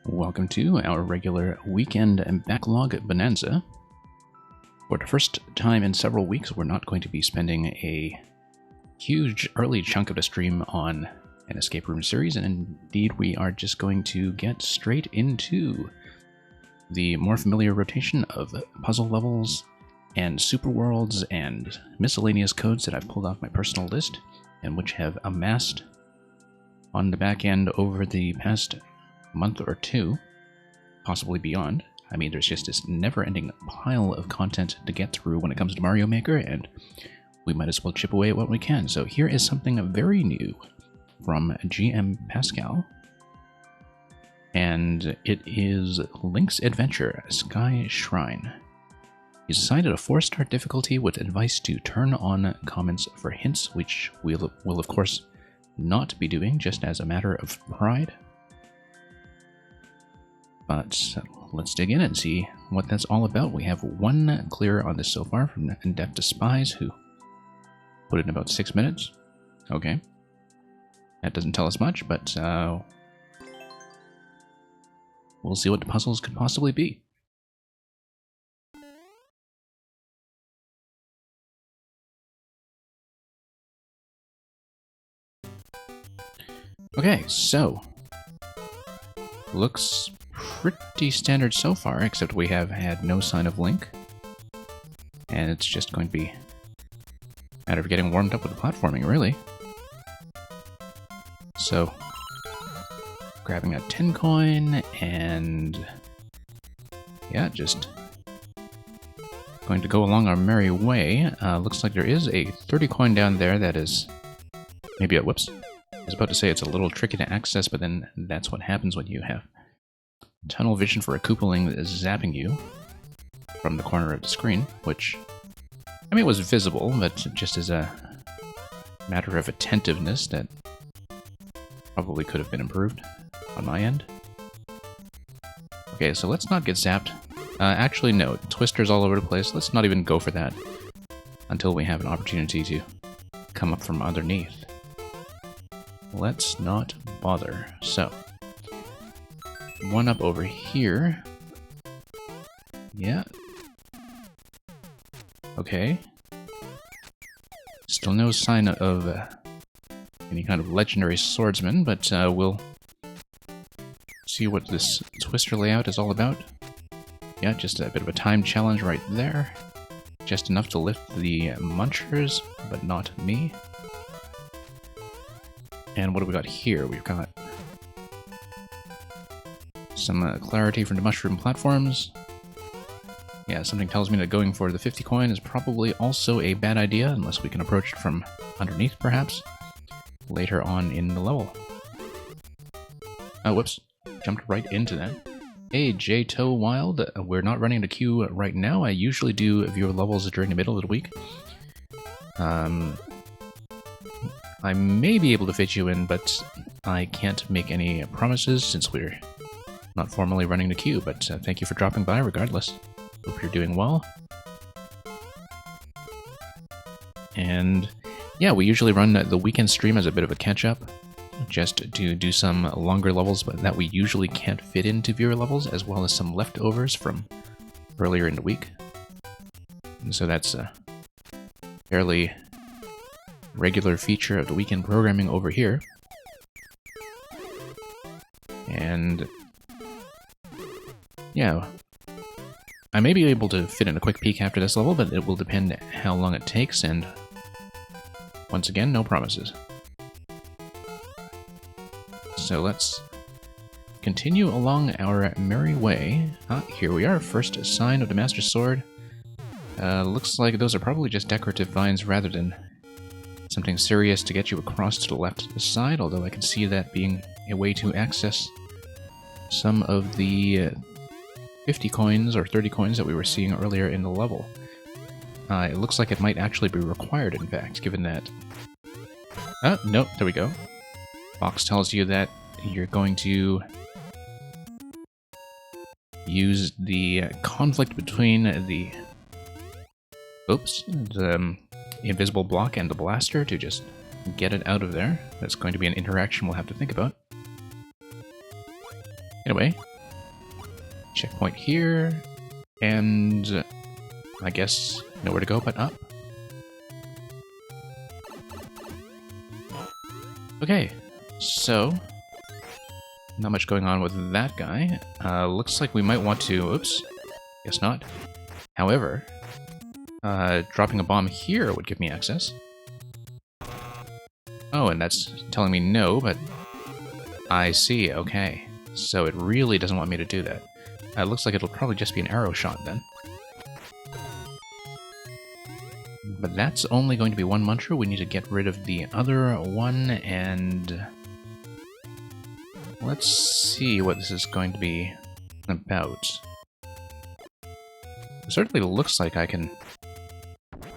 Welcome to our regular weekend backlog bonanza. For the first time in several weeks, we're not going to be spending a huge early chunk of the stream on an escape room series, and indeed we are just going to get straight into the more familiar rotation of puzzle levels and super worlds and miscellaneous codes that I've pulled off my personal list and which have amassed on the back end over the past month or two, possibly beyond. I mean, there's just this never-ending pile of content to get through when it comes to Mario Maker, and we might as well chip away at what we can. So here is something very new from GM Pascal, and it is Link's Adventure, Sky Shrine. He's assigned it a 4-star difficulty with advice to turn on comments for hints, which we'll of course not be doing, just as a matter of pride. But let's dig in and see what that's all about. We have one clear on this so far from In-Depth Despise, who put it in about 6 minutes. Okay. That doesn't tell us much, but we'll see what the puzzles could possibly be. Okay, so looks pretty standard so far, except we have had no sign of Link. And it's just going to be a matter of getting warmed up with the platforming, really. So, grabbing a 10 coin, and yeah, just going to go along our merry way. Looks like there is a 30 coin down there that is maybe whoops. I was about to say it's a little tricky to access, but then that's what happens when you have tunnel vision for a Koopaling that is zapping you from the corner of the screen, which, I mean, it was visible, but just as a matter of attentiveness that probably could have been improved on my end. Okay, so let's not get zapped. Actually, no, twisters all over the place. Let's not even go for that until we have an opportunity to come up from underneath. Let's not bother. So, one up over here. Yeah. Okay. Still no sign of any kind of legendary swordsman, but we'll see what this twister layout is all about. Yeah, just a bit of a time challenge right there. Just enough to lift the munchers, but not me. And what do we got here? We've got some clarity from the mushroom platforms. Yeah, something tells me that going for the 50 coin is probably also a bad idea, unless we can approach it from underneath, perhaps, later on in the level. Oh, whoops. Jumped right into that. Hey, J-Toe Wild. We're not running the queue right now. I usually do viewer levels during the middle of the week. I may be able to fit you in, but I can't make any promises since we're not formally running the queue, but thank you for dropping by regardless. Hope you're doing well. And yeah, we usually run the weekend stream as a bit of a catch-up, just to do some longer levels but that we usually can't fit into viewer levels, as well as some leftovers from earlier in the week. And so that's a fairly regular feature of the weekend programming over here. And yeah, I may be able to fit in a quick peek after this level, but it will depend how long it takes, and once again, no promises. So let's continue along our merry way. Here we are, first sign of the Master Sword. Looks like those are probably just decorative vines rather than something serious to get you across to the left side, although I can see that being a way to access some of the 50 coins or 30 coins that we were seeing earlier in the level. It looks like it might actually be required, in fact, given that... Oh, no, there we go. Box tells you that you're going to use the conflict between the... Oops, the invisible block and the blaster to just get it out of there. That's going to be an interaction we'll have to think about. Anyway, checkpoint here, and I guess nowhere to go but up. Okay, so not much going on with that guy. Looks like we might want to... Oops, guess not. However, dropping a bomb here would give me access. Oh, and that's telling me no, but I see, okay. So it really doesn't want me to do that. It looks like it'll probably just be an arrow shot then. But that's only going to be one muncher. We need to get rid of the other one, and let's see what this is going to be about. It certainly looks like I can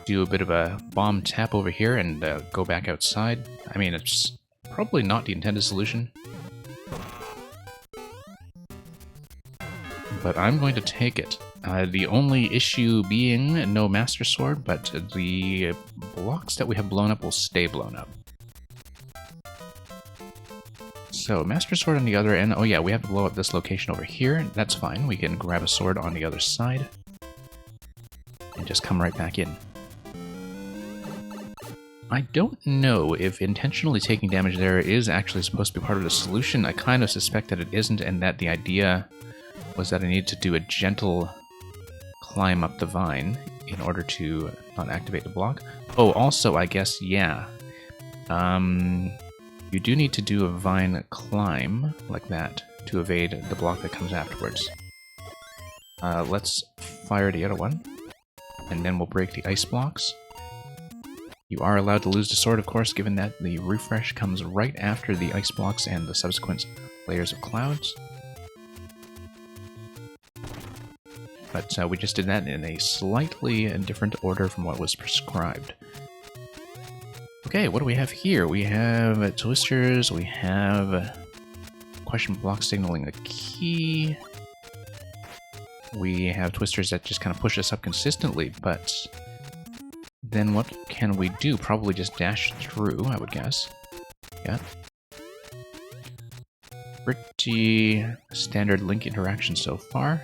do a bit of a bomb tap over here and go back outside. I mean, it's probably not the intended solution, but I'm going to take it. The only issue being no Master Sword, but the blocks that we have blown up will stay blown up. So, Master Sword on the other end. Oh yeah, we have to blow up this location over here. That's fine. We can grab a sword on the other side and just come right back in. I don't know if intentionally taking damage there is actually supposed to be part of the solution. I kind of suspect that it isn't, and that the idea was that I need to do a gentle climb up the vine in order to not activate the block. Oh, also, I guess, yeah. You do need to do a vine climb like that to evade the block that comes afterwards. Let's fire the other one, and then we'll break the ice blocks. You are allowed to lose the sword, of course, given that the refresh comes right after the ice blocks and the subsequent layers of clouds. But we just did that in a slightly different order from what was prescribed. Okay, what do we have here? We have twisters, we have question block signaling a key. We have twisters that just kind of push us up consistently, but then what can we do? Probably just dash through, I would guess. Yeah. Pretty standard link interaction so far.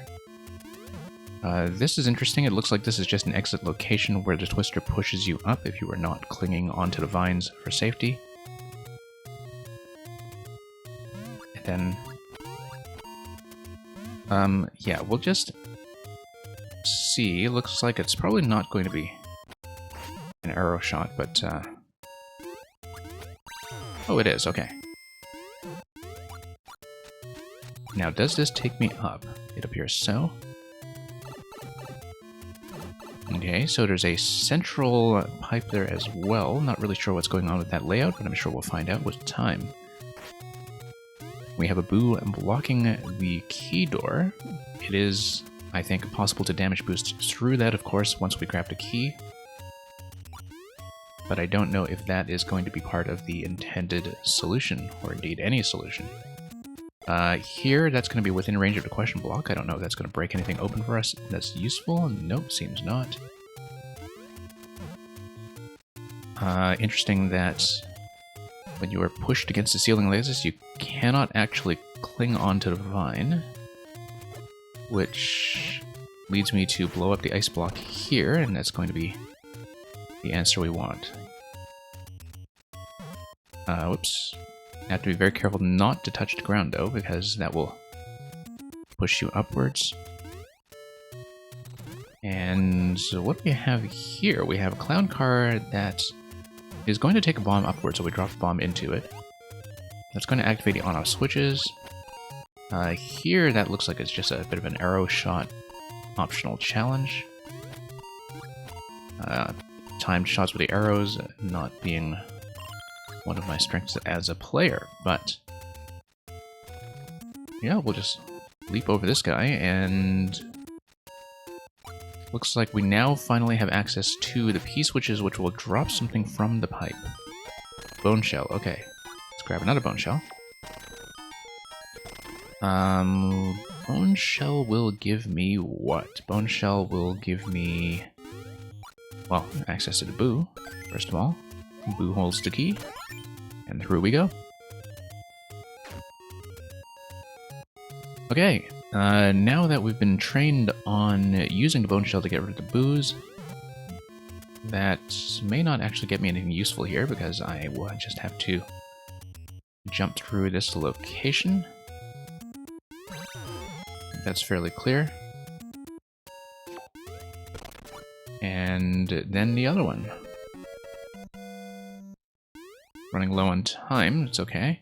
This is interesting. It looks like this is just an exit location where the twister pushes you up if you are not clinging onto the vines for safety. And then, yeah, we'll just see. It looks like it's probably not going to be an arrow shot, but, oh, it is, okay. Now, does this take me up? It appears so. Okay, so there's a central pipe there as well. Not really sure what's going on with that layout, but I'm sure we'll find out with time. We have a boo blocking the key door. It is, I think, possible to damage boost through that, of course, once we grab the key. But I don't know if that is going to be part of the intended solution, or indeed any solution. Here, that's going to be within range of the question block. I don't know if that's going to break anything open for us that's useful. Nope, seems not. Interesting that when you are pushed against the ceiling lasers, you cannot actually cling onto the vine, which leads me to blow up the ice block here, and that's going to be the answer we want. Whoops. Have to be very careful not to touch the ground, though, because that will push you upwards. And so what do we have here? We have a clown car that is going to take a bomb upwards, so we drop a bomb into it. That's going to activate the on-off switches. Here, that looks like it's just a bit of an arrow shot optional challenge. Timed shots with the arrows not being one of my strengths as a player, but yeah, we'll just leap over this guy, and looks like we now finally have access to the P-switches, which will drop something from the pipe. Bone shell, okay. Let's grab another bone shell. Bone shell will give me what? Bone shell will give me, well, access to the boo, first of all. Boo holds the key, and through we go. Okay, now that we've been trained on using the bone shell to get rid of the booze, that may not actually get me anything useful here, because I will just have to jump through this location. That's fairly clear. And then the other one. Running low on time, it's okay.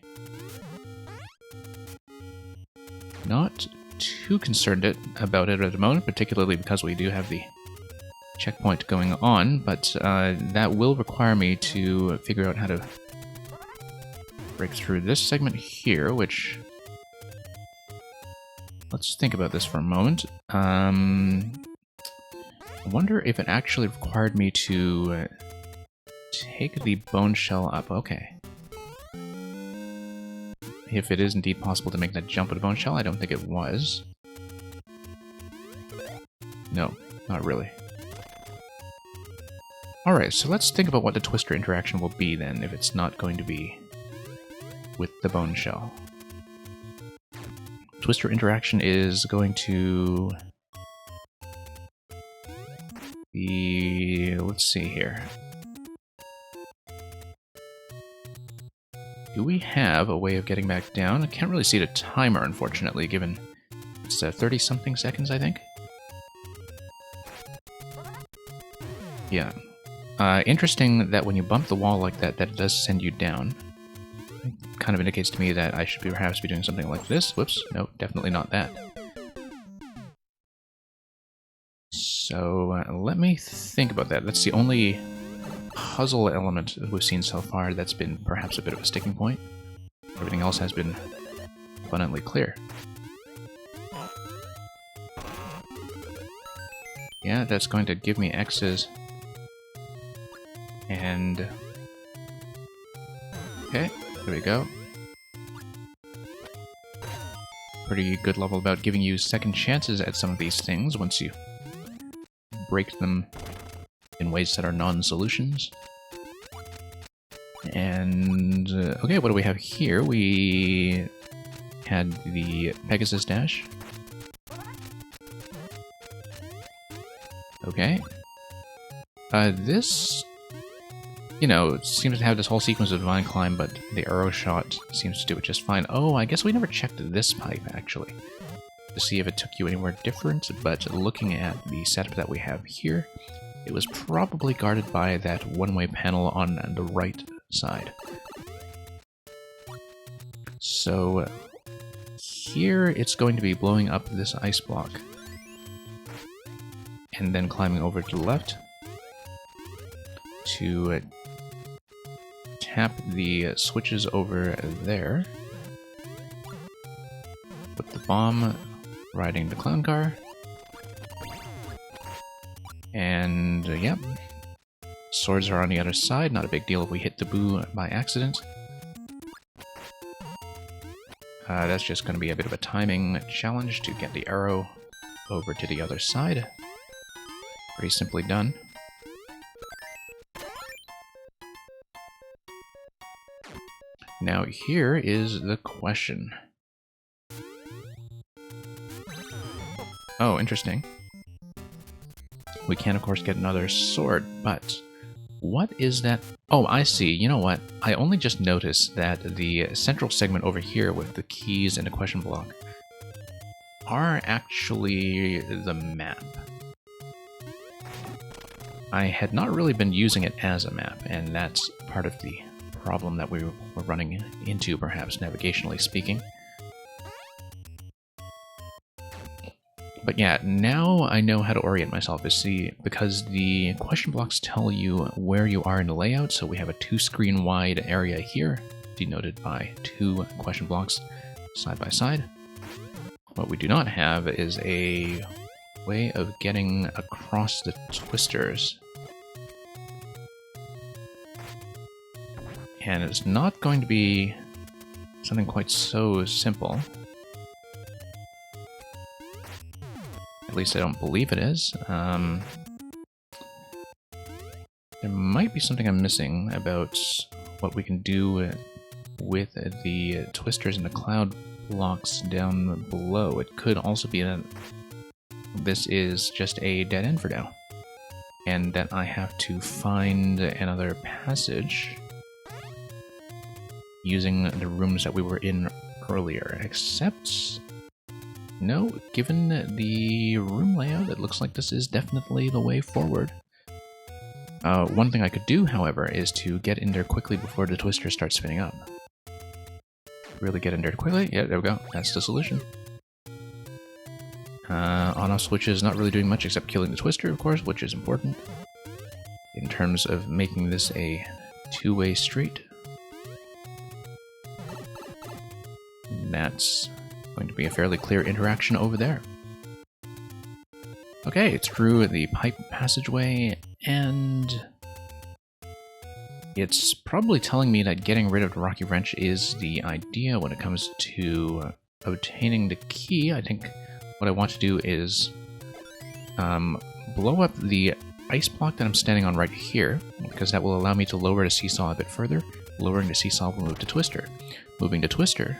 Not too concerned about it at the moment, particularly because we do have the checkpoint going on, but that will require me to figure out how to break through this segment here, which... Let's think about this for a moment. I wonder if it actually required me to take the bone shell up. Okay. If it is indeed possible to make that jump with a bone shell, I don't think it was. No, not really. Alright, so let's think about what the twister interaction will be then, if it's not going to be with the bone shell. Twister interaction is going to be... let's see here. Do we have a way of getting back down? I can't really see the timer, unfortunately, given it's 30-something seconds, I think. Yeah. Interesting that when you bump the wall like that, that does send you down. Kind of indicates to me that I should perhaps be doing something like this. Whoops, no, definitely not that. So let me think about that. That's the only puzzle element that we've seen so far that's been perhaps a bit of a sticking point. Everything else has been abundantly clear. Yeah, that's going to give me X's. And... okay, there we go. Pretty good level about giving you second chances at some of these things once you break them in ways that are non-solutions. And, okay, what do we have here? We had the Pegasus Dash. Okay. This, you know, seems to have this whole sequence of Divine Climb, but the arrow shot seems to do it just fine. Oh, I guess we never checked this pipe, actually, to see if it took you anywhere different, but looking at the setup that we have here, it was probably guarded by that one-way panel on the right side. So here it's going to be blowing up this ice block, and then climbing over to the left to tap the switches over there. Put the bomb riding the clown car. And, yep. Swords are on the other side, not a big deal if we hit the boo by accident. That's just going to be a bit of a timing challenge to get the arrow over to the other side. Pretty simply done. Now here is the question. Oh, interesting. We can, of course, get another sword, but what is that? Oh, I see. You know what? I only just noticed that the central segment over here with the keys and the question block are actually the map. I had not really been using it as a map, and that's part of the problem that we were running into, perhaps, navigationally speaking. But yeah, now I know how to orient myself, because the question blocks tell you where you are in the layout, so we have a 2-screen wide area here, denoted by 2 question blocks side by side. What we do not have is a way of getting across the twisters. And it's not going to be something quite so simple. At least I don't believe it is. There might be something I'm missing about what we can do with the twisters in the cloud blocks down below. It could also be that this is just a dead end for now, and that I have to find another passage using the rooms that we were in earlier, except no, given the room layout, it looks like this is definitely the way forward. One thing I could do, however, is to get in there quickly before the twister starts spinning up. Really get in there quickly. Yeah, there we go. That's the solution. On-off switch is not really doing much except killing the twister, of course, which is important in terms of making this a two-way street. That's going to be a fairly clear interaction over there. Okay, through the pipe passageway, and it's probably telling me that getting rid of the Rocky Wrench is the idea when it comes to obtaining the key. I think what I want to do is blow up the ice block that I'm standing on right here, because that will allow me to lower the seesaw a bit further. Lowering the seesaw will move to Twister. Moving to Twister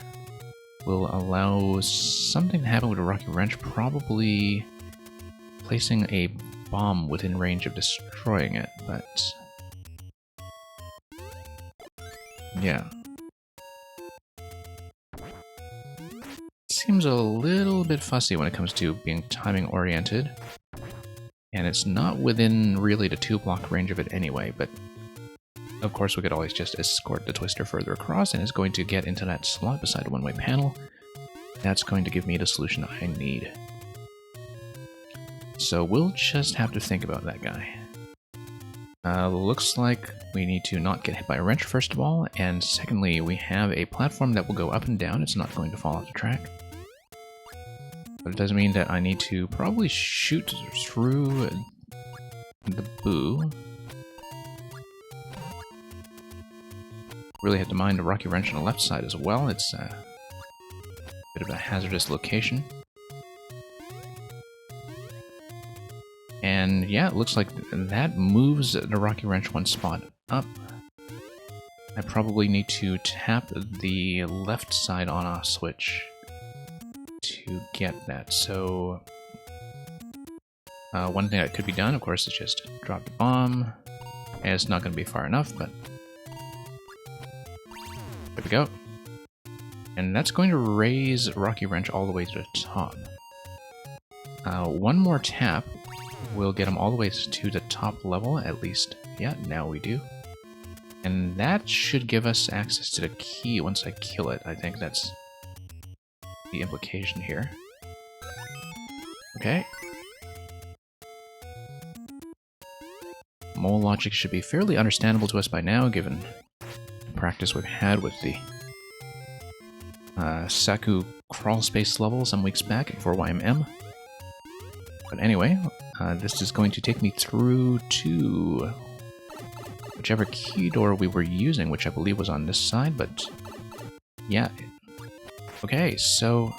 will allow something to happen with a Rocky Wrench, probably placing a bomb within range of destroying it, but yeah. Seems a little bit fussy when it comes to being timing oriented, and it's not within really the 2-block range of it anyway, but of course we could always just escort the twister further across, and it's going to get into that slot beside the one-way panel. That's going to give me the solution I need. So we'll just have to think about that guy. Looks like we need to not get hit by a wrench first of all, and secondly we have a platform that will go up and down. It's not going to fall off the track. But it does mean that I need to probably shoot through the boo. Really have to mind the Rocky Wrench on the left side as well. It's a bit of a hazardous location. And yeah, it looks like that moves the Rocky Wrench one spot up. I probably need to tap the left side on-off switch to get that. So one thing that could be done, of course, is just drop the bomb. And it's not going to be far enough, but there we go. And that's going to raise Rocky Wrench all the way to the top. One more tap will get him all the way to the top level, at least. Yeah, now we do. And that should give us access to the key once I kill it. I think that's the implication here. Okay. Mole logic should be fairly understandable to us by now, given the practice we've had with the Saku crawl space level some weeks back at 4YMM. But anyway, this is going to take me through to whichever key door we were using, which I believe was on this side, but yeah. Okay, so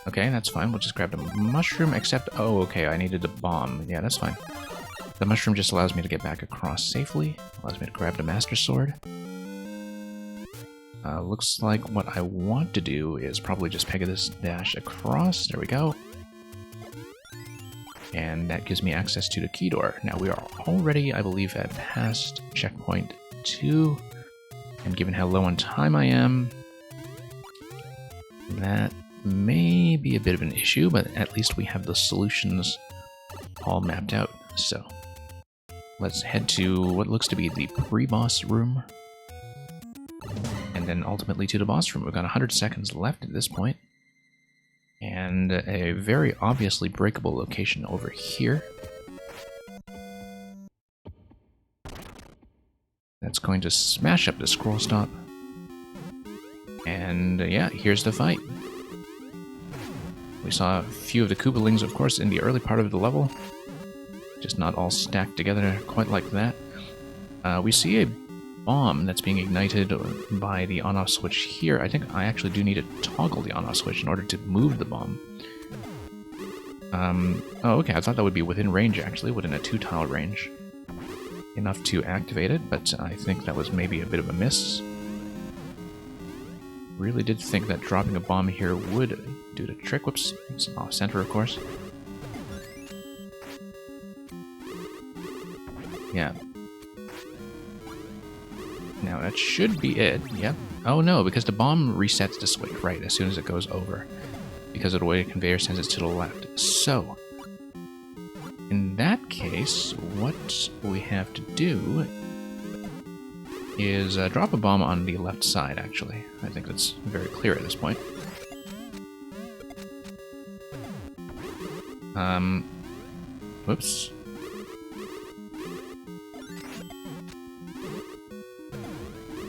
okay, that's fine. We'll just grab the mushroom, except oh, okay, I needed the bomb. Yeah, that's fine. The mushroom just allows me to get back across safely, allows me to grab the Master Sword. Looks like what I want to do is probably just peg this dash across. There we go. And that gives me access to the key door. Now we are already, I believe, at past checkpoint 2. And given how low on time I am, that may be a bit of an issue, but at least we have the solutions all mapped out. So let's head to what looks to be the pre-boss room. And then ultimately to the boss room. We've got 100 seconds left at this point. And a very obviously breakable location over here. That's going to smash up the scroll stop. And yeah, here's the fight. We saw a few of the Koopalings, of course, in the early part of the level. Just not all stacked together quite like that. We see a bomb that's being ignited by the on-off switch here. I think I actually do need to toggle the on-off switch in order to move the bomb. Oh, okay, I thought that would be within range, actually, within a 2-tile range. Enough to activate it, but I think that was maybe a bit of a miss. Really did think that dropping a bomb here would do the trick. Whoops, it's off center, of course. Yeah. Now that should be it. Yep. Oh no, because the bomb resets this way, right, as soon as it goes over. Because of the way the conveyor sends it to the left. So, in that case, what we have to do is drop a bomb on the left side, actually. I think that's very clear at this point. Whoops.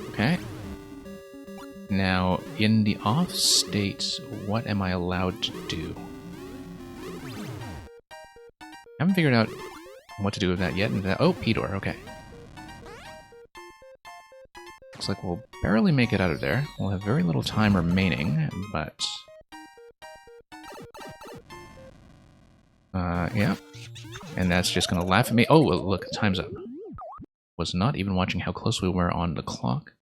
Okay. Now, in the off state, what am I allowed to do? I haven't figured out what to do with that yet. Oh, P-door, okay. Looks like we'll barely make it out of there. We'll have very little time remaining, but... yeah. And that's just gonna laugh at me. Oh, look, time's up. Was not even watching how close we were on the clock.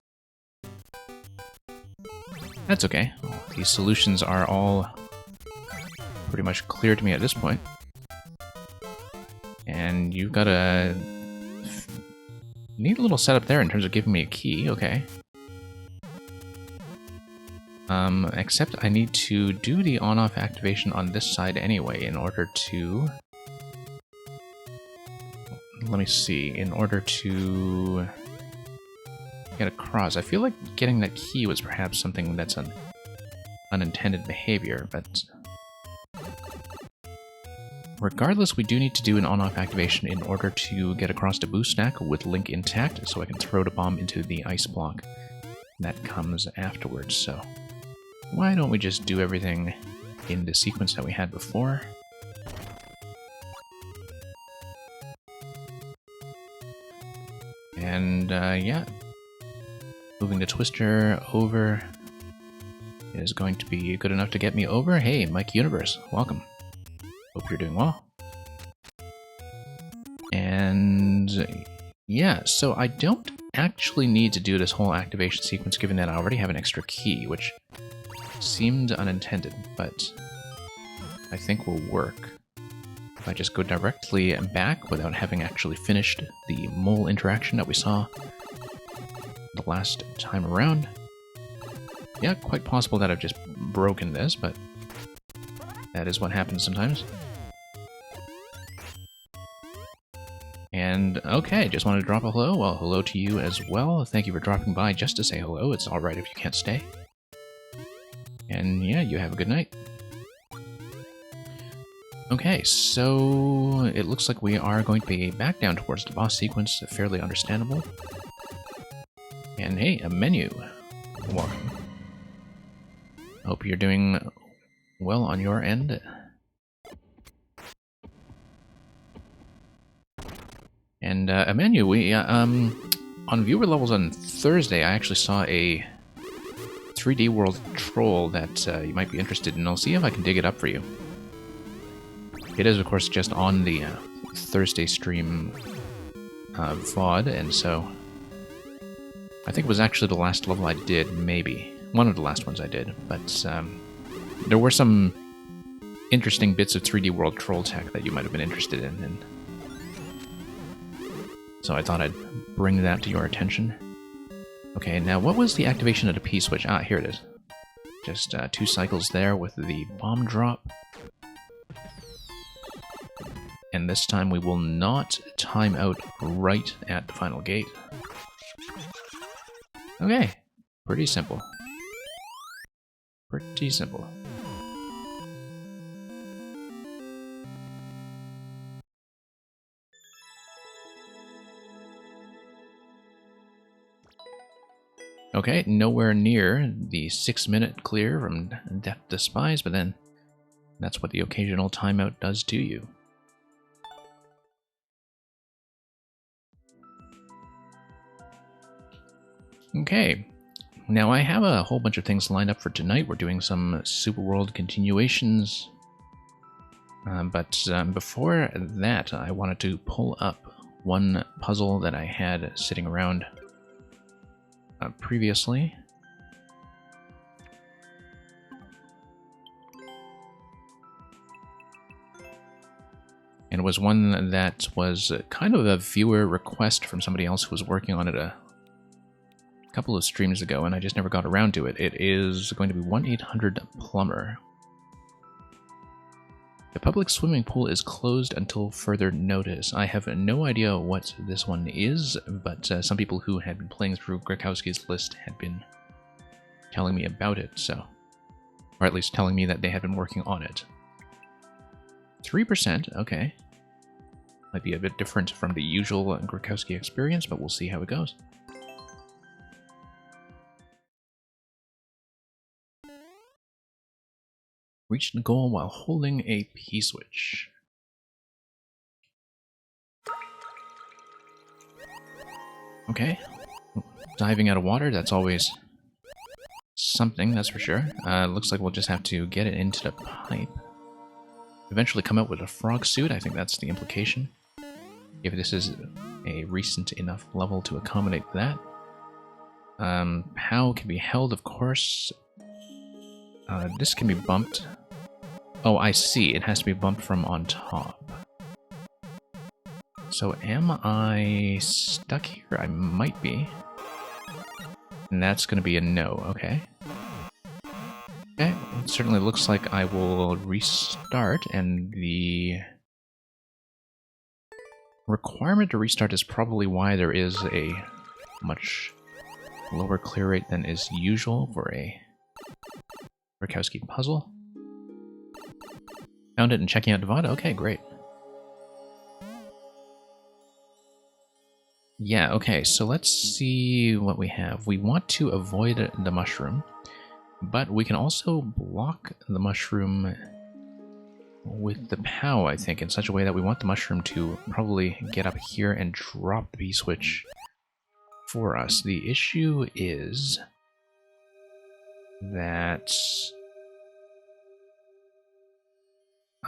That's okay. These solutions are all pretty much clear to me at this point. And you've got a neat little setup there in terms of giving me a key, okay. Except I need to do the on-off activation on this side anyway in order to... Let me see, in order to get across. I feel like getting that key was perhaps something that's an unintended behavior, but... Regardless, we do need to do an on-off activation in order to get across the boost stack with Link intact, so I can throw the bomb into the ice block. That comes afterwards, so... Why don't we just do everything in the sequence that we had before? And, yeah. Moving the twister over is going to be good enough to get me over. Hey, Mike Universe, welcome. Hope you're doing well. And yeah, so I don't actually need to do this whole activation sequence given that I already have an extra key, which seemed unintended, but I think will work. If I just go directly back without having actually finished the mole interaction that we saw the last time around. Yeah, quite possible that I've just broken this, but that is what happens sometimes. And, okay, just wanted to drop a hello. Well, hello to you as well. Thank you for dropping by just to say hello. It's alright if you can't stay. And, yeah, you have a good night. Okay, so it looks like we are going to be back down towards the boss sequence. Fairly understandable. And, hey, a menu. Welcome. Hope you're doing well on your end. And a menu, we, on viewer levels on Thursday, I actually saw a 3D World troll that you might be interested in. I'll see if I can dig it up for you. It is, of course, just on the Thursday stream VOD, and so I think it was actually the last level I did, maybe. One of the last ones I did, but there were some interesting bits of 3D World troll tech that you might have been interested in, and so I thought I'd bring that to your attention. Okay, now what was the activation of the P-switch? Ah, here it is. Just 2 cycles there with the bomb drop. And this time we will not time out right at the final gate. Okay, pretty simple. Pretty simple. Okay, nowhere near the 6-minute clear from Death to Spies, but then that's what the occasional timeout does to you. Okay, now I have a whole bunch of things lined up for tonight. We're doing some Super World continuations, but before that I wanted to pull up one puzzle that I had sitting around previously. And it was one that was kind of a viewer request from somebody else who was working on it a couple of streams ago, and I just never got around to it. It is going to be 1-800-Plumber. The public swimming pool is closed until further notice. I have no idea what this one is, but some people who had been playing through Grakowski's list had been telling me about it, so... Or at least telling me that they had been working on it. 3%, okay. Might be a bit different from the usual Grakowski experience, but we'll see how it goes. Reach the goal while holding a P-switch. Okay. Diving out of water, that's always something, that's for sure. Looks like we'll just have to get it into the pipe. Eventually come out with a frog suit, I think that's the implication. If this is a recent enough level to accommodate that. POW can be held, of course. This can be bumped. Oh, I see. It has to be bumped from on top. So am I stuck here? I might be. And that's going to be a no. Okay. Okay. It certainly looks like I will restart, and the requirement to restart is probably why there is a much lower clear rate than is usual for a Grakowski puzzle. Found it and checking out Devon. Okay, great. Yeah, okay, so let's see what we have. We want to avoid the mushroom, but we can also block the mushroom with the POW, I think, in such a way that we want the mushroom to probably get up here and drop the B-switch for us. The issue is that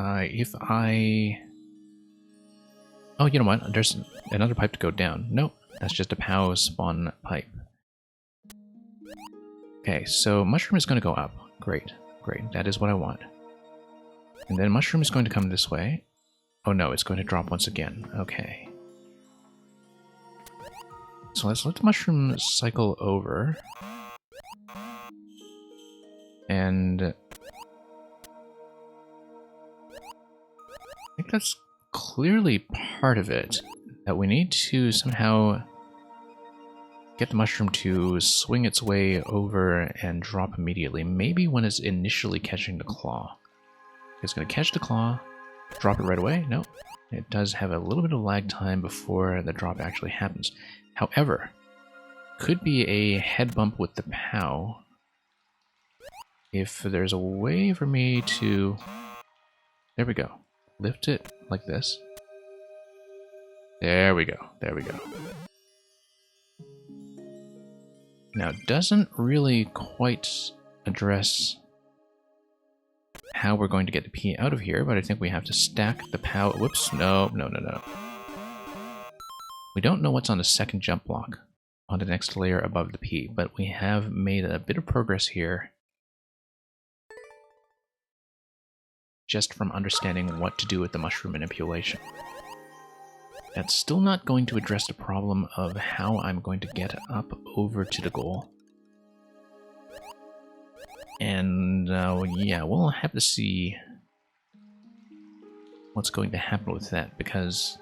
if I... Oh, you know what? There's another pipe to go down. Nope, that's just a POW spawn pipe. Okay, so mushroom is going to go up. Great, great. That is what I want. And then mushroom is going to come this way. Oh no, it's going to drop once again. Okay. So let's let the mushroom cycle over. And I think that's clearly part of it, that we need to somehow get the mushroom to swing its way over and drop immediately. Maybe when it's initially catching the claw. It's going to catch the claw, drop it right away. No, it does have a little bit of lag time before the drop actually happens. However, could be a head bump with the POW. If there's a way for me to... There we go. Lift it like this. There we go. There we go. Now, it doesn't really quite address how we're going to get the P out of here, but I think we have to stack the POW. Whoops. No, no, no, no. We don't know what's on the second jump block on the next layer above the P, but we have made a bit of progress here just from understanding what to do with the mushroom manipulation. That's still not going to address the problem of how I'm going to get up over to the goal. And yeah, we'll have to see what's going to happen with that, because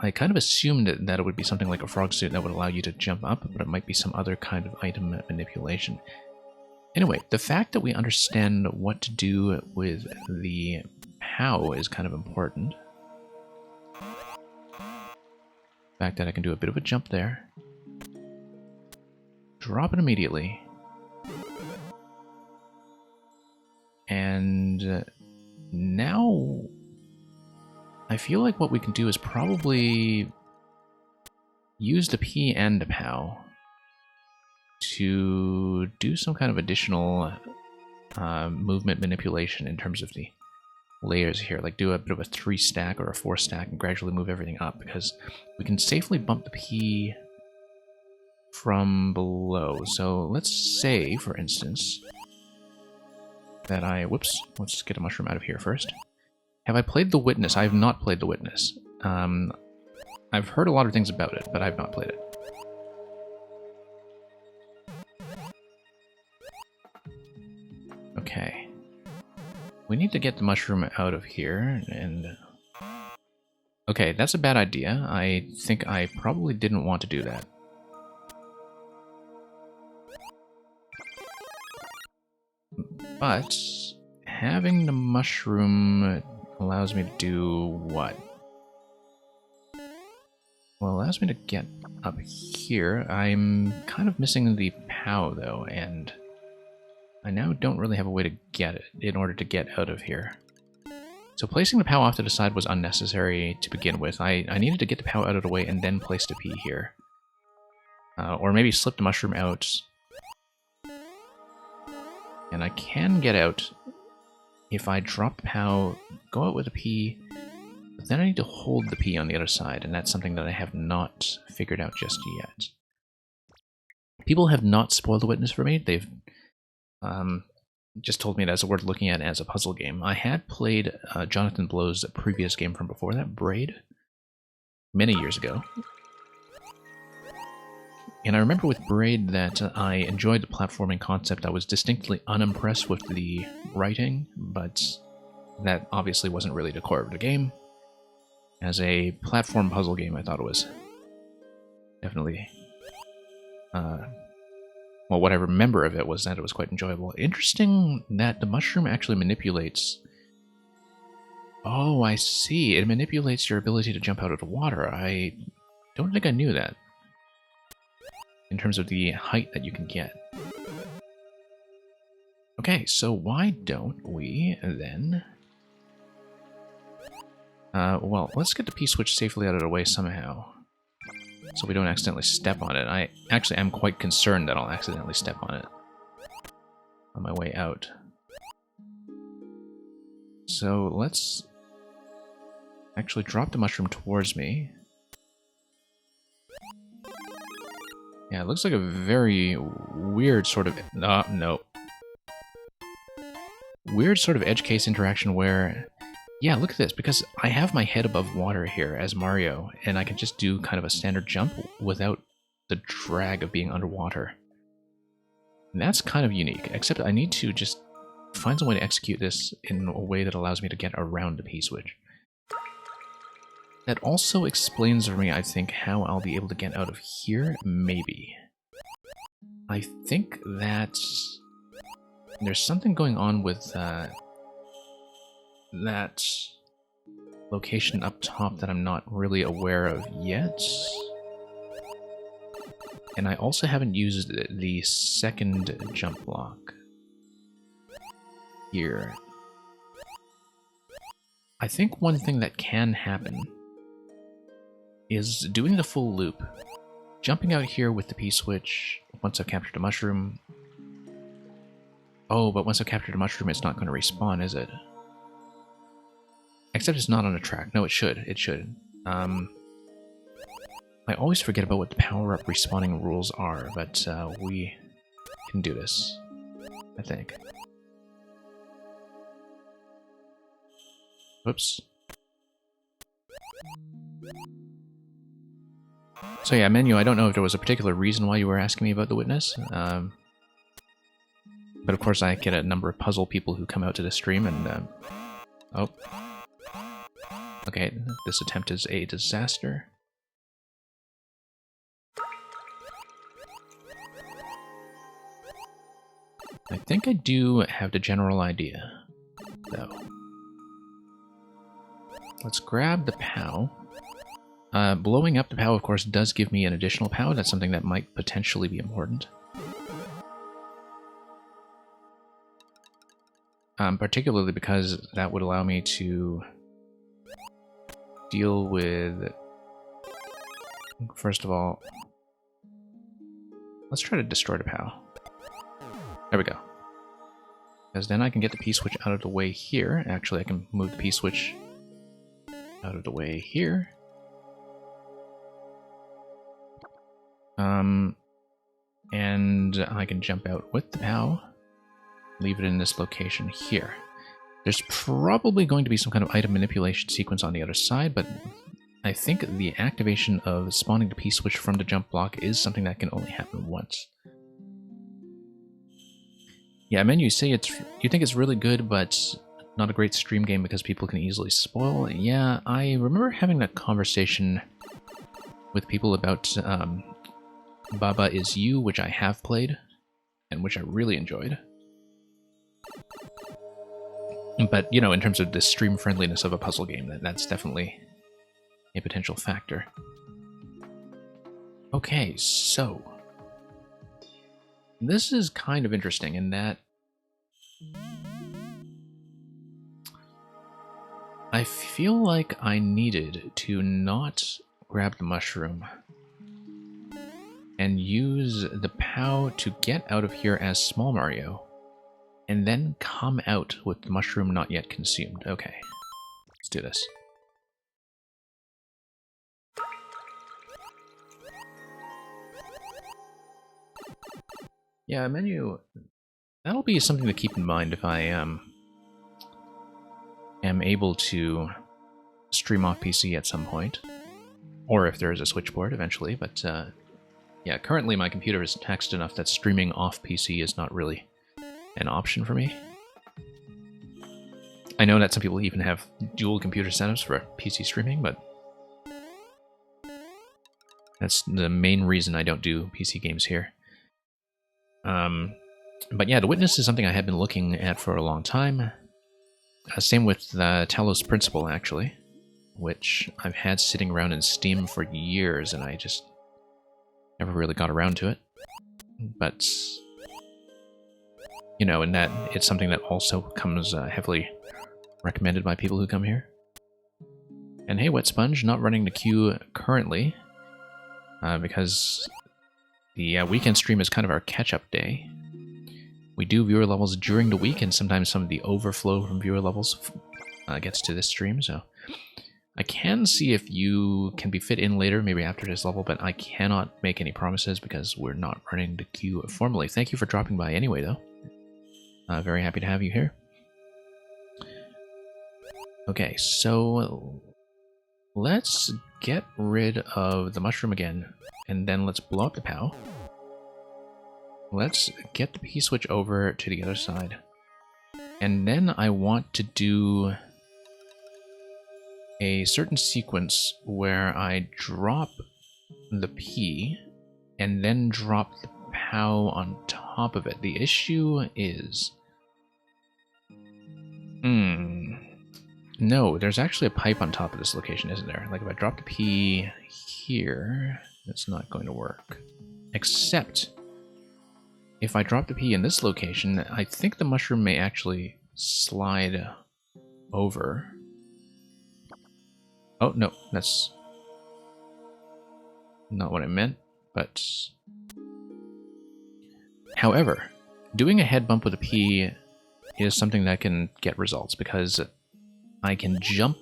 I kind of assumed that it would be something like a frog suit that would allow you to jump up, but it might be some other kind of item manipulation. Anyway, the fact that we understand what to do with the POW is kind of important. The fact that I can do a bit of a jump there. Drop it immediately. And now I feel like what we can do is probably use the P and the POW to do some kind of additional movement manipulation in terms of the layers here, like do a bit of a 3-stack or a 4-stack and gradually move everything up, because we can safely bump the P from below. So let's say, for instance, that I... Whoops. Let's get a mushroom out of here first. Have I played The Witness? I have not played The Witness. I've heard a lot of things about it, but I've not played it. Okay. We need to get the mushroom out of here, and... Okay, that's a bad idea. I think I probably didn't want to do that. But having the mushroom allows me to do what? Well, it allows me to get up here. I'm kind of missing the POW, though, and I now don't really have a way to get it in order to get out of here. So placing the POW off to the side was unnecessary to begin with. I needed to get the POW out of the way and then place the P here. Or maybe slip the mushroom out. And I can get out if I drop the POW, go out with a P, but then I need to hold the P on the other side, and that's something that I have not figured out just yet. People have not spoiled The Witness for me. They've just told me that's worth looking at as a puzzle game. I had played Jonathan Blow's previous game from before that, Braid, many years ago. And I remember with Braid that I enjoyed the platforming concept. I was distinctly unimpressed with the writing, but that obviously wasn't really the core of the game. As a platform puzzle game, I thought it was definitely... well, what I remember of it was that it was quite enjoyable. Interesting that the mushroom actually manipulates... Oh, I see. It manipulates your ability to jump out of the water. I don't think I knew that. In terms of the height that you can get. Okay, so why don't we then... well, let's get the P-switch safely out of the way somehow. So we don't accidentally step on it. I actually am quite concerned that I'll accidentally step on it on my way out. So let's actually drop the mushroom towards me. Yeah, it looks like a very weird sort of... no. Weird sort of edge case interaction where... Yeah, look at this, because I have my head above water here as Mario, and I can just do kind of a standard jump without the drag of being underwater. And that's kind of unique, except I need to just find some way to execute this in a way that allows me to get around the P-switch. That also explains for me, I think, how I'll be able to get out of here, maybe. I think that there's something going on with that location up top that I'm not really aware of yet. And I also haven't used the second jump block here. I think one thing that can happen is doing the full loop, jumping out here with the P-switch once I've captured a mushroom. Oh, but once I've captured a mushroom, it's not going to respawn, is it? Except it's not on a track. No, it should. It should. I always forget about what the power-up respawning rules are, but we can do this, I think. Whoops. So yeah, menu, I don't know if there was a particular reason why you were asking me about The Witness. But of course I get a number of puzzle people who come out to the stream and... oh. Okay, this attempt is a disaster. I think I do have the general idea, though. Let's grab the POW. Blowing up the POW, of course, does give me an additional POW. That's something that might potentially be important. Particularly because that would allow me to deal with... First of all, let's try to destroy the POW. There we go. Because then I can get the P-switch out of the way here. Actually, I can move the P-switch out of the way here. And I can jump out with the POW. leave it in this location here. There's probably going to be some kind of item manipulation sequence on the other side, but I think the activation of spawning the P-switch from the jump block is something that can only happen once. Yeah, man, you say you think it's really good, but not a great stream game because people can easily spoil. Yeah, I remember having that conversation with people about Baba Is You, which I have played, and which I really enjoyed. But, you know, in terms of the stream friendliness of a puzzle game, that's definitely a potential factor. Okay, so this is kind of interesting in that I feel like I needed to not grab the mushroom and use the POW to get out of here as Small Mario, and then come out with the mushroom not yet consumed. Okay, let's do this. Yeah, menu. That'll be something to keep in mind if I am able to stream off PC at some point, or if there is a switchboard eventually. But yeah, currently my computer is taxed enough that streaming off PC is not really an option for me. I know that some people even have dual computer setups for PC streaming, but that's the main reason I don't do PC games here. But yeah, The Witness is something I have been looking at for a long time. Same with Talos Principle, actually, which I've had sitting around in Steam for years, and I just never really got around to it. But, you know, and that it's something that also comes heavily recommended by people who come here. And hey, Wet Sponge, not running the queue currently, because the weekend stream is kind of our catch-up day. We do viewer levels during the week, and sometimes some of the overflow from viewer levels gets to this stream, so I can see if you can be fit in later, maybe after this level, but I cannot make any promises because we're not running the queue formally. Thank you for dropping by anyway, though. Very happy to have you here. Okay, so let's get rid of the mushroom again, and then let's blow up the POW. Let's get the P-switch over to the other side. And then I want to do a certain sequence where I drop the P and then drop the POW on top of it. The issue is... No, there's actually a pipe on top of this location, isn't there? Like if I drop the P here, it's not going to work. Except... if I drop the P in this location, I think the mushroom may actually slide over. Oh, no, that's not what I meant, but... However, doing a head bump with a P is something that can get results, because I can jump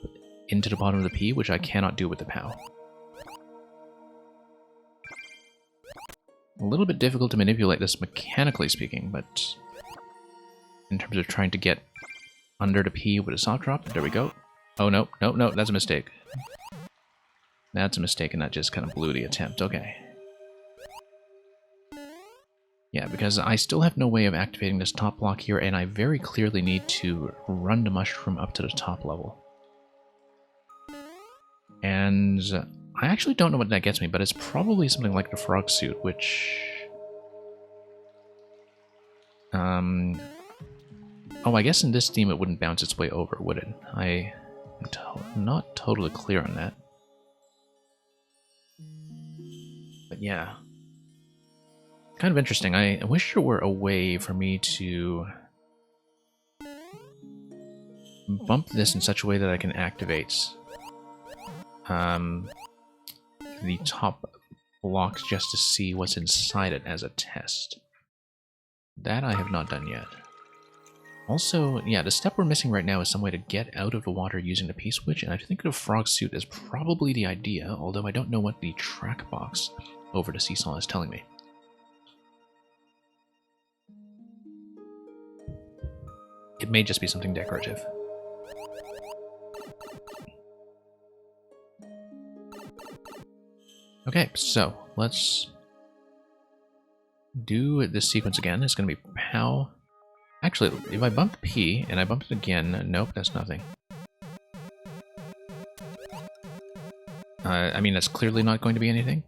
into the bottom of the P, which I cannot do with the POW. A little bit difficult to manipulate this mechanically speaking, but in terms of trying to get under the P with a soft drop, there we go. Oh no, no, no, that's a mistake. That's a mistake, and that just kind of blew the attempt. Okay. Yeah, because I still have no way of activating this top block here, and I very clearly need to run the mushroom up to the top level. And I actually don't know what that gets me, but it's probably something like the frog suit, which... Oh, I guess in this theme it wouldn't bounce its way over, would it? I'm not totally clear on that. But yeah. Kind of interesting. I wish there were a way for me to bump this in such a way that I can activate the top blocks just to see what's inside it as a test. That I have not done yet. Also, yeah, the step we're missing right now is some way to get out of the water using the P-switch, and I think the frog suit is probably the idea, although I don't know what the track box over the seesaw is telling me. it may just be something decorative. Okay, so let's do this sequence again. It's going to be POW. Actually, if I bump the P and I bump it again, nope, that's nothing. I mean, that's clearly not going to be anything.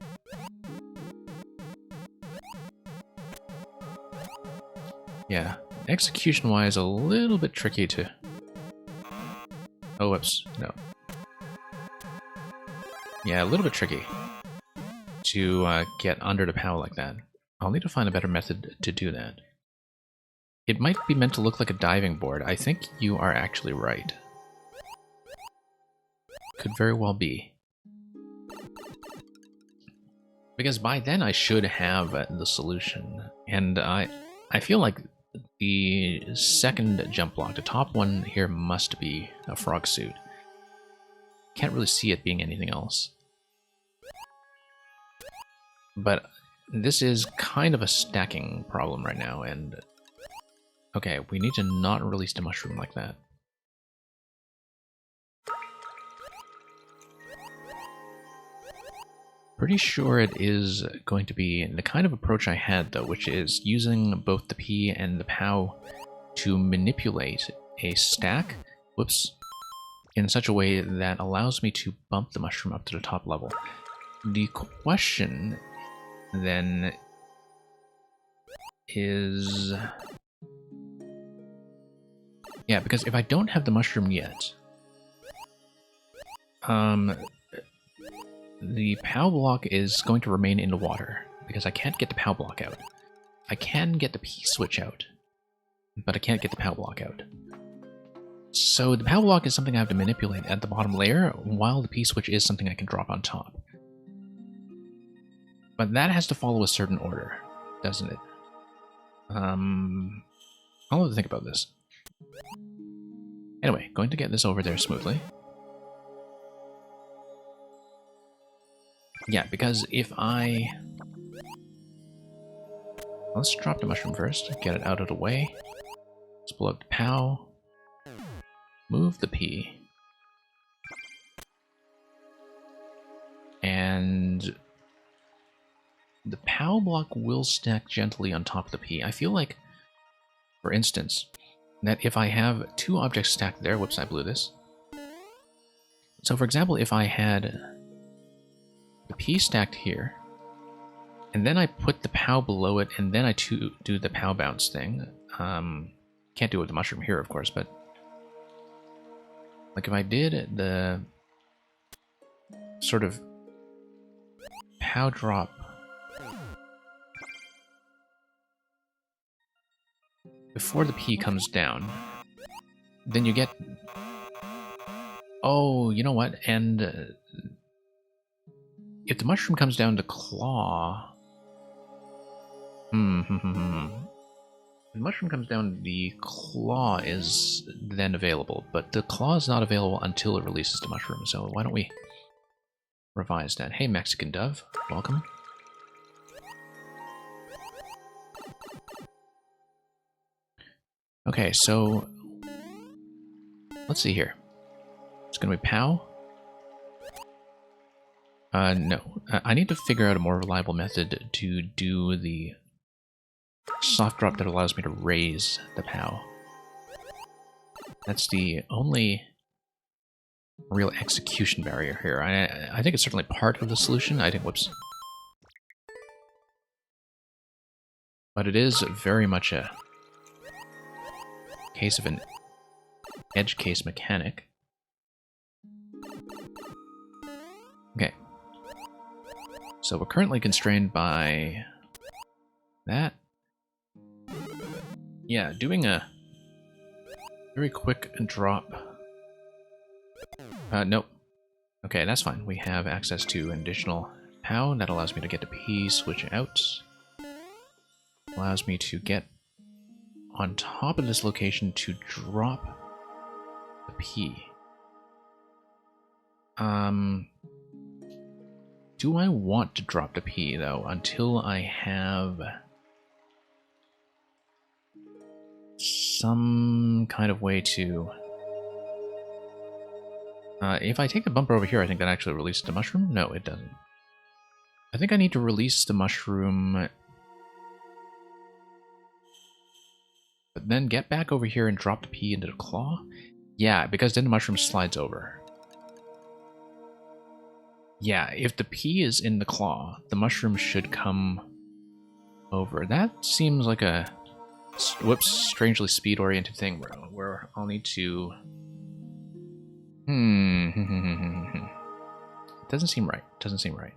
Yeah, execution-wise, a little bit tricky to... Oh, whoops, no. Yeah, a little bit tricky to get under the POW like that. I'll need to find a better method to do that. It might be meant to look like a diving board. I think you are actually right. Could very well be. Because by then I should have the solution. And I feel like the second jump block, the top one here, must be a frog suit. Can't really see it being anything else. But this is kind of a stacking problem right now, and... Okay, we need to not release the mushroom like that. Pretty sure it is going to be the kind of approach I had, though, which is using both the P and the POW to manipulate a stack, whoops, in such a way that allows me to bump the mushroom up to the top level. The question, then, is... Yeah, because if I don't have the mushroom yet, the POW block is going to remain in the water, because I can't get the POW block out. I can get the P switch out, but I can't get the POW block out. So the POW block is something I have to manipulate at the bottom layer, while the P switch is something I can drop on top. But that has to follow a certain order, doesn't it? I'll have to think about this. Anyway, going to get this over there smoothly. Yeah, because if I... Let's drop the mushroom first, get it out of the way. Let's blow up the POW. Move the P. And... the POW block will stack gently on top of the P. I feel like, for instance, that if I have two objects stacked there... Whoops, I blew this. So, for example, if I had the P stacked here, and then I put the POW below it, and then I do the POW bounce thing. Can't do it with the mushroom here, of course, but... Like, if I did the sort of POW drop before the P comes down, then you get... Oh, you know what? And if the mushroom comes down to claw... If the mushroom comes down, the claw is then available, but the claw is not available until it releases the mushroom, so why don't we revise that? Hey, Mexican Dove, welcome. Okay, so let's see here. It's going to be POW. No. I need to figure out a more reliable method to do the soft drop that allows me to raise the POW. That's the only real execution barrier here. I think it's certainly part of the solution. I think, whoops. But it is very much a case of an edge case mechanic. Okay. So we're currently constrained by that. Yeah, doing a very quick drop. Nope. Okay, that's fine. We have access to an additional POW that allows me to get the P switch out. Allows me to get on top of this location to drop the P. Do I want to drop the P, though, until I have some kind of way to... if I take the bumper over here, I think that actually releases the mushroom. No, it doesn't. I think I need to release the mushroom, but then get back over here and drop the P into the claw. Yeah, because then the mushroom slides over. Yeah, if the P is in the claw, the mushroom should come over. That seems like a, whoops, strangely speed-oriented thing where I'll need to... It doesn't seem right. Doesn't seem right.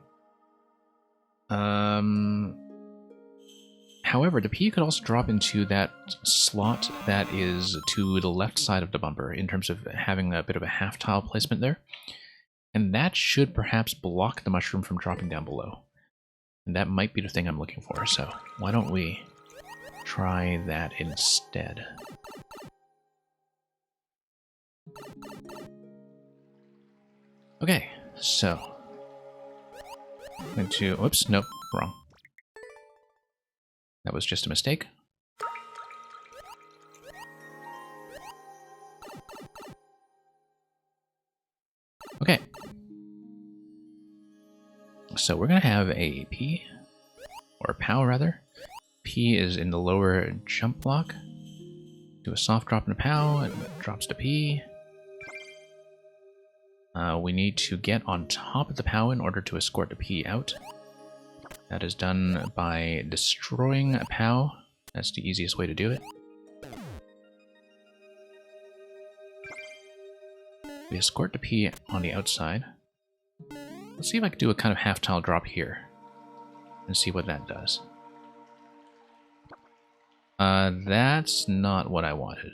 However, the P could also drop into that slot that is to the left side of the bumper in terms of having a bit of a half tile placement there. And that should perhaps block the mushroom from dropping down below. And that might be the thing I'm looking for, so why don't we try that instead? Okay, so I'm going to, whoops, nope, wrong. That was just a mistake. Okay. So we're going to have a P, or POW rather. P is in the lower jump block. Do a soft drop in a POW, and it drops to P. We need to get on top of the POW in order to escort the P out. That is done by destroying a POW. That's the easiest way to do it. We escort the P on the outside. Let's see if I can do a kind of half tile drop here and see what that does. That's not what I wanted.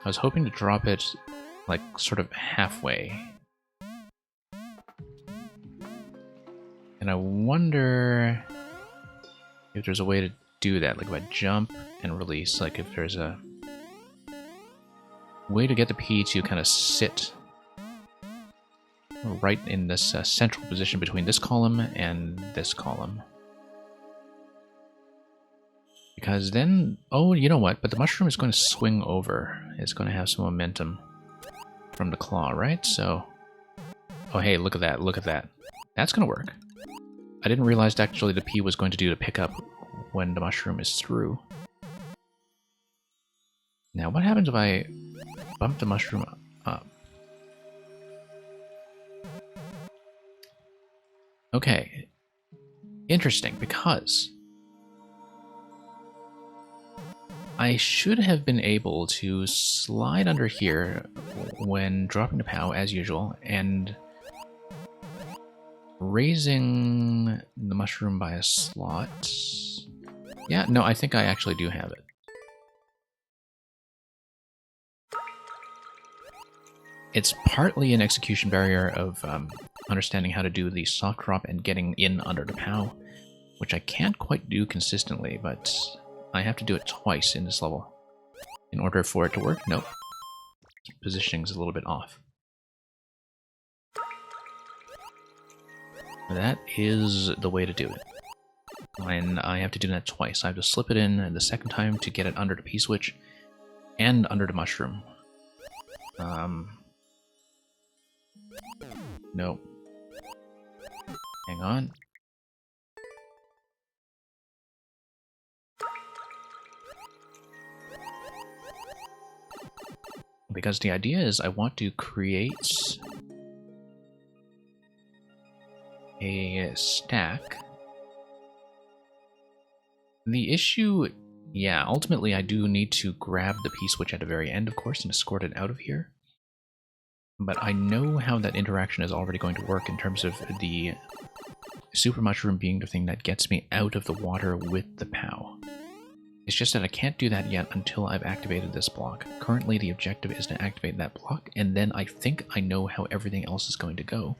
I was hoping to drop it like sort of halfway. And I wonder if there's a way to do that, like if I jump and release, like if there's a way to get the P to kind of sit right in this central position between this column and this column. Because then, oh, you know what? But the mushroom is going to swing over. It's going to have some momentum from the claw, right? So, oh hey, look at that, look at that. That's going to work. I didn't realize actually the P was going to do to pick up when the mushroom is through. Now, what happens if I bump the mushroom up? Okay. Interesting, because I should have been able to slide under here when dropping the POW as usual, and raising the mushroom by a slot. Yeah, no, I think I actually do have it. It's partly an execution barrier of understanding how to do the soft drop and getting in under the POW, which I can't quite do consistently, but I have to do it twice in this level in order for it to work. Nope. Positioning's a little bit off. That is the way to do it. And I have to do that twice. I have to slip it in the second time to get it under the P-switch and under the mushroom. No. Hang on. Because the idea is I want to create a stack. The issue, yeah, ultimately I do need to grab the P-switch at the very end, of course, and escort it out of here. But I know how that interaction is already going to work in terms of the super mushroom being the thing that gets me out of the water with the POW. It's just that I can't do that yet until I've activated this block. Currently the objective is to activate that block, and then I think I know how everything else is going to go,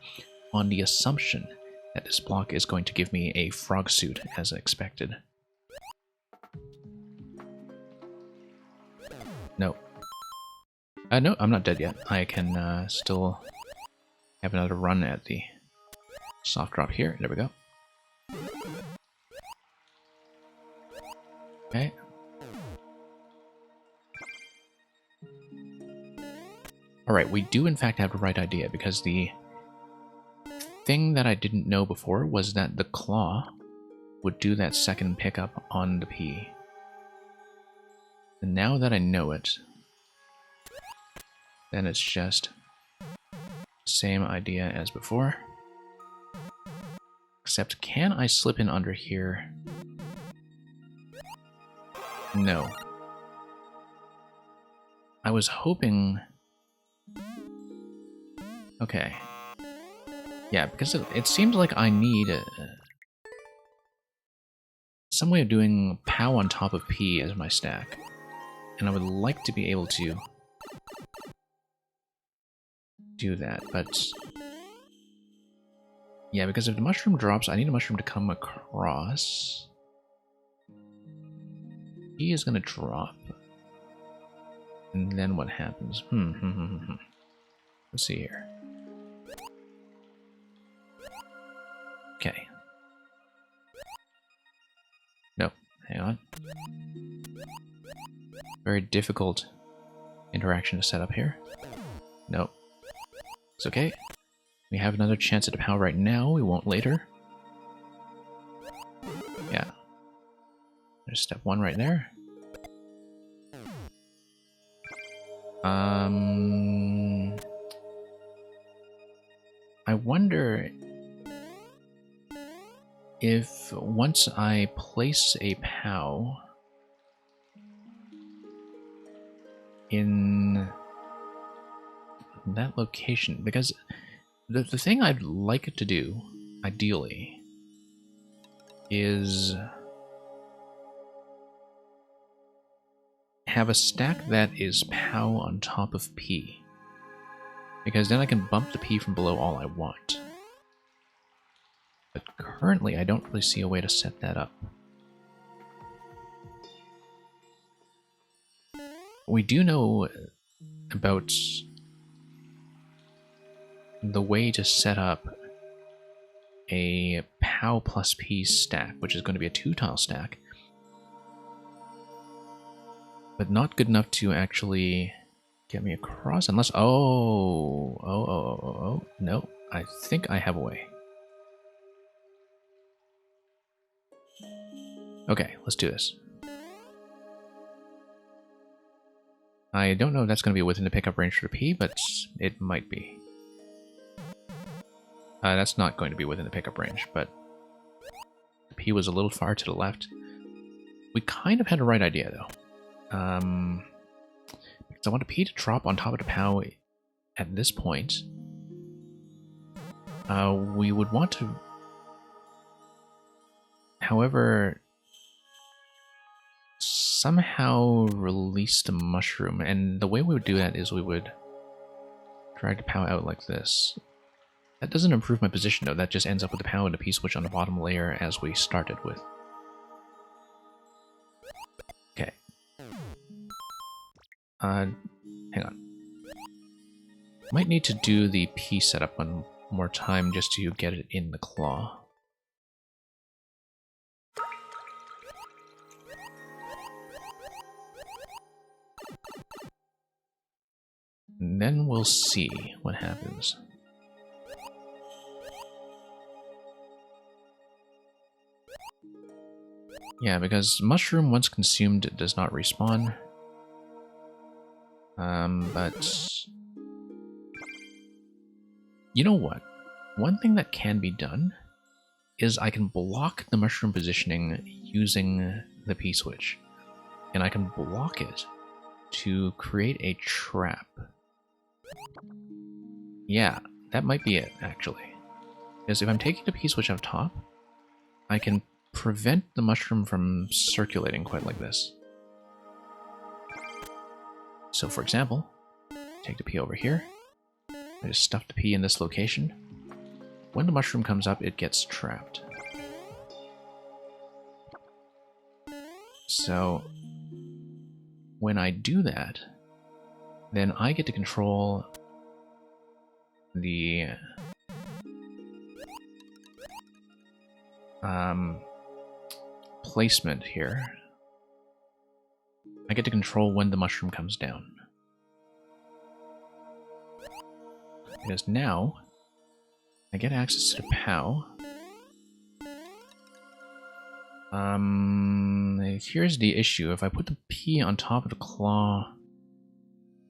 on the assumption that this block is going to give me a frog suit as expected. No. No, I'm not dead yet. I can still have another run at the soft drop here. There we go. Okay. Alright, we do in fact have the right idea, because the thing that I didn't know before was that the claw would do that second pickup on the P. And now that I know it, then it's just same idea as before. Except, can I slip in under here? No. I was hoping... Okay. Yeah, because it seems like I need some way of doing POW on top of P as my stack. And I would like to be able to do that, but... Yeah, because if the mushroom drops, I need a mushroom to come across. P is going to drop. And then what happens? Let's see here. Okay. No, hang on. Very difficult interaction to set up here. Nope. It's okay. We have another chance at a POW right now. We won't later. Yeah. There's step one right there. I wonder if once I place a POW in that location, because the thing I'd like to do, ideally, is have a stack that is POW on top of P. Because then I can bump the P from below all I want. But currently I don't really see a way to set that up. We do know about the way to set up a POW plus P stack, which is going to be a 2-tile stack. But not good enough to actually get me across, unless... Oh, no. I think I have a way. Okay, let's do this. I don't know if that's going to be within the pickup range for the P, but it might be. That's not going to be within the pickup range, but the P was a little far to the left. We kind of had the right idea, though. Because I want a P to drop on top of the POW at this point. We would want to, however, somehow release the mushroom. And the way we would do that is we would drag the POW out like this. That doesn't improve my position, though. That just ends up with the POW and a P switch on the bottom layer as we started with. Okay. Hang on. Might need to do the P setup one more time just to get it in the claw. And then we'll see what happens. Yeah, because mushroom once consumed does not respawn. But you know what? One thing that can be done is I can block the mushroom positioning using the P switch. And I can block it to create a trap. Yeah, that might be it, actually. Because if I'm taking the P switch up top, I can prevent the mushroom from circulating quite like this. So for example, take the P over here, I just stuff the P in this location. When the mushroom comes up, it gets trapped. So when I do that, then I get to control the placement here. I get to control when the mushroom comes down. Because now I get access to the POW. Here's the issue. If I put the P on top of the claw,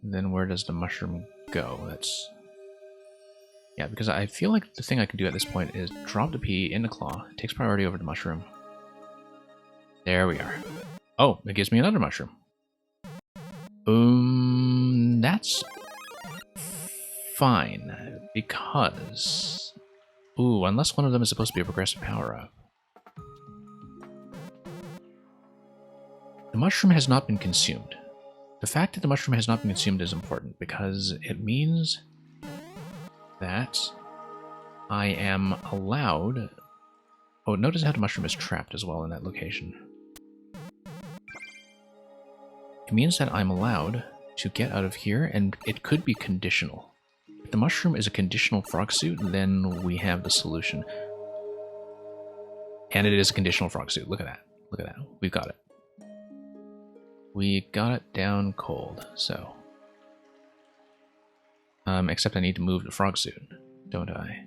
then where does the mushroom go? That's... Yeah, because I feel like the thing I can do at this point is drop the P in the claw. It takes priority over the mushroom. There we are. Oh, it gives me another mushroom. That's fine, because... Ooh, unless one of them is supposed to be a progressive power-up. The mushroom has not been consumed. The fact that the mushroom has not been consumed is important, because it means that I am allowed... Oh, notice how the mushroom is trapped as well in that location. It means that I'm allowed to get out of here, and it could be conditional. If the mushroom is a conditional frog suit, then we have the solution. And it is a conditional frog suit. Look at that. Look at that. We've got it. We got it down cold, so... except I need to move the frog suit, don't I?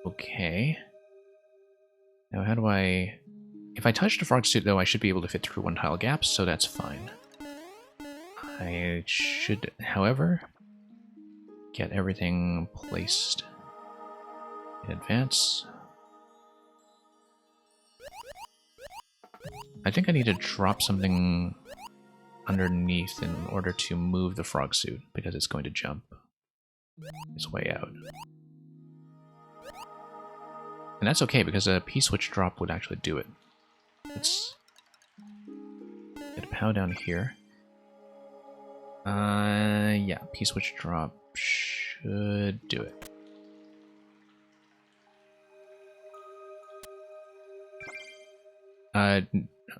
Okay. Now how do I... If I touch the frog suit, though, I should be able to fit through one-tile gaps, so that's fine. I should, however, get everything placed in advance. I think I need to drop something underneath in order to move the frog suit, because it's going to jump its way out. And that's okay, because a P-switch drop would actually do it. Let's get a POW down here. Yeah, P-switch drop should do it.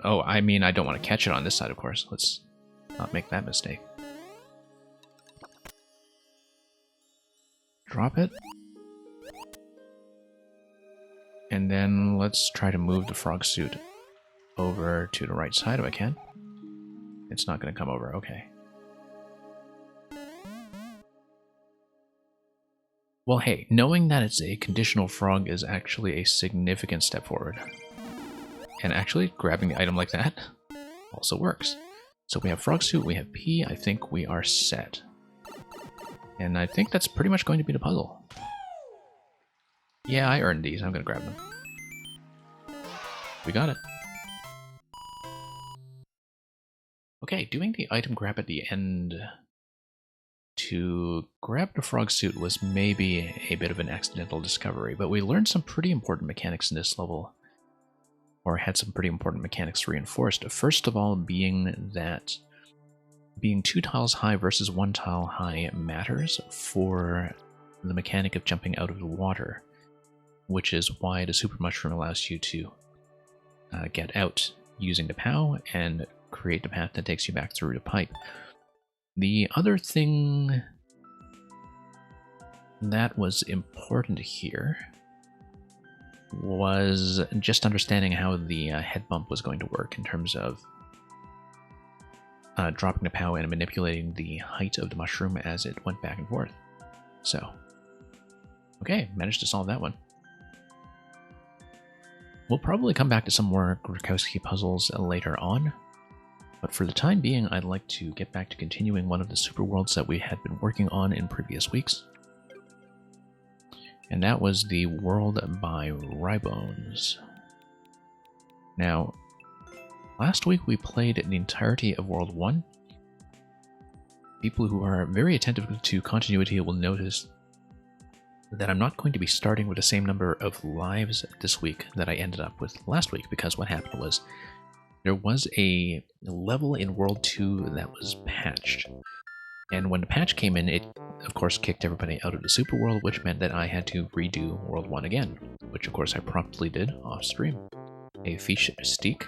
Oh, I mean, I don't want to catch it on this side, of course. Let's not make that mistake. Drop it. And then let's try to move the frog suit over to the right side if I can. It's not going to come over, okay. Well, hey, knowing that it's a conditional frog is actually a significant step forward. And actually, grabbing the item like that also works. So we have frog suit, we have P, I think we are set. And I think that's pretty much going to be the puzzle. Yeah, I earned these, I'm going to grab them. We got it. Okay, doing the item grab at the end to grab the frog suit was maybe a bit of an accidental discovery, but we learned some pretty important mechanics in this level, or had some pretty important mechanics reinforced. First of all, being that being 2 tiles high versus 1 tile high matters for the mechanic of jumping out of the water, which is why the super mushroom allows you to get out using the POW and create the path that takes you back through the pipe. The other thing that was important here was just understanding how the head bump was going to work in terms of dropping the POW and manipulating the height of the mushroom as it went back and forth. So, okay, managed to solve that one. We'll probably come back to some more Grukowski puzzles later on, but for the time being, I'd like to get back to continuing one of the super worlds that we had been working on in previous weeks. And that was the world by Rybones. Now, last week we played the entirety of World 1. People who are very attentive to continuity will notice that I'm not going to be starting with the same number of lives this week that I ended up with last week, because what happened was there was a level in World 2 that was patched. And when the patch came in, it of course kicked everybody out of the super world, which meant that I had to redo World 1 again, which of course I promptly did off stream. A fiche stick.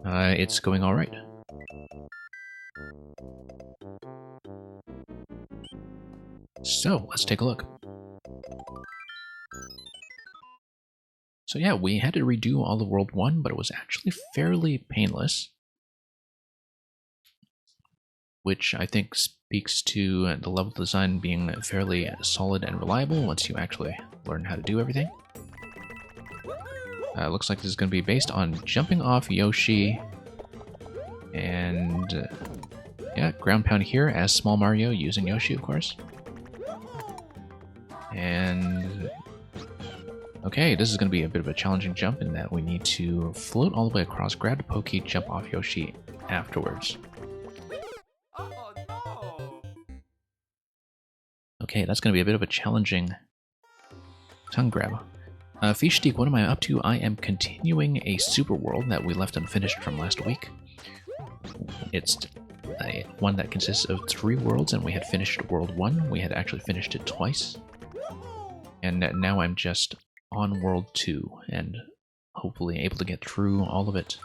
It's going alright. So, let's take a look. So yeah, we had to redo all of World 1, but it was actually fairly painless. which I think speaks to the level design being fairly solid and reliable once you actually learn how to do everything. Looks like this is going to be based on jumping off Yoshi and yeah, ground pound here as Small Mario using Yoshi, of course. And okay, this is going to be a bit of a challenging jump in that we need to float all the way across, grab the Pokey, jump off Yoshi afterwards. Okay, that's going to be a bit of a challenging tongue grab. Fischsteak, what am I up to? I am continuing a super world that we left unfinished from last week. It's one that consists of 3 worlds, and we had finished World 1. We had actually finished it twice. And now I'm just on World 2, and hopefully able to get through all of it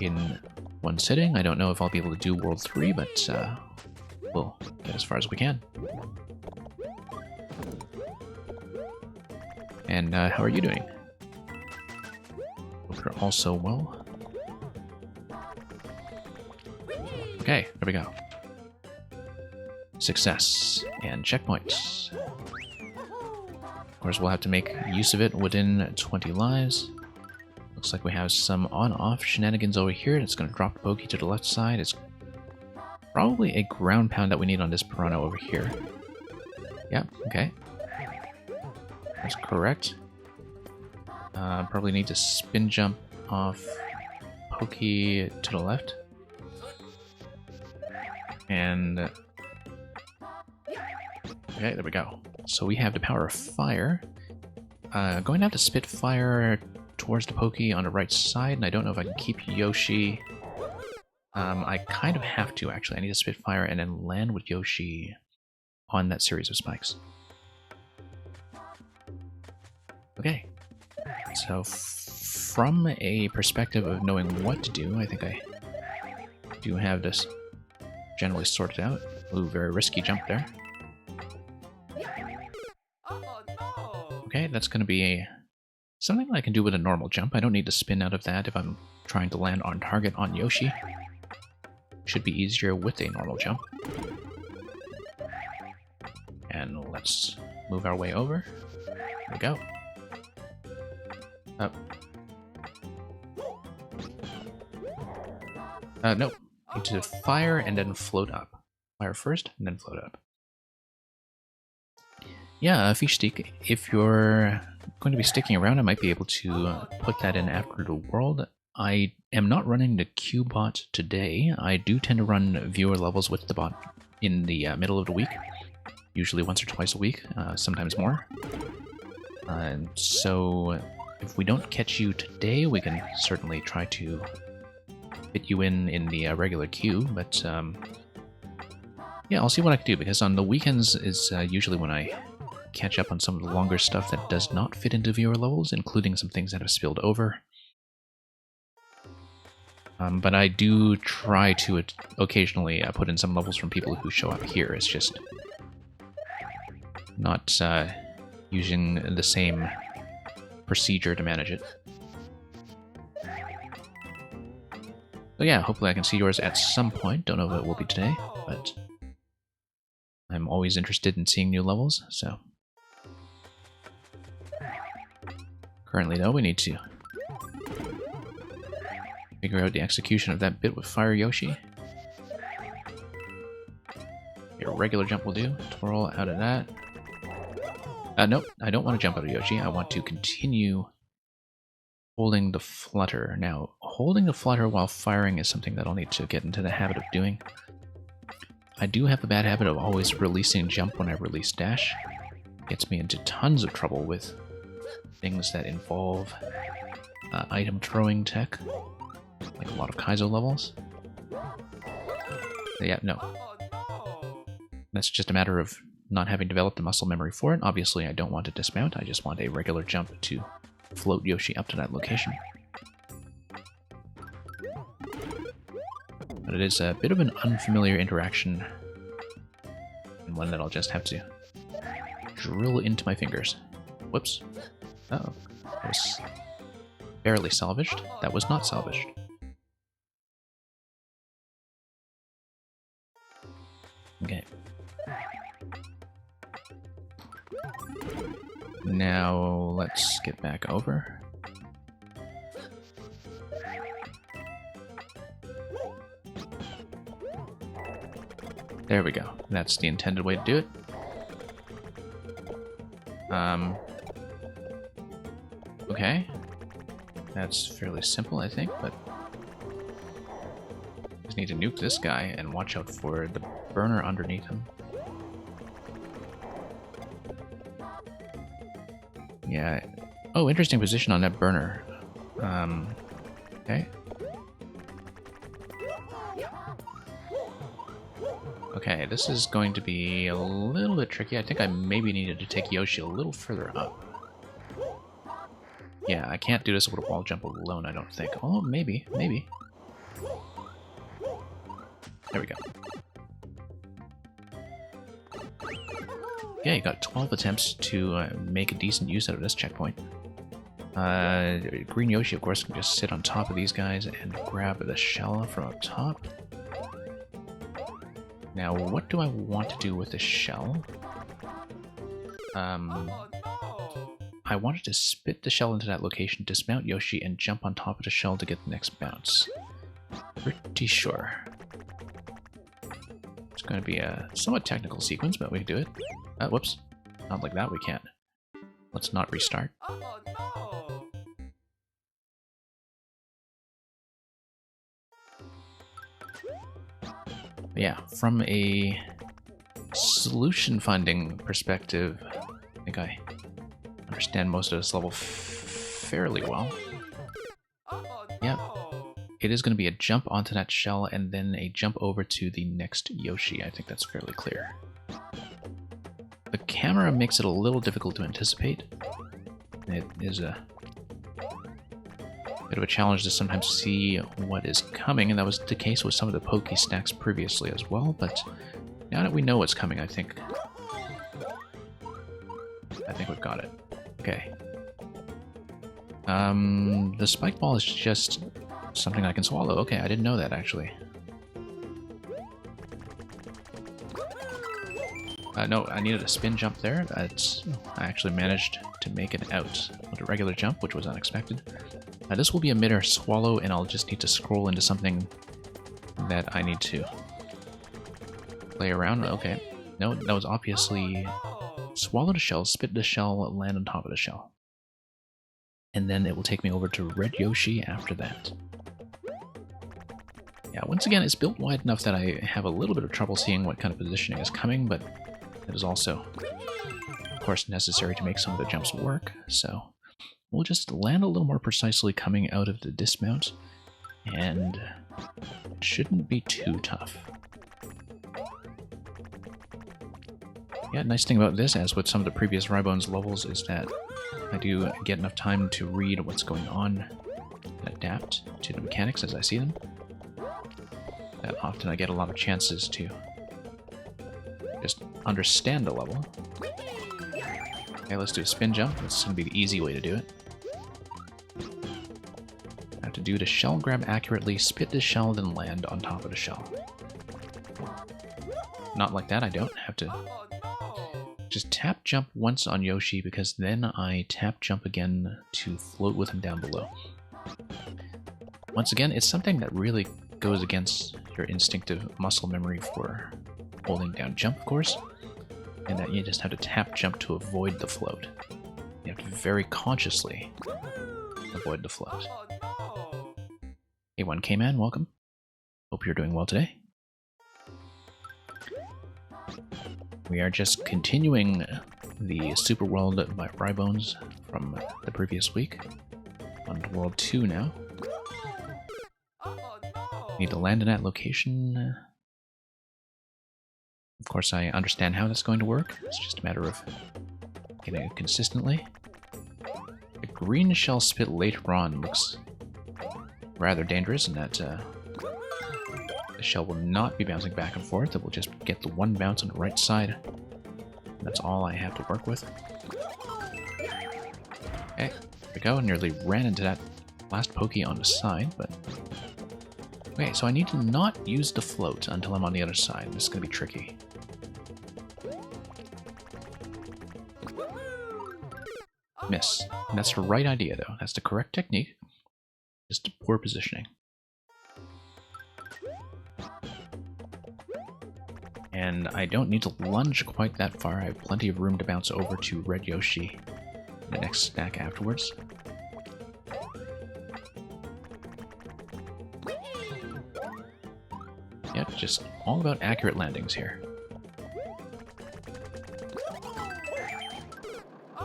in one sitting. I don't know if I'll be able to do World 3, but we'll get as far as we can. And how are you doing? Hope you're also well. Okay, there we go. Success and checkpoints. Of course, we'll have to make use of it within 20 lives. Looks like we have some on-off shenanigans over here. It's going to drop the Pokey to the left side. It's probably a ground pound that we need on this piranha over here. Yep, okay. That's correct. Probably need to spin jump off Pokey to the left. And okay, there we go. So we have the power of fire. Going to have to spit fire towards the Pokey on the right side, and I don't know if I can keep Yoshi. I kind of have to, actually. I need to spit fire and then land with Yoshi on that series of spikes. Okay. So from a perspective of knowing what to do, I think I do have this generally sorted out. Ooh, very risky jump there. Okay, that's going to be something I can do with a normal jump. I don't need to spin out of that if I'm trying to land on target on Yoshi. Should be easier with a normal jump. And let's move our way over. There we go. Up. Nope. Need to fire and then float up. Fire first and then float up. Yeah, Fischsteak, if you're going to be sticking around, I might be able to put that in after the world. I am not running the Q bot today. I do tend to run viewer levels with the bot in the middle of the week, usually once or twice a week, sometimes more. And so if we don't catch you today, we can certainly try to fit you in the regular queue, but yeah, I'll see what I can do, because on the weekends is usually when I catch up on some of the longer stuff that does not fit into viewer levels, including some things that have spilled over. But I do try to occasionally put in some levels from people who show up here. It's just not using the same procedure to manage it. So yeah, hopefully I can see yours at some point. Don't know if it will be today, but I'm always interested in seeing new levels, so. Currently though, we need to figure out the execution of that bit with Fire Yoshi. A regular jump will do. Twirl out of that. Nope, I don't want to jump out of Yoshi. I want to continue holding the flutter. Now, holding the flutter while firing is something that I'll need to get into the habit of doing. I do have a bad habit of always releasing jump when I release dash. It gets me into tons of trouble with things that involve item throwing tech, like a lot of Kaizo levels. Yeah, no. That's just a matter of not having developed the muscle memory for it. Obviously, I don't want to dismount. I just want a regular jump to float Yoshi up to that location. But it is a bit of an unfamiliar interaction, and one that I'll just have to drill into my fingers. Whoops. Uh-oh. That was barely salvaged. That was not salvaged. Now, let's get back over. There we go. That's the intended way to do it. Okay. That's fairly simple, I think, but just need to nuke this guy and watch out for the burner underneath him. Yeah. Oh, interesting position on that burner. Okay. Okay, this is going to be a little bit tricky. I think I maybe needed to take Yoshi a little further up. Yeah, I can't do this with a wall jump alone, I don't think. Oh, maybe. There we go. Yeah, you got 12 attempts to make a decent use out of this checkpoint. Green Yoshi, of course, can just sit on top of these guys and grab the shell from up top. Now, what do I want to do with the shell? I wanted to spit the shell into that location, dismount Yoshi, and jump on top of the shell to get the next bounce. Pretty sure. It's going to be a somewhat technical sequence, but we can do it. Whoops. Not like that, we can't. Let's not restart. But yeah, from a solution finding perspective, I think I understand most of this level fairly well. Yeah, it is going to be a jump onto that shell and then a jump over to the next Yoshi. I think that's fairly clear. The camera makes it a little difficult to anticipate. It is a bit of a challenge to sometimes see what is coming, and that was the case with some of the Poke Stacks previously as well, but now that we know what's coming, I think we've got it. Okay. The spike ball is just something I can swallow. Okay, I didn't know that, actually. No, I needed a spin jump there. I actually managed to make it out with a regular jump, which was unexpected. This will be a mid-air swallow, and I'll just need to scroll into something that I need to play around. Okay. No, that was obviously swallow the shell, spit the shell, land on top of the shell. And then it will take me over to Red Yoshi after that. Yeah, once again, it's built wide enough that I have a little bit of trouble seeing what kind of positioning is coming, but it is also, of course, necessary to make some of the jumps work, so we'll just land a little more precisely coming out of the dismount, and it shouldn't be too tough. Yeah, nice thing about this, as with some of the previous Rybones levels, is that I do get enough time to read what's going on and adapt to the mechanics as I see them. That often I get a lot of chances to just understand the level. Okay, let's do a spin jump. That's going to be the easy way to do it. I have to do the shell grab accurately, spit the shell, then land on top of the shell. Not like that, I don't have to just tap jump once on Yoshi, because then I tap jump again to float with him down below. Once again, it's something that really goes against your instinctive muscle memory for holding down jump, of course, and that you just have to tap jump to avoid the float. You have to very consciously avoid the float. Hey, 1K Man, welcome. Hope you're doing well today. We are just continuing the Super World by Rybones from the previous week. On to World 2 now. Need to land in that location. Of course, I understand how that's going to work. It's just a matter of getting it consistently. The green shell spit later on looks rather dangerous in that the shell will not be bouncing back and forth. It will just get the one bounce on the right side. That's all I have to work with. Okay, there we go. Nearly ran into that last pokey on the side, but... Okay, so I need to not use the float until I'm on the other side. This is going to be tricky. miss. And that's the right idea, though. That's the correct technique. Just poor positioning. And I don't need to lunge quite that far. I have plenty of room to bounce over to Red Yoshi in the next stack afterwards. Yep, just all about accurate landings here.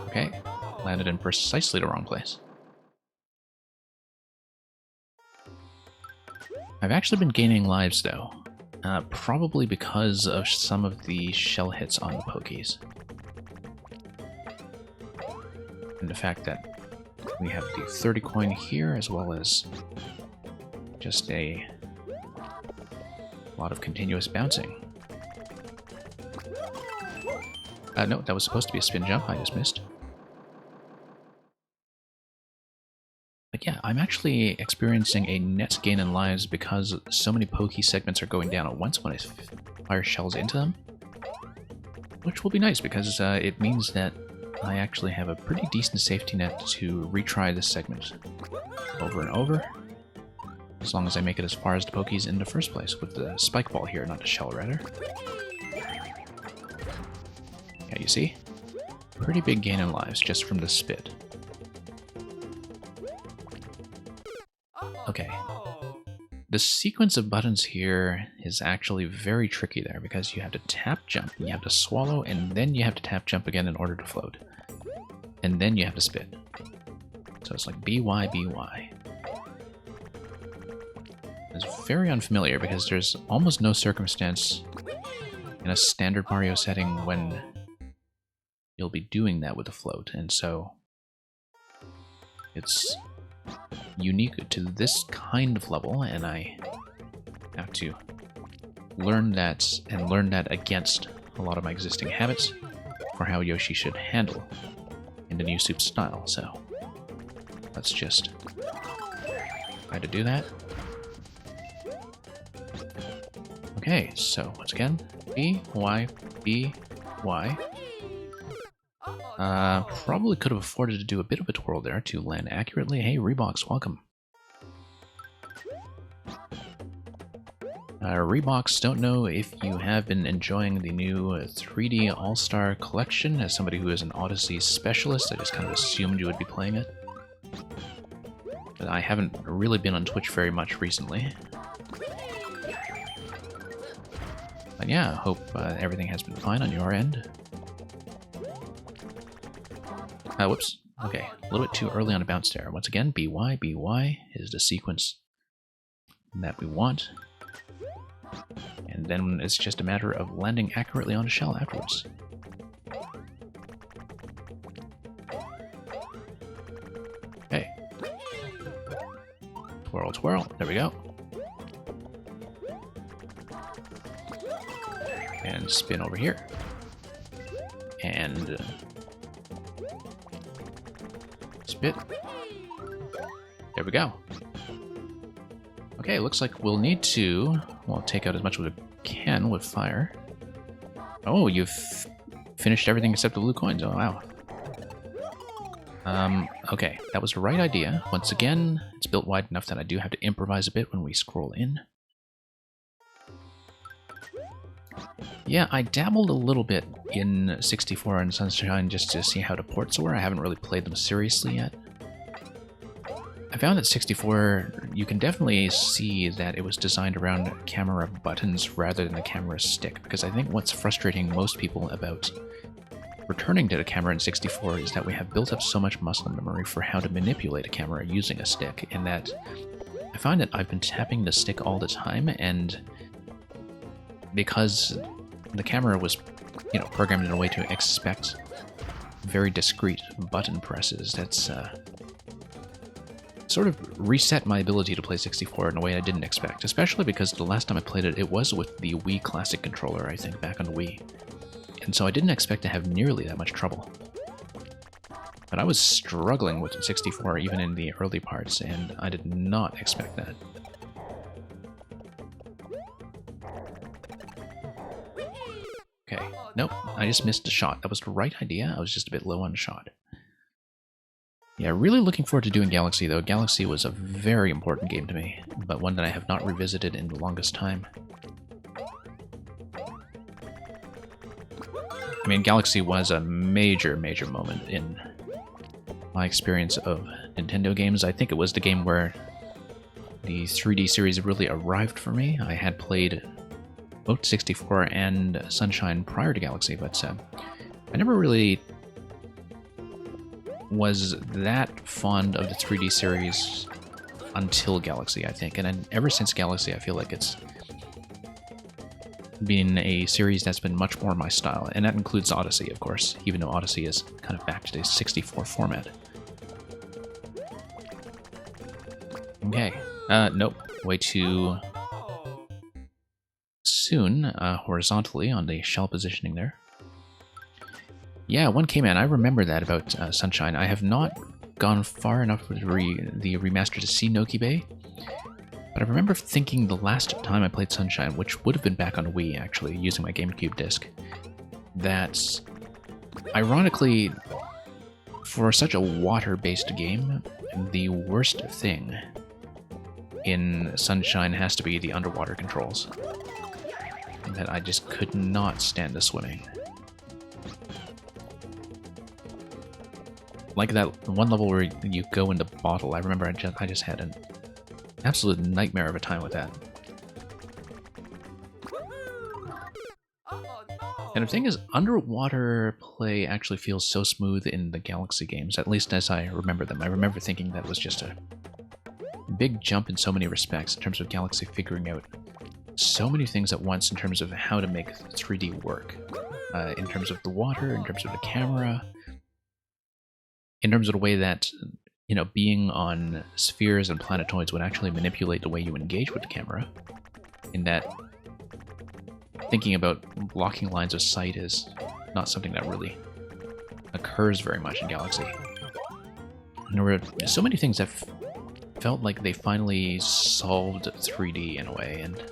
Okay, landed in precisely the wrong place. I've actually been gaining lives, though. Probably because of some of the shell hits on the pokies. And the fact that we have the 30 coin here, as well as just a lot of continuous bouncing. No, that was supposed to be a spin jump, I just missed. But yeah, I'm actually experiencing a net gain in lives because so many pokey segments are going down at once when I fire shells into them. Which will be nice because it means that I actually have a pretty decent safety net to retry this segment over and over. As long as I make it as far as the pokies in the first place with the spike ball here, not the shell rather. Yeah, you see? Pretty big gain in lives just from the spit. Okay. The sequence of buttons here is actually very tricky there because you have to tap jump, you have to swallow, and then you have to tap jump again in order to float. And then you have to spit. So it's like BY, BY. It's very unfamiliar because there's almost no circumstance in a standard Mario setting when you'll be doing that with a float, and so it's unique to this kind of level, and I have to learn that and learn that against a lot of my existing habits for how Yoshi should handle in the new soup style. So let's just try to do that. Okay, so once again, B, Y, B, Y. Probably could have afforded to do a bit of a twirl there to land accurately. Hey, Reeboks, welcome. Reeboks, don't know if you have been enjoying the new 3D All-Star collection. As somebody who is an Odyssey specialist, I just kind of assumed you would be playing it. But I haven't really been on Twitch very much recently. But yeah, hope everything has been fine on your end. Whoops. Okay, a little bit too early on a bounce there. Once again, BY, BY is the sequence that we want. And then it's just a matter of landing accurately on a shell afterwards. Okay. Twirl, twirl. There we go. And spin over here. And spit. There we go. Okay, looks like we'll need to, well, take out as much as we can with fire. Oh, you've finished everything except the blue coins. Oh, wow. Okay, that was the right idea. Once again, it's built wide enough that I do have to improvise a bit when we scroll in. Yeah, I dabbled a little bit in 64 and Sunshine just to see how the ports were. I haven't really played them seriously yet. I found that 64, you can definitely see that it was designed around camera buttons rather than the camera stick, because I think what's frustrating most people about returning to the camera in 64 is that we have built up so much muscle memory for how to manipulate a camera using a stick, and that I find that I've been tapping the stick all the time, and because the camera was, programmed in a way to expect very discrete button presses, that's sort of reset my ability to play 64 in a way I didn't expect, especially because the last time I played it, it was with the Wii Classic controller, I think, back on the Wii. And so I didn't expect to have nearly that much trouble. But I was struggling with 64 even in the early parts, and I did not expect that. Okay, nope, I just missed the shot. That was the right idea, I was just a bit low on the shot. Yeah, really looking forward to doing Galaxy, though. Galaxy was a very important game to me, but one that I have not revisited in the longest time. I mean, Galaxy was a major, major moment in my experience of Nintendo games. I think it was the game where the 3D series really arrived for me. I had played both 64 and Sunshine prior to Galaxy, but I never really was that fond of the 3D series until Galaxy, I think. And then ever since Galaxy, I feel like it's been a series that's been much more my style. And that includes Odyssey, of course, even though Odyssey is kind of back to the 64 format. Okay. Nope. Way too soon, horizontally on the shell positioning there. Yeah, 1K Man, I remember that about Sunshine. I have not gone far enough with the remaster to see Noki Bay, but I remember thinking the last time I played Sunshine, which would have been back on Wii, actually, using my GameCube disc, that, ironically, for such a water-based game, the worst thing in Sunshine has to be the underwater controls. That I just could not stand the swimming. Like that one level where you go in the bottle, I remember I just had an absolute nightmare of a time with that. And the thing is, underwater play actually feels so smooth in the Galaxy games, at least as I remember them. I remember thinking that was just a big jump in so many respects in terms of Galaxy figuring out so many things at once in terms of how to make 3D work. In terms of the water, in terms of the camera, in terms of the way that, you know, being on spheres and planetoids would actually manipulate the way you engage with the camera. In that, thinking about blocking lines of sight is not something that really occurs very much in Galaxy. And there were so many things that felt like they finally solved 3D in a way, and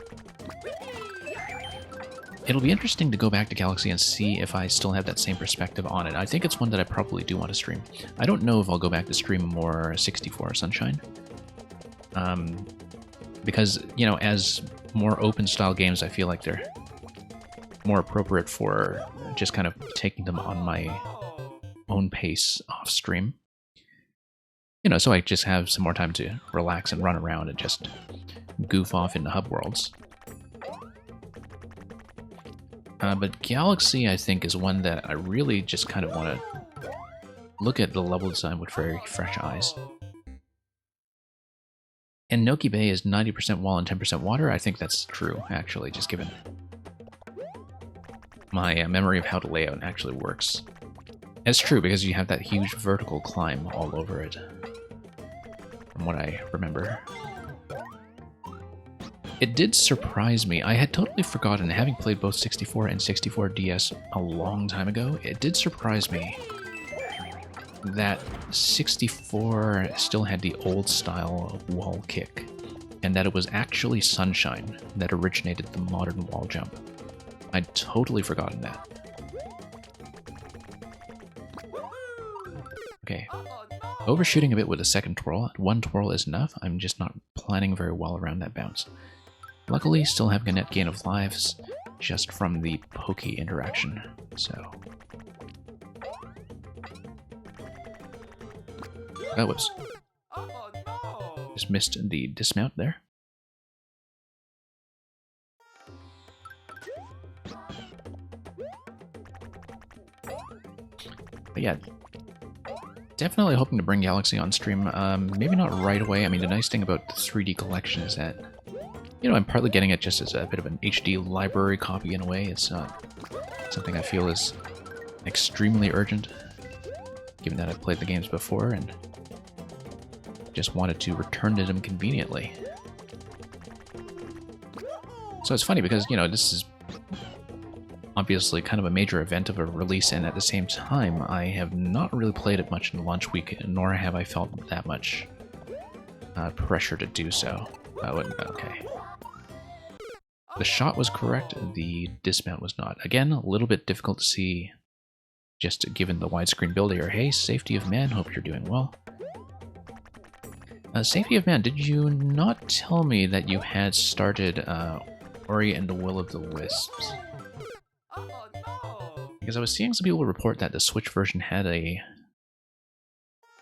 it'll be interesting to go back to Galaxy and see if I still have that same perspective on it. I think it's one that I probably do want to stream. I don't know if I'll go back to stream more 64 Sunshine. Because, you know, as more open-style games, I feel like they're more appropriate for just kind of taking them on my own pace off-stream. You know, so I just have some more time to relax and run around and just goof off in the hub worlds. But Galaxy, I think, is one that I really just kind of want to look at the level design with very fresh eyes. And Noki Bay is 90% wall and 10% water. I think that's true, actually, just given my memory of how the layout actually works. It's true, because you have that huge vertical climb all over it, from what I remember. It did surprise me. I had totally forgotten, having played both 64 and 64 DS a long time ago, it did surprise me that 64 still had the old style wall kick, and that it was actually Sunshine that originated the modern wall jump. I'd totally forgotten that. Okay. Overshooting a bit with a second twirl. One twirl is enough. I'm just not planning very well around that bounce. Luckily, still having a net gain of lives just from the pokey interaction, so... Oh, whoops. Just missed the dismount there. But yeah, definitely hoping to bring Galaxy on stream. Maybe not right away. I mean, the nice thing about the 3D collection is that, you know, I'm partly getting it just as a bit of an HD library copy in a way. It's not something I feel is extremely urgent, given that I've played the games before and just wanted to return to them conveniently. So it's funny because, you know, this is obviously kind of a major event of a release, and at the same time, I have not really played it much in launch week, nor have I felt that much pressure to do so. Okay. The shot was correct, the dismount was not. Again, a little bit difficult to see just given the widescreen build here. Hey, Safety of Man, hope you're doing well. Safety of Man, did you not tell me that you had started Ori and the Will of the Wisps? Oh no! Because I was seeing some people report that the Switch version had a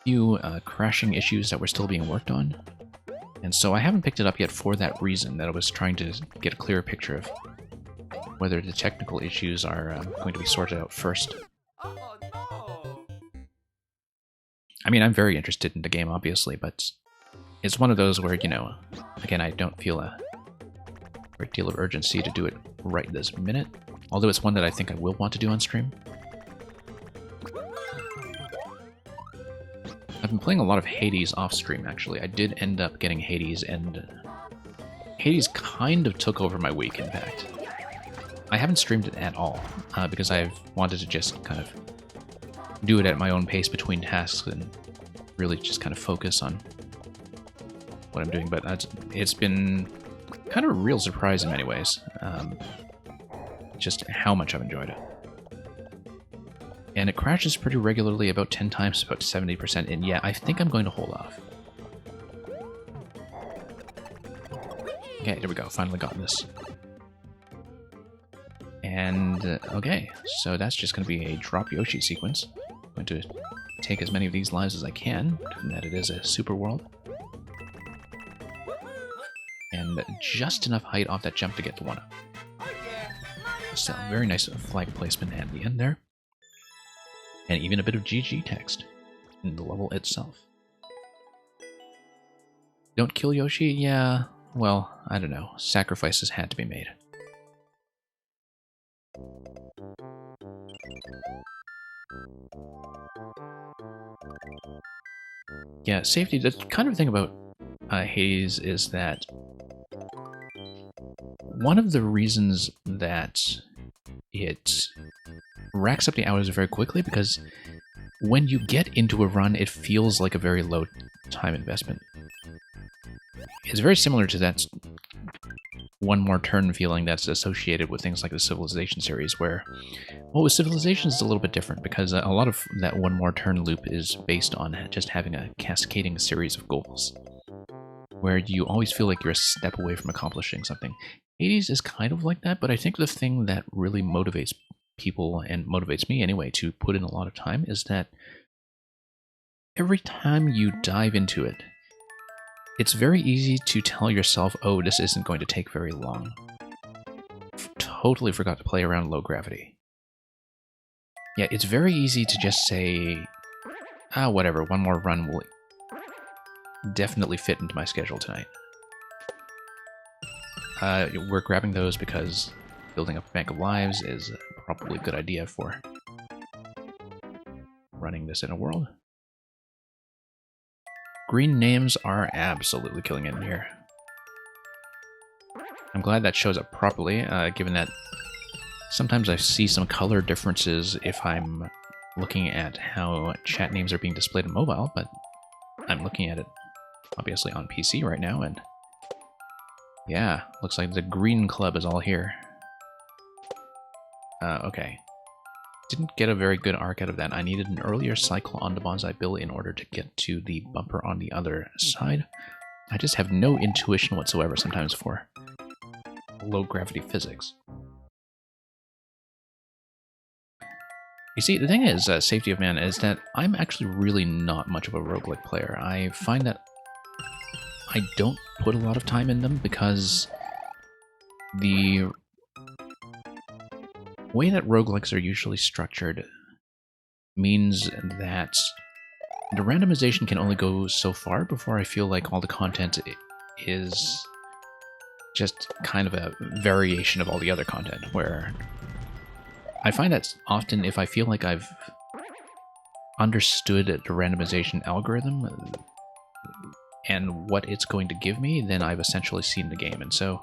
few crashing issues that were still being worked on. And so I haven't picked it up yet for that reason, that I was trying to get a clearer picture of whether the technical issues are going to be sorted out first. Oh no! I mean, I'm very interested in the game, obviously, but it's one of those where, you know, again, I don't feel a great deal of urgency to do it right this minute, although it's one that I think I will want to do on stream. I've been playing a lot of Hades off stream, actually. I did end up getting Hades, and Hades kind of took over my week, in fact. I haven't streamed it at all, because I've wanted to just kind of do it at my own pace between tasks and really just kind of focus on what I'm doing, but it's been kind of a real surprise in many ways, just how much I've enjoyed it. And it crashes pretty regularly, about 10 times, about 70%, and yeah, I think I'm going to hold off. Okay, there we go, finally got this. And, okay, so that's just going to be a drop Yoshi sequence. I'm going to take as many of these lives as I can, given that it is a super world. And just enough height off that jump to get the 1-up. So, very nice flag placement at the end there. And even a bit of GG text in the level itself. Don't kill Yoshi? Yeah, well, I don't know. Sacrifices had to be made. Yeah, safety, the kind of thing about Hades is that one of the reasons that it racks up the hours very quickly, because when you get into a run, it feels like a very low time investment. It's very similar to that one more turn feeling that's associated with things like the Civilization series, where, well, with Civilization it's a little bit different, because a lot of that one more turn loop is based on just having a cascading series of goals, where you always feel like you're a step away from accomplishing something. Hades is kind of like that, but I think the thing that really motivates people, and motivates me anyway, to put in a lot of time, is that every time you dive into it, it's very easy to tell yourself, oh, this isn't going to take very long. Totally forgot to play around low gravity. Yeah, it's very easy to just say, ah, whatever, one more run will definitely fit into my schedule tonight. We're grabbing those because building up a bank of lives is probably a good idea for running this in a world. Green names are absolutely killing it in here. I'm glad that shows up properly, given that sometimes I see some color differences if I'm looking at how chat names are being displayed on mobile, but I'm looking at it obviously on PC right now, and yeah, looks like the Green Club is all here. Okay. Didn't get a very good arc out of that. I needed an earlier cycle on the Bonsai Bill in order to get to the bumper on the other side. I just have no intuition whatsoever sometimes for low-gravity physics. You see, the thing is, Safety of Man, is that I'm actually really not much of a roguelike player. I find that I don't put a lot of time in them because the way that roguelikes are usually structured means that the randomization can only go so far before I feel like all the content is just kind of a variation of all the other content, where I find that often if I feel like I've understood the randomization algorithm and what it's going to give me, then I've essentially seen the game. And so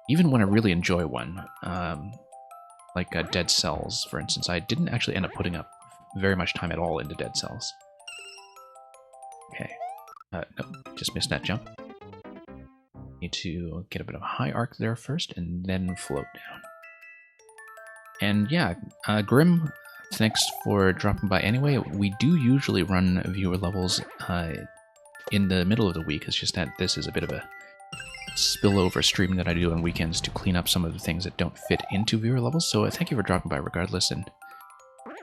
even when I really enjoy one, like Dead Cells, for instance, I didn't actually end up putting up very much time at all into Dead Cells. Okay. Nope, just missed that jump. Need to get a bit of a high arc there first, and then float down. And yeah, Grim, thanks for dropping by anyway. We do usually run viewer levels in the middle of the week. It's just that this is a bit of a spillover stream that I do on weekends to clean up some of the things that don't fit into viewer levels. So thank you for dropping by regardless, and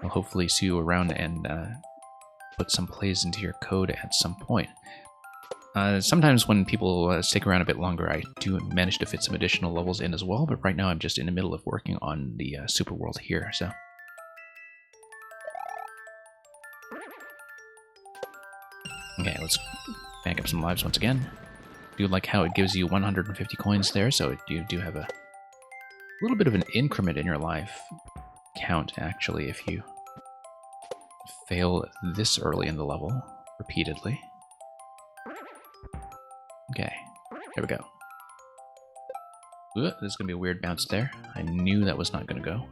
I'll hopefully see you around and put some plays into your code at some point. Sometimes when people stick around a bit longer, I do manage to fit some additional levels in as well, but right now I'm just in the middle of working on the super world here, so. Okay, let's bank up some lives once again. Do like how it gives you 150 coins there, so you do have a little bit of an increment in your life count, actually, if you fail this early in the level repeatedly. Okay, there we go. Ooh, there's going to be a weird bounce there. I knew that was not going to go.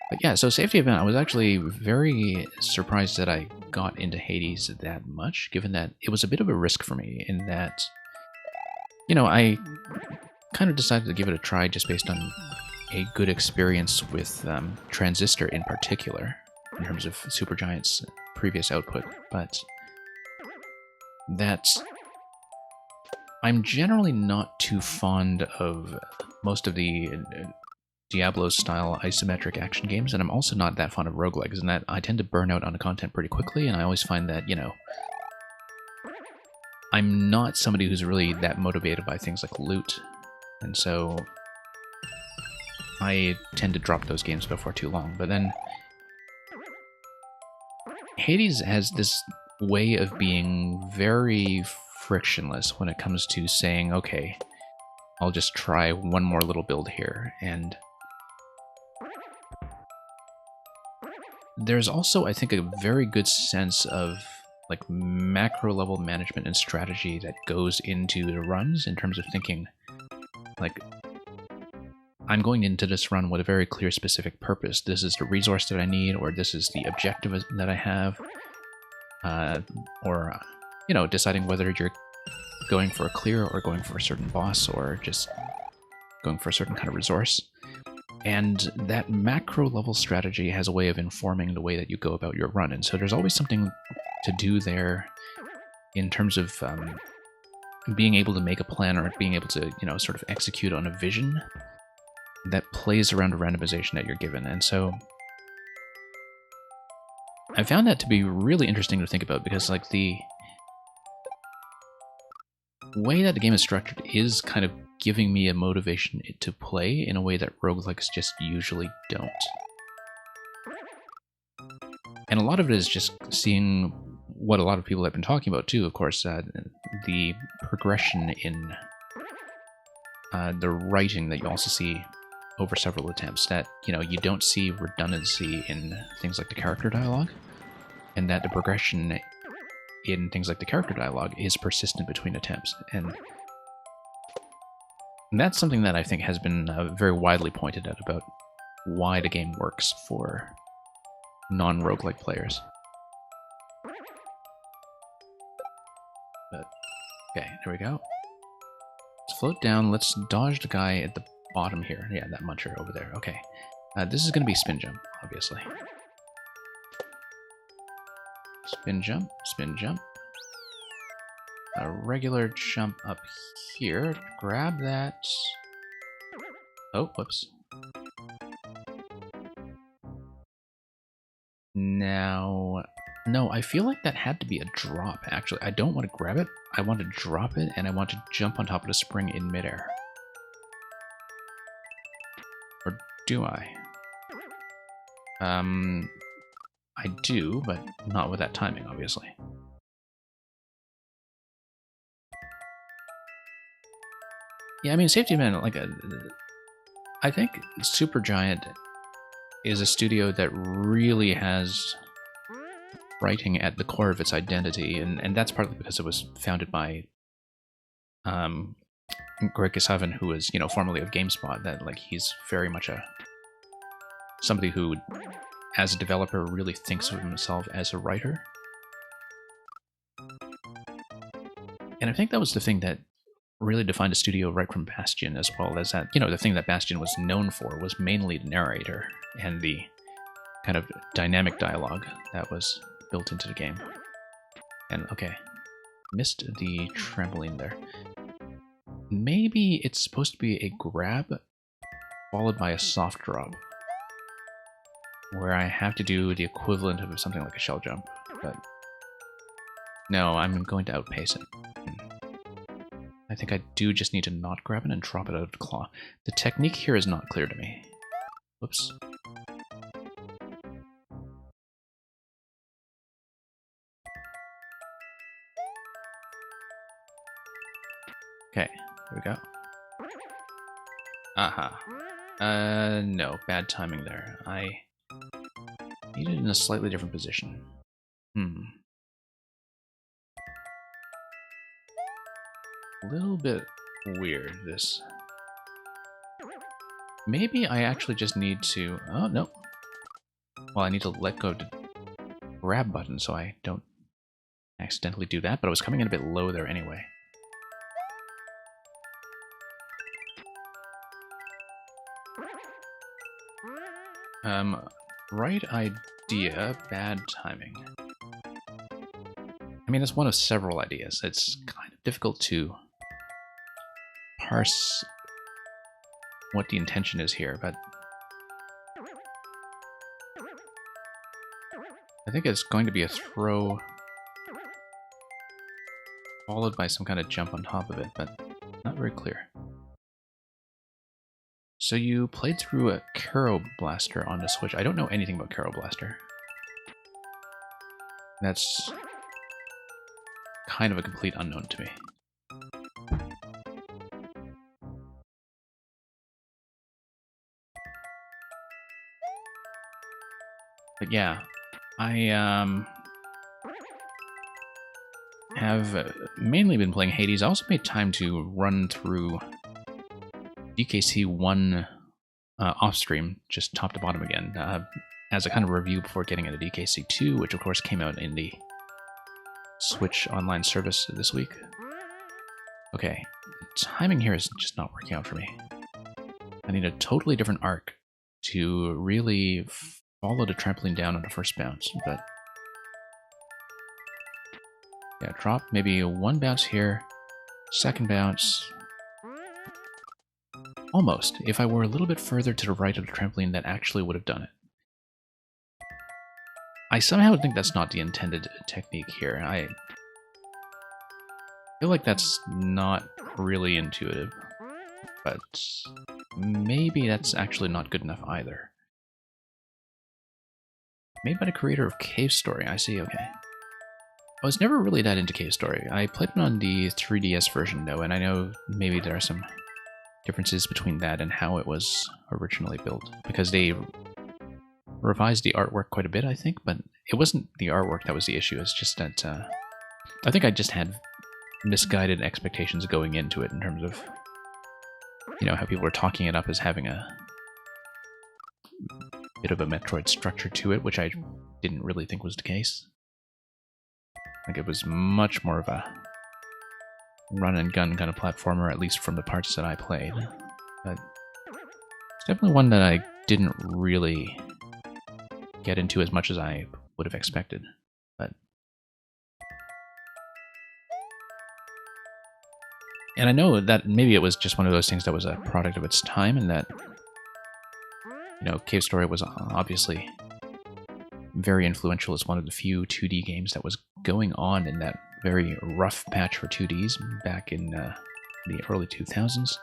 But yeah, so safety event, I was actually very surprised that I got into Hades that much, given that it was a bit of a risk for me in that, you know, I kind of decided to give it a try just based on a good experience with Transistor in particular, in terms of Supergiant's previous output, but that I'm generally not too fond of most of the Diablo-style isometric action games, and I'm also not that fond of roguelikes, and that I tend to burn out on the content pretty quickly, and I always find that, you know, I'm not somebody who's really that motivated by things like loot, and so I tend to drop those games before too long. But then Hades has this way of being very frictionless when it comes to saying, okay, I'll just try one more little build here, and there's also, I think, a very good sense of like macro level management and strategy that goes into the runs in terms of thinking like, I'm going into this run with a very clear specific purpose. This is the resource that I need, or this is the objective that I have, or, you know, deciding whether you're going for a clear or going for a certain boss or just going for a certain kind of resource. And that macro level strategy has a way of informing the way that you go about your run. And so there's always something to do there in terms of being able to make a plan or being able to, you know, sort of execute on a vision that plays around a randomization that you're given. And so I found that to be really interesting to think about, because like the way that the game is structured is kind of giving me a motivation to play in a way that roguelikes just usually don't. And a lot of it is just seeing what a lot of people have been talking about too, of course, the progression in the writing that you also see over several attempts, that, you know, you don't see redundancy in things like the character dialogue, and that the progression in things like the character dialogue is persistent between attempts. And that's something that I think has been very widely pointed out about why the game works for non-roguelike players. But, okay, there we go. Let's float down. Let's dodge the guy at the bottom here. Yeah, that muncher over there. Okay. This is going to be spin jump, obviously. Spin jump, spin jump. A regular jump up here. Grab that. Oh, whoops. Now, no, I feel like that had to be a drop, actually. I don't want to grab it. I want to drop it, and I want to jump on top of the spring in midair. Or do I? I do, but not with that timing, obviously. Yeah, I mean, Safety Man, like, I think Supergiant is a studio that really has writing at the core of its identity, and that's partly because it was founded by Greg Kasavin, who was, you know, formerly of GameSpot. That, like, he's very much somebody who, as a developer, really thinks of himself as a writer. And I think that was the thing that really defined a studio right from Bastion, as well as that, the thing that Bastion was known for was mainly the narrator and the kind of dynamic dialogue that was built into the game. And okay, missed the trampoline there. Maybe it's supposed to be a grab followed by a soft drop, where I have to do the equivalent of something like a shell jump, but no, I'm going to outpace it. I think I do just need to not grab it and drop it out of the claw. The technique here is not clear to me. Whoops. Okay, here we go. Aha. No, bad timing there. I need it in a slightly different position. A little bit weird, this. Maybe I actually just need to... Oh, no. Well, I need to let go of the grab button so I don't accidentally do that, but I was coming in a bit low there anyway. Right idea, bad timing. I mean, it's one of several ideas. It's kind of difficult to parse what the intention is here, but I think it's going to be a throw followed by some kind of jump on top of it, but not very clear. So you played through a Caro Blaster on the Switch. I don't know anything about Caro Blaster. That's kind of a complete unknown to me. But yeah, I have mainly been playing Hades. I also made time to run through DKC 1 off-stream, just top to bottom again, as a kind of review before getting into DKC 2, which of course came out in the Switch online service this week. Okay, the timing here is just not working out for me. I need a totally different arc to really follow the trampoline down on the first bounce, but yeah, drop, maybe one bounce here, second bounce. Almost. If I were a little bit further to the right of the trampoline, that actually would have done it. I somehow think that's not the intended technique here. I feel like that's not really intuitive, but maybe that's actually not good enough either. Made by the creator of Cave Story, I see, okay. I was never really that into Cave Story. I played it on the 3DS version though, and I know maybe there are some differences between that and how it was originally built, because they revised the artwork quite a bit, I think, but it wasn't the artwork that was the issue. It's just that I think I just had misguided expectations going into it in terms of, how people were talking it up as having a bit of a Metroid structure to it, which I didn't really think was the case. Like, it was much more of a run-and-gun kind of platformer, at least from the parts that I played. But it's definitely one that I didn't really get into as much as I would have expected. But and I know that maybe it was just one of those things that was a product of its time, and that, Cave Story was obviously very influential as one of the few 2D games that was going on in that very rough patch for 2Ds back in the early 2000s.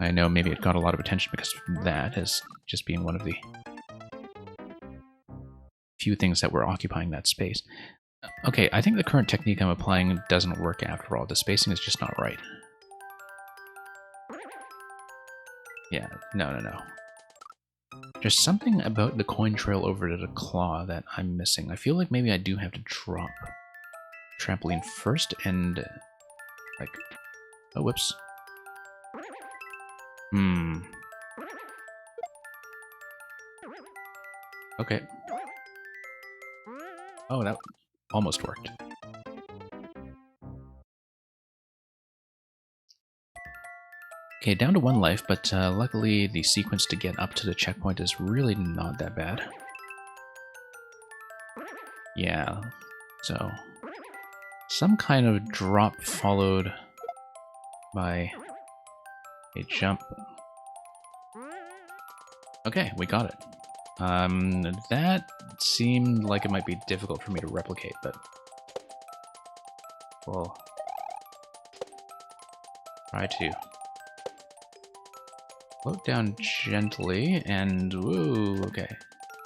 I know maybe it got a lot of attention because of that, as just being one of the few things that were occupying that space. Okay, I think the current technique I'm applying doesn't work after all. The spacing is just not right. Yeah, no. There's something about the coin trail over to the claw that I'm missing. I feel like maybe I do have to drop trampoline first and, like... Oh, whoops. Okay. Oh, that almost worked. Okay, down to 1 life, but luckily the sequence to get up to the checkpoint is really not that bad. Yeah, so some kind of drop followed by a jump. Okay, we got it. That seemed like it might be difficult for me to replicate, but we'll try to float down gently and woo, okay.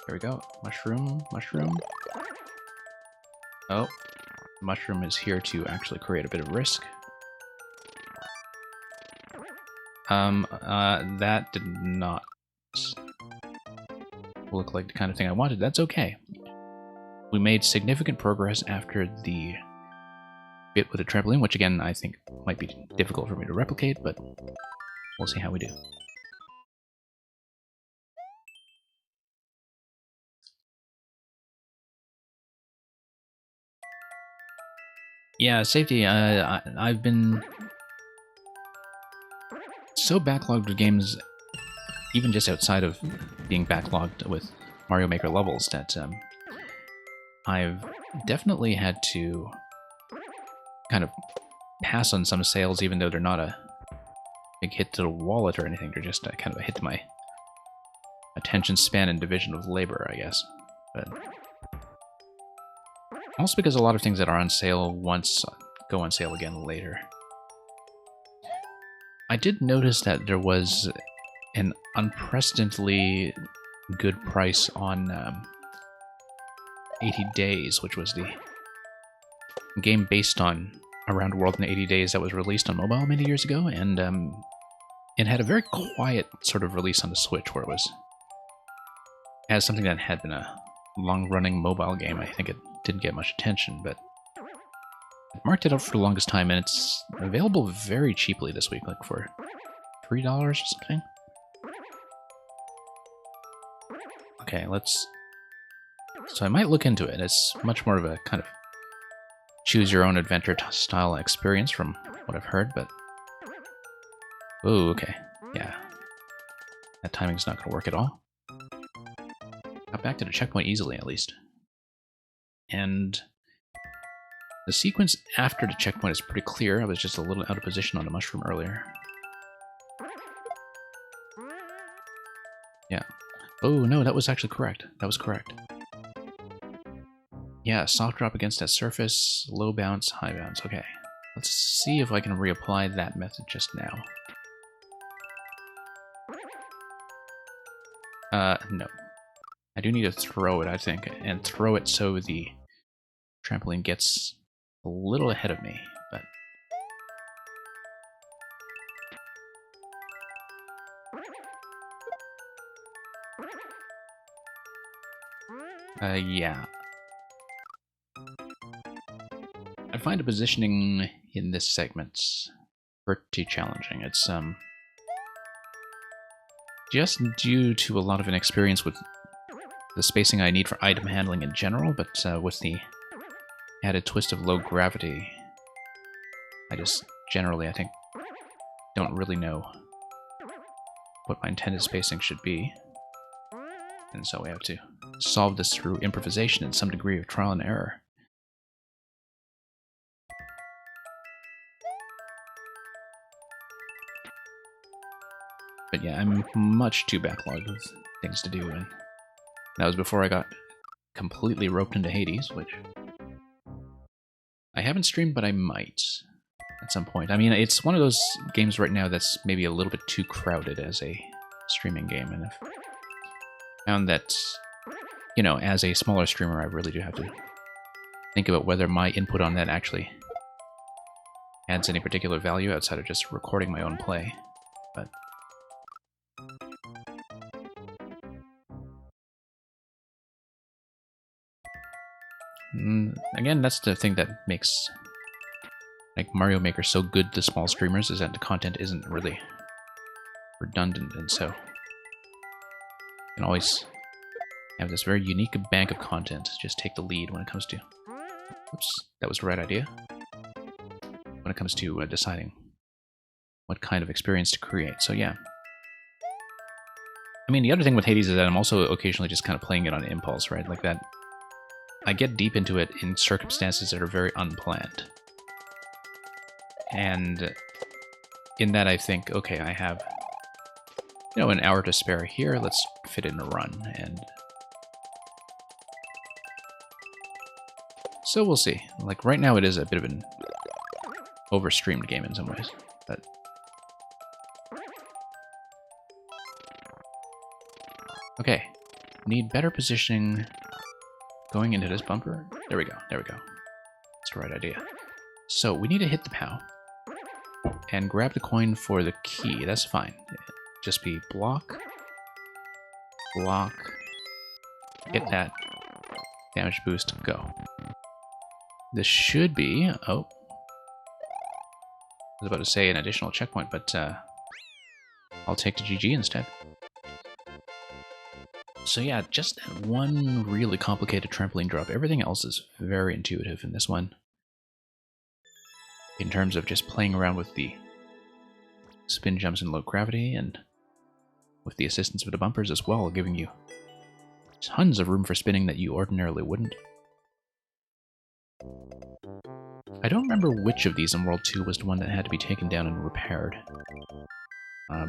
Here we go. Mushroom, mushroom. Oh, mushroom is here to actually create a bit of risk. That did not look like the kind of thing I wanted. That's okay. We made significant progress after the bit with the trampoline, which again, I think might be difficult for me to replicate, but we'll see how we do. Yeah, safety, I've been so backlogged with games, even just outside of being backlogged with Mario Maker levels, that I've definitely had to kind of pass on some sales, even though they're not a big hit to the wallet or anything. They're just kind of a hit to my attention span and division of labor, I guess. But also because a lot of things that are on sale once go on sale again later. I did notice that there was an unprecedentedly good price on 80 Days, which was the game based on Around the World in 80 Days that was released on mobile many years ago, and it had a very quiet sort of release on the Switch, where it was as something that had been a long-running mobile game. I think it didn't get much attention, but I marked it up for the longest time, and it's available very cheaply this week, like for $3 or something. Okay, let's... So I might look into it. It's much more of a kind of choose-your-own-adventure style experience from what I've heard, but... Oh, okay. Yeah. That timing's not going to work at all. Got back to the checkpoint easily, at least. And the sequence after the checkpoint is pretty clear. I was just a little out of position on the mushroom earlier. Yeah. Oh, no, that was actually correct. That was correct. Yeah, soft drop against that surface, low bounce, high bounce. Okay. Let's see if I can reapply that method just now. No. I do need to throw it, I think, and throw it so the trampoline gets a little ahead of me, but... yeah. I find the positioning in this segment pretty challenging. It's, just due to a lot of inexperience with the spacing I need for item handling in general, but with the added twist of low gravity, I just generally, I think, don't really know what my intended spacing should be. And so we have to solve this through improvisation and some degree of trial and error. But yeah, I'm much too backlogged with things to do, and that was before I got completely roped into Hades, which I haven't streamed, but I might at some point. I mean, it's one of those games right now that's maybe a little bit too crowded as a streaming game, and I've found that, you know, as a smaller streamer, I really do have to think about whether my input on that actually adds any particular value outside of just recording my own play. But again, that's the thing that makes like Mario Maker so good to small streamers, is that the content isn't really redundant, and so you can always have this very unique bank of content. Just take the lead when it comes to... Oops, that was the right idea. When it comes to deciding what kind of experience to create. So yeah. I mean, the other thing with Hades is that I'm also occasionally just kind of playing it on impulse, right? Like that. I get deep into it in circumstances that are very unplanned. And in that I think, okay, I have, an hour to spare here. Let's fit in a run. And so we'll see. Like right now it is a bit of an overstreamed game in some ways. But okay. Need better positioning going into this bumper. There we go. There we go. That's the right idea. So we need to hit the POW. And grab the coin for the key. That's fine. Just be block, block, hit that, damage boost, go. This should be, oh, I was about to say an additional checkpoint, but I'll take the GG instead. So yeah, just that one really complicated trampoline drop. Everything else is very intuitive in this one. In terms of just playing around with the spin jumps in low gravity and with the assistance of the bumpers as well, giving you tons of room for spinning that you ordinarily wouldn't. I don't remember which of these in World 2 was the one that had to be taken down and repaired.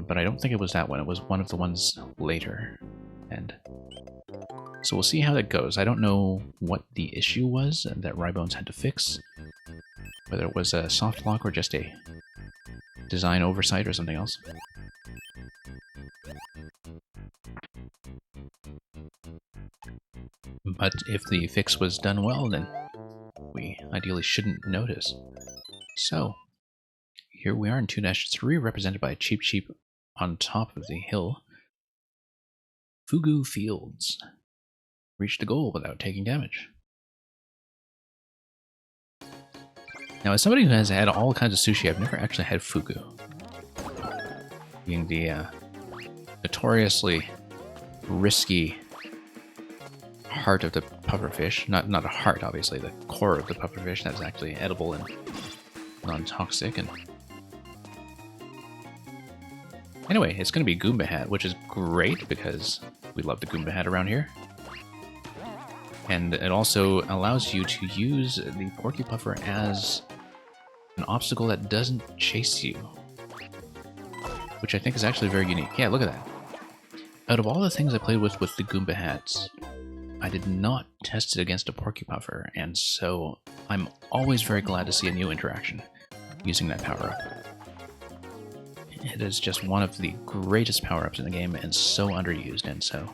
But I don't think it was that one. It was one of the ones later. And so we'll see how that goes. I don't know what the issue was that Rybones had to fix. Whether it was a soft lock or just a design oversight or something else. But if the fix was done well, then we ideally shouldn't notice. So, here we are in 2-3, represented by Cheep Cheep on top of the hill. Fugu Fields. Reach the goal without taking damage. Now, as somebody who has had all kinds of sushi, I've never actually had fugu. Being the notoriously risky heart of the pufferfish. Not a heart, obviously, the core of the pufferfish that's actually edible and non-toxic. And anyway, it's going to be Goomba Hat, which is great because we love the Goomba Hat around here. And it also allows you to use the Porky Puffer as an obstacle that doesn't chase you, which I think is actually very unique. Yeah, look at that. Out of all the things I played with the Goomba Hats, I did not test it against a Porky Puffer, and so I'm always very glad to see a new interaction using that power-up. It is just one of the greatest power-ups in the game and so underused, and so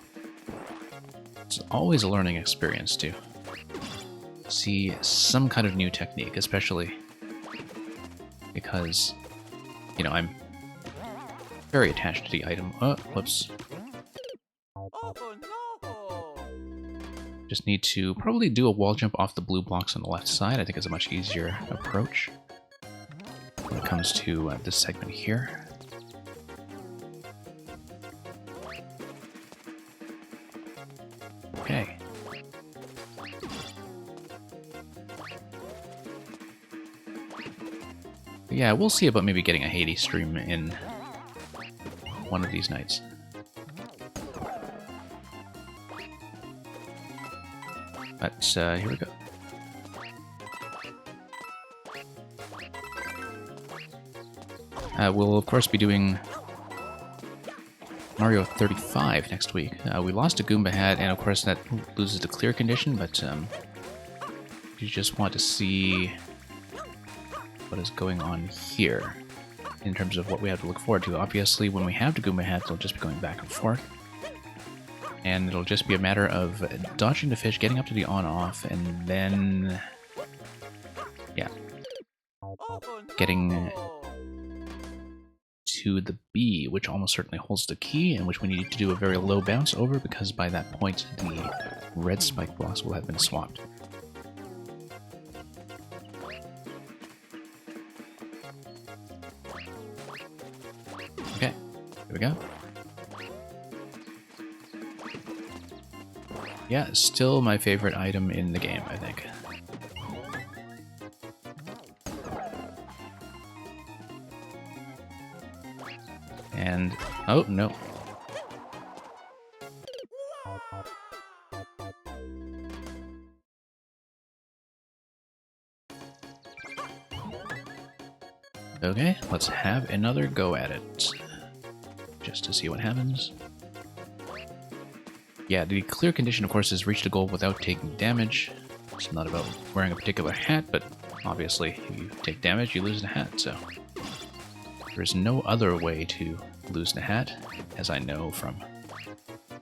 it's always a learning experience to see some kind of new technique, especially because, I'm very attached to the item. Oh, whoops. Oh no! Just need to probably do a wall jump off the blue blocks on the left side. I think it's a much easier approach when it comes to this segment here. Okay. But yeah, we'll see about maybe getting a Hades stream in one of these nights. But here we go. We'll of course be doing Mario 35 next week. We lost a Goomba Hat, and of course that loses the clear condition, but you just want to see what is going on here in terms of what we have to look forward to. Obviously, when we have the Goomba Hats, they'll just be going back and forth. And it'll just be a matter of dodging the fish, getting up to the on-off, and then, yeah, getting to the B, which almost certainly holds the key, and which we need to do a very low bounce over, because by that point the red spike blocks will have been swapped. Okay, here we go. Yeah, still my favorite item in the game, I think. And... oh, no. Okay, let's have another go at it. Just to see what happens. Yeah, the clear condition, of course, is reach the goal without taking damage. It's not about wearing a particular hat, but obviously, if you take damage, you lose the hat, so... there's no other way to lose the hat, as I know from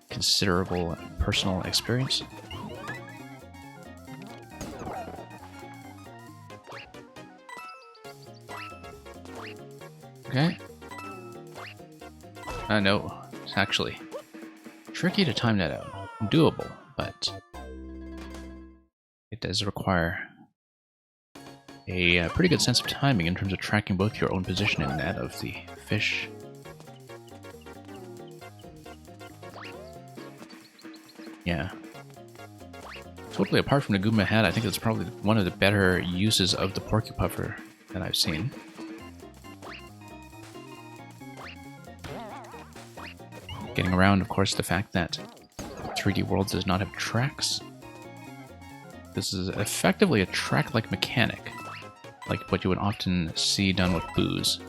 considerable personal experience. Okay. No, it's actually tricky to time that out. Doable, but it does require a pretty good sense of timing in terms of tracking both your own position and that of the fish. Yeah. Totally apart from the Goomba hat, I think it's probably one of the better uses of the Porcupuffer that I've seen. Getting around, of course, the fact that 3D World does not have tracks. This is effectively a track-like mechanic, like what you would often see done with Booze.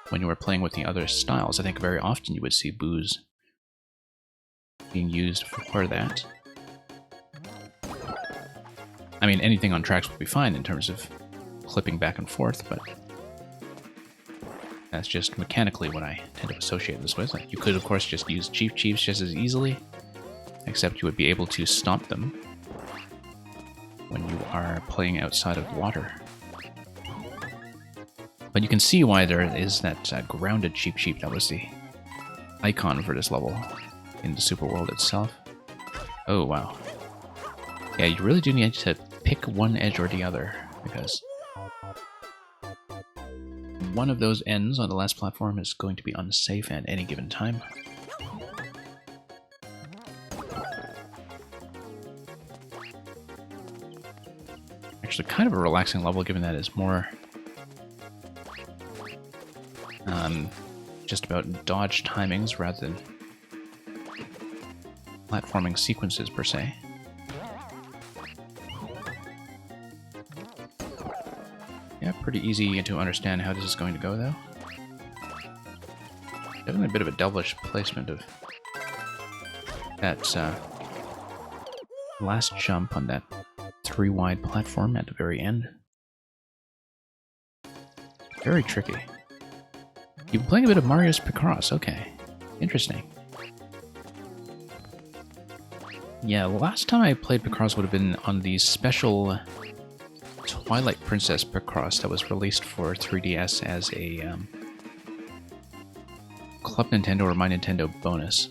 When you were playing with the other styles, I think very often you would see Booze being used for that. I mean, anything on tracks would be fine in terms of clipping back and forth, but that's just mechanically what I tend to associate this with. You could, of course, just use Chief Chiefs just as easily, except you would be able to stop them when you are playing outside of water. But you can see why there is that grounded Cheap Cheap. That was the icon for this level in the Super World itself. Oh, wow. Yeah, you really do need to pick one edge or the other, because one of those ends on the last platform is going to be unsafe at any given time. Actually, kind of a relaxing level, given that it's more just about dodge timings rather than platforming sequences per se. Yeah, pretty easy to understand how this is going to go, though. Definitely a bit of a devilish placement of that last jump on that 3-wide platform at the very end. Very tricky. You've been playing a bit of Mario's Picross, okay. Interesting. Yeah, last time I played Picross would have been on the special Twilight Princess Picross that was released for 3DS as a Club Nintendo or My Nintendo bonus.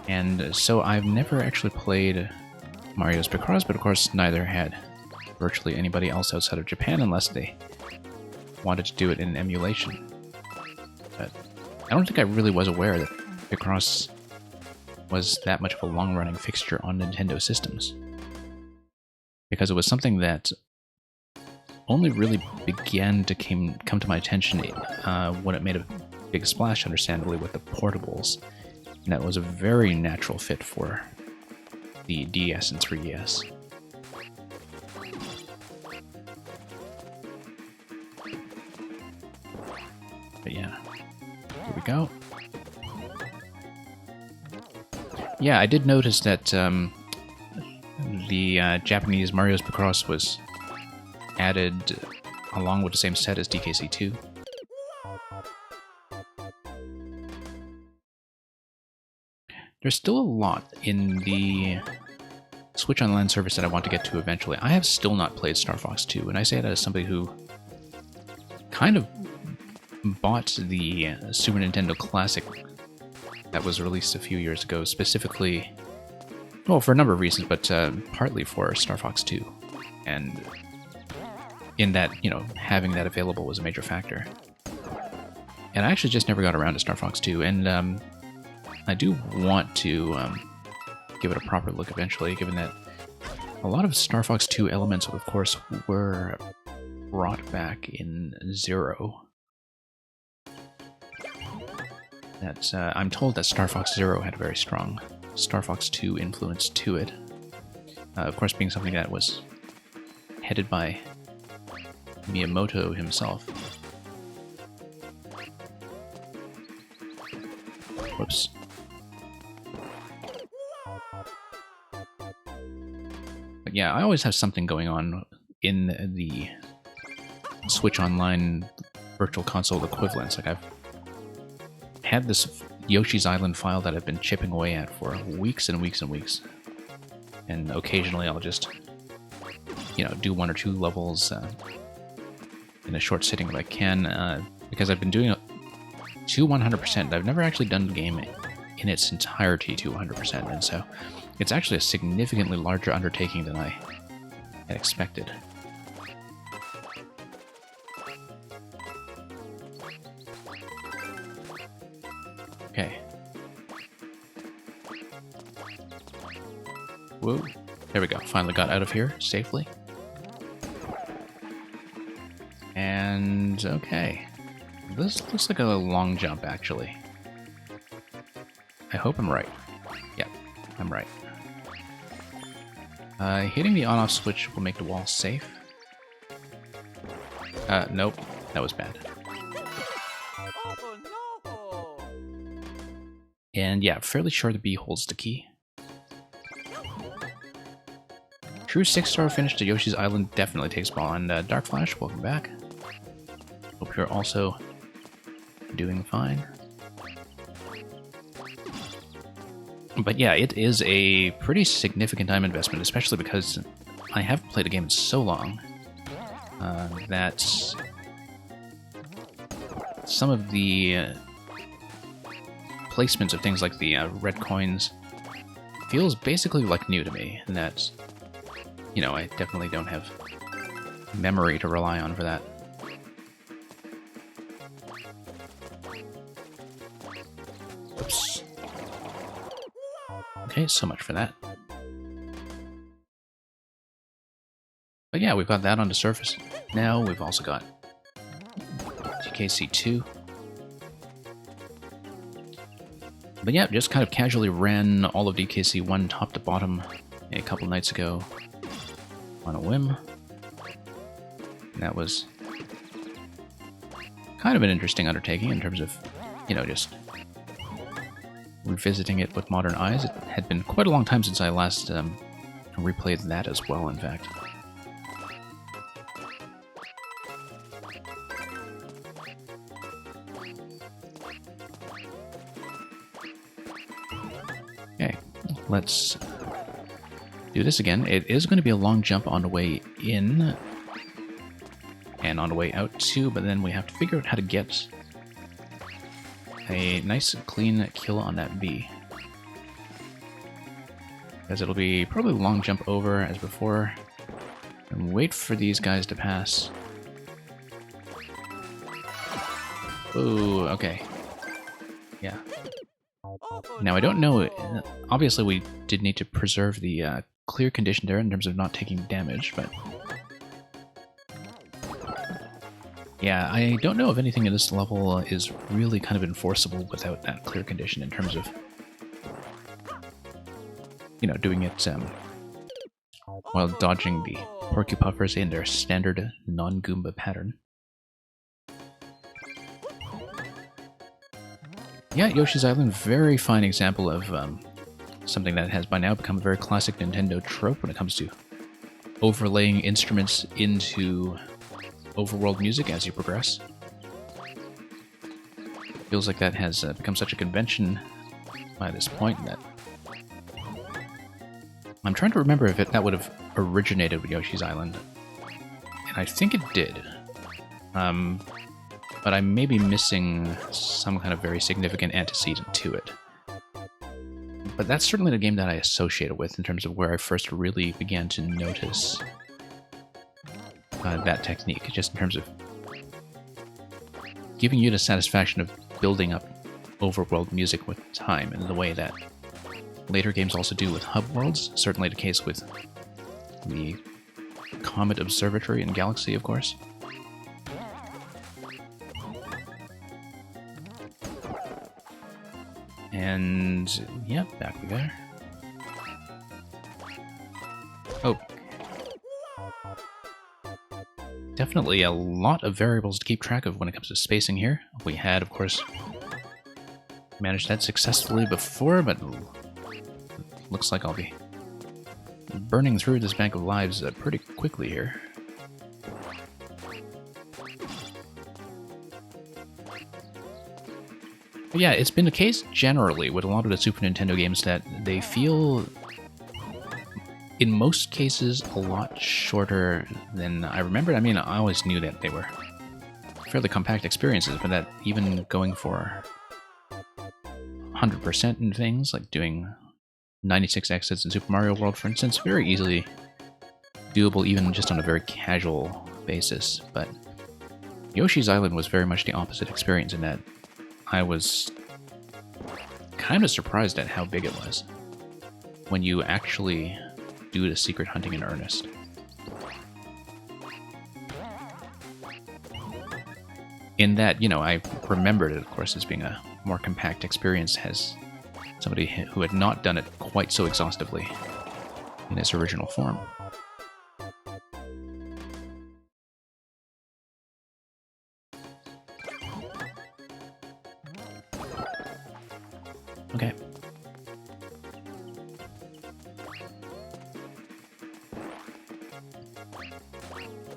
And so I've never actually played Mario's Picross, but of course neither had virtually anybody else outside of Japan unless they wanted to do it in emulation. But I don't think I really was aware that Picross was that much of a long-running fixture on Nintendo systems, because it was something that only really began to come to my attention when it made a big splash, understandably, with the portables, and that was a very natural fit for the DS and 3DS. But yeah, here we go. Yeah, I did notice that the Japanese Mario's Picross was added along with the same set as DKC2. There's still a lot in the Switch Online service that I want to get to eventually. I have still not played Star Fox 2, and I say that as somebody who kind of bought the Super Nintendo Classic that was released a few years ago, specifically, well, for a number of reasons, but partly for Star Fox 2. And in that, you know, having that available was a major factor. And I actually just never got around to Star Fox 2, and I do want to give it a proper look eventually, given that a lot of Star Fox 2 elements, of course, were brought back in Zero. That's, I'm told that Star Fox Zero had a very strong Star Fox 2 influence to it. Of course, being something that was headed by Miyamoto himself. Whoops. But yeah, I always have something going on in the Switch Online Virtual Console equivalents. Like, I've had this Yoshi's Island file that I've been chipping away at for weeks and weeks and weeks. And occasionally I'll just, you know, do 1 or 2 levels in a short sitting if I can, because I've been doing it to 100%. I've never actually done the game in its entirety to 100%, and so it's actually a significantly larger undertaking than I had expected. Okay. Whoa. There we go. Finally got out of here safely. And okay. This looks like a long jump, actually. I hope I'm right. Yep, I'm right. Hitting the on-off switch will make the wall safe. Nope. That was bad. Oh, no. And yeah, fairly sure the B holds the key. True 6-star finish to Yoshi's Island definitely takes ball. And Dark Flash, welcome back. Hope you're also doing fine. But yeah, it is a pretty significant time investment, especially because I haven't played a game in so long that some of the placements of things like the red coins feels basically like new to me, and that, you know, I definitely don't have memory to rely on for that. Oops. Okay, so much for that. But yeah, we've got that on the surface. Now we've also got TKC2. But yeah, just kind of casually ran all of DKC1 top to bottom a couple nights ago on a whim. And that was kind of an interesting undertaking in terms of, you know, just revisiting it with modern eyes. It had been quite a long time since I last replayed that as well, in fact. Okay, let's do this again. It is going to be a long jump on the way in and on the way out too, but then we have to figure out how to get a nice clean kill on that B. Because it'll be probably a long jump over as before, and wait for these guys to pass. Ooh, okay. Yeah. Now I don't know, obviously we did need to preserve the clear condition there in terms of not taking damage, but yeah, I don't know if anything in this level is really kind of enforceable without that clear condition in terms of, you know, doing it while dodging the Porcupuffers in their standard non-Goomba pattern. Yeah, Yoshi's Island, very fine example of something that has by now become a very classic Nintendo trope when it comes to overlaying instruments into overworld music as you progress. Feels like that has become such a convention by this point that I'm trying to remember if that would have originated with Yoshi's Island, and I think it did. But I may be missing some kind of very significant antecedent to it. But that's certainly the game that I associate it with in terms of where I first really began to notice that technique, just in terms of giving you the satisfaction of building up overworld music with time in the way that later games also do with hub worlds, certainly the case with the Comet Observatory and Galaxy, of course. And yeah, back we go. Oh. Definitely a lot of variables to keep track of when it comes to spacing here. We had, of course, managed that successfully before, but looks like I'll be burning through this bank of lives pretty quickly here. But yeah, it's been the case generally with a lot of the Super Nintendo games that they feel, in most cases, a lot shorter than I remembered. I mean, I always knew that they were fairly compact experiences, but that even going for 100% in things, like doing 96 exits in Super Mario World, for instance, very easily doable even just on a very casual basis. But Yoshi's Island was very much the opposite experience in that I was kind of surprised at how big it was when you actually do the secret hunting in earnest. In that, you know, I remembered it, of course, as being a more compact experience as somebody who had not done it quite so exhaustively in its original form. Okay.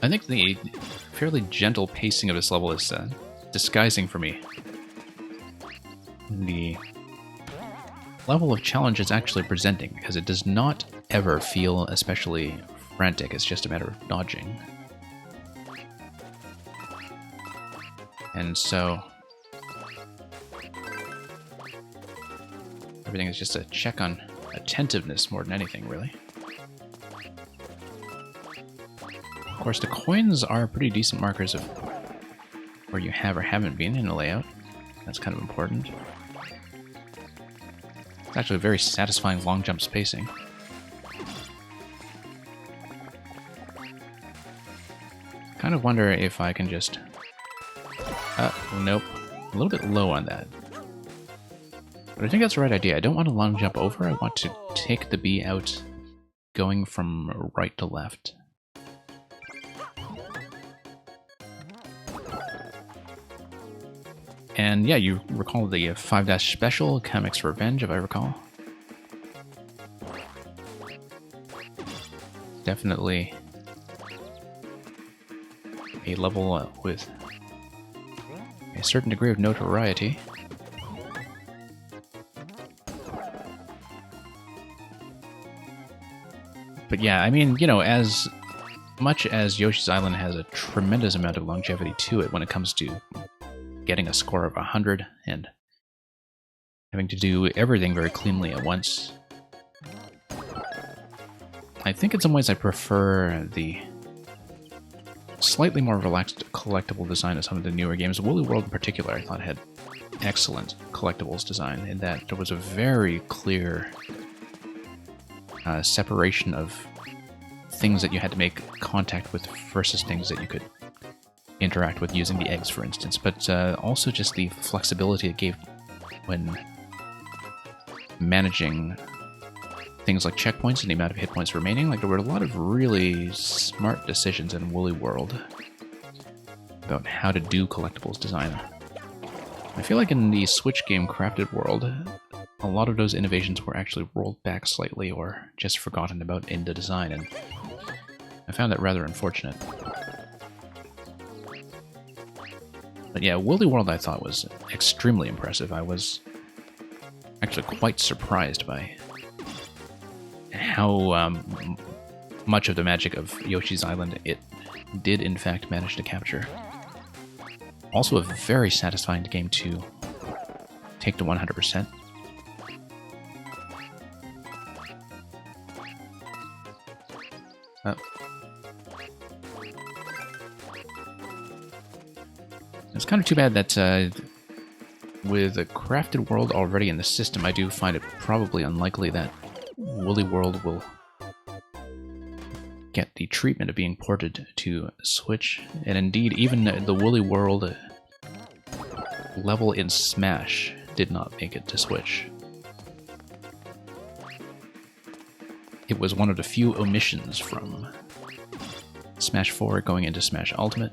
I think the fairly gentle pacing of this level is disguising for me the level of challenge it's actually presenting, because it does not ever feel especially frantic. It's just a matter of dodging. And so everything is just a check on attentiveness more than anything, really. Of course, the coins are pretty decent markers of where you have or haven't been in the layout. That's kind of important. It's actually a very satisfying long jump spacing. Kind of wonder if I can just... nope. A little bit low on that. But I think that's the right idea. I don't want to long jump over. I want to take the bee out going from right to left. And yeah, you recall the 5- special, Kamek's Revenge, if I recall. Definitely a level with a certain degree of notoriety. But yeah, I mean, you know, as much as Yoshi's Island has a tremendous amount of longevity to it when it comes to getting a score of 100 and having to do everything very cleanly at once, I think in some ways I prefer the slightly more relaxed collectible design of some of the newer games. Woolly World in particular, I thought had excellent collectibles design in that there was a very clear separation of things that you had to make contact with versus things that you could interact with using the eggs, for instance, but also just the flexibility it gave when managing things like checkpoints and the amount of hit points remaining. Like, there were a lot of really smart decisions in Woolly World about how to do collectibles design. I feel like in the Switch game Crafted World, a lot of those innovations were actually rolled back slightly or just forgotten about in the design, and I found that rather unfortunate. But yeah, Woolly World I thought was extremely impressive. I was actually quite surprised by how much of the magic of Yoshi's Island it did in fact manage to capture. Also a very satisfying game to take to 100%. It's kind of too bad that with a Crafted World already in the system, I do find it probably unlikely that Woolly World will get the treatment of being ported to Switch. And indeed, even the Woolly World level in Smash did not make it to Switch. it was one of the few omissions from Smash 4 going into Smash Ultimate.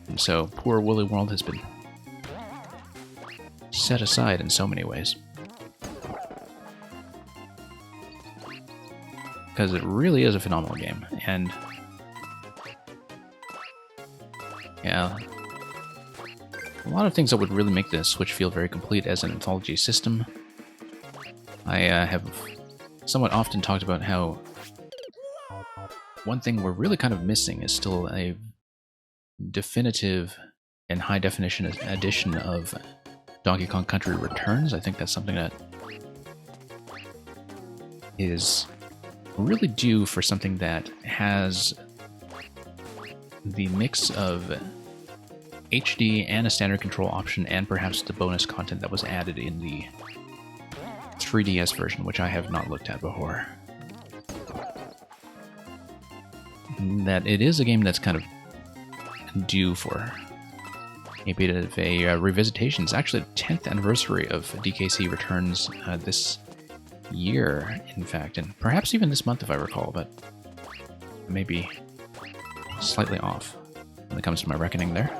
And so poor Woolly World has been set aside in so many ways. Because it really is a phenomenal game, and yeah, a lot of things that would really make the Switch feel very complete as an anthology system. I have somewhat often talked about how one thing we're really kind of missing is still a definitive and high-definition edition of Donkey Kong Country Returns. I think that's something that is really due for something that has the mix of HD and a standard control option, and perhaps the bonus content that was added in the 3DS version, which I have not looked at before. That it is a game that's kind of due for a bit of a revisitation. It's actually the 10th anniversary of DKC Returns this year, in fact, and perhaps even this month if I recall, but maybe slightly off when it comes to my reckoning there.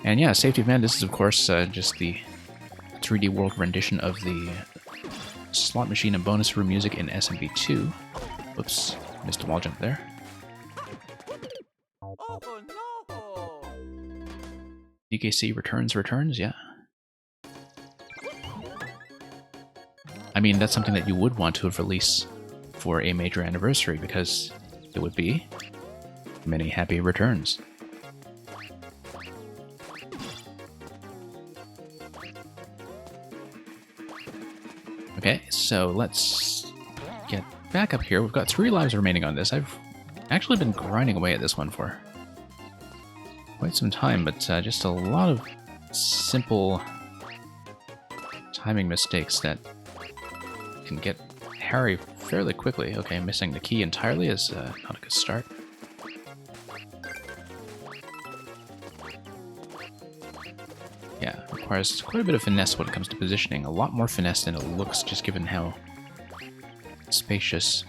And yeah, Safety of Man, this is of course just the 3D World rendition of the slot machine and bonus room music in SMB2. Whoops, missed a wall jump there. Oh no! DKC returns, yeah. I mean, that's something that you would want to have released for a major anniversary, because it would be many happy returns. Okay, so let's get back up here. We've got 3 lives remaining on this. I've actually been grinding away at this one for quite some time, but just a lot of simple timing mistakes that can get hairy fairly quickly. Okay, missing the key entirely is not a good start. Yeah, requires quite a bit of finesse when it comes to positioning. A lot more finesse than it looks, just given how spacious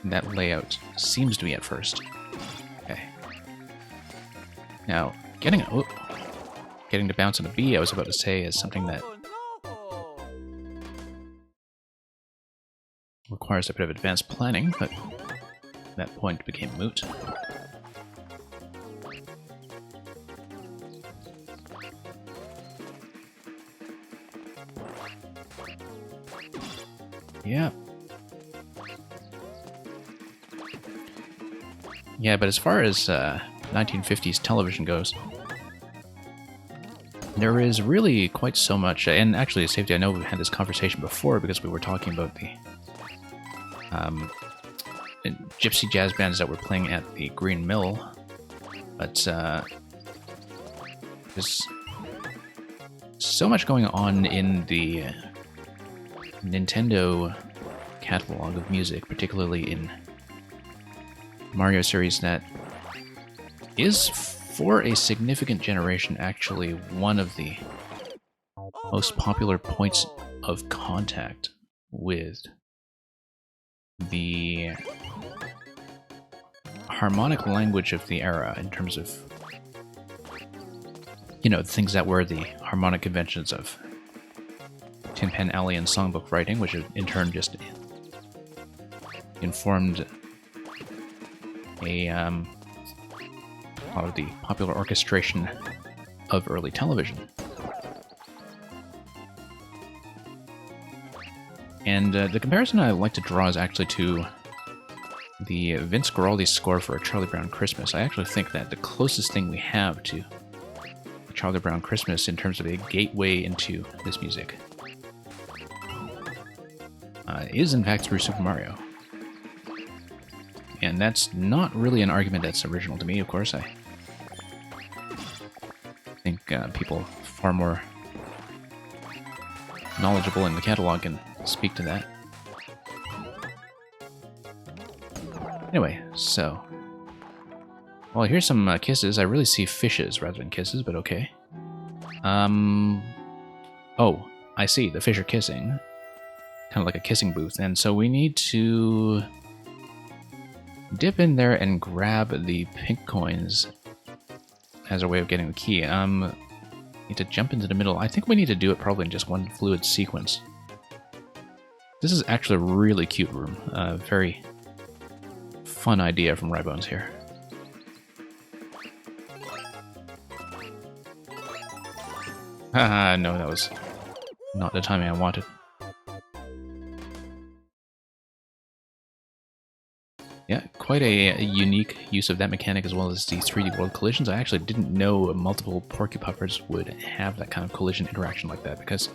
that layout seems to be at first. Okay. Now, getting to bounce on a B, I was about to say, is something that Oh no! requires a bit of advanced planning, but that point became moot. Yeah. Yeah, but as far as 1950s television goes, there is really quite so much, and actually, Safety, I know we've had this conversation before because we were talking about the gypsy jazz bands that were playing at the Green Mill, but there's so much going on in the Nintendo catalog of music, particularly in Mario series, that is, for a significant generation, actually one of the most popular points of contact with the harmonic language of the era, in terms of, you know, things that were the harmonic conventions of Tin Pan Alley and songbook writing, which in turn just informed a lot of the popular orchestration of early television. And the comparison I like to draw is actually to the Vince Guaraldi score for A Charlie Brown Christmas. I actually think that the closest thing we have to Charlie Brown Christmas in terms of a gateway into this music is in fact through Super Mario. And that's not really an argument that's original to me, of course. I think people far more knowledgeable in the catalog can speak to that. Anyway, so... well, here's some kisses. I really see fishes rather than kisses, but okay. Oh, I see. The fish are kissing. Kind of like a kissing booth. And so we need to dip in there and grab the pink coins as a way of getting the key. Need to jump into the middle. I think we need to do it probably in just one fluid sequence. This is actually a really cute room. Very fun idea from Rybones here. Haha, no, that was not the timing I wanted. Yeah, quite a unique use of that mechanic as well as the 3D world collisions. I actually didn't know multiple Porcupuffers would have that kind of collision interaction like that, because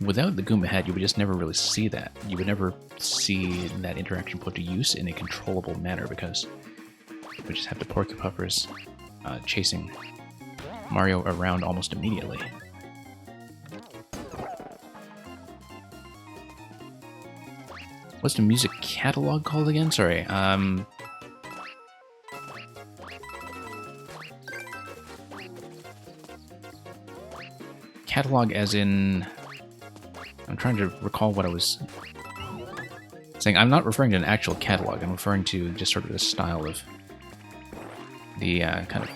without the Goomba head, you would just never really see that. You would never see that interaction put to use in a controllable manner, because you would just have the Porcupuffers chasing Mario around almost immediately. What's the music catalog called again? Sorry. Catalog as in... I'm trying to recall what I was saying. I'm not referring to an actual catalog. I'm referring to just sort of the style of the kind of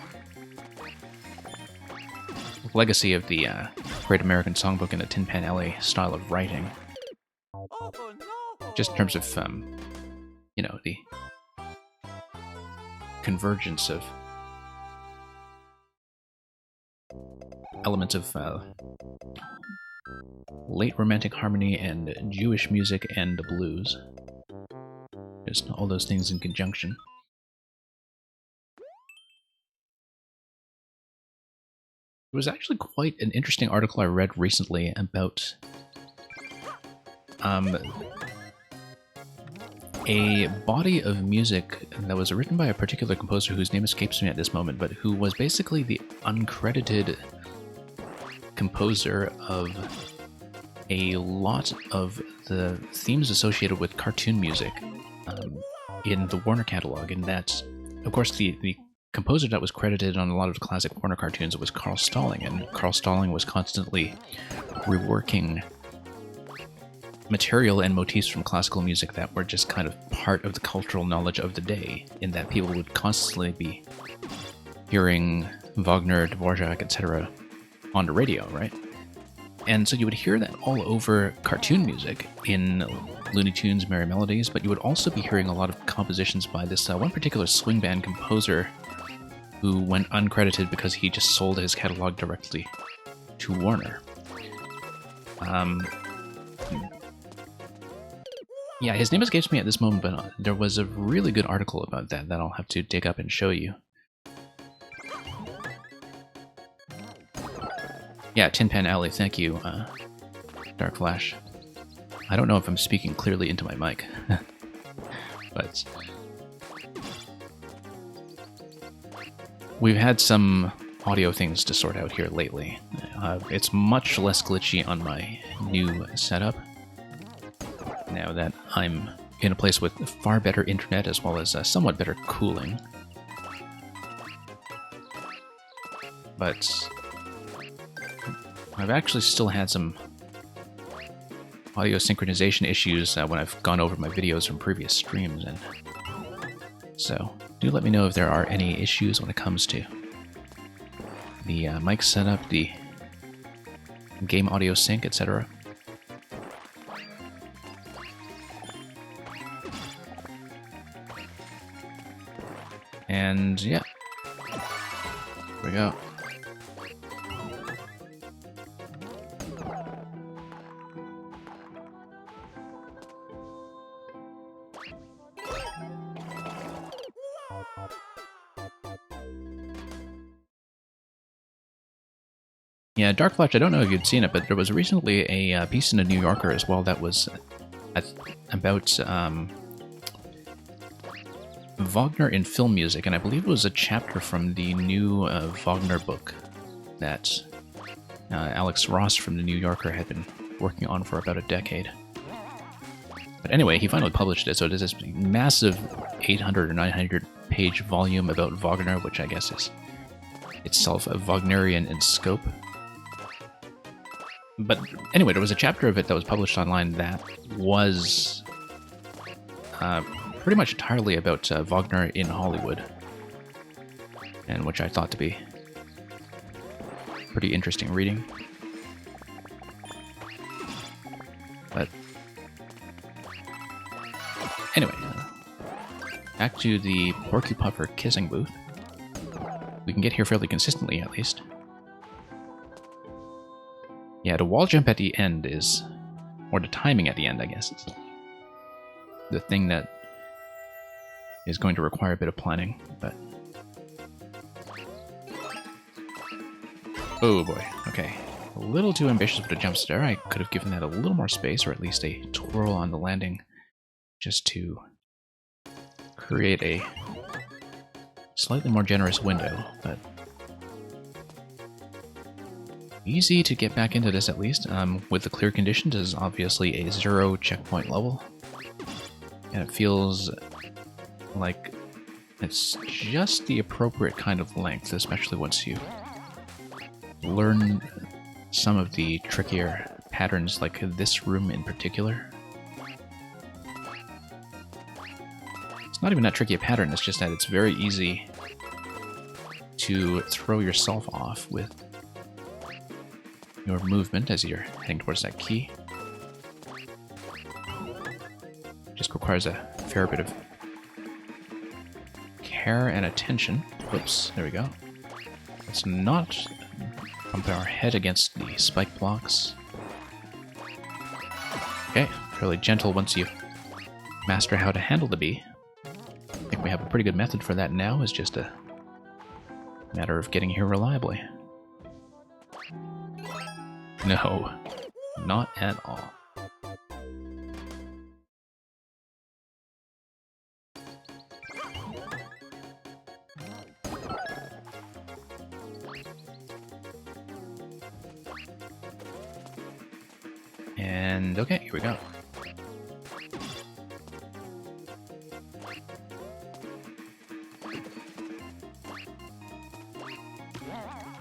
legacy of the Great American Songbook and the Tin Pan Alley style of writing. Oh, no. Just in terms of, you know, the convergence of elements of late romantic harmony and Jewish music and the blues. Just all those things in conjunction. It was actually quite an interesting article I read recently about a body of music that was written by a particular composer whose name escapes me at this moment, but who was basically the uncredited composer of a lot of the themes associated with cartoon music in the Warner catalog. And that, of course, the composer that was credited on a lot of the classic Warner cartoons was Carl Stalling, and Carl Stalling was constantly reworking material and motifs from classical music that were just kind of part of the cultural knowledge of the day, in that people would constantly be hearing Wagner, Dvorak, etc. on the radio, right? And so you would hear that all over cartoon music in Looney Tunes, Merry Melodies, but you would also be hearing a lot of compositions by this one particular swing band composer who went uncredited because he just sold his catalog directly to Warner. Yeah, his name escapes me at this moment, but there was a really good article about that I'll have to dig up and show you. Yeah, Tin Pan Alley, thank you, Dark Flash. I don't know if I'm speaking clearly into my mic, but we've had some audio things to sort out here lately. It's much less glitchy on my new setup, now that I'm in a place with far better internet as well as somewhat better cooling. But I've actually still had some audio synchronization issues when I've gone over my videos from previous streams, and so do let me know if there are any issues when it comes to the mic setup, the game audio sync, etc. And yeah, here we go. Yeah, Dark Flash, I don't know if you'd seen it, but there was recently a piece in the New Yorker as well that was about Wagner in film music, and I believe it was a chapter from the new Wagner book that Alex Ross from the New Yorker had been working on for about a decade. But anyway, he finally published it, so it is this massive 800 or 900 page volume about Wagner, which I guess is itself a Wagnerian in scope. But anyway, there was a chapter of it that was published online that was pretty much entirely about Wagner in Hollywood, and which I thought to be pretty interesting reading. But anyway, back to the Porcupuffer kissing booth. We can get here fairly consistently, at least. Yeah, the wall jump at the end is, or the timing at the end, I guess, is the thing that is going to require a bit of planning, but... Oh boy, okay. A little too ambitious with the jump there. I could have given that a little more space, or at least a twirl on the landing, just to create a slightly more generous window, but... Easy to get back into this, at least, with the clear conditions. Is obviously a 0 checkpoint level, and it feels like it's just the appropriate kind of length, especially once you learn some of the trickier patterns, like this room in particular. It's not even that tricky a pattern, it's just that it's very easy to throw yourself off with your movement as you're heading towards that key. Just requires a fair bit of care and attention. Whoops, there we go. Let's not bump our head against the spike blocks. Okay, fairly gentle once you master how to handle the bee. I think we have a pretty good method for that now, it's just a matter of getting here reliably. No, not at all. And okay, here we go.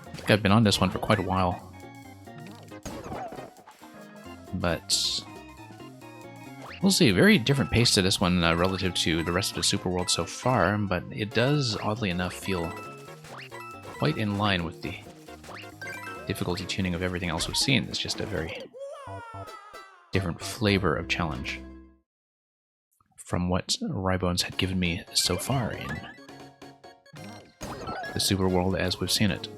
I think I've been on this one for quite a while. But we'll see. Very different pace to this one relative to the rest of the Super World so far, but it does, oddly enough, feel quite in line with the difficulty tuning of everything else we've seen. It's just a very different flavor of challenge from what Rybones had given me so far in the Super World as we've seen it.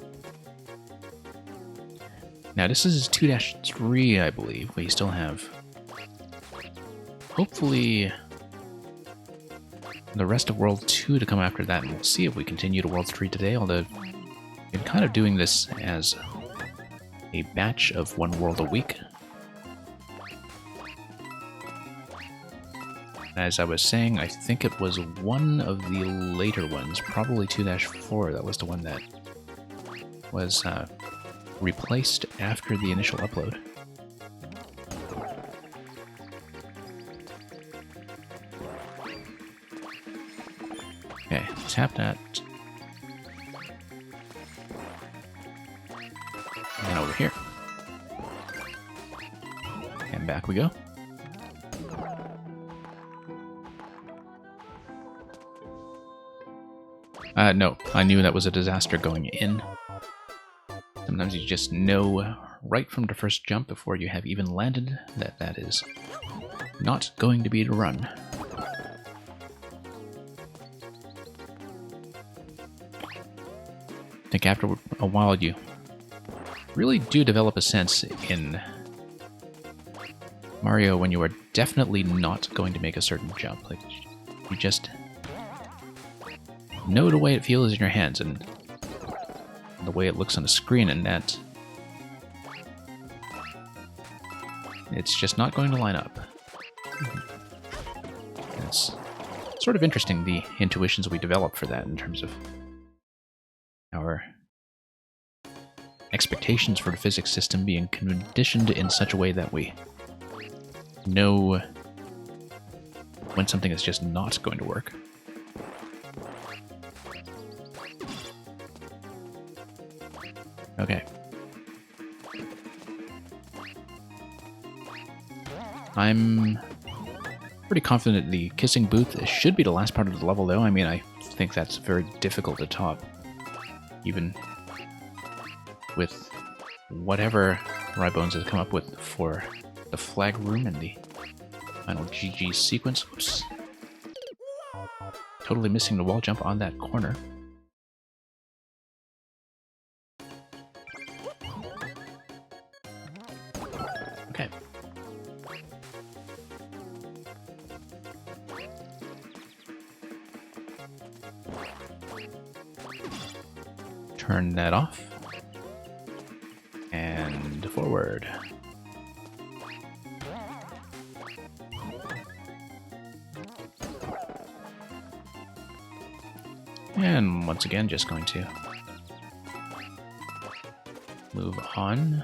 Now this is 2-3, I believe. We still have, hopefully, the rest of World 2 to come after that, and we'll see if we continue to World 3 today, although we've been kind of doing this as a batch of one world a week. As I was saying, I think it was one of the later ones, probably 2-4, that was the one that was replaced after the initial upload. Okay, tap that. And over here. And back we go. No, I knew that was a disaster going in. Sometimes you just know right from the first jump before you have even landed that that is not going to be the run. I think after a while you really do develop a sense in Mario when you are definitely not going to make a certain jump. Like, you just know the way it feels in your hands and the way it looks on the screen, and that it's just not going to line up. It's sort of interesting, the intuitions we develop for that in terms of our expectations for the physics system being conditioned in such a way that we know when something is just not going to work. Okay. I'm pretty confident the kissing booth should be the last part of the level, though. I mean, I think that's very difficult to top, even with whatever Rybones has come up with for the flag room and the final GG sequence. Oops. Totally missing the wall jump on that corner. Okay. Turn that off. And forward. And once again, just going to move on.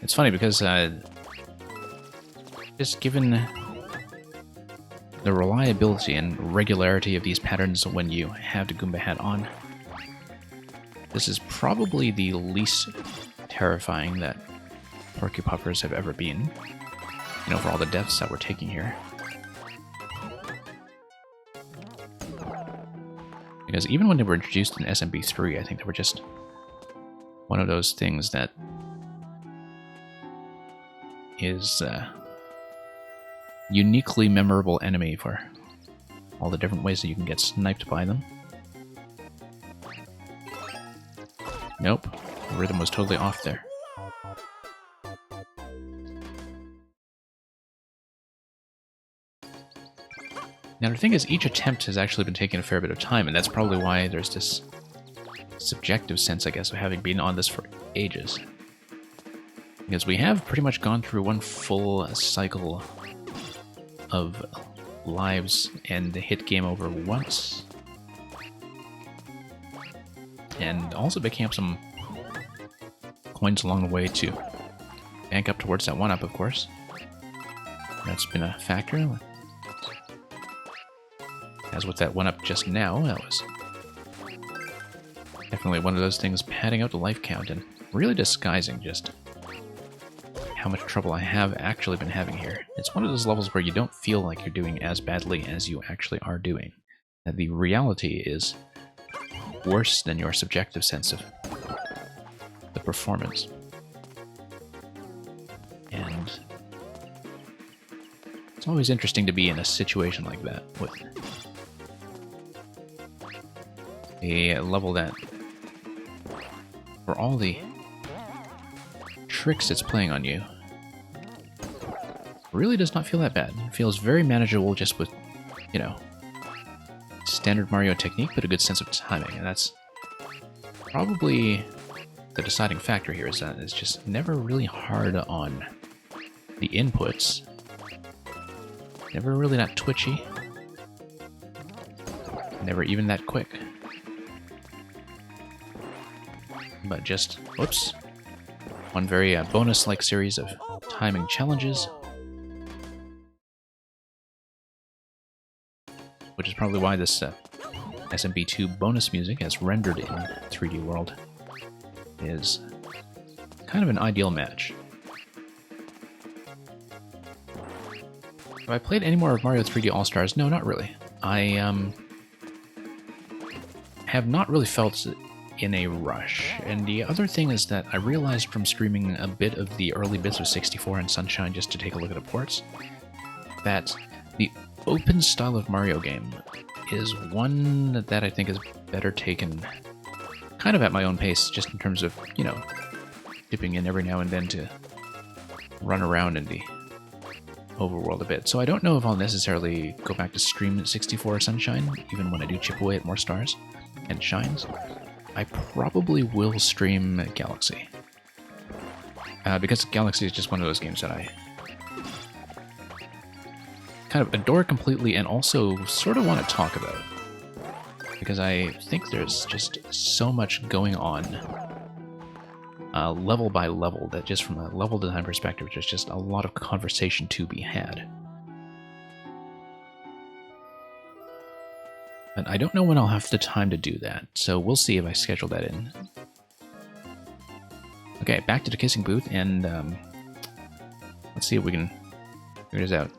It's funny because just given the reliability and regularity of these patterns when you have the Goomba hat on, this is probably the least terrifying that Porcupoppers have ever been. You know, for all the deaths that we're taking here. Because even when they were introduced in SMB3, I think they were just one of those things that is uniquely memorable enemy for all the different ways that you can get sniped by them. Nope, the rhythm was totally off there. Now the thing is, each attempt has actually been taking a fair bit of time, and that's probably why there's this subjective sense, I guess, of having been on this for ages. Because we have pretty much gone through one full cycle of lives and hit game over once. And also picking up some coins along the way to bank up towards that 1-up, of course. That's been a factor. As with that 1-up just now, that was definitely one of those things padding out the life count and really disguising just how much trouble I have actually been having here. It's one of those levels where you don't feel like you're doing as badly as you actually are doing. That the reality is worse than your subjective sense of the performance. And it's always interesting to be in a situation like that with a level that, for all the tricks it's playing on you, really does not feel that bad. It feels very manageable just with, you know, standard Mario technique, but a good sense of timing. And that's probably the deciding factor here, is that it's just never really hard on the inputs. Never really that twitchy. Never even that quick. But just, whoops, one very bonus-like series of timing challenges. Which is probably why this SMB2 bonus music, as rendered in 3D World, is kind of an ideal match. Have I played any more of Mario 3D All-Stars? No, not really. I have not really felt in a rush. And the other thing is that I realized from streaming a bit of the early bits of 64 and Sunshine just to take a look at the ports, that the open style of Mario game is one that I think is better taken kind of at my own pace, just in terms of, you know, dipping in every now and then to run around in the overworld a bit. So I don't know if I'll necessarily go back to stream 64 Sunshine, even when I do chip away at more stars and shines. I probably will stream Galaxy. Because Galaxy is just one of those games that I kind of adore completely and also sort of want to talk about. Because I think there's just so much going on level by level that just from a level design perspective, there's just a lot of conversation to be had. And I don't know when I'll have the time to do that, so we'll see if I schedule that in. Okay, back to the kissing booth, and let's see if we can figure this out.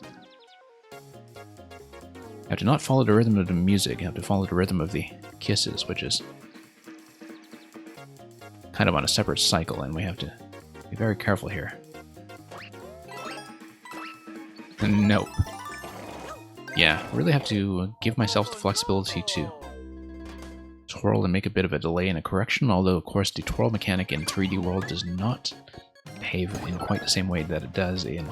You have to not follow the rhythm of the music, you have to follow the rhythm of the kisses, which is kind of on a separate cycle, and we have to be very careful here. Nope. Yeah, really have to give myself the flexibility to twirl and make a bit of a delay in a correction, although of course the twirl mechanic in 3D World does not behave in quite the same way that it does in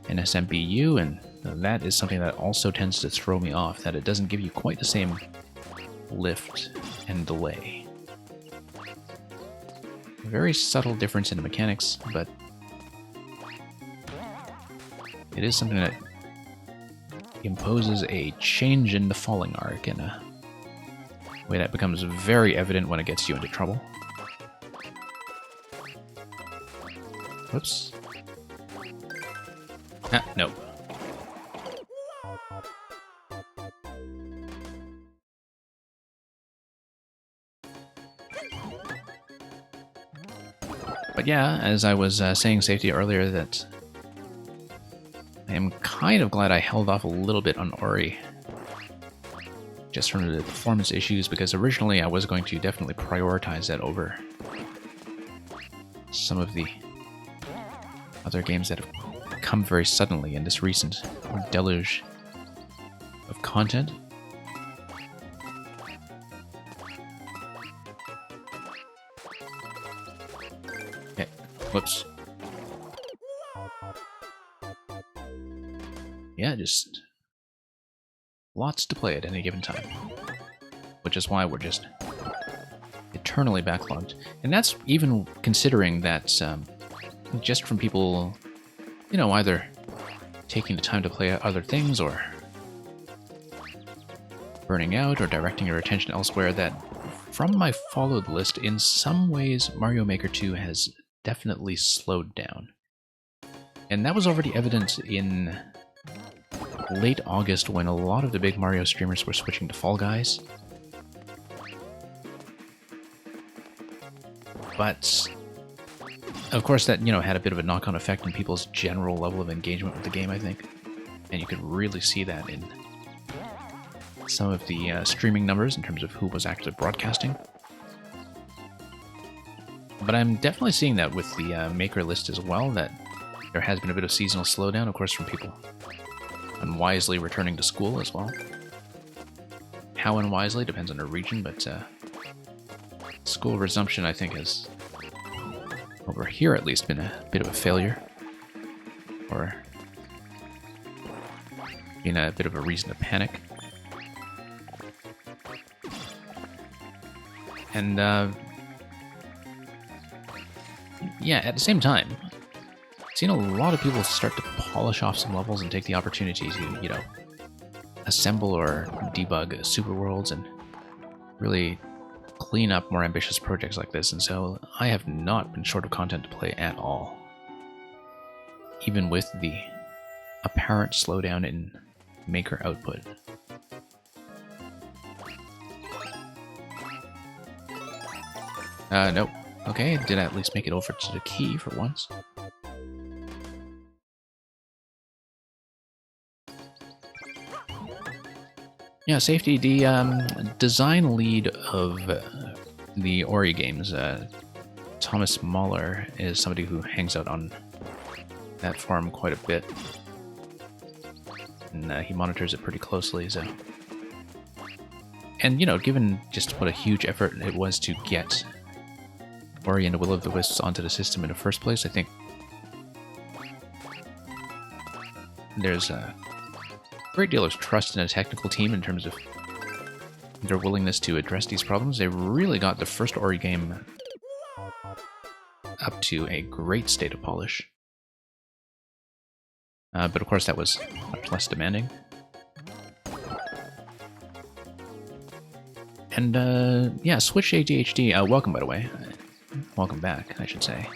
SMBU, and that is something that also tends to throw me off, that it doesn't give you quite the same lift and delay. A very subtle difference in the mechanics, but it is something that imposes a change in the falling arc in a way that becomes very evident when it gets you into trouble. Whoops. Ah, nope. But yeah, as I was saying safety earlier, that I am kind of glad I held off a little bit on Ori, just from the performance issues, because originally I was going to definitely prioritize that over some of the other games that have come very suddenly in this recent deluge of content. Okay, whoops. Yeah, just lots to play at any given time, which is why we're just eternally backlogged. And that's even considering that just from people, you know, either taking the time to play other things or burning out or directing your attention elsewhere, that from my followed list, in some ways Mario Maker 2 has definitely slowed down. And that was already evident in late August when a lot of the big Mario streamers were switching to Fall Guys. But of course that, you know, had a bit of a knock-on effect on people's general level of engagement with the game, I think. And you could really see that in some of the streaming numbers in terms of who was actually broadcasting. But I'm definitely seeing that with the Maker list as well, that there has been a bit of seasonal slowdown, of course, from people unwisely returning to school as well. How unwisely depends on the region, but school resumption, I think, has, over here at least, been a bit of a failure. Or been a bit of a reason to panic. And, yeah, at the same time, I've seen a lot of people start to polish off some levels and take the opportunity to, you know, assemble or debug super worlds and really clean up more ambitious projects like this. And so I have not been short of content to play at all, even with the apparent slowdown in Maker output. Nope. Okay, did I at least make it over to the key for once? Yeah, Safety, the design lead of the Ori games, Thomas Mahler, is somebody who hangs out on that forum quite a bit. And he monitors it pretty closely, so... And, you know, given just what a huge effort it was to get Ori and the Will of the Wisps onto the system in the first place, I think there's a great deal of trust in a technical team in terms of their willingness to address these problems. They really got the first Ori game up to a great state of polish. But of course that was much less demanding. And yeah, Switch ADHD, welcome by the way. Welcome back, I should say.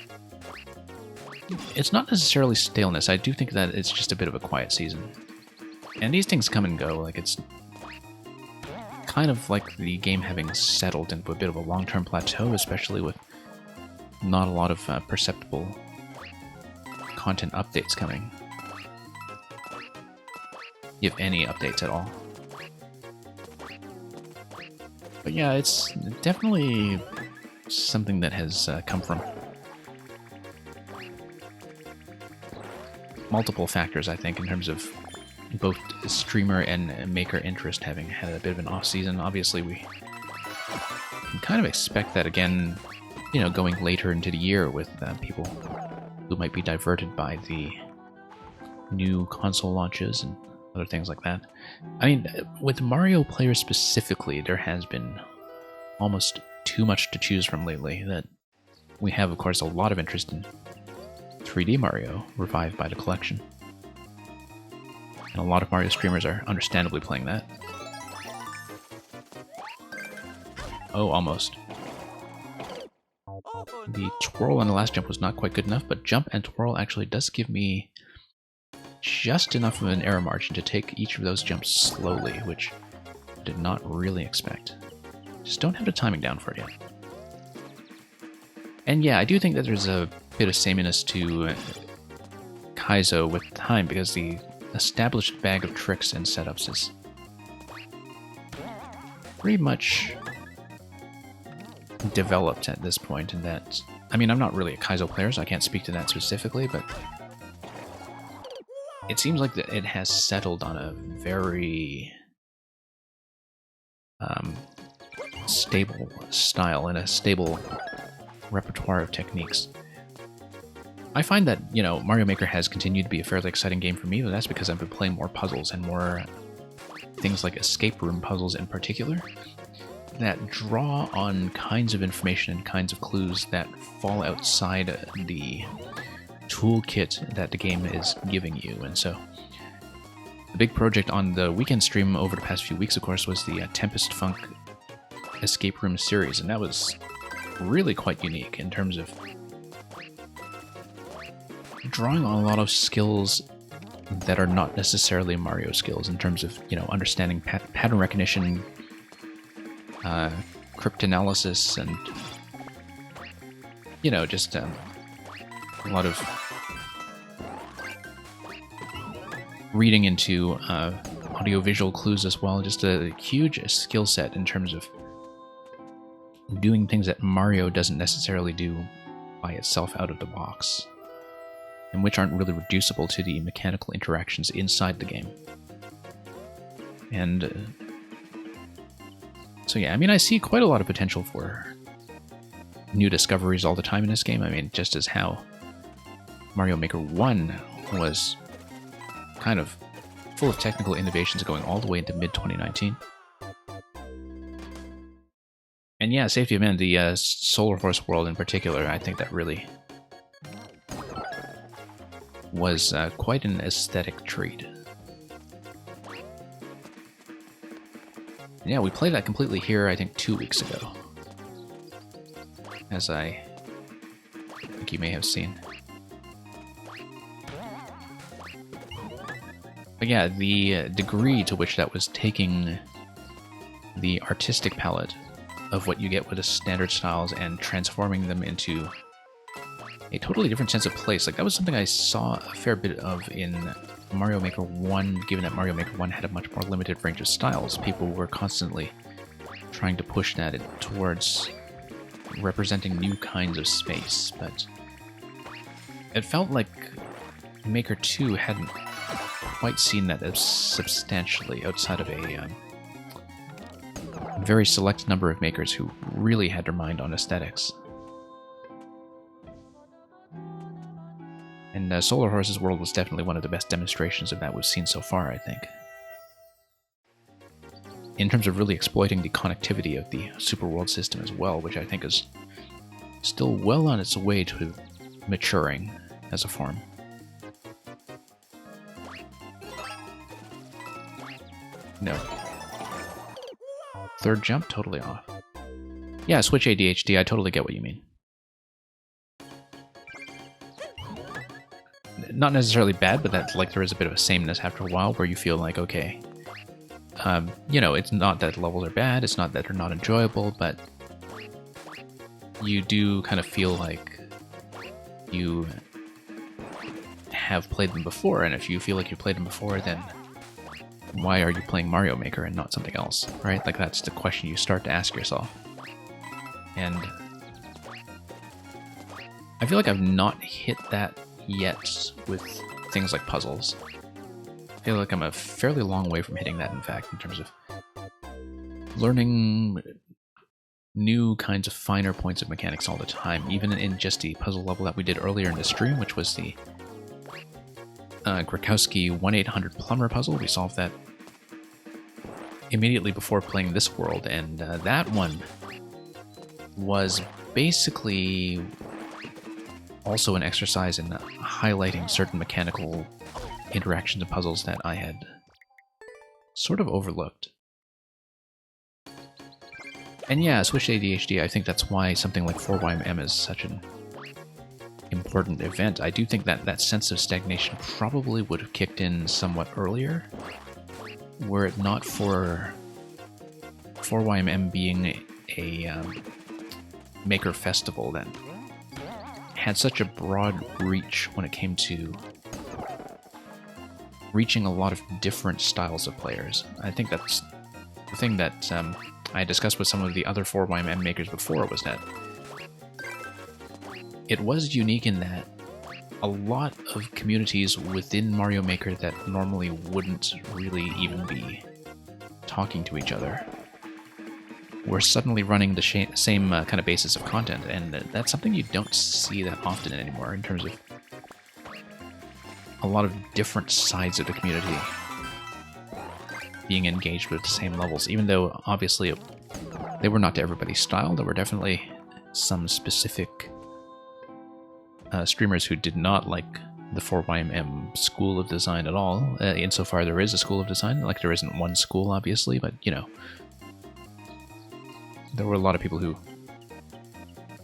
It's not necessarily staleness, I do think that it's just a bit of a quiet season. And these things come and go, like it's kind of like the game having settled into a bit of a long-term plateau, especially with not a lot of perceptible content updates coming. If any updates at all. But yeah, it's definitely something that has come from multiple factors, I think, in terms of both streamer and maker interest having had a bit of an off-season. Obviously, we can kind of expect that again, you know, going later into the year with people who might be diverted by the new console launches and other things like that. I mean, with Mario players specifically, there has been almost too much to choose from lately. That we have, of course, a lot of interest in 3D Mario, revived by the collection. And a lot of Mario streamers are understandably playing that. Oh, almost. The twirl on the last jump was not quite good enough, but jump and twirl actually does give me just enough of an error margin to take each of those jumps slowly, which I did not really expect. Just don't have the timing down for it yet. And yeah, I do think that there's a bit of sameness to Kaizo with time, because the established bag of tricks and setups is pretty much developed at this point, and that, I mean, I'm not really a Kaizo player, so I can't speak to that specifically, but it seems like that it has settled on a very stable style and a stable repertoire of techniques. I find that, you know, Mario Maker has continued to be a fairly exciting game for me, but that's because I've been playing more puzzles and more things like escape room puzzles in particular that draw on kinds of information and kinds of clues that fall outside the toolkit that the game is giving you. And so the big project on the weekend stream over the past few weeks, of course, was the Tempest Funk escape room series, and that was really quite unique in terms of drawing on a lot of skills that are not necessarily Mario skills, in terms of, you know, understanding pattern recognition, cryptanalysis, and, you know, just a lot of reading into audio-visual clues as well. Just a huge skill set in terms of doing things that Mario doesn't necessarily do by itself out of the box, and which aren't really reducible to the mechanical interactions inside the game. And so yeah, I mean, I see quite a lot of potential for new discoveries all the time in this game. I mean, just as how Mario Maker 1 was kind of full of technical innovations going all the way into mid-2019. And yeah, Safety of Man, the Solar Horse world in particular, I think that really was quite an aesthetic treat. Yeah, we played that completely here, I think, 2 weeks ago, as I think you may have seen. But yeah, the degree to which that was taking the artistic palette of what you get with the standard styles and transforming them into a totally different sense of place. Like, that was something I saw a fair bit of in Mario Maker 1, given that Mario Maker 1 had a much more limited range of styles. People were constantly trying to push that towards representing new kinds of space, but it felt like Maker 2 hadn't quite seen that as substantially, outside of a very select number of makers who really had their mind on aesthetics. And Solar Horse's world was definitely one of the best demonstrations of that we've seen so far, I think. In terms of really exploiting the connectivity of the Super World system as well, which I think is still well on its way to maturing as a form. No. Third jump, totally off. Yeah, Switch ADHD, I totally get what you mean. Not necessarily bad, but that, like, there is a bit of a sameness after a while where you feel like, okay, you know, it's not that levels are bad, it's not that they're not enjoyable, but you do kind of feel like you have played them before, and if you feel like you played them before, then why are you playing Mario Maker and not something else, right? Like, that's the question you start to ask yourself. And I feel like I've not hit that yet with things like puzzles. I feel like I'm a fairly long way from hitting that, in fact, in terms of learning new kinds of finer points of mechanics all the time, even in just the puzzle level that we did earlier in the stream, which was the Grakowski 1-800 plumber puzzle. We solved that immediately before playing this world, and that one was basically also an exercise in highlighting certain mechanical interactions and puzzles that I had sort of overlooked. And yeah, Switch ADHD, I think that's why something like 4YM is such an important event. I do think that that sense of stagnation probably would have kicked in somewhat earlier, were it not for 4YM being a maker festival that had such a broad reach when it came to reaching a lot of different styles of players. I think that's the thing that I discussed with some of the other 4YM makers before, was that it was unique in that a lot of communities within Mario Maker that normally wouldn't really even be talking to each other were suddenly running the same kind of basis of content, and that's something you don't see that often anymore, in terms of a lot of different sides of the community being engaged with the same levels, even though obviously they were not to everybody's style. There were definitely some specific streamers who did not like the 4YM school of design at all, insofar there is a school of design. Like, there isn't one school, obviously, but, you know, there were a lot of people who...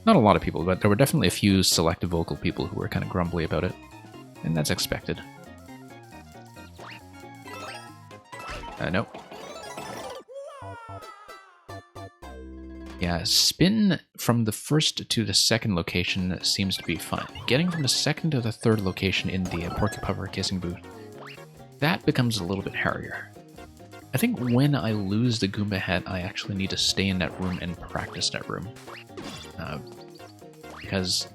Not a lot of people, but there were definitely a few selective vocal people who were kind of grumbly about it, and that's expected. Nope. Yeah, spin from the first to the second location seems to be fun. Getting from the second to the third location in the Porcupuffer Kissing Booth, that becomes a little bit hairier. I think when I lose the Goomba hat, I actually need to stay in that room and practice that room. Because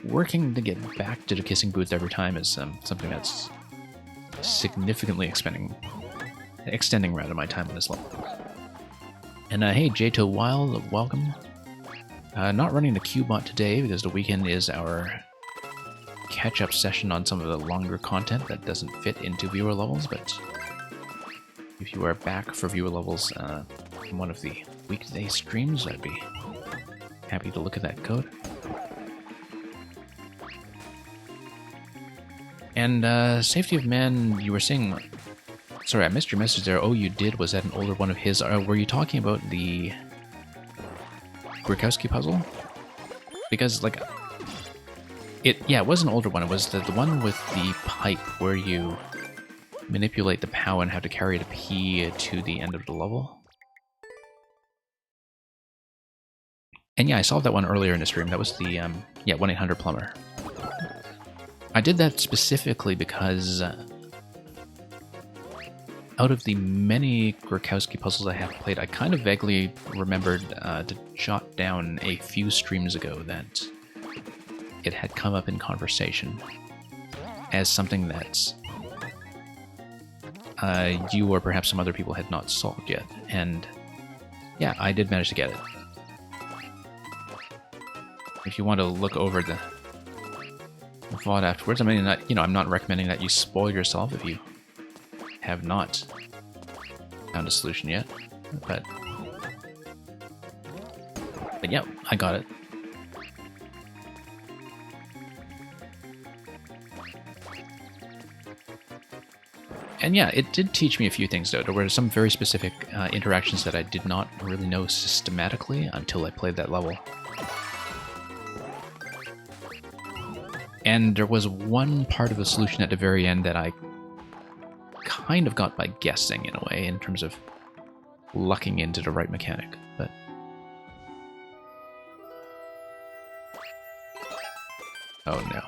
working to get back to the Kissing Booth every time is something that's significantly extending rather my time on this level. And hey, Jato Wild, welcome. Not running the Q-bot today because the weekend is our catch-up session on some of the longer content that doesn't fit into viewer levels, but if you are back for viewer levels in one of the weekday streams, I'd be happy to look at that code. And Safety of Man, you were saying... Sorry, I missed your message there. Oh, you did? Was that an older one of his? Were you talking about the Grakowski puzzle? Because, like, it was an older one. It was the one with the pipe where you manipulate the POW and have to carry the P to the end of the level. And yeah, I solved that one earlier in the stream. That was the 1-800 plumber. I did that specifically because out of the many Grakowski puzzles I have played, I kind of vaguely remembered to jot down a few streams ago that it had come up in conversation as something that you or perhaps some other people had not solved yet. And yeah, I did manage to get it. If you want to look over the VOD afterwards, I mean, I'm not recommending that you spoil yourself if you have not found a solution yet, but yeah, I got it. And yeah, it did teach me a few things, though. There were some very specific interactions that I did not really know systematically until I played that level. And there was one part of the solution at the very end that I kind of got by guessing, in a way, in terms of lucking into the right mechanic, but... Oh no.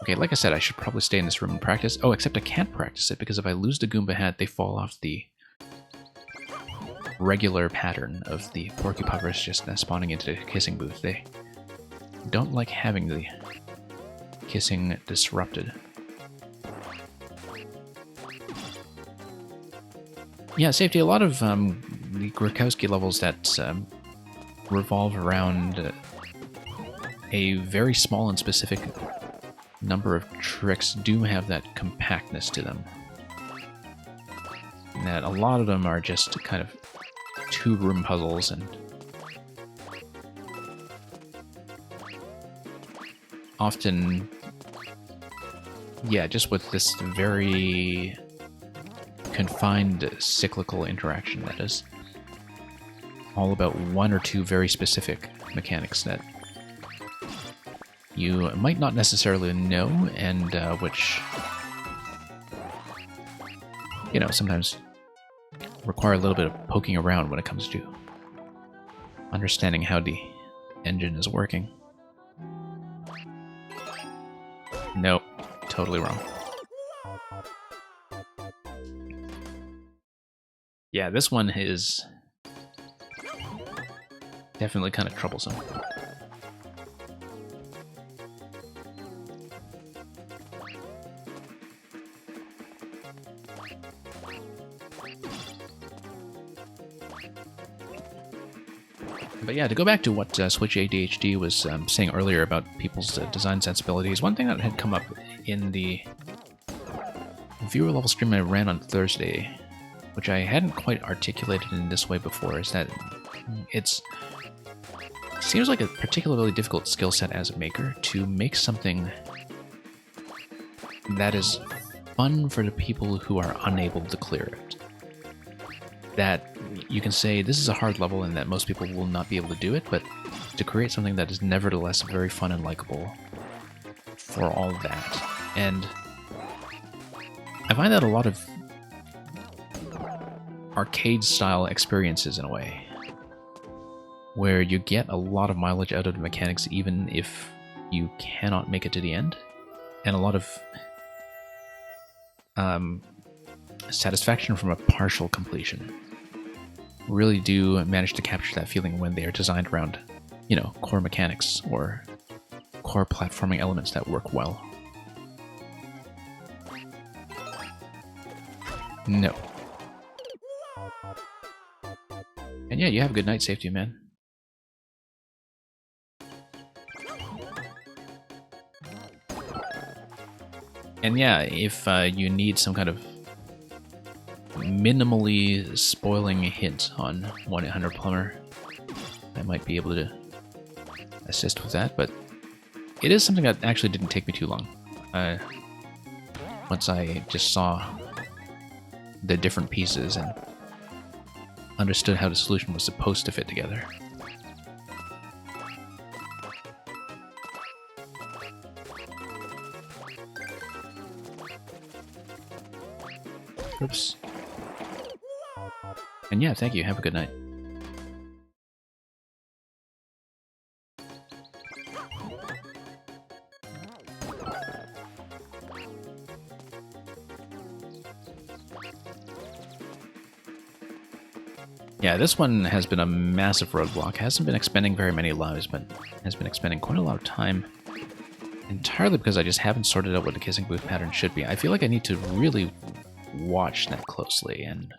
Okay, like I said, I should probably stay in this room and practice. Oh, except I can't practice it because if I lose the Goomba hat, they fall off the regular pattern of the Porcupine just spawning into the kissing booth. They don't like having the kissing disrupted. Yeah, safety. A lot of the Grokowski levels that revolve around a very small and specific number of tricks do have that compactness to them. And that a lot of them are just kind of two-room puzzles and often, yeah, just with this very confined cyclical interaction that is all about one or two very specific mechanics that you might not necessarily know, and which, you know, sometimes require a little bit of poking around when it comes to understanding how the engine is working. Nope, totally wrong. Yeah, this one is definitely kind of troublesome. But yeah, to go back to what Switch ADHD was saying earlier about people's design sensibilities, one thing that had come up in the viewer level stream I ran on Thursday, which I hadn't quite articulated in this way before, is that it seems like a particularly difficult skill set as a maker to make something that is fun for the people who are unable to clear it. That you can say this is a hard level and that most people will not be able to do it, but to create something that is nevertheless very fun and likable for all that. And I find that a lot of arcade-style experiences, in a way, where you get a lot of mileage out of the mechanics even if you cannot make it to the end, and a lot of satisfaction from a partial completion, really do manage to capture that feeling when they are designed around, you know, core mechanics or core platforming elements that work well. No. And yeah, you have a good night, Safety Man. And yeah, if you need some kind of minimally spoiling hint on 1-800-Plumber, I might be able to assist with that, but it is something that actually didn't take me too long. Once I just saw the different pieces and understood how the solution was supposed to fit together. Oops. And yeah, thank you. Have a good night. Yeah, this one has been a massive roadblock. Hasn't been expending very many lives, but has been expending quite a lot of time. Entirely because I just haven't sorted out what the kissing booth pattern should be. I feel like I need to really watch that closely and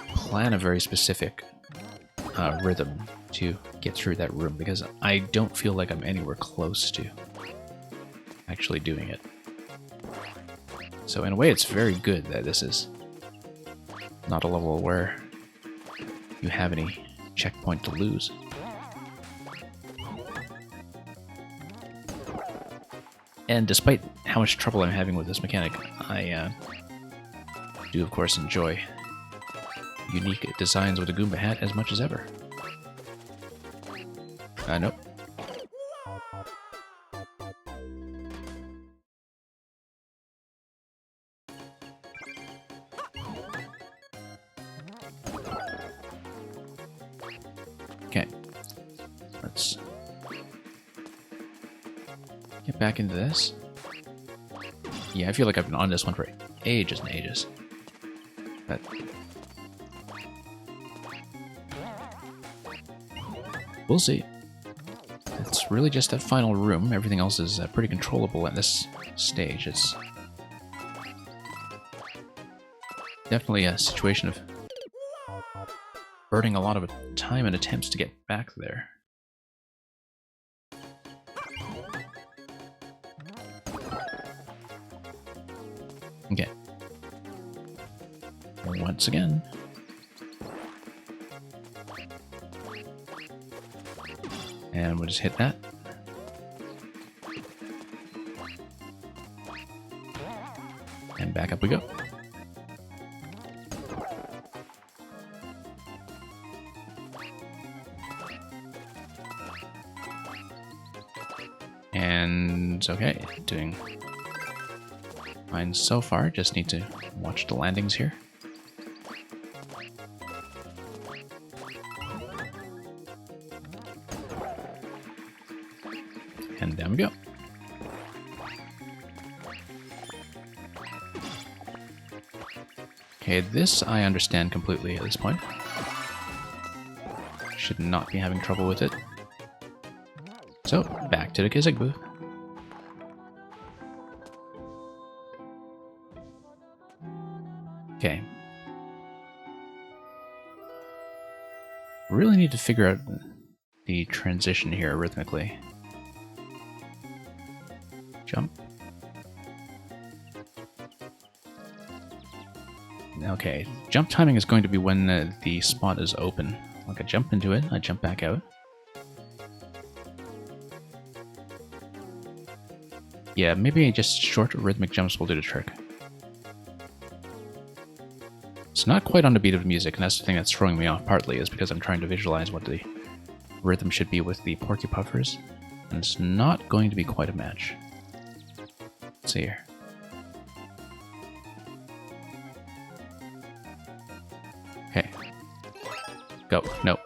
plan a very specific rhythm to get through that room, because I don't feel like I'm anywhere close to actually doing it. So in a way, it's very good that this is not a level where you have any checkpoint to lose. And despite how much trouble I'm having with this mechanic, I do of course enjoy unique designs with a Goomba hat as much as ever. Nope. Okay. let's get back into this. Yeah, I feel like I've been on this one for ages and ages. But we'll see. It's really just that final room. Everything else is pretty controllable at this stage. It's definitely a situation of burning a lot of time and attempts to get back there. Okay. Once again. And we'll just hit that. And back up we go. And okay, doing fine so far. Just need to watch the landings here. And down we go. Okay, this I understand completely at this point. Should not be having trouble with it. So, back to the Kizig booth. Okay. Really need to figure out the transition here rhythmically. Jump. Okay, jump timing is going to be when the spot is open. Like I jump into it, I jump back out. Yeah, maybe just short rhythmic jumps will do the trick. It's not quite on the beat of the music, and that's the thing that's throwing me off partly, is because I'm trying to visualize what the rhythm should be with the Porky Puffers, and it's not going to be quite a match. Let's see here. Okay. Go. No.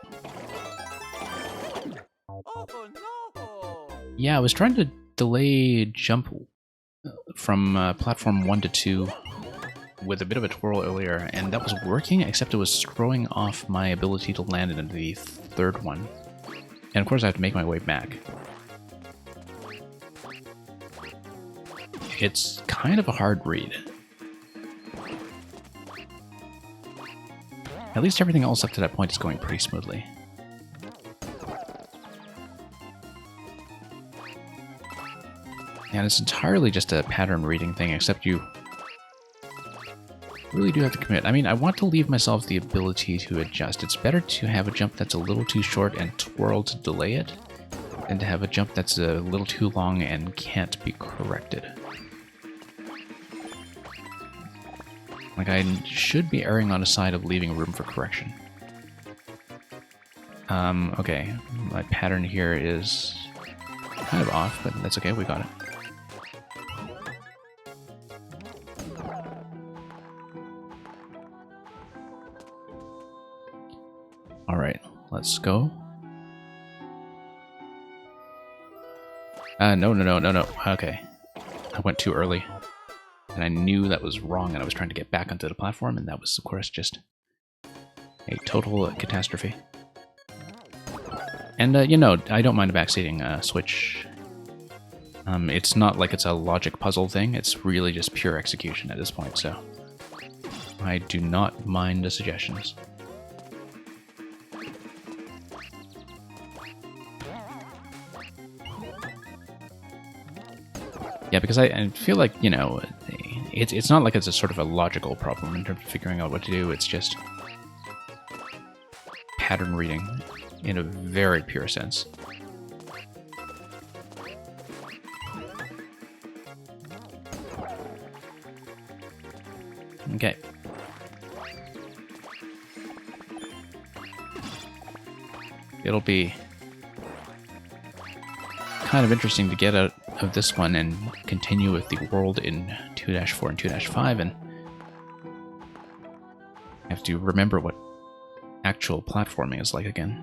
Oh no! Yeah, I was trying to delay jump from platform 1 to 2 with a bit of a twirl earlier, and that was working, except it was throwing off my ability to land into the third one. And of course I have to make my way back. It's kind of a hard read. At least everything else up to that point is going pretty smoothly. And it's entirely just a pattern reading thing, except you really do have to commit. I mean, I want to leave myself the ability to adjust. It's better to have a jump that's a little too short and twirl to delay it, than to have a jump that's a little too long and can't be corrected. Like, I should be erring on the side of leaving room for correction. Okay, my pattern here is kind of off, but that's okay, we got it. Alright, let's go. No. Okay. I went too early. And I knew that was wrong, and I was trying to get back onto the platform, and that was, of course, just a total catastrophe. And, you know, I don't mind a backseating switch. It's not like it's a logic puzzle thing, it's really just pure execution at this point, so I do not mind the suggestions. Yeah, because I feel like, you know, it's not like it's a sort of a logical problem in terms of figuring out what to do, it's just pattern reading in a very pure sense. Okay. It'll be kind of interesting to get out of this one and continue with the world in 2-4 and 2-5, and I have to remember what actual platforming is like again.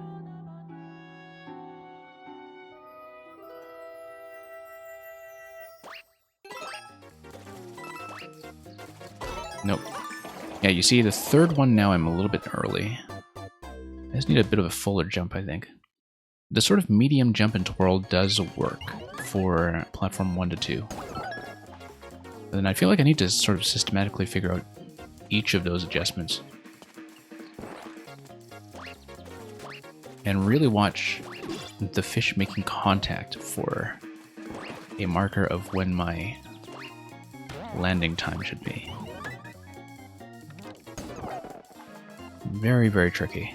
Nope. Yeah, you see, the third one now I'm a little bit early. I just need a bit of a fuller jump, I think. The sort of medium jump and twirl does work for platform 1 to 2. But then I feel like I need to sort of systematically figure out each of those adjustments. And really watch the fish making contact for a marker of when my landing time should be. Very, very tricky.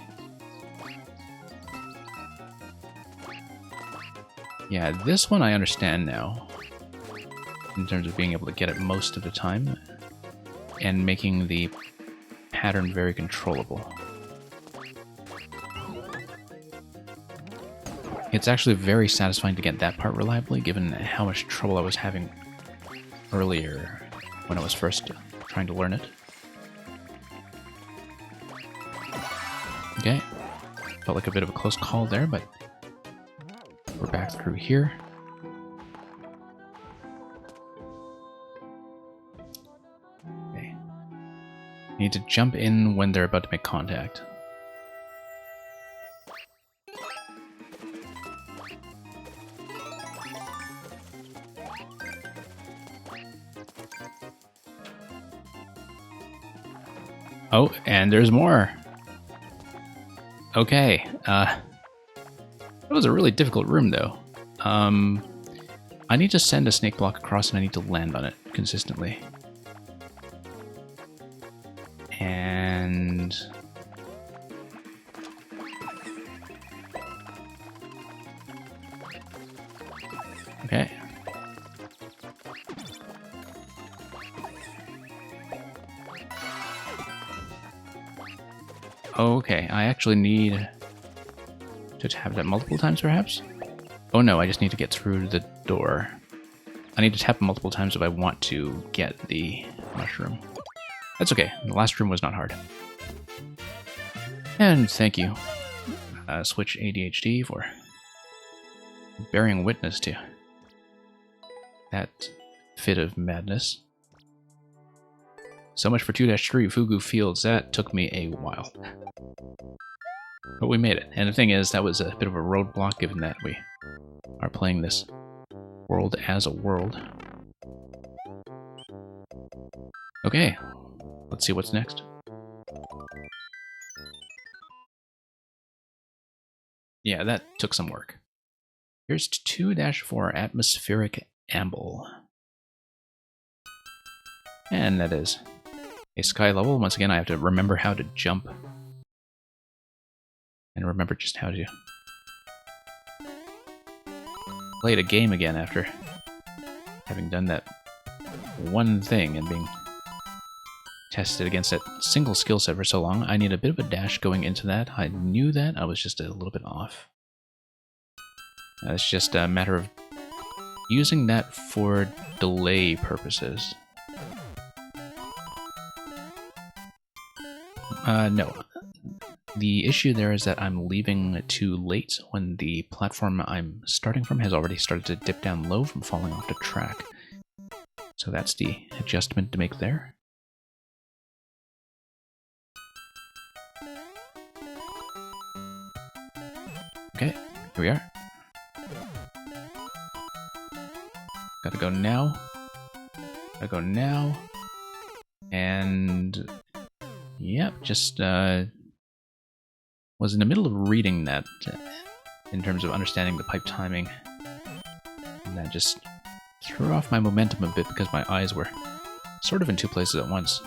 Yeah, this one I understand now, in terms of being able to get it most of the time, and making the pattern very controllable. It's actually very satisfying to get that part reliably, given how much trouble I was having earlier when I was first trying to learn it. Okay, felt like a bit of a close call there, but we're back through here. Okay. Need to jump in when they're about to make contact. Oh, and there's more. Okay, that was a really difficult room, though. I need to send a snake block across and I need to land on it consistently. And... okay. Okay, I actually need to tap that multiple times, perhaps? Oh no, I just need to get through the door. I need to tap it multiple times if I want to get the mushroom. That's okay, the last room was not hard. And thank you, Switch ADHD, for bearing witness to that fit of madness. So much for 2-3 Fugu Fields. That took me a while. But we made it. And the thing is, that was a bit of a roadblock given that we are playing this world as a world. Okay, let's see what's next. Yeah, that took some work. Here's 2-4 Atmospheric Amble. And that is a sky level. Once again, I have to remember how to jump. And remember just how to play the game again after having done that one thing and being tested against that single skill set for so long. I need a bit of a dash going into that. I knew that. I was just a little bit off. It's just a matter of using that for delay purposes. No. The issue there is that I'm leaving too late when the platform I'm starting from has already started to dip down low from falling off the track. So that's the adjustment to make there. Okay, here we are. Gotta go now. Gotta go now. And... yep, just was in the middle of reading that in terms of understanding the pipe timing. And that just threw off my momentum a bit because my eyes were sort of in two places at once.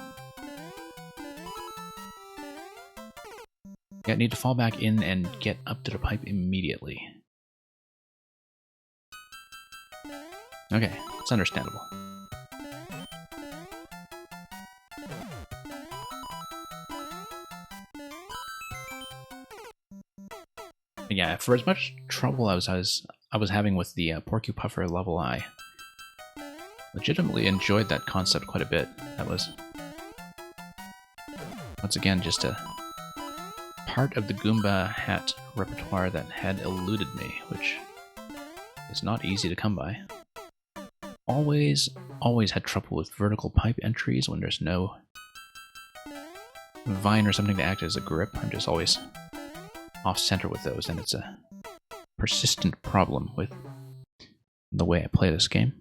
Yeah, I need to fall back in and get up to the pipe immediately. Okay, it's understandable. Yeah, for as much trouble I was having with the Porcupuffer level, I legitimately enjoyed that concept quite a bit. That was, once again, just a part of the Goomba hat repertoire that had eluded me, which is not easy to come by. Always had trouble with vertical pipe entries when there's no vine or something to act as a grip. I'm just always off-center with those, and it's a persistent problem with the way I play this game.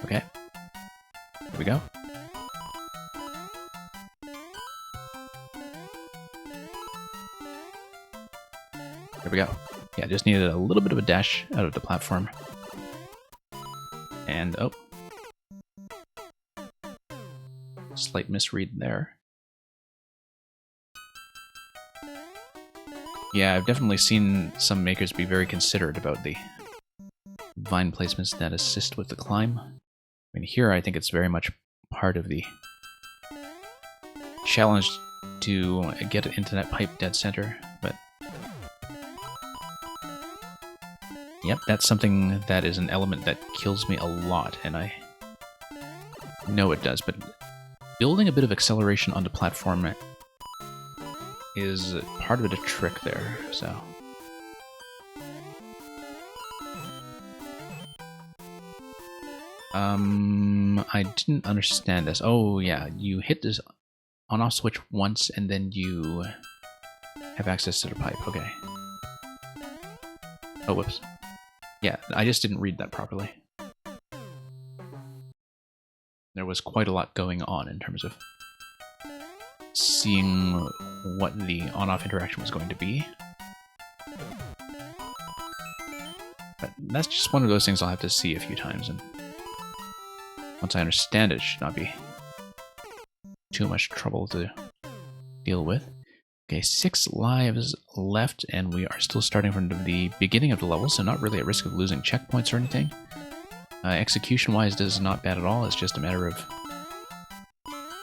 Okay. Here we go. There we go. Yeah, just needed a little bit of a dash out of the platform. And, oh. Slight misread there. Yeah, I've definitely seen some makers be very considerate about the vine placements that assist with the climb. I mean, here I think it's very much part of the challenge to get into that pipe dead center, but yep, that's something that is an element that kills me a lot, and I know it does, but building a bit of acceleration on the platform is part of the trick there, so... I didn't understand this. Oh, yeah, you hit this on-off switch once, and then you have access to the pipe. Okay. Oh, whoops. Yeah, I just didn't read that properly. There was quite a lot going on in terms of seeing what the on-off interaction was going to be. But that's just one of those things I'll have to see a few times, and once I understand it, it should not be too much trouble to deal with. Okay, 6 lives left, and we are still starting from the beginning of the level, so not really at risk of losing checkpoints or anything. Execution-wise, this is not bad at all. It's just a matter of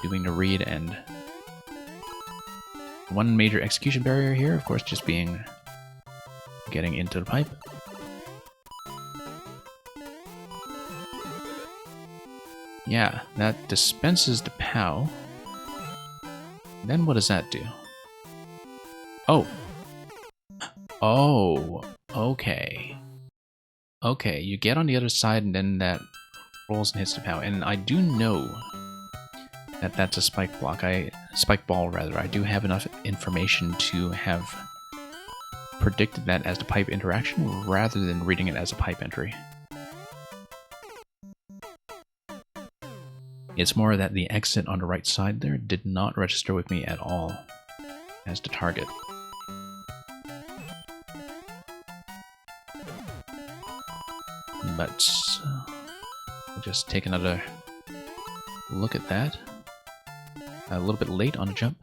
doing the read, and one major execution barrier here, of course, just being getting into the pipe. Yeah, that dispenses the POW. Then what does that do? Oh. Oh, okay. Okay, you get on the other side and then that rolls and hits the POW. And I do know that that's a spike block. Spike ball, rather. I do have enough information to have predicted that as the pipe interaction rather than reading it as a pipe entry. It's more that the exit on the right side there did not register with me at all as the target. But we'll just take another look at that. A little bit late on the jump.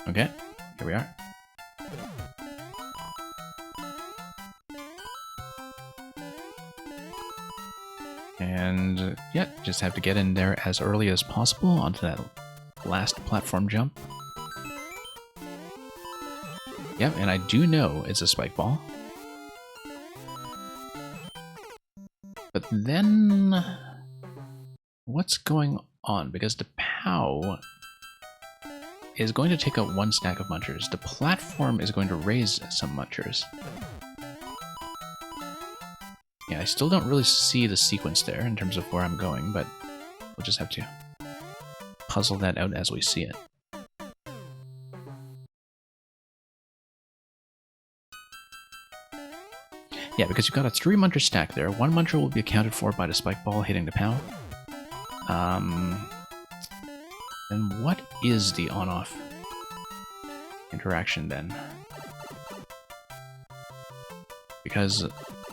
Okay, here we are. And yeah, just have to get in there as early as possible onto that last platform jump. Yeah, and I do know it's a spike ball. But then what's going on? Because the POW is going to take out one stack of munchers. The platform is going to raise some munchers. Yeah, I still don't really see the sequence there in terms of where I'm going, but we'll just have to puzzle that out as we see it. Yeah, because you've got a 3 muncher stack there. 1 muncher will be accounted for by the spike ball hitting the POW. And what is the on-off interaction then? Because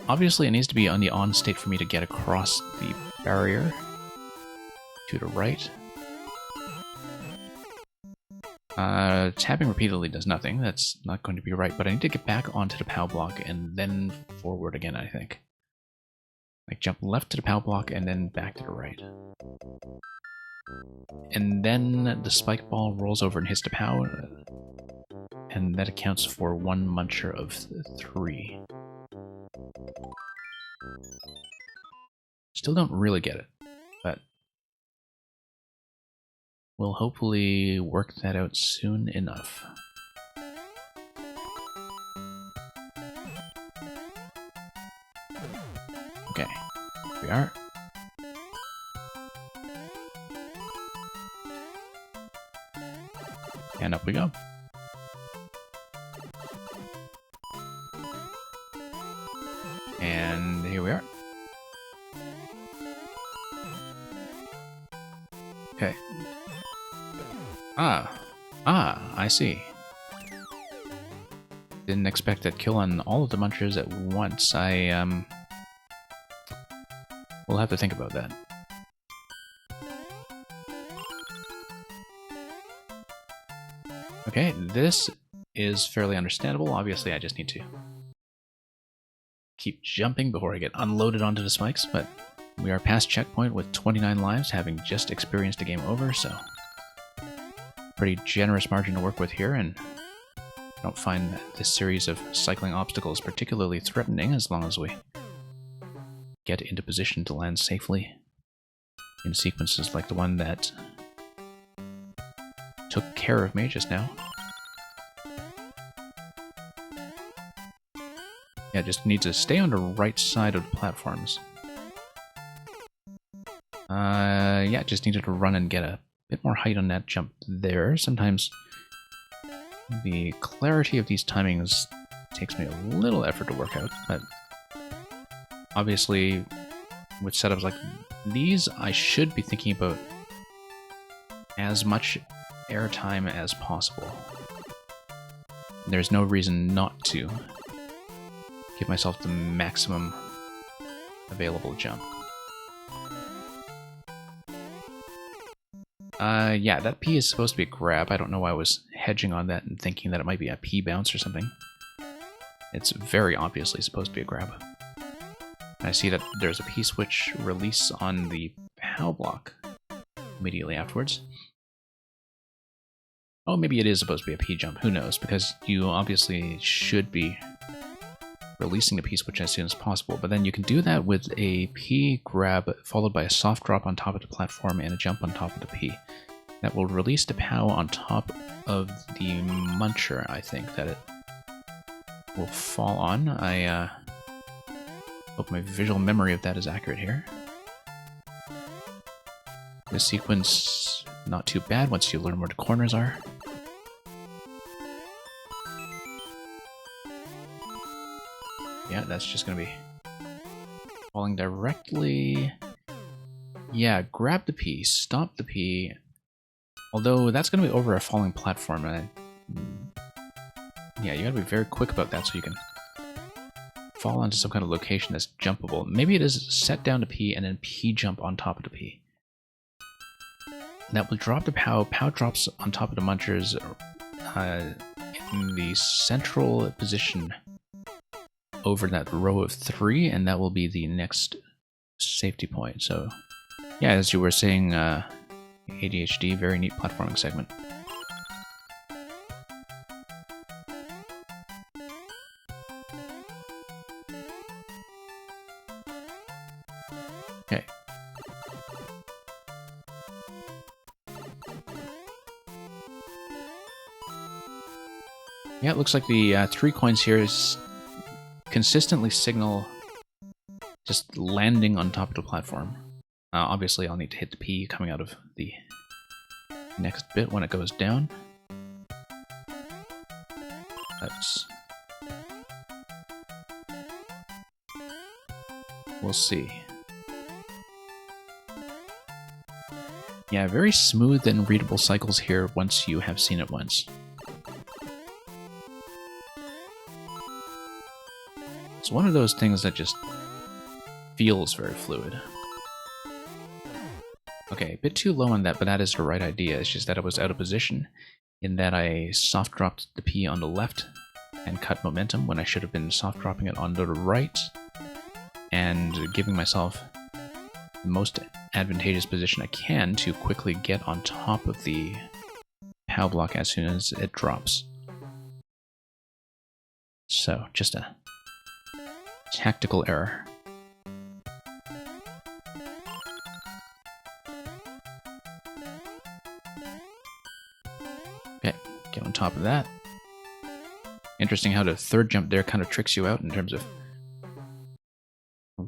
obviously it needs to be on the on state for me to get across the barrier to the right. Tapping repeatedly does nothing. That's not going to be right, but I need to get back onto the POW block and then forward again, I think. Like jump left to the POW block and then back to the right. And then the spike ball rolls over and hits the POW, and that accounts for 1 muncher of 3. Still don't really get it, but we'll hopefully work that out soon enough. Okay, here we are. And up we go. And here we are. Okay. I see. Didn't expect to kill on all of the munchers at once. We'll have to think about that. Okay, this is fairly understandable. Obviously, I just need to keep jumping before I get unloaded onto the spikes, but we are past checkpoint with 29 lives, having just experienced a game over, so pretty generous margin to work with here, and I don't find this series of cycling obstacles particularly threatening as long as we get into position to land safely in sequences like the one that took care of me just now. Yeah, just need to stay on the right side of the platforms. Yeah, just needed to run and get a bit more height on that jump there. Sometimes the clarity of these timings takes me a little effort to work out, but obviously with setups like these, I should be thinking about as much airtime as possible. There's no reason not to give myself the maximum available jump. Yeah, that P is supposed to be a grab. I don't know why I was hedging on that and thinking that it might be a P bounce or something. It's very obviously supposed to be a grab. I see that there's a P switch release on the POW block immediately afterwards. Oh, maybe it is supposed to be a P jump. Who knows? Because you obviously should be releasing the P switch as soon as possible, but then you can do that with a P grab followed by a soft drop on top of the platform and a jump on top of the P. That will release the POW on top of the muncher, I think, that it will fall on. I hope my visual memory of that is accurate here. This sequence, not too bad once you learn where the corners are. Yeah, that's just going to be falling directly. Yeah, grab the P, stop the P. Although that's going to be over a falling platform. And yeah, you got to be very quick about that so you can fall onto some kind of location that's jumpable. Maybe it is set down to P and then P jump on top of the P. That will drop the POW. POW drops on top of the munchers in the central position over that row of 3, and that will be the next safety point. So, yeah, as you were saying, ADHD, very neat platforming segment. Okay. Yeah, it looks like the 3 coins here is consistently signal just landing on top of the platform. Obviously, I'll need to hit the P coming out of the next bit when it goes down. We'll see. Yeah, very smooth and readable cycles here once you have seen it once. It's one of those things that just feels very fluid. Okay, a bit too low on that, but that is the right idea. It's just that I was out of position in that I soft dropped the P on the left and cut momentum when I should have been soft dropping it on the right and giving myself the most advantageous position I can to quickly get on top of the POW block as soon as it drops. So, just a tactical error. Okay, get on top of that. Interesting how the third jump there kind of tricks you out in terms of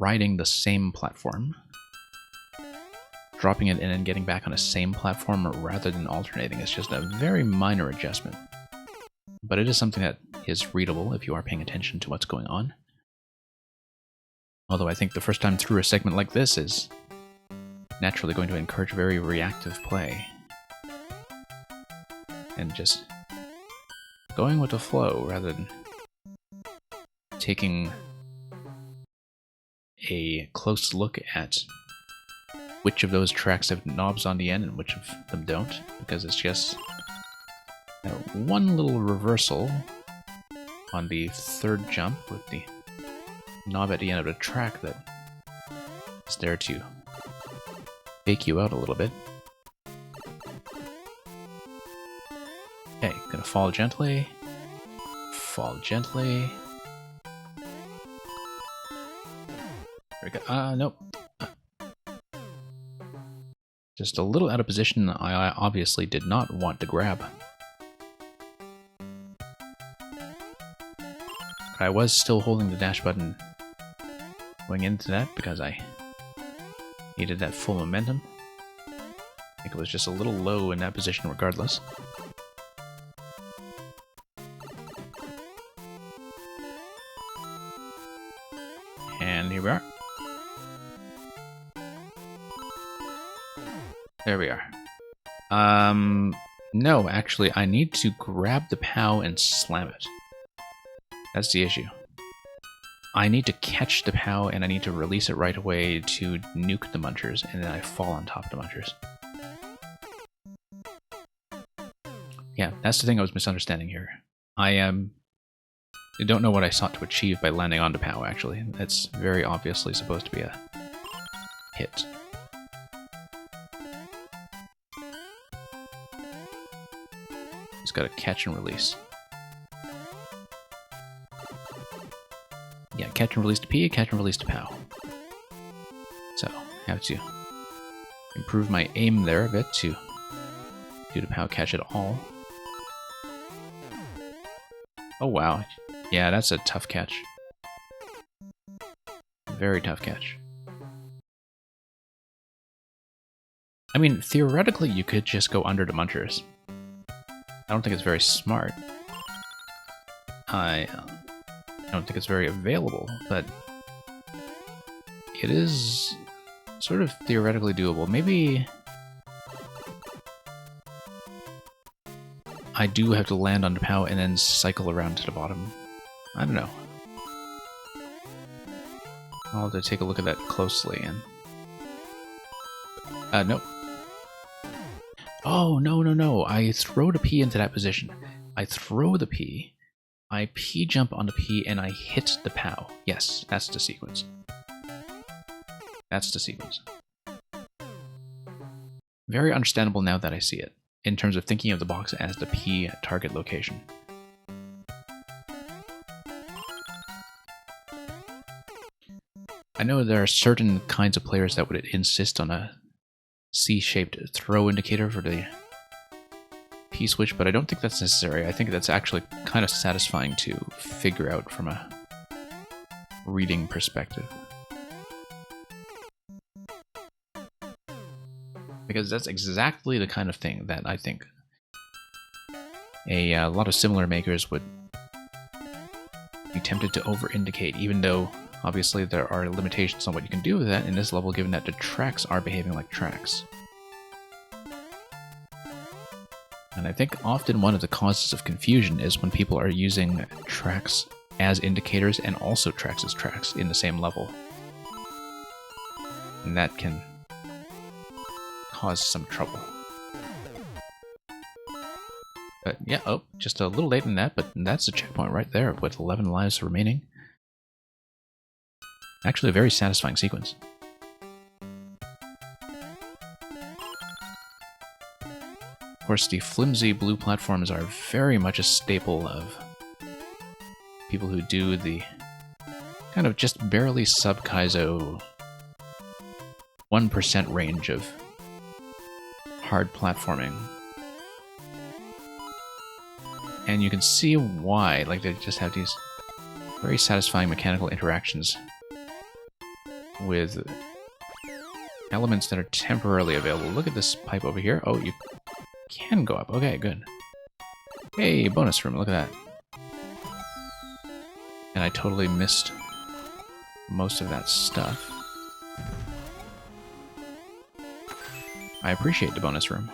riding the same platform, dropping it in and getting back on the same platform rather than alternating is just a very minor adjustment. But it is something that is readable if you are paying attention to what's going on. Although I think the first time through a segment like this is naturally going to encourage very reactive play. And just going with the flow rather than taking a close look at which of those tracks have knobs on the end and which of them don't, because it's just one little reversal on the third jump with the knob at the end of the track that is there to fake you out a little bit. Okay, gonna fall gently. Fall gently. There we go. Nope. Just a little out of position. I obviously did not want to grab. I was still holding the dash button going into that because I needed that full momentum. I think it was just a little low in that position regardless. And here we are. There we are. No, actually, I need to grab the POW and slam it. That's the issue. I need to catch the POW and I need to release it right away to nuke the munchers, and then I fall on top of the munchers. Yeah, that's the thing I was misunderstanding here. I don't know what I sought to achieve by landing on the POW, actually. It's very obviously supposed to be a hit. Just gotta catch and release. Yeah, catch and release to P, catch and release to POW. So, have to improve my aim there a bit to do the POW catch it all. Oh wow. Yeah, that's a tough catch. Very tough catch. I mean, theoretically you could just go under the munchers. I don't think it's very smart. I don't think it's very available, but it is sort of theoretically doable. Maybe I do have to land on the POW and then cycle around to the bottom. I don't know. I'll have to take a look at that closely and... nope. Oh, no. I throw the P into that position. I throw the P, I P jump on the P, and I hit the POW. Yes, that's the sequence. That's the sequence. Very understandable now that I see it, in terms of thinking of the box as the P target location. I know there are certain kinds of players that would insist on a C-shaped throw indicator for the P-switch, but I don't think that's necessary. I think that's actually kind of satisfying to figure out from a reading perspective. Because that's exactly the kind of thing that I think a lot of similar makers would be tempted to over-indicate, even though obviously there are limitations on what you can do with that in this level, given that the tracks are behaving like tracks. And I think often one of the causes of confusion is when people are using tracks as indicators and also tracks as tracks in the same level. And that can cause some trouble. But yeah, oh, just a little late in that, but that's a checkpoint right there with 11 lives remaining. Actually a very satisfying sequence. Of course, the flimsy blue platforms are very much a staple of people who do the kind of just barely sub-Kaizo 1% range of hard platforming. And you can see why, like they just have these very satisfying mechanical interactions with elements that are temporarily available. Look at this pipe over here. Oh, you can go up. Okay, good. Hey, bonus room. Look at that. And I totally missed most of that stuff. I appreciate the bonus room.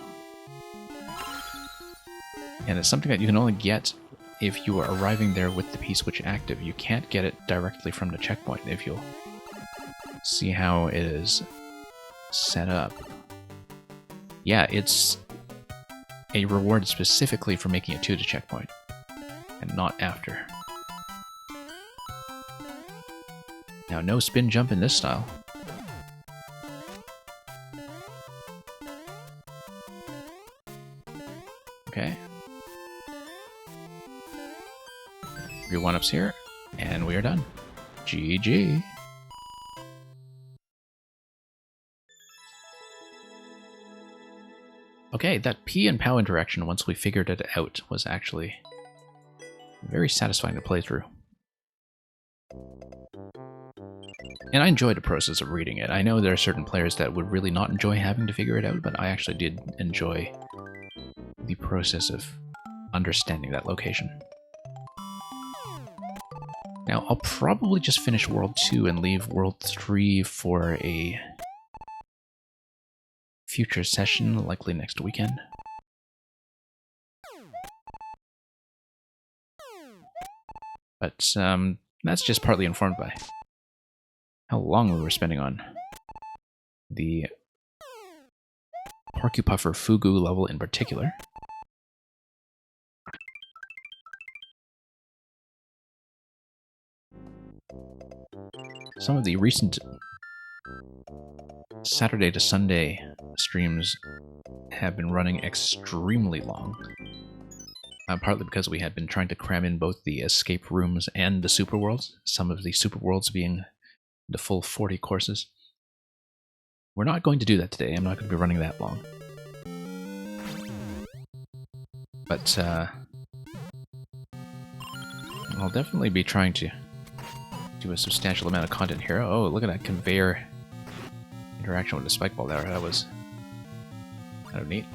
And it's something that you can only get if you are arriving there with the P-switch active. You can't get it directly from the checkpoint. If you'll see how it is set up. Yeah, it's a reward specifically for making it to the checkpoint, and not after. Now, no spin jump in this style. Okay. 3 1-ups here, and we are done. GG. Okay, that P and POW interaction, once we figured it out, was actually very satisfying to play through. And I enjoyed the process of reading it. I know there are certain players that would really not enjoy having to figure it out, but I actually did enjoy the process of understanding that location. Now, I'll probably just finish World 2 and leave World 3 for a future session, likely next weekend. But that's just partly informed by how long we were spending on the Porcupuffer Fugu level in particular. Some of the recent Saturday to Sunday streams have been running extremely long. Partly because we had been trying to cram in both the escape rooms and the super worlds, some of the super worlds being the full 40 courses. We're not going to do that today. I'm not going to be running that long. But I'll definitely be trying to do a substantial amount of content here. Oh, look at that conveyor interaction with the spike ball there. That was kind of neat.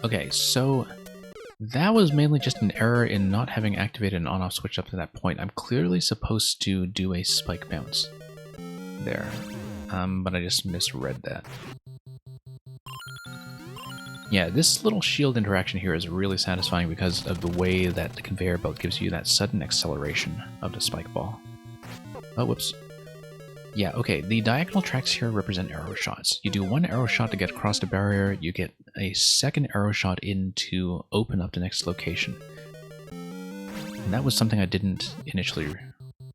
Okay, so that was mainly just an error in not having activated an on-off switch up to that point. I'm clearly supposed to do a spike bounce there, but I just misread that. Yeah, this little shield interaction here is really satisfying because of the way that the conveyor belt gives you that sudden acceleration of the spike ball. Oh, whoops. Yeah, okay, the diagonal tracks here represent arrow shots. You do one arrow shot to get across the barrier, you get a second arrow shot in to open up the next location. And that was something I didn't initially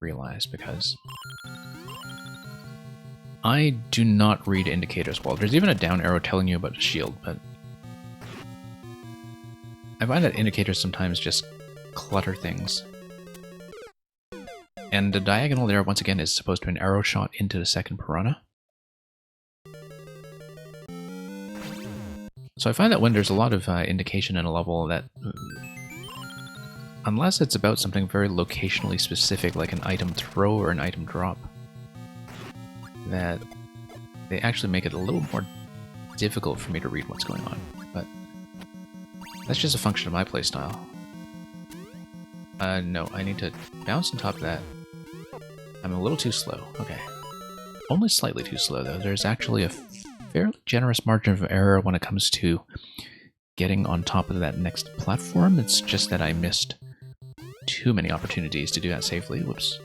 realize because I do not read indicators well. There's even a down arrow telling you about a shield, but I find that indicators sometimes just clutter things. And the diagonal there, once again, is supposed to be an arrow shot into the second piranha. So I find that when there's a lot of indication in a level that, unless it's about something very locationally specific, like an item throw or an item drop, that they actually make it a little more difficult for me to read what's going on. But that's just a function of my playstyle. No, I need to bounce on top of that. I'm a little too slow. Okay. Only slightly too slow, though. There's actually a fairly generous margin of error when it comes to getting on top of that next platform. It's just that I missed too many opportunities to do that safely. Whoops.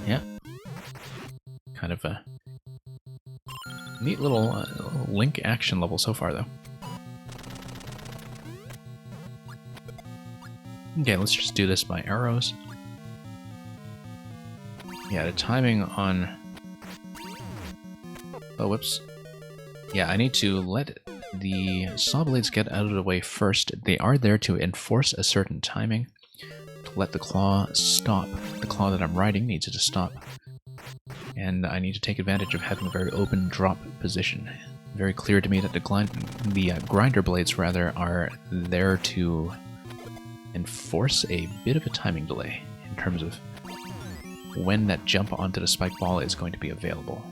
Yeah. Kind of a neat little Link action level so far, though. Okay, let's just do this by arrows. Yeah, the timing on... Oh, whoops. Yeah, I need to let the saw blades get out of the way first. They are there to enforce a certain timing, to let the claw stop. The claw that I'm riding needs it to stop. And I need to take advantage of having a very open drop position. very clear to me that the grinder blades, rather, are there to enforce a bit of a timing delay in terms of when that jump onto the spike ball is going to be available.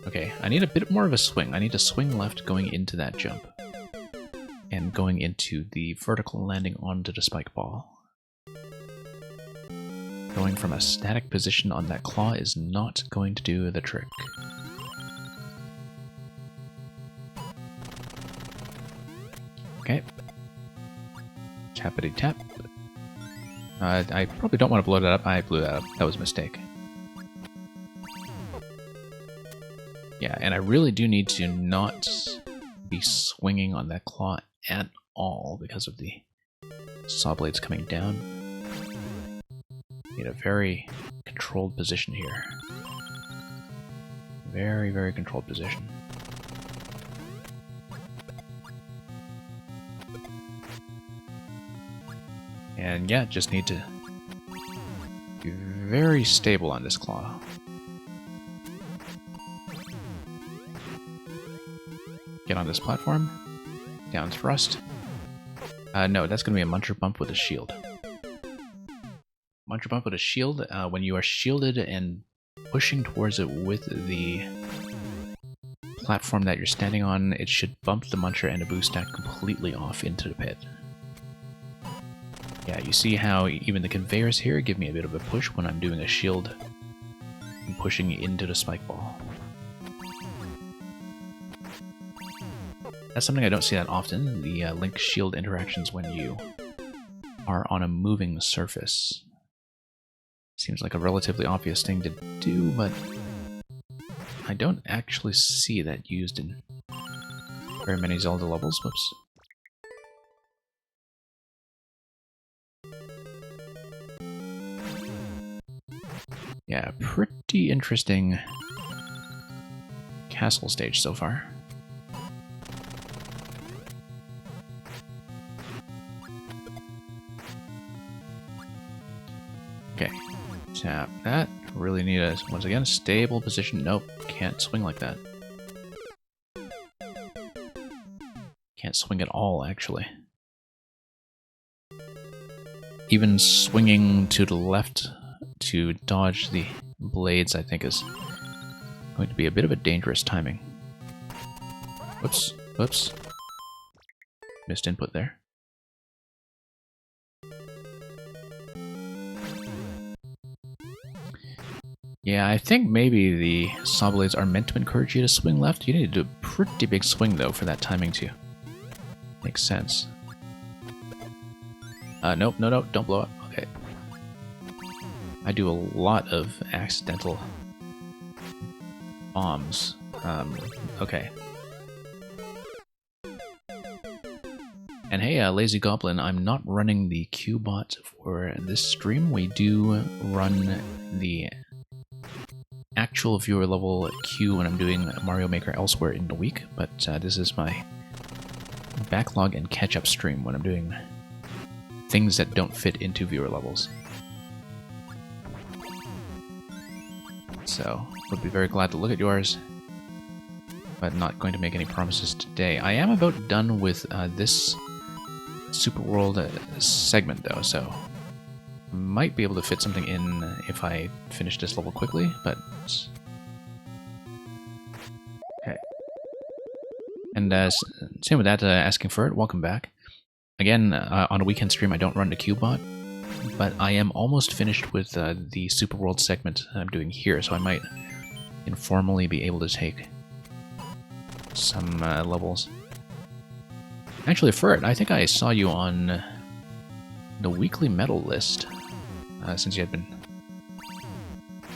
Okay, I need a bit more of a swing. I need to swing left going into that jump and going into the vertical landing onto the spike ball. Going from a static position on that claw is not going to do the trick. Okay. Tappity tap. I probably don't want to blow that up. I blew that up. That was a mistake. Yeah, and I really do need to not be swinging on that claw at all because of the saw blades coming down. Need a very controlled position here. Very, very controlled position. And yeah, just need to be very stable on this claw. Get on this platform. Down thrust. No, that's going to be a muncher bump with a shield. Muncher bump with a shield, when you are shielded and pushing towards it with the platform that you're standing on, it should bump the muncher and the boost stack completely off into the pit. Yeah, you see how even the conveyors here give me a bit of a push when I'm doing a shield and pushing into the spike ball. That's something I don't see that often, the link shield interactions when you are on a moving surface. Seems like a relatively obvious thing to do, but I don't actually see that used in very many Zelda levels. Whoops. Yeah, pretty interesting castle stage so far. Okay, tap that. Really need a, once again, stable position. Nope, can't swing like that. Can't swing at all, actually. Even swinging to the left to dodge the blades, I think, is going to be a bit of a dangerous timing. Whoops, whoops. Missed input there. Yeah, I think maybe the saw blades are meant to encourage you to swing left. You need to do a pretty big swing, though, for that timing to make sense. Nope, no, don't blow up. Okay. I do a lot of accidental bombs. Okay. And hey, Lazy Goblin, I'm not running the Q-bot for this stream. We do run the actual viewer level queue when I'm doing Mario Maker elsewhere in the week, but this is my backlog and catch-up stream when I'm doing things that don't fit into viewer levels. So, would be very glad to look at yours, but not going to make any promises today. I am about done with this Super World segment, though, so might be able to fit something in if I finish this level quickly, but... Okay. And same with that, asking for it, welcome back. Again, on a weekend stream I don't run the Q-bot, but I am almost finished with the Super World segment that I'm doing here, so I might informally be able to take some levels. Actually, Furt, I think I saw you on the weekly medal list, since you had been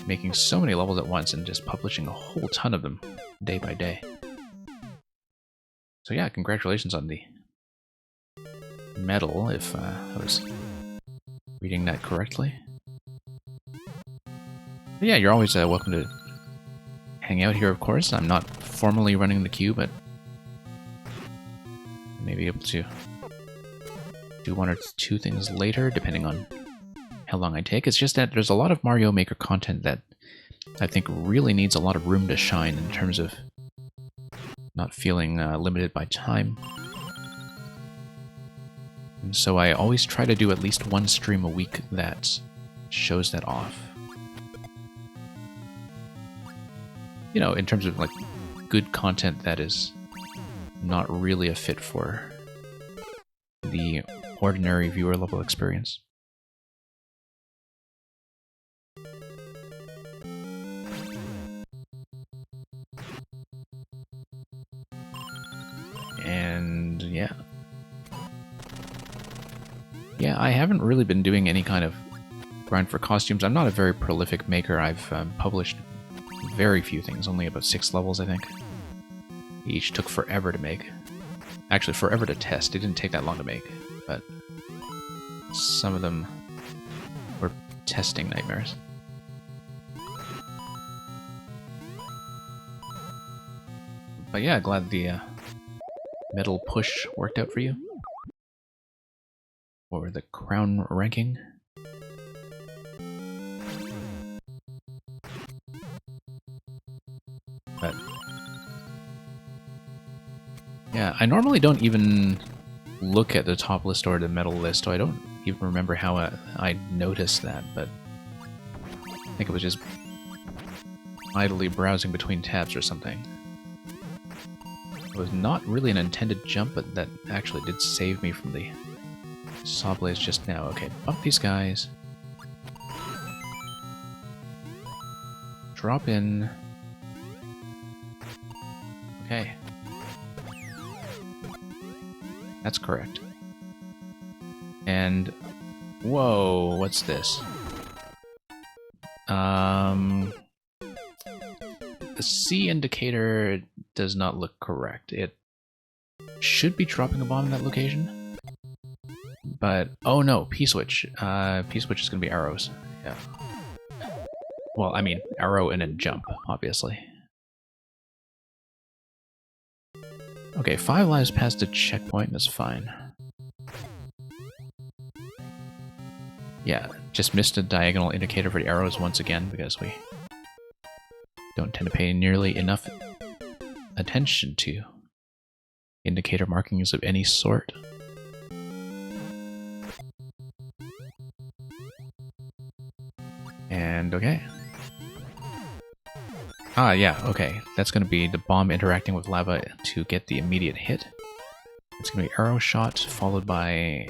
making so many levels at once and just publishing a whole ton of them day by day. So yeah, congratulations on the medal, if I was reading that correctly. But yeah, you're always welcome to hang out here, of course. I'm not formally running the queue, but I may be able to do one or two things later, depending on how long I take. It's just that there's a lot of Mario Maker content that I think really needs a lot of room to shine in terms of not feeling limited by time. And so I always try to do at least one stream a week that shows that off. You know, in terms of like good content that is not really a fit for the ordinary viewer level experience. And yeah. Yeah, I haven't really been doing any kind of grind for costumes. I'm not a very prolific maker. I've published very few things, only about 6 levels, I think. Each took forever to make. Actually, forever to test. It didn't take that long to make, but some of them were testing nightmares. But yeah, glad the medal push worked out for you. Or the crown ranking. But yeah, I normally don't even look at the top list or the medal list, so I don't even remember how I noticed that, but I think it was just idly browsing between tabs or something. It was not really an intended jump, but that actually did save me from the saw blaze just now. Okay, bump these guys. Drop in. Okay. That's correct. And whoa, what's this? The C indicator does not look correct. It should be dropping a bomb in that location. But oh no, P-switch. P-switch is gonna be arrows. Yeah. Well, I mean, arrow and then jump, obviously. Okay, 5 lives past the checkpoint, that's fine. Yeah, just missed a diagonal indicator for the arrows once again because we don't tend to pay nearly enough attention to indicator markings of any sort. And okay. Ah, yeah, okay. That's going to be the bomb interacting with lava to get the immediate hit. It's going to be arrow shot, followed by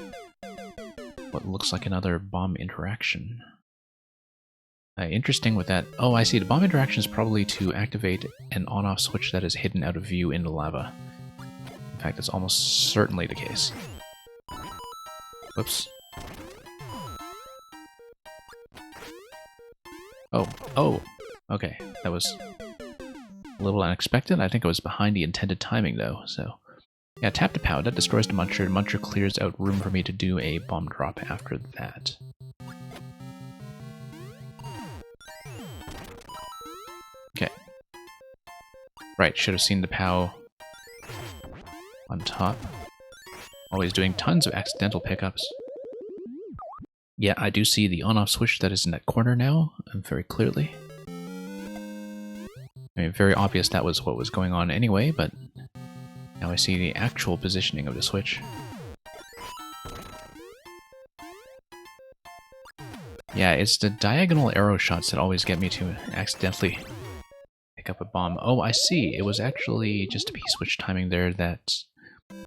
what looks like another bomb interaction. Interesting with that. Oh, I see. The bomb interaction is probably to activate an on-off switch that is hidden out of view in the lava. In fact, that's almost certainly the case. Whoops. Oh, okay. That was a little unexpected. I think it was behind the intended timing, though, so... Yeah, tap to pow. That destroys the Muncher. The Muncher clears out room for me to do a bomb drop after that. Okay. Right, should have seen the POW on top. Always doing tons of accidental pickups. Yeah, I do see the on-off switch that is in that corner now, very clearly. I mean, very obvious that was what was going on anyway, but now I see the actual positioning of the switch. Yeah, it's the diagonal arrow shots that always get me to accidentally pick up a bomb. Oh, I see. It was actually just a P-switch timing there that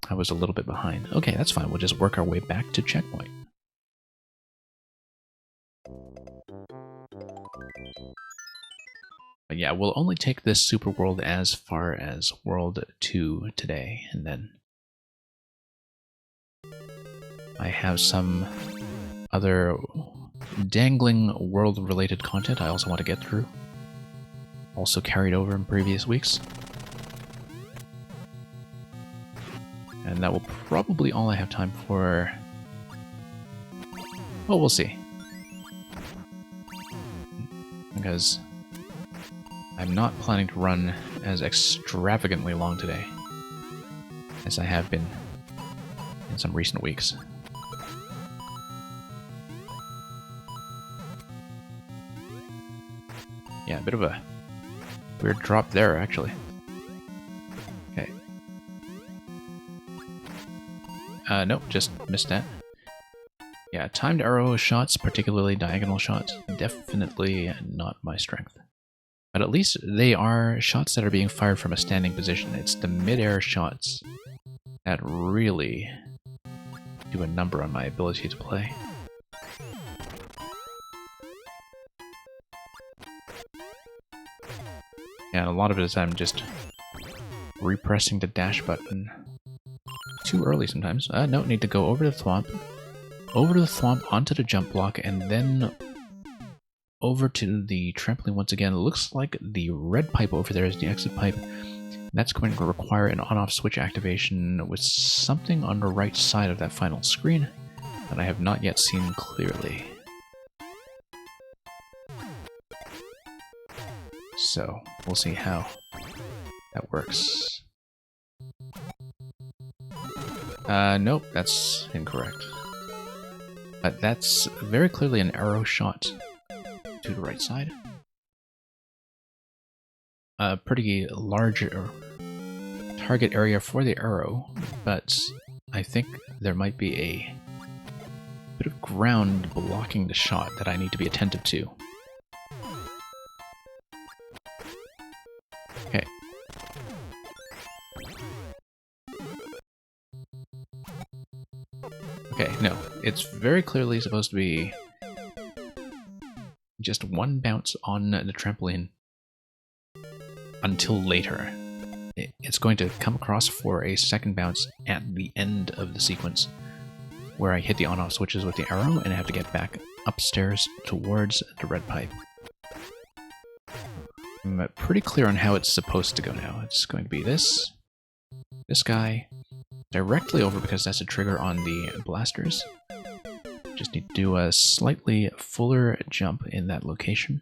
I was a little bit behind. Okay, that's fine. We'll just work our way back to checkpoint. But yeah, we'll only take this super world as far as World 2 today, and then I have some other dangling world-related content I also want to get through. Also carried over in previous weeks. And that will probably all I have time for. Well, we'll see. Because I'm not planning to run as extravagantly long today as I have been in some recent weeks. Yeah, a bit of a weird drop there, actually. Okay. Nope, just missed that. Yeah, timed arrow shots, particularly diagonal shots, definitely not my strength. But at least they are shots that are being fired from a standing position. It's the mid-air shots that really do a number on my ability to play. Yeah, a lot of it is I'm just repressing the dash button too early sometimes. No, need to go over the thwomp, onto the jump block, and then over to the trampoline once again. It looks like the red pipe over there is the exit pipe. That's going to require an on-off switch activation with something on the right side of that final screen that I have not yet seen clearly. So, we'll see how that works. Nope, that's incorrect. But that's very clearly an arrow shot to the right side. A pretty large target area for the arrow, but I think there might be a bit of ground blocking the shot that I need to be attentive to. Okay. Okay, no. It's very clearly supposed to be just one bounce on the trampoline until later. It's going to come across for a second bounce at the end of the sequence, where I hit the on-off switches with the arrow and I have to get back upstairs towards the red pipe. I'm pretty clear on how it's supposed to go now. It's going to be this guy, directly over because that's a trigger on the blasters. Just need to do a slightly fuller jump in that location.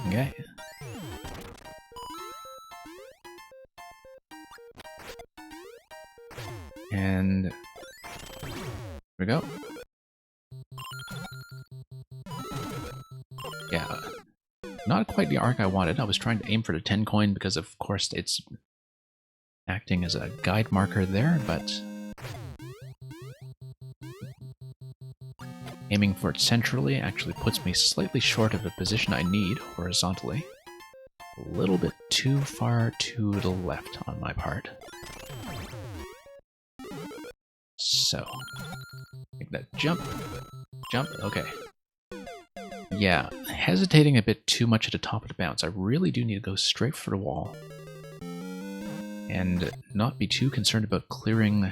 Okay. And here we go. Yeah, not quite the arc I wanted. I was trying to aim for the 10 coin because of course it's acting as a guide marker there, but aiming for it centrally actually puts me slightly short of the position I need horizontally. A little bit too far to the left on my part. So, make that jump, okay. Yeah, hesitating a bit too much at the top of the bounce. I really do need to go straight for the wall and not be too concerned about clearing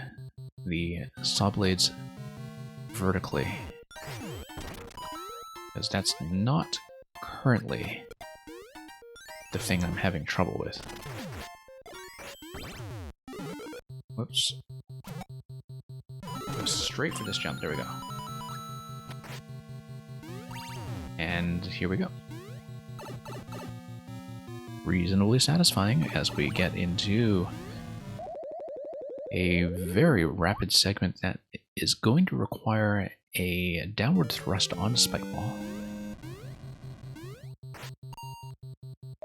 the saw blades vertically, because that's not currently the thing I'm having trouble with. Whoops. Go straight for this jump, there we go. And here we go. Reasonably satisfying as we get into a very rapid segment that is going to require a downward thrust on spike ball.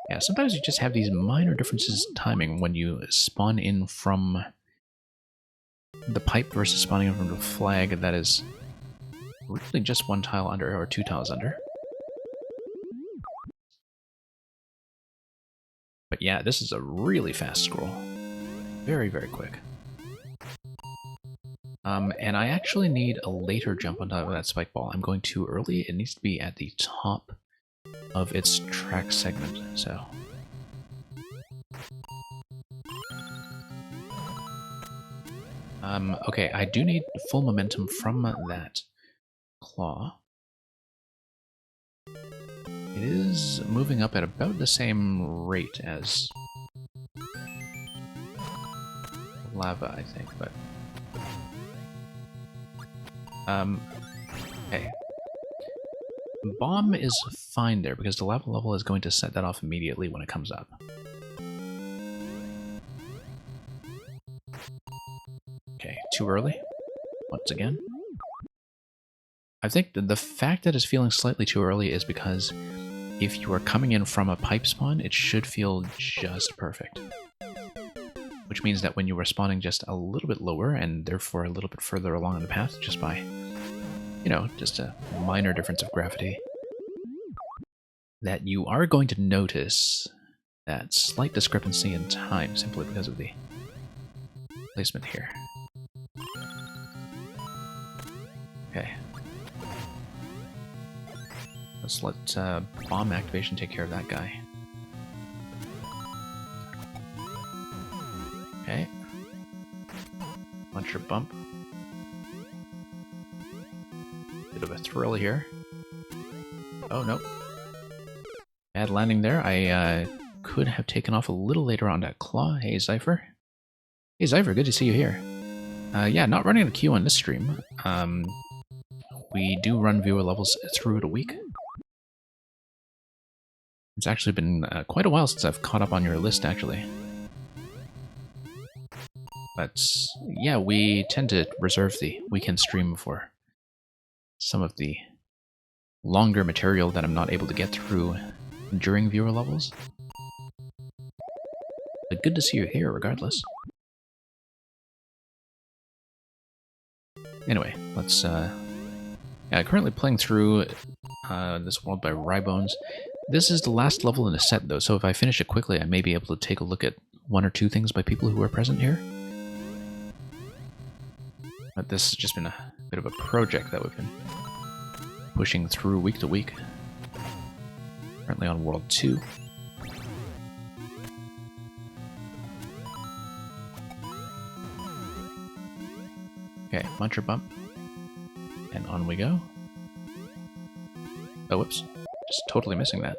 Yeah, sometimes you just have these minor differences in timing when you spawn in from the pipe versus spawning in from the flag that is really just one tile under or two tiles under. But yeah, this is a really fast scroll. Very, very quick. And I actually need a later jump on top of that spike ball. I'm going too early. It needs to be at the top of its track segment, so. Okay, I do need full momentum from that claw. It is moving up at about the same rate as lava, I think, but... okay. Bomb is fine there, because the lava level is going to set that off immediately when it comes up. Okay, too early. once again. I think that the fact that it's feeling slightly too early is because if you are coming in from a pipe spawn, it should feel just perfect. Which means that when you are spawning just a little bit lower and therefore a little bit further along in the path, just by, you know, just a minor difference of gravity, that you are going to notice that slight discrepancy in time simply because of the placement here. Okay. Let's let bomb activation take care of that guy. Okay. Launcher bump. Bit of a thrill here. Oh, no. Bad landing there. I could have taken off a little later on that claw. Hey, Zypher. Hey, Zypher, good to see you here. Yeah, not running a queue on this stream. We do run viewer levels through a week. It's actually been quite a while since I've caught up on your list, actually. But yeah, we tend to reserve the weekend stream for some of the longer material that I'm not able to get through during viewer levels. But good to see you here, regardless. Anyway, let's... yeah, currently playing through this world by Rybones. This is the last level in the set, though, so if I finish it quickly, I may be able to take a look at one or two things by people who are present here. But this has just been a bit of a project that we've been pushing through week to week. Currently on World 2. Okay, muncher bump. And on we go. Oh, whoops. Just totally missing that.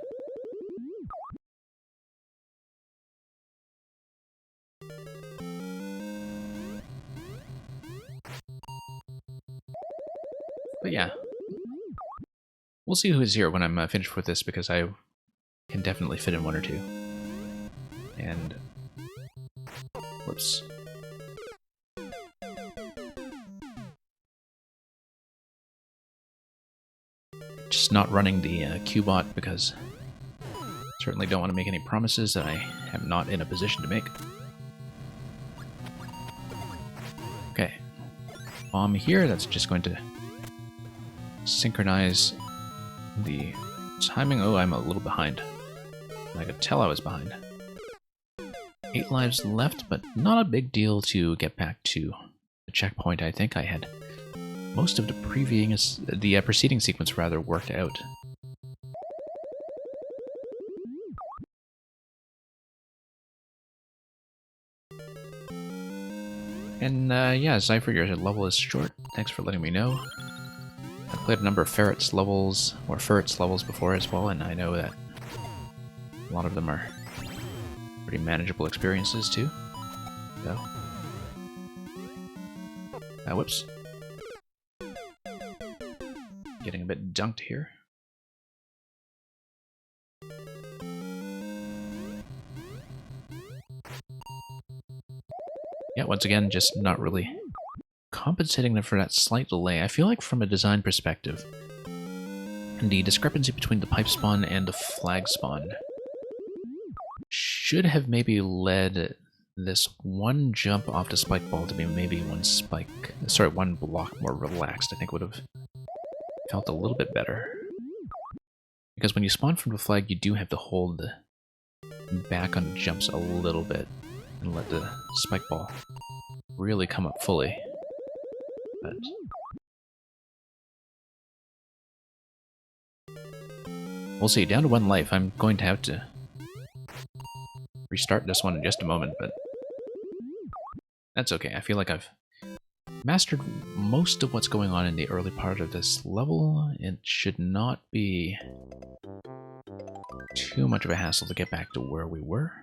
But yeah. We'll see who's here when I'm finished with this, because I can definitely fit in one or two. And... whoops. Just not running the Qbot because certainly don't want to make any promises that I am not in a position to make. Okay. Bomb here, that's just going to synchronize the timing. Oh, I'm a little behind. I could tell I was behind. 8 lives left, but not a big deal to get back to the checkpoint. I think I had most of the preceding sequence rather worked out. And yeah, Zypher, your level is short. Thanks for letting me know. I played a number of ferrets levels before as well, and I know that a lot of them are pretty manageable experiences too. So, whoops. Getting a bit dunked here. Yeah, once again, just not really compensating them for that slight delay. I feel like from a design perspective, the discrepancy between the pipe spawn and the flag spawn should have maybe led this one jump off the spike ball to be maybe one block more relaxed. I think would have felt a little bit better. Because when you spawn from the flag, you do have to hold back on jumps a little bit and let the spike ball really come up fully. But we'll see. Down to 1 life. I'm going to have to restart this one in just a moment, but that's okay. I feel like I've mastered most of what's going on in the early part of this level. It should not be too much of a hassle to get back to where we were.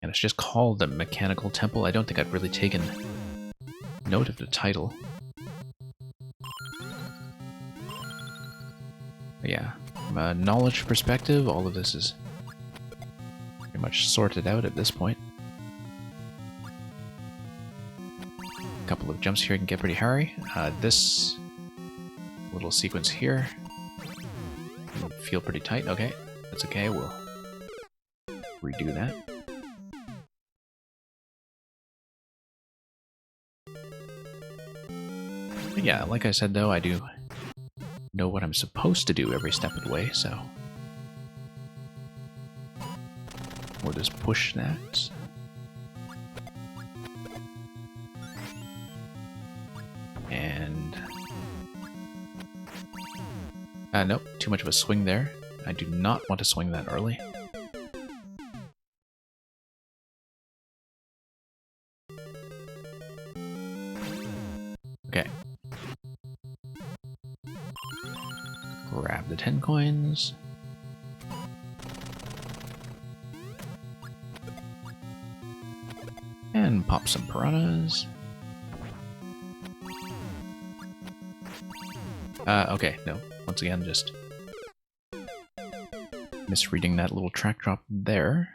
And it's just called the Mechanical Temple. I don't think I've really taken note of the title. But yeah, from a knowledge perspective, all of this is pretty much sorted out at this point. couple of jumps here can get pretty hairy. This little sequence here can feel pretty tight. Okay, that's okay. We'll redo that. But yeah, like I said though, I do know what I'm supposed to do every step of the way, so we'll just push that. And nope, too much of a swing there. I do not want to swing that early. Okay. Grab the 10 coins. And pop some piranhas. Okay, no. Once again, just misreading that little track drop there.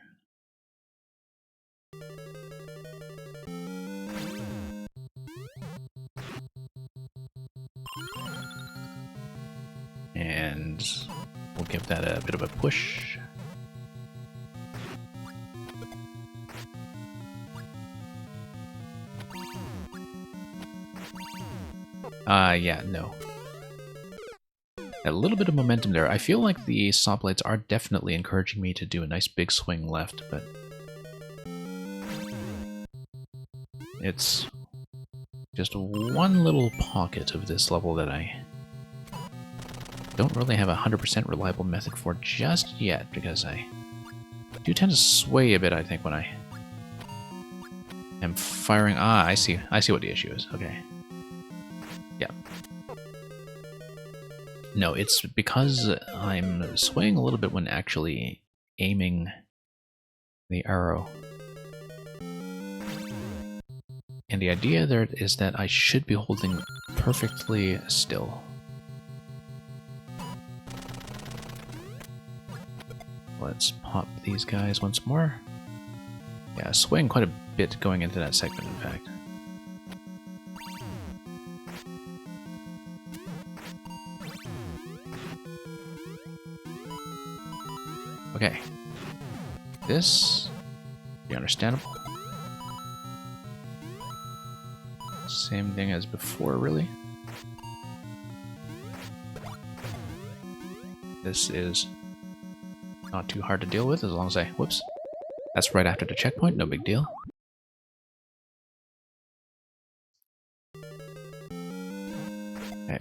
And we'll give that a bit of a push. Yeah, no. A little bit of momentum there. I feel like the saw blades are definitely encouraging me to do a nice big swing left, but it's just one little pocket of this level that I don't really have a 100% reliable method for just yet, because I do tend to sway a bit, I think, when I am firing. Ah, I see what the issue is. Okay. Yeah. No, it's because I'm swaying a little bit when actually aiming the arrow. And the idea there is that I should be holding perfectly still. Let's pop these guys once more. Yeah, swaying quite a bit going into that segment, in fact. Okay. This be understandable. Same thing as before, really. This is not too hard to deal with as long as I... Whoops. That's right after the checkpoint, no big deal. Okay.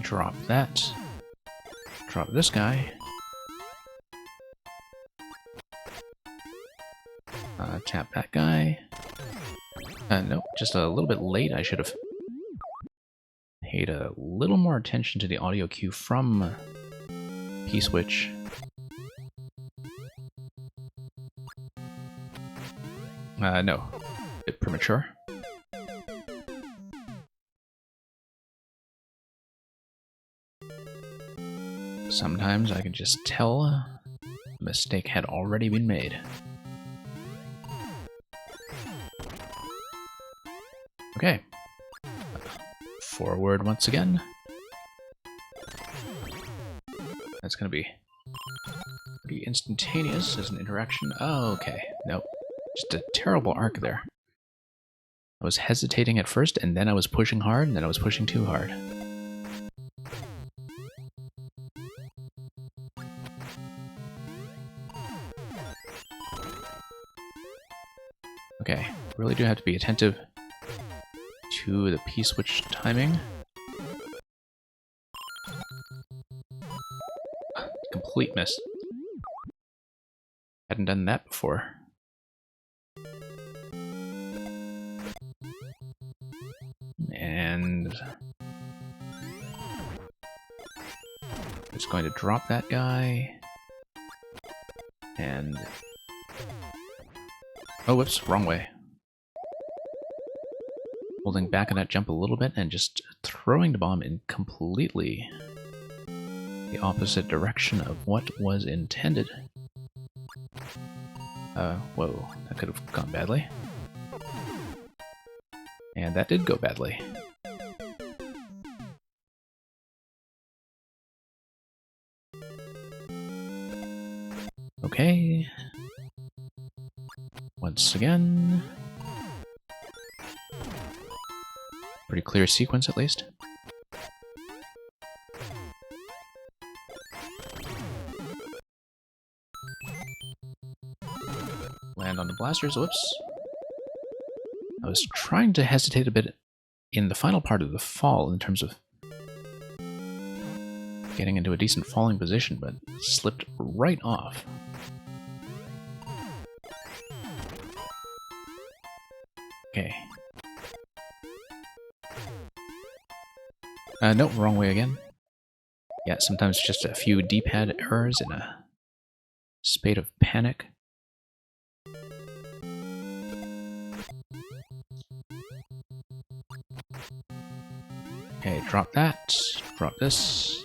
Drop that. Drop this guy. Tap that guy. Nope, just a little bit late. I should have paid a little more attention to the audio cue from P-Switch. No. A bit premature. Sometimes I can just tell a mistake had already been made. Okay. Forward once again. That's going to be pretty instantaneous as an interaction. Oh, okay. Nope. Just a terrible arc there. I was hesitating at first, and then I was pushing hard, and then I was pushing too hard. Okay, really do have to be attentive to the P-switch timing. Complete miss. Hadn't done that before. And just going to drop that guy. And oh, whoops, wrong way. Holding back on that jump a little bit and just throwing the bomb in completely the opposite direction of what was intended. Whoa, that could have gone badly. And that did go badly. Okay. Once again. Pretty clear sequence, at least. Land on the blasters. Whoops. I was trying to hesitate a bit in the final part of the fall in terms of getting into a decent falling position, but slipped right off. Okay. Nope, wrong way again. Yeah, sometimes just a few D-pad errors in a spate of panic. Okay, drop that. Drop this.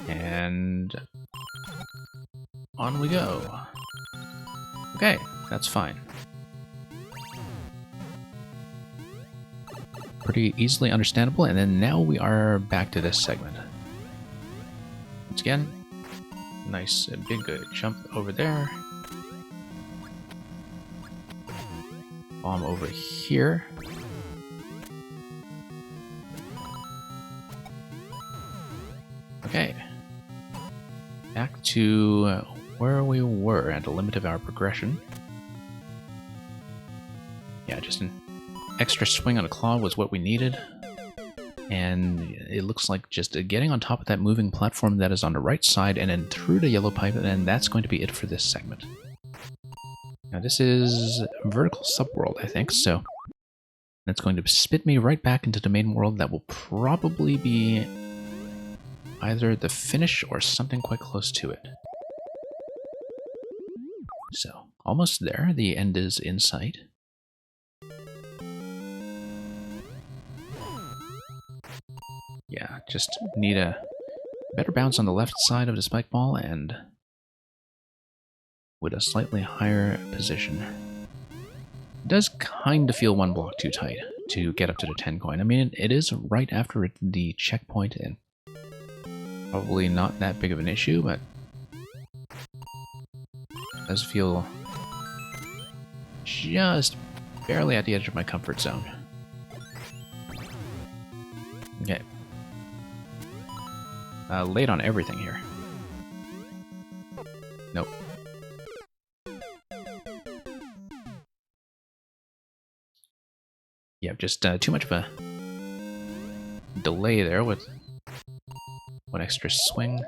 And on we go. Okay, that's fine. Pretty easily understandable, and then now we are back to this segment. Once again, nice big jump over there. Bomb over here. Okay. Back to where we were at the limit of our progression. Yeah, just an extra swing on a claw was what we needed. And it looks like just getting on top of that moving platform that is on the right side and then through the yellow pipe, and that's going to be it for this segment. Now this is vertical subworld, I think, so that's going to spit me right back into the main world. That will probably be either the finish or something quite close to it. So, almost there. The end is in sight. Yeah, just need a better bounce on the left side of the spike ball and with a slightly higher position. It does kind of feel one block too tight to get up to the 10 coin. I mean, it is right after the checkpoint and probably not that big of an issue, but it does feel just barely at the edge of my comfort zone. Okay. Late on everything here. Nope. Yeah, just too much of a delay there with one extra swing.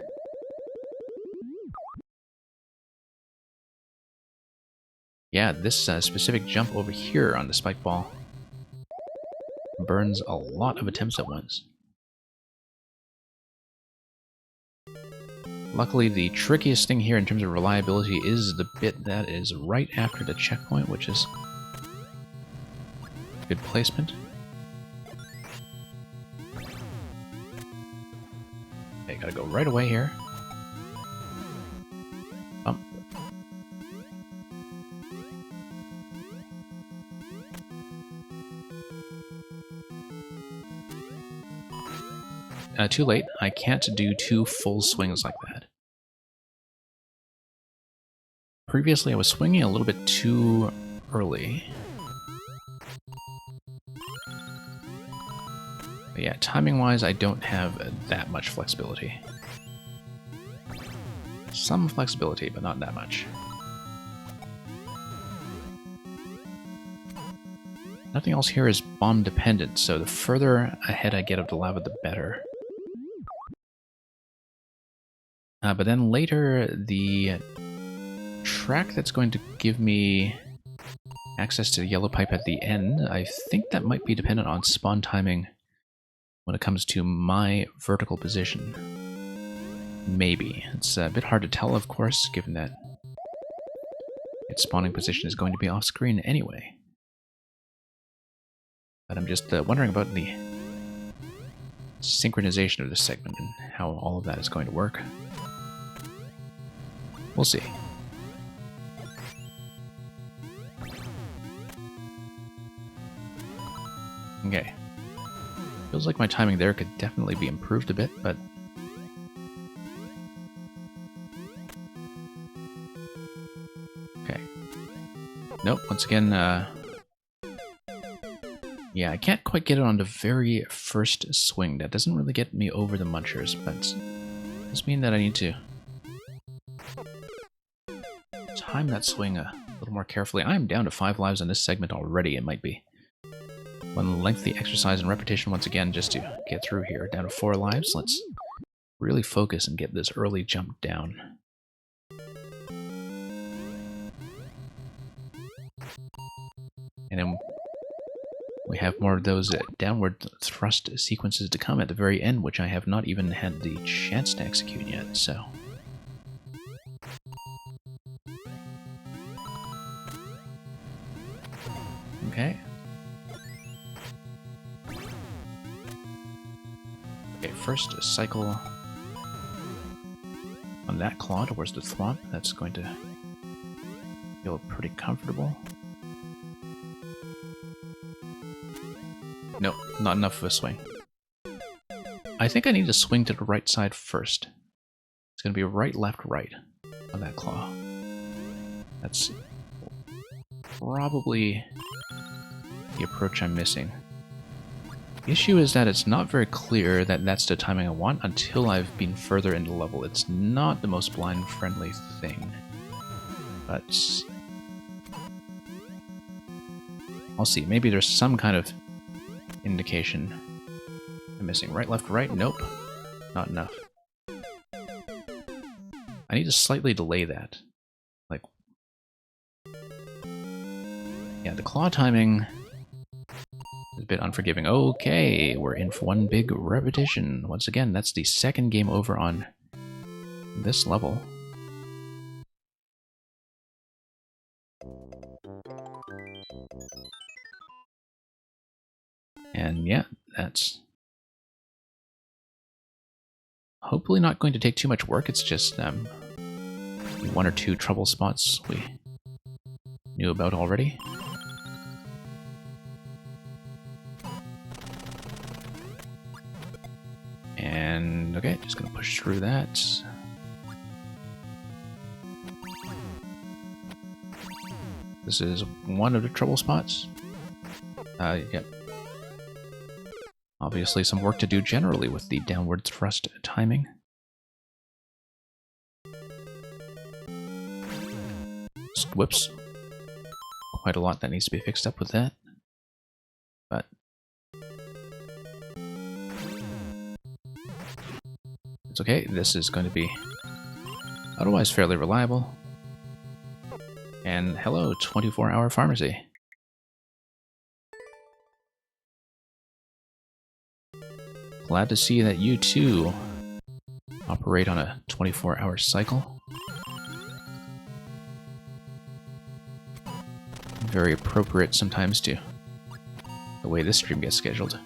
Yeah, this specific jump over here on the spike ball burns a lot of attempts at once. Luckily, the trickiest thing here in terms of reliability is the bit that is right after the checkpoint, which is good placement. Okay, gotta go right away here. Bump. Too late. I can't do two full swings like that. Previously, I was swinging a little bit too early. But yeah, timing-wise, I don't have that much flexibility. Some flexibility, but not that much. Nothing else here is bomb-dependent, so the further ahead I get of the lava, the better. But then later, the track that's going to give me access to the yellow pipe at the end, I think that might be dependent on spawn timing when it comes to my vertical position. Maybe. It's a bit hard to tell, of course, given that its spawning position is going to be off-screen anyway. But I'm just wondering about the synchronization of this segment and how all of that is going to work. We'll see. Okay. Feels like my timing there could definitely be improved a bit, but... Okay. Nope, once again, yeah, I can't quite get it on the very first swing. That doesn't really get me over the munchers, but it does mean that I need to time that swing a little more carefully. I'm down to 5 lives on this segment already. It might be one lengthy exercise and repetition once again just to get through here. Down to 4 lives. Let's really focus and get this early jump down. And then we have more of those downward thrust sequences to come at the very end, which I have not even had the chance to execute yet, so... Okay. Okay, first cycle on that claw towards the thwomp. That's going to feel pretty comfortable. Nope, not enough of a swing. I think I need to swing to the right side first. It's going to be right, left, right on that claw. That's probably the approach I'm missing. The issue is that it's not very clear that that's the timing I want until I've been further into level. It's not the most blind-friendly thing, but I'll see. Maybe there's some kind of indication I'm missing. Right, left, right? Nope. Not enough. I need to slightly delay that. Like, yeah, the claw timing is a bit unforgiving. Okay, we're in for one big repetition. Once again, that's the second game over on this level. And yeah, that's hopefully not going to take too much work. It's just 1 or 2 trouble spots we knew about already. And okay, just gonna push through that. This is one of the trouble spots. Yep. Obviously some work to do generally with the downward thrust timing. Whoops. Quite a lot that needs to be fixed up with that. But it's okay, this is going to be otherwise fairly reliable. And hello, 24-hour pharmacy. Glad to see that you too operate on a 24-hour cycle. Very appropriate sometimes to the way this stream gets scheduled.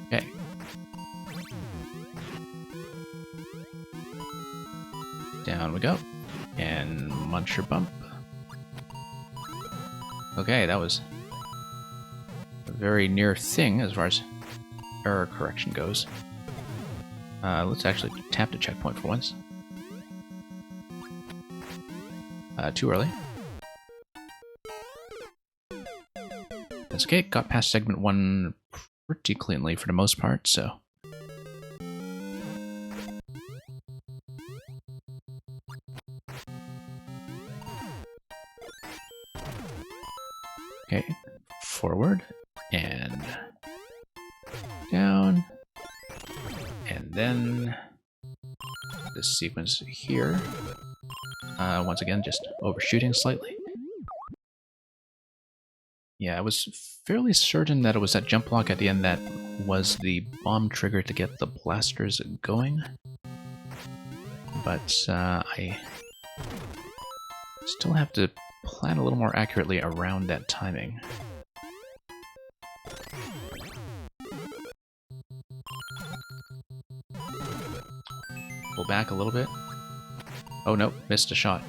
Okay. Down we go. And muncher bump. Okay, that was a very near thing as far as error correction goes. Let's actually tap the checkpoint for once. Too early. That's okay, got past segment 1 pretty cleanly for the most part, so... Okay, forward, and down, and then this sequence here. Once again, just overshooting slightly. Yeah, I was fairly certain that it was that jump block at the end that was the bomb trigger to get the blasters going. But I still have to plan a little more accurately around that timing. Pull back a little bit. Oh no, missed a shot.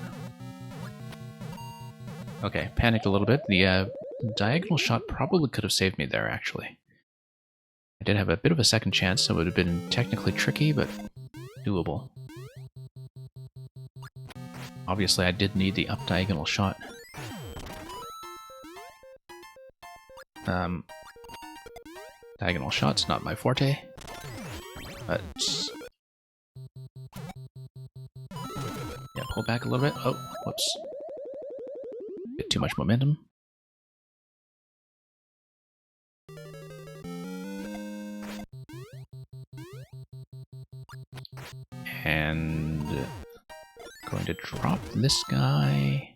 Okay, panicked a little bit. The diagonal shot probably could have saved me there, actually. I did have a bit of a second chance, so it would have been technically tricky, but doable. Obviously, I did need the up diagonal shot. Diagonal shot's not my forte, but yeah, pull back a little bit. Oh, whoops. Bit too much momentum. And going to drop this guy.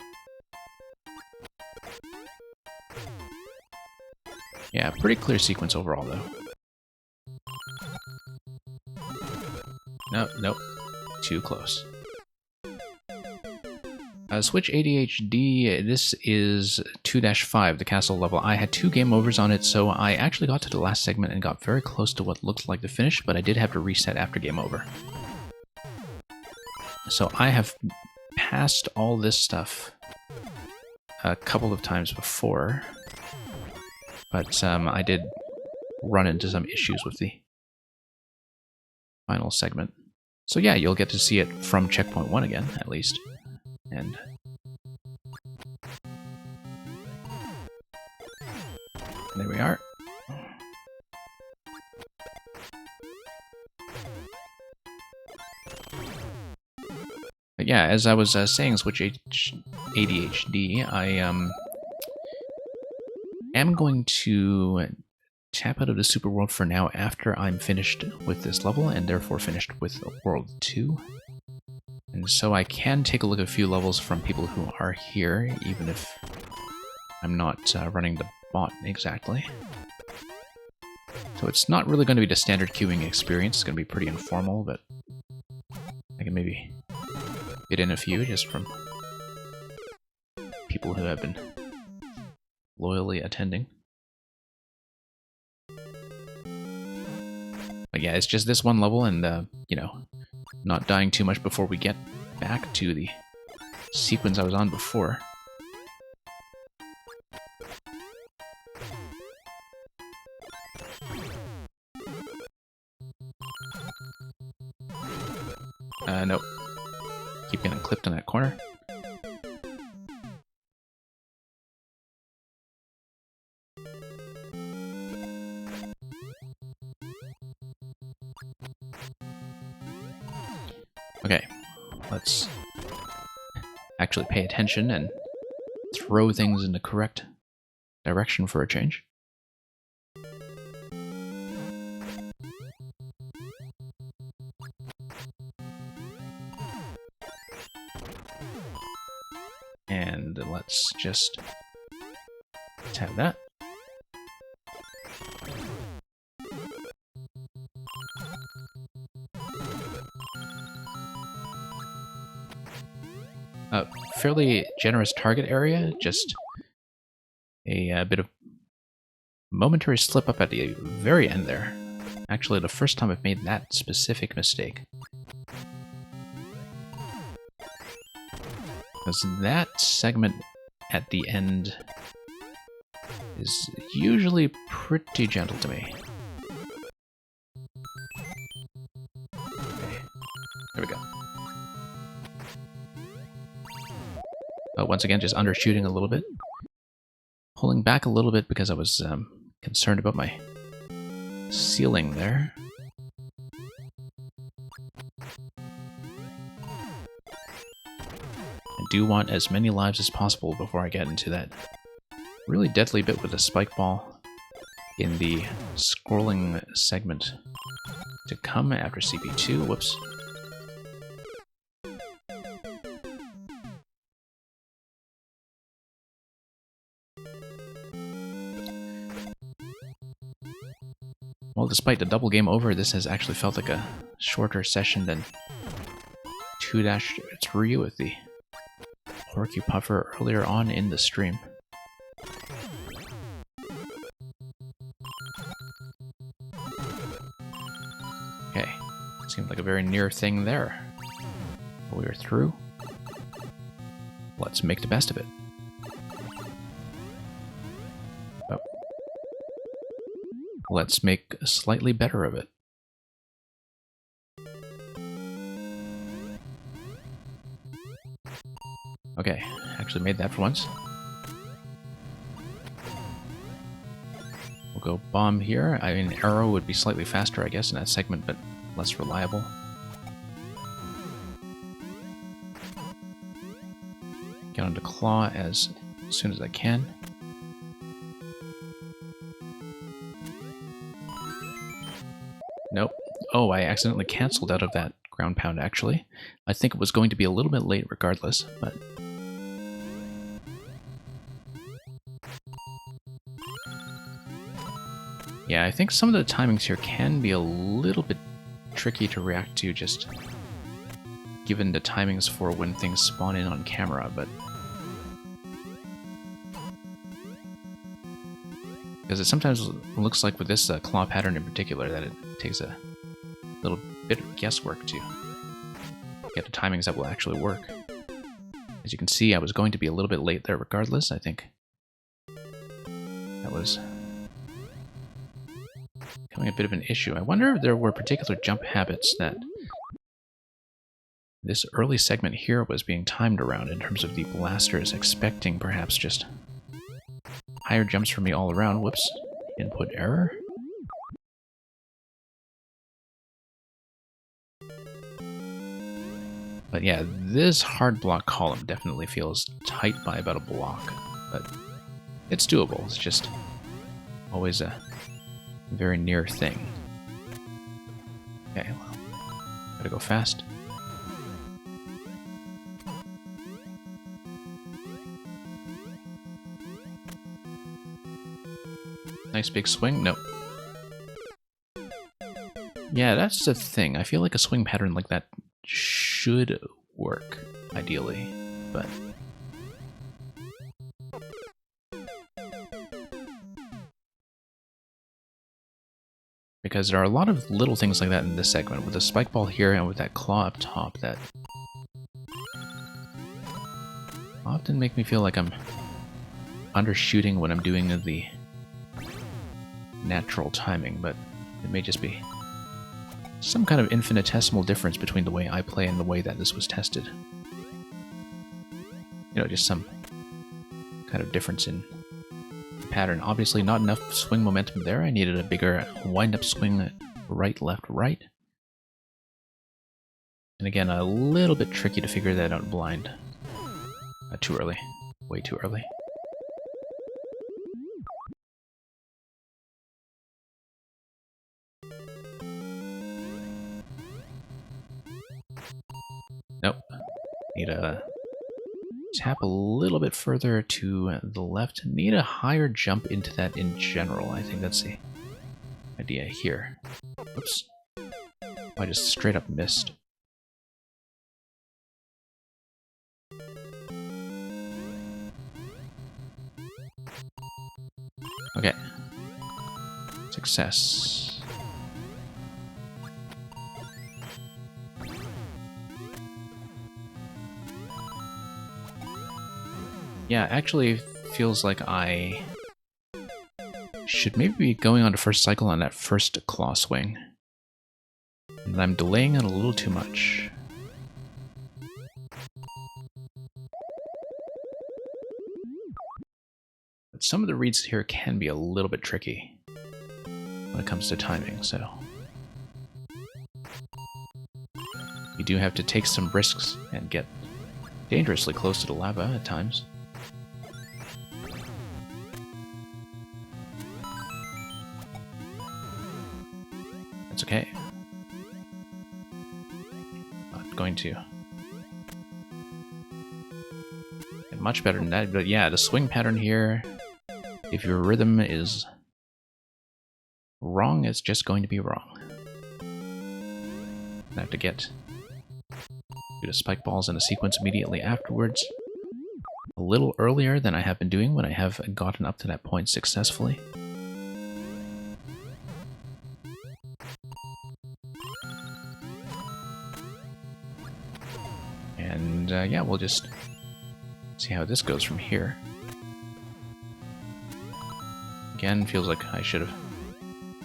Yeah, pretty clear sequence overall, though. Nope. Too close. Switch ADHD, this is 2-5, the castle level. I had 2 game overs on it, so I actually got to the last segment and got very close to what looked like the finish, but I did have to reset after game over. So I have passed all this stuff a couple of times before, but I did run into some issues with the final segment. So yeah, you'll get to see it from checkpoint 1 again, at least. And there we are. But yeah, as I was saying, Switch ADHD, I am going to tap out of the Super World for now after I'm finished with this level, and therefore finished with World 2. And so I can take a look at a few levels from people who are here, even if I'm not running the bot exactly. So it's not really going to be the standard queuing experience, it's going to be pretty informal, but I can maybe get in a few just from people who have been loyally attending. But yeah, it's just this one level, and you know, not dying too much before we get back to the sequence I was on before. Nope. Keep getting clipped in that corner. Okay, let's actually pay attention and throw things in the correct direction for a change. And let's just tap that. Fairly generous target area, just a bit of momentary slip up at the very end there. Actually, the first time I've made that specific mistake. Because that segment at the end is usually pretty gentle to me. Okay, there we go. Once again, just undershooting a little bit. Pulling back a little bit because I was concerned about my ceiling there. I do want as many lives as possible before I get into that really deadly bit with the spike ball in the scrolling segment to come after CP2. Whoops. Well, despite the double game over, this has actually felt like a shorter session than 2-3 with the Puffer earlier on in the stream. Okay, seemed like a very near thing there. We are through. Let's make the best of it. Oh. Let's make slightly better of it. Okay, actually made that for once. We'll go bomb here. I mean, arrow would be slightly faster, I guess, in that segment, but less reliable. Get onto claw as soon as I can. Nope. Oh, I accidentally canceled out of that ground pound, actually. I think it was going to be a little bit late regardless, but... yeah, I think some of the timings here can be a little bit tricky to react to, just given the timings for when things spawn in on camera, but... because it sometimes looks like with this claw pattern in particular that it takes a little bit of guesswork to get the timings that will actually work. As you can see, I was going to be a little bit late there regardless. I think that was becoming a bit of an issue. I wonder if there were particular jump habits that this early segment here was being timed around in terms of the blasters, expecting perhaps just higher jumps for me all around. Whoops. Input error. But yeah, this hard block column definitely feels tight by about a block, but it's doable. It's just always a very near thing. Okay, well, gotta go fast. Nice big swing. Nope. Yeah, that's the thing. I feel like a swing pattern like that should work, ideally, but... because there are a lot of little things like that in this segment, with the spike ball here and with that claw up top that often make me feel like I'm undershooting when I'm doing the natural timing, but it may just be some kind of infinitesimal difference between the way I play and the way that this was tested. You know, just some kind of difference in pattern. Obviously not enough swing momentum there. I needed a bigger wind-up swing, right, left, right. And again, a little bit tricky to figure that out blind. Too early. Way too early. Nope. Need a tap a little bit further to the left. Need a higher jump into that in general. I think that's the idea here. Oops. I just straight up missed. Okay. Success. Yeah, actually feels like I should maybe be going on to first cycle on that first claw swing. And I'm delaying it a little too much. But some of the reads here can be a little bit tricky when it comes to timing, so you do have to take some risks and get dangerously close to the lava at times. That's okay. Not going to get much better than that, but yeah, the swing pattern here, if your rhythm is wrong, it's just going to be wrong. I have to get the spike balls in a sequence immediately afterwards. a little earlier than I have been doing when I have gotten up to that point successfully. And yeah, we'll just see how this goes from here. Again, feels like I should have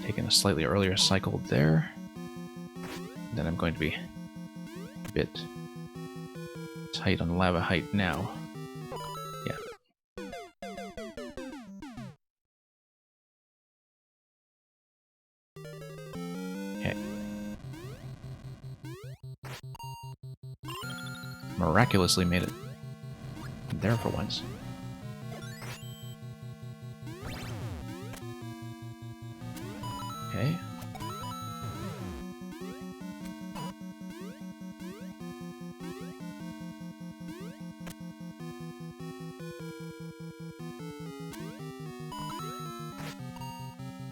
taken a slightly earlier cycle there. Then I'm going to be a bit tight on lava height now. Yeah. Okay. Miraculously made it there for once. Okay.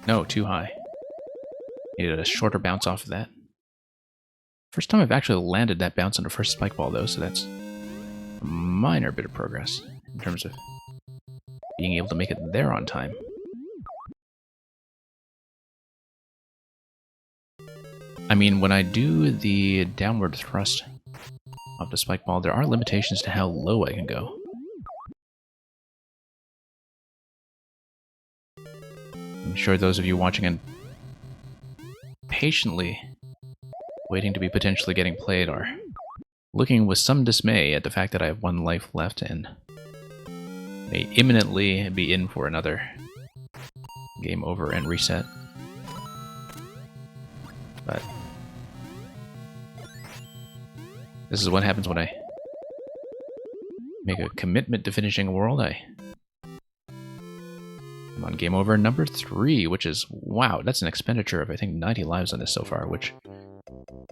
No, too high. Needed a shorter bounce off of that. First time I've actually landed that bounce on the first spike ball, though, so that's a minor bit of progress in terms of being able to make it there on time. I mean, when I do the downward thrust of the spike ball, there are limitations to how low I can go. I'm sure those of you watching and patiently waiting to be potentially getting played are looking with some dismay at the fact that I have one life left and may imminently be in for another game over and reset. But this is what happens when I make a commitment to finishing a world. I'm on game over number 3, which is, wow, that's an expenditure of, I think, 90 lives on this so far, which,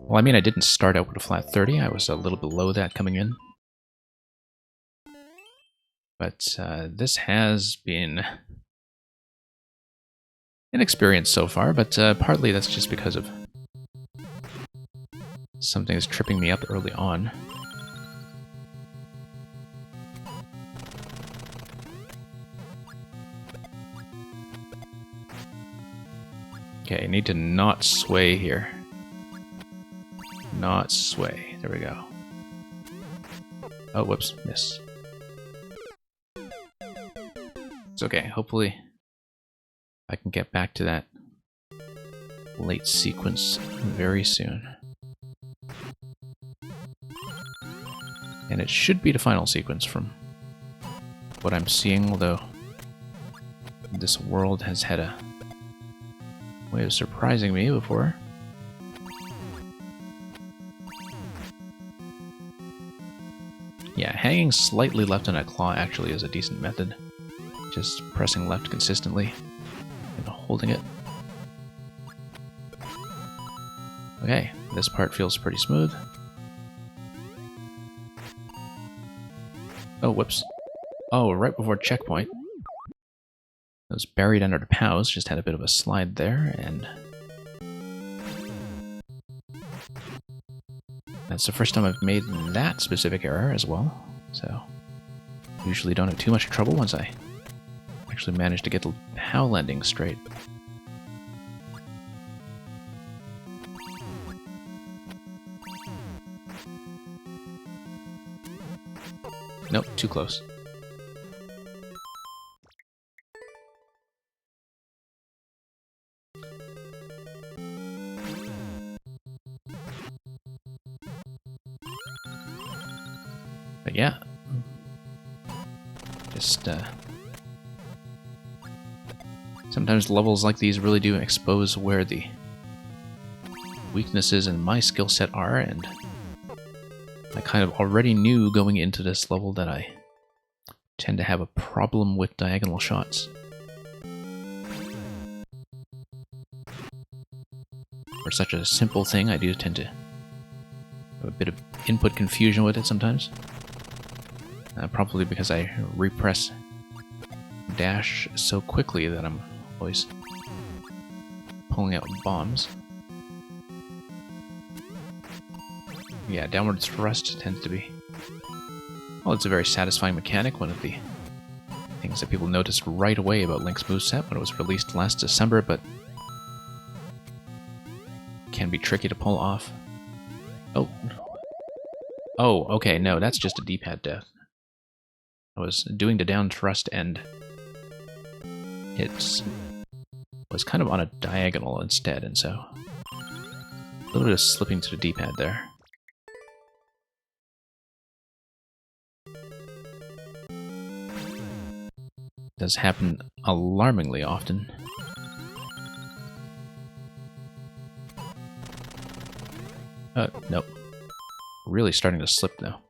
well, I mean, I didn't start out with a flat 30. I was a little below that coming in. But this has been an experience so far, but partly that's just because of something is tripping me up early on. Okay, I need to not sway here. Not sway. There we go. Oh, whoops. Miss. It's okay. Hopefully I can get back to that late sequence very soon. And it should be the final sequence from what I'm seeing, although this world has had a way of surprising me before. Yeah, hanging slightly left on a claw actually is a decent method. Just pressing left consistently and holding it. Okay, this part feels pretty smooth. Oh, whoops. Oh, right before checkpoint. I was buried under the POWs, just had a bit of a slide there, and that's the first time I've made that specific error as well, so usually don't have too much trouble once I actually manage to get the POW landing straight. Nope, too close. But yeah, just sometimes levels like these really do expose where the weaknesses in my skill set are, and I kind of already knew going into this level that I tend to have a problem with diagonal shots. For such a simple thing, I do tend to have a bit of input confusion with it sometimes. Probably because I repress dash so quickly that I'm always pulling out bombs. Yeah, downward thrust tends to be Well, it's a very satisfying mechanic, one of the things that people noticed right away about Link's moveset when it was released last December, but can be tricky to pull off. Oh. Oh, okay, no, that's just a D-pad death. I was doing the down thrust and it was kind of on a diagonal instead, and so a little bit of slipping to the D-pad there. Does happen alarmingly often. Nope. Really starting to slip now.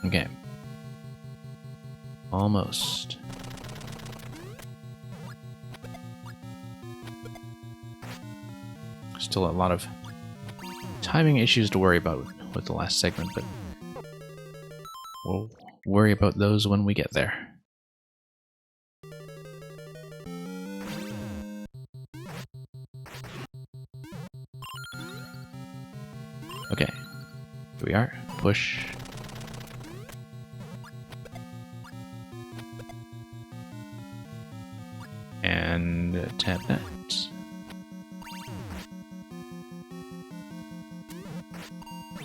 Okay. Almost. Still a lot of timing issues to worry about with the last segment, but we'll worry about those when we get there. Okay, here we are. Push. And tap that.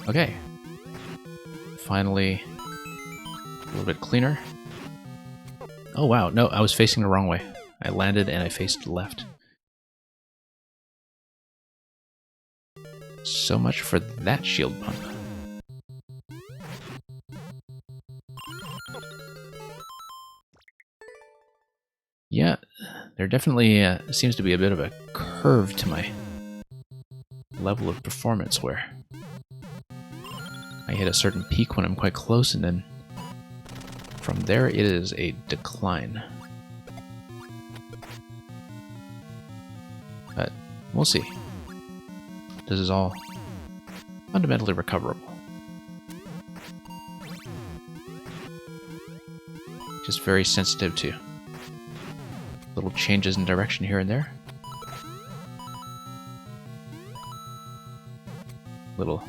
Okay. Finally, a little bit cleaner. Oh wow, no, I was facing the wrong way. I landed and I faced left. So much for that shield pump. Yeah, there definitely seems to be a bit of a curve to my level of performance where I hit a certain peak when I'm quite close, and then from there it is a decline. But we'll see. This is all fundamentally recoverable. Just very sensitive to little changes in direction here and there. Little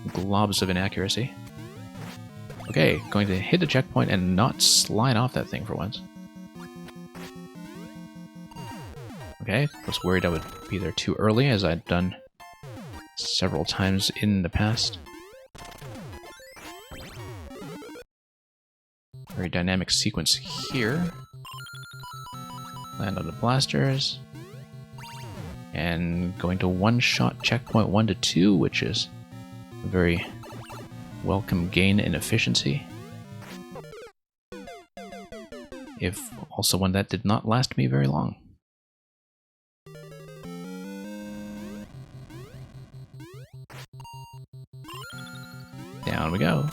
globs of inaccuracy. Okay, going to hit the checkpoint and not slide off that thing for once. Okay, was worried I would be there too early, as I'd done several times in the past. Very dynamic sequence here. Land on the blasters. And going to one-shot checkpoint 1 to 2, which is a very welcome gain in efficiency. If also one that did not last me very long. Down we go.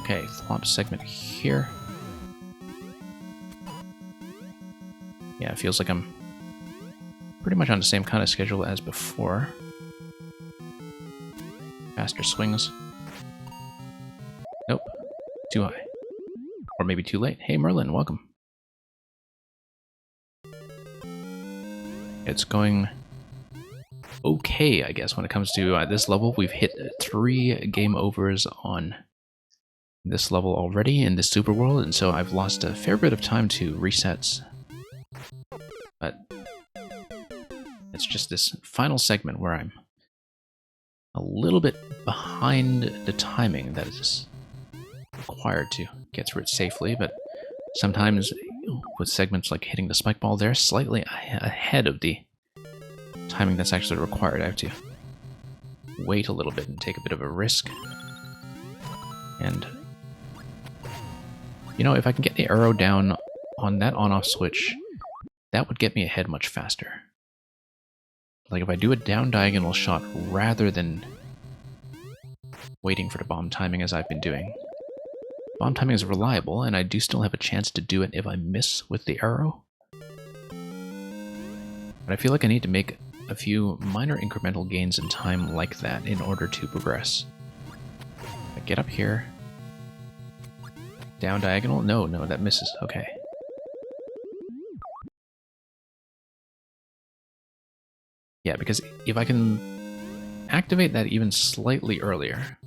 Okay, flop segment here. Yeah, it feels like I'm pretty much on the same kind of schedule as before. Faster swings. Nope. Too high. Or maybe too late. Hey Merlin, welcome. It's going okay, I guess, when it comes to this level. We've hit 3 game overs on this level already in the Super World, and so I've lost a fair bit of time to resets. But it's just this final segment where I'm a little bit behind the timing that is required to get through it safely, but sometimes with segments like hitting the spike ball there, slightly ahead of the timing that's actually required. I have to wait a little bit and take a bit of a risk. And you know, if I can get the arrow down on that on-off switch, that would get me ahead much faster. Like if I do a down diagonal shot rather than waiting for the bomb timing as I've been doing. Bomb timing is reliable, and I do still have a chance to do it if I miss with the arrow. But I feel like I need to make a few minor incremental gains in time like that in order to progress. I get up here. Down diagonal? No, no, that misses. Okay. Yeah, because if I can activate that even slightly earlier...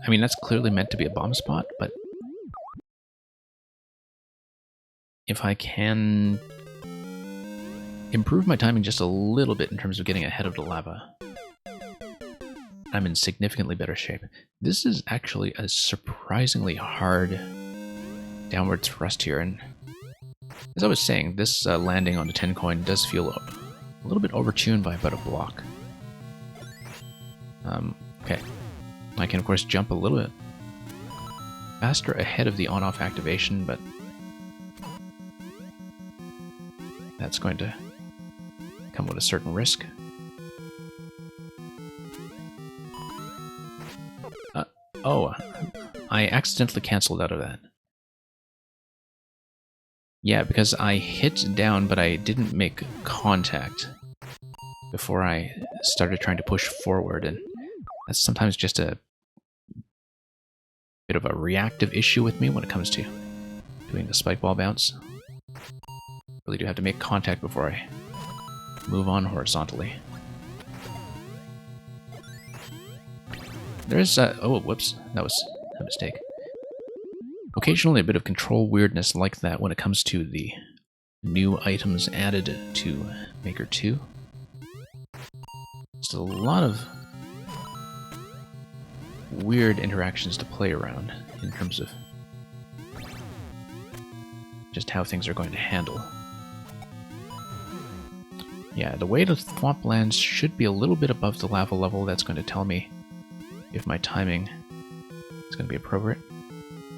I mean, that's clearly meant to be a bomb spot, but... if I can improve my timing just a little bit in terms of getting ahead of the lava, I'm in significantly better shape. This is actually a surprisingly hard downward thrust here, and as I was saying, this landing on the 10 coin does feel a little bit overtuned by about a block. Okay. I can, of course, jump a little bit faster ahead of the on-off activation, but that's going to come with a certain risk. Oh, I accidentally canceled out of that. Yeah, because I hit down, but I didn't make contact before I started trying to push forward, and that's sometimes just a bit of a reactive issue with me when it comes to doing the spike ball bounce. Really do have to make contact before I move on horizontally. There's oh, whoops, that was a mistake. Occasionally a bit of control weirdness like that when it comes to the new items added to Maker 2. Just a lot of weird interactions to play around in terms of just how things are going to handle. Yeah, the way the thwomp lands should be a little bit above the lava level. That's going to tell me if my timing is going to be appropriate.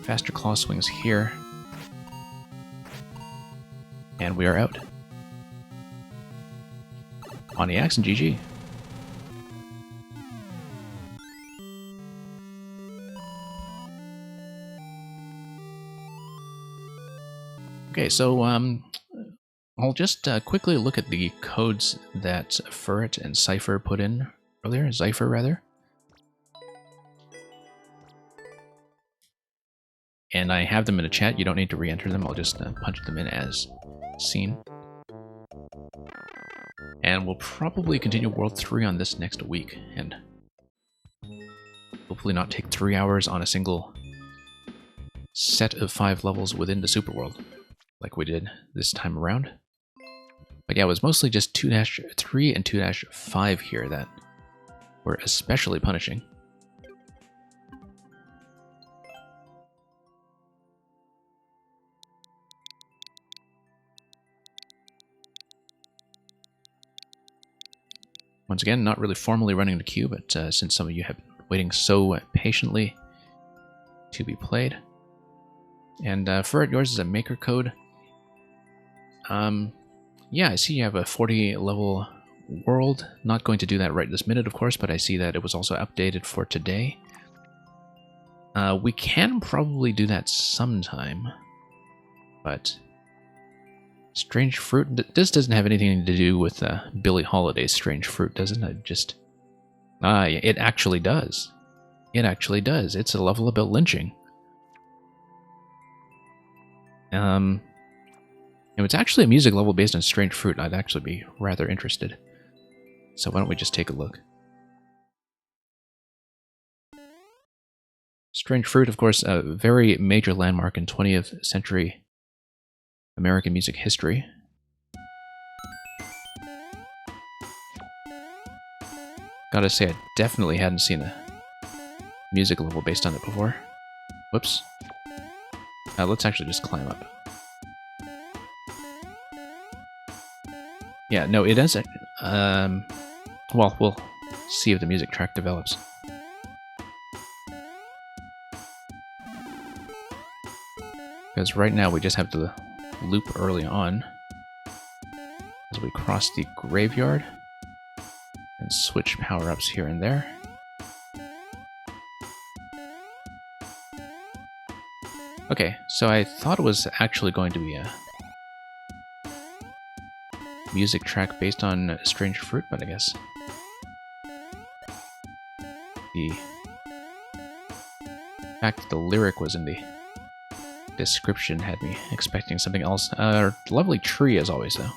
Faster claw swings here. And we are out. On the axe and GG. Okay, so I'll just quickly look at the codes that Furret and Cypher put in earlier. Zypher, rather. And I have them in a chat. You don't need to re-enter them. I'll just punch them in as seen. And we'll probably continue World 3 on this next week. And hopefully not take 3 hours on a single set of 5 levels within the Super World, like we did this time around. But yeah, it was mostly just 2-3 and 2-5 here that were especially punishing. Once again, not really formally running the queue, but since some of you have been waiting so patiently to be played. And for it, yours is a maker code. Yeah, I see you have a 40 level world. Not going to do that right this minute, of course, but I see that it was also updated for today. We can probably do that sometime, but Strange Fruit, this doesn't have anything to do with Billie Holiday's Strange Fruit, does it? Yeah, it actually does. It actually does. It's a level about lynching. If it's actually a music level based on Strange Fruit, I'd actually be rather interested. So why don't we just take a look? Strange Fruit, of course, a very major landmark in 20th century American music history. Gotta say, I definitely hadn't seen a music level based on it before. Whoops. Let's actually just climb up. Yeah, no, it is. Well, we'll see if the music track develops. Because right now we just have to loop early on as we cross the graveyard and switch power-ups here and there. Okay, so I thought it was actually going to be a music track based on Strange Fruit, but I guess the fact that the lyric was in the description had me expecting something else. Lovely tree as always, though.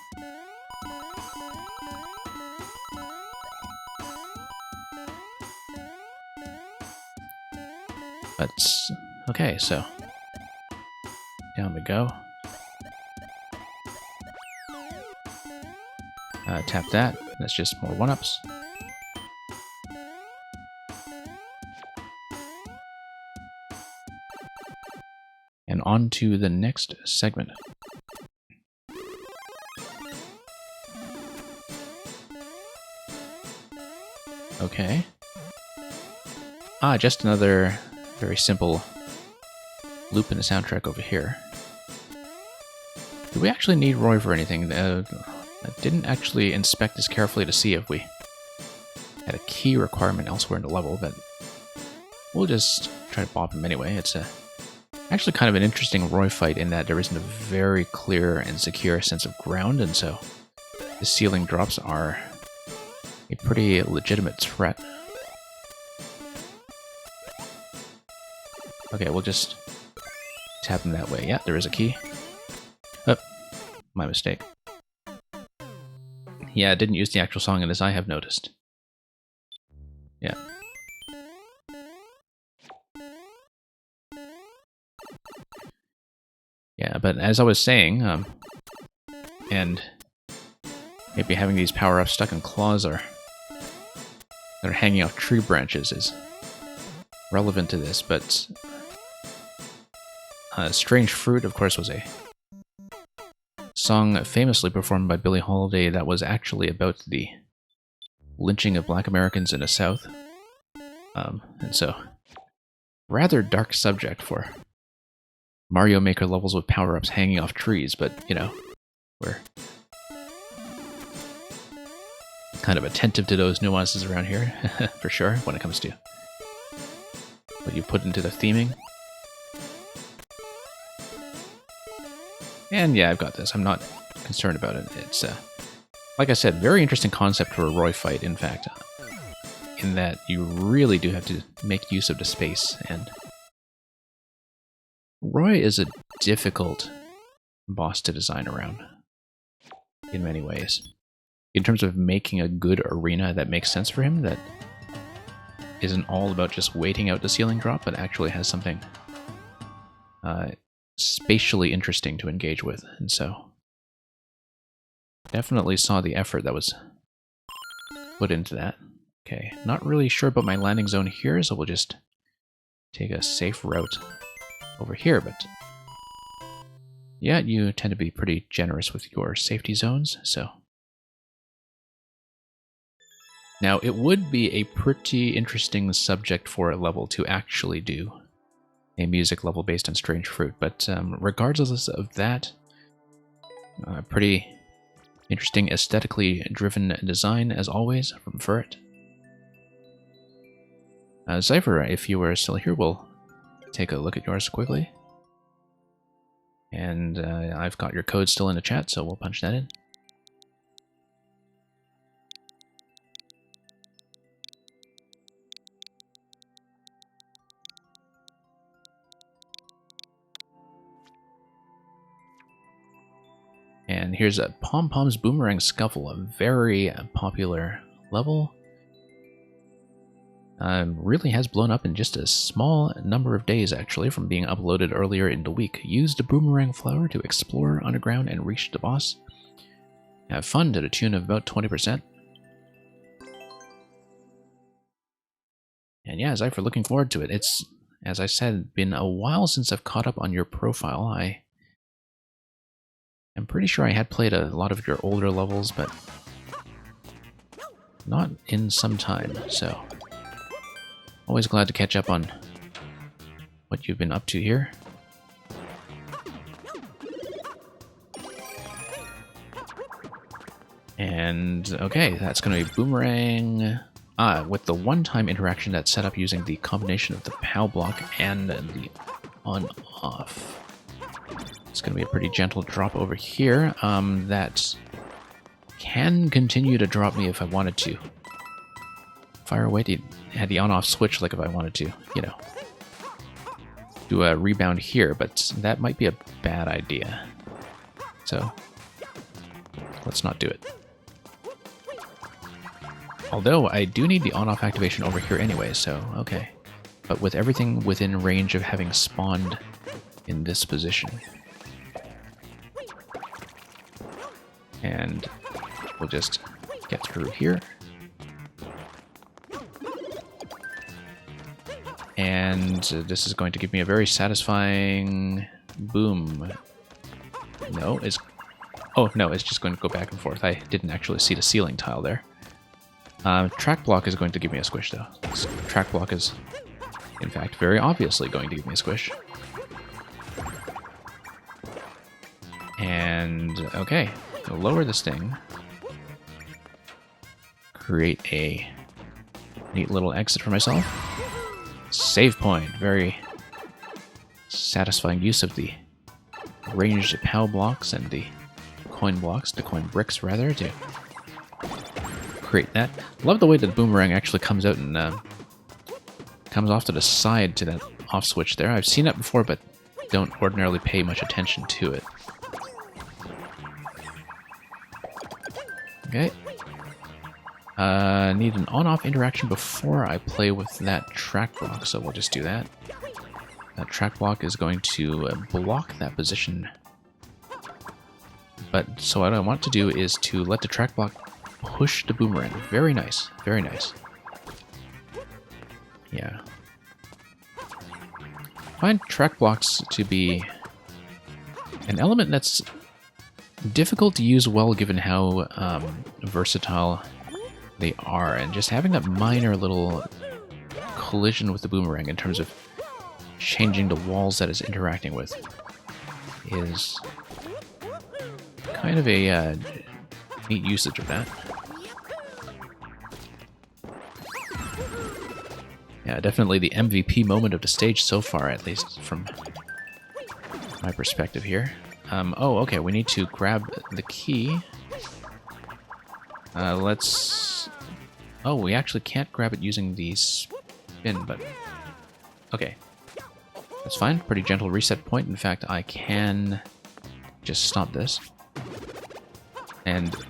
But, okay, so down we go. Tap that. That's just more 1-ups. And on to the next segment. Okay. Just another very simple loop in the soundtrack over here. Do we actually need Roy for anything? I didn't actually inspect this carefully to see if we had a key requirement elsewhere in the level, but we'll just try to bop him anyway. It's actually kind of an interesting Roy fight in that there isn't a very clear and secure sense of ground, and so the ceiling drops are a pretty legitimate threat. Okay, we'll just tap him that way. Yeah, there is a key. Oh, my mistake. Yeah, I didn't use the actual song in this, I have noticed. Yeah. Yeah, but as I was saying, and maybe having these power-ups stuck in claws that are hanging off tree branches is relevant to this, but Strange Fruit, of course, was a song famously performed by Billie Holiday that was actually about the lynching of Black Americans in the South. And so, rather dark subject for Mario Maker levels with power-ups hanging off trees, but, you know, we're kind of attentive to those nuances around here, for sure, when it comes to what you put into the theming. And yeah, I've got this. I'm not concerned about it. It's, like I said, very interesting concept for a Roy fight, in fact, in that you really do have to make use of the space, and Roy is a difficult boss to design around, in many ways. In terms of making a good arena that makes sense for him, that isn't all about just waiting out the ceiling drop, but actually has something spatially interesting to engage with, and so definitely saw the effort that was put into that. Okay, not really sure about my landing zone here, so we'll just take a safe route over here, but yeah, you tend to be pretty generous with your safety zones, so. Now, it would be a pretty interesting subject for a level to actually do a music level based on Strange Fruit, but regardless of that, pretty interesting aesthetically driven design as always from Furret. Cypher, if you were still here, we'll take a look at yours quickly. And I've got your code still in the chat, so we'll punch that in. And here's a Pom Pom's Boomerang Scuffle, a very popular level. Really has blown up in just a small number of days, actually, from being uploaded earlier in the week. Use the Boomerang Flower to explore underground and reach the boss. Have fun to the tune of about 20%. And yeah, Zypher, looking forward to it. It's, as I said, been a while since I've caught up on your profile. I'm pretty sure I had played a lot of your older levels, but not in some time, so always glad to catch up on what you've been up to here. And okay, that's going to be Boomerang. With the one-time interaction that's set up using the combination of the POW block and the on-off. It's going to be a pretty gentle drop over here that can continue to drop me if I wanted to. Fire away, had the on-off switch like if I wanted to, you know. do a rebound here, but that might be a bad idea. So let's not do it. Although I do need the on-off activation over here anyway, so okay. But with everything within range of having spawned in this position. And we'll just get through here. And this is going to give me a very satisfying boom. No, it's... Oh, no, it's just going to go back and forth. I didn't actually see the ceiling tile there. Track block is going to give me a squish, though. This track block is, in fact, very obviously going to give me a squish. And, okay, I'll lower this thing. Create a neat little exit for myself. Save point. Very satisfying use of the ranged POW blocks and the coin bricks, rather, to create that. Love the way that the boomerang actually comes out and comes off to the side to that off switch there. I've seen that before, but don't ordinarily pay much attention to it. Okay. Need an on-off interaction before I play with that track block, so we'll just do that. That track block is going to block that position. But so what I want to do is to let the track block push the boomerang. Very nice, very nice. Yeah. I find track blocks to be an element that's difficult to use well given how versatile they are, and just having that minor little collision with the boomerang in terms of changing the walls that it's interacting with is kind of a neat usage of that. Yeah, definitely the MVP moment of the stage so far, at least from my perspective here. Oh, okay, we need to grab the key. Let's... Oh, we actually can't grab it using the spin, but... Okay. That's fine. Pretty gentle reset point. In fact, I can just stop this. And... There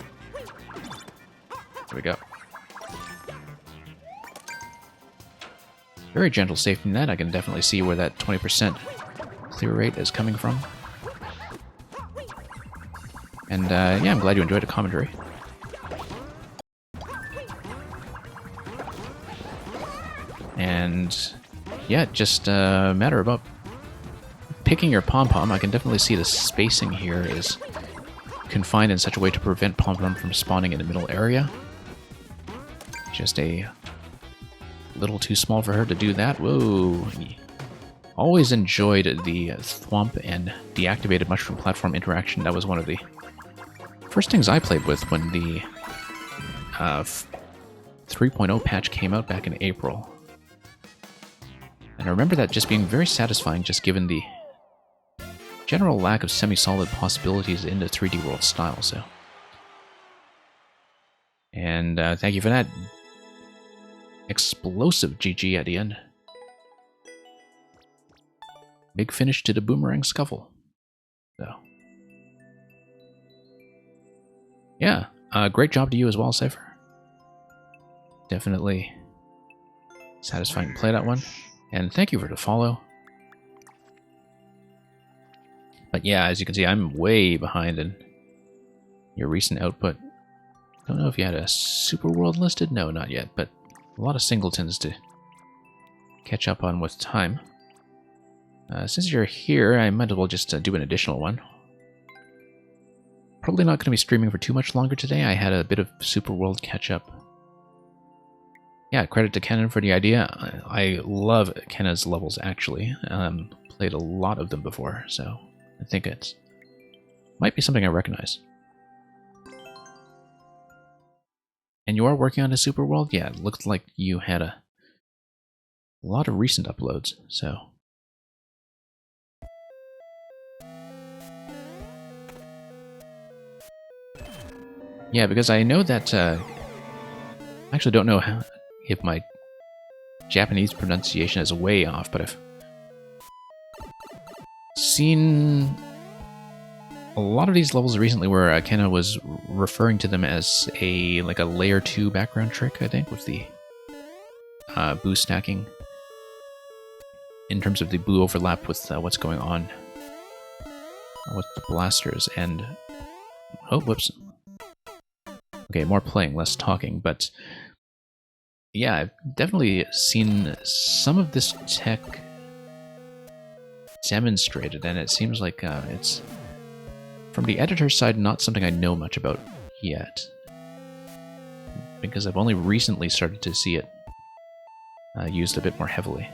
we go. Very gentle safety net. I can definitely see where that 20% clear rate is coming from. And, yeah, I'm glad you enjoyed the commentary. And yeah, just a matter about picking your pom-pom. I can definitely see the spacing here is confined in such a way to prevent pom-pom from spawning in the middle area. Just a little too small for her to do that. Whoa. Always enjoyed the thwomp and deactivated mushroom platform interaction. That was one of the first things I played with when the 3.0 patch came out back in April. And I remember that just being very satisfying, just given the general lack of semi-solid possibilities in the 3D world style, so. And thank you for that. Explosive GG at the end. Big finish to the boomerang scuffle. So. Yeah, great job to you as well, Cypher. Definitely satisfying to play that one. And thank you for the follow. But yeah, as you can see, I'm way behind in your recent output. Don't know if you had a super world listed? No, not yet, but a lot of singletons to catch up on with time. Since you're here, I might as well just do an additional one. Probably not going to be streaming for too much longer today. I had a bit of super world catch up. Yeah, credit to Kenan for the idea. I love Kenna's levels, actually. Played a lot of them before, so I think it might be something I recognize. And you are working on a super world? Yeah, it looked like you had a lot of recent uploads, so. Yeah, because I know that, I actually don't know how, if my Japanese pronunciation is way off, but I've seen a lot of these levels recently where Kenna was referring to them as a layer 2 background trick, I think, with the boo stacking in terms of the boo overlap with what's going on with the blasters. And oh, whoops. Okay, more playing, less talking, but yeah, I've definitely seen some of this tech demonstrated, and it seems like it's, from the editor's side, not something I know much about yet, because I've only recently started to see it used a bit more heavily.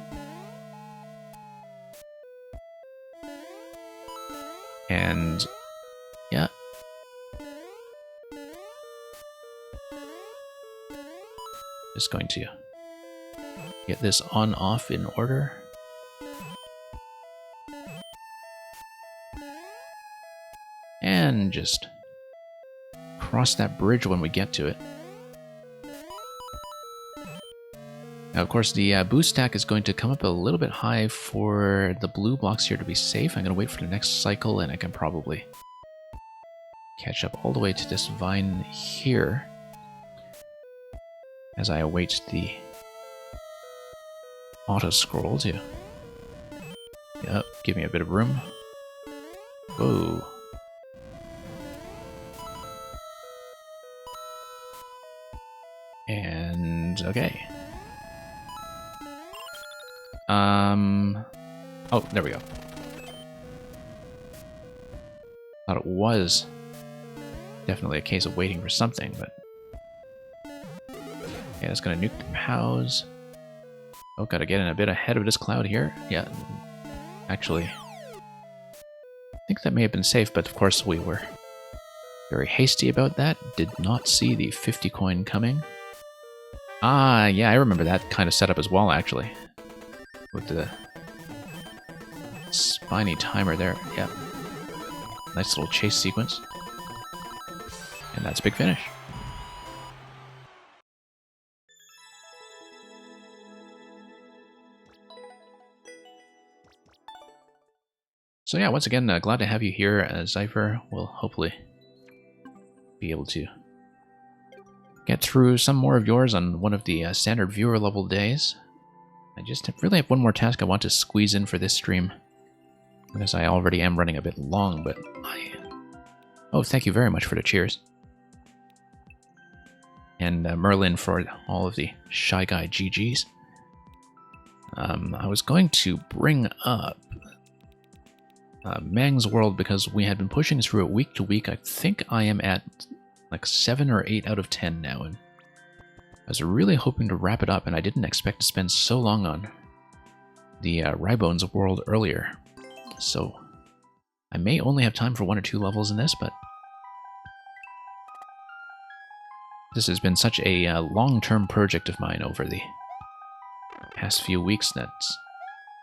And yeah. Just going to get this on-off in order. And just cross that bridge when we get to it. Now, of course, the boost stack is going to come up a little bit high for the blue blocks here to be safe. I'm going to wait for the next cycle, and I can probably catch up all the way to this vine here as I await the auto-scroll to give me a bit of room. Whoa. And okay. Oh, there we go. Thought it was definitely a case of waiting for something, but yeah, it's gonna nuke the POWs. Oh, gotta get in a bit ahead of this cloud here. Yeah, actually, I think that may have been safe, but of course we were very hasty about that. Did not see the 50 coin coming. Ah, yeah, I remember that kind of setup as well, actually. With the spiny timer there. Yeah. Nice little chase sequence. And that's big finish. So yeah, once again, glad to have you here, Zypher. We'll hopefully be able to get through some more of yours on one of the standard viewer level days. I just really have one more task I want to squeeze in for this stream, because I already am running a bit long, but oh, thank you very much for the cheers. And Merlin for all of the Shy Guy GGs. I was going to bring up Mang's World because we had been pushing through it week to week. I think I am at like 7 or 8 out of 10 now, and I was really hoping to wrap it up, and I didn't expect to spend so long on the Rybone's World earlier. So I may only have time for 1 or 2 levels in this, but this has been such a long-term project of mine over the past few weeks that,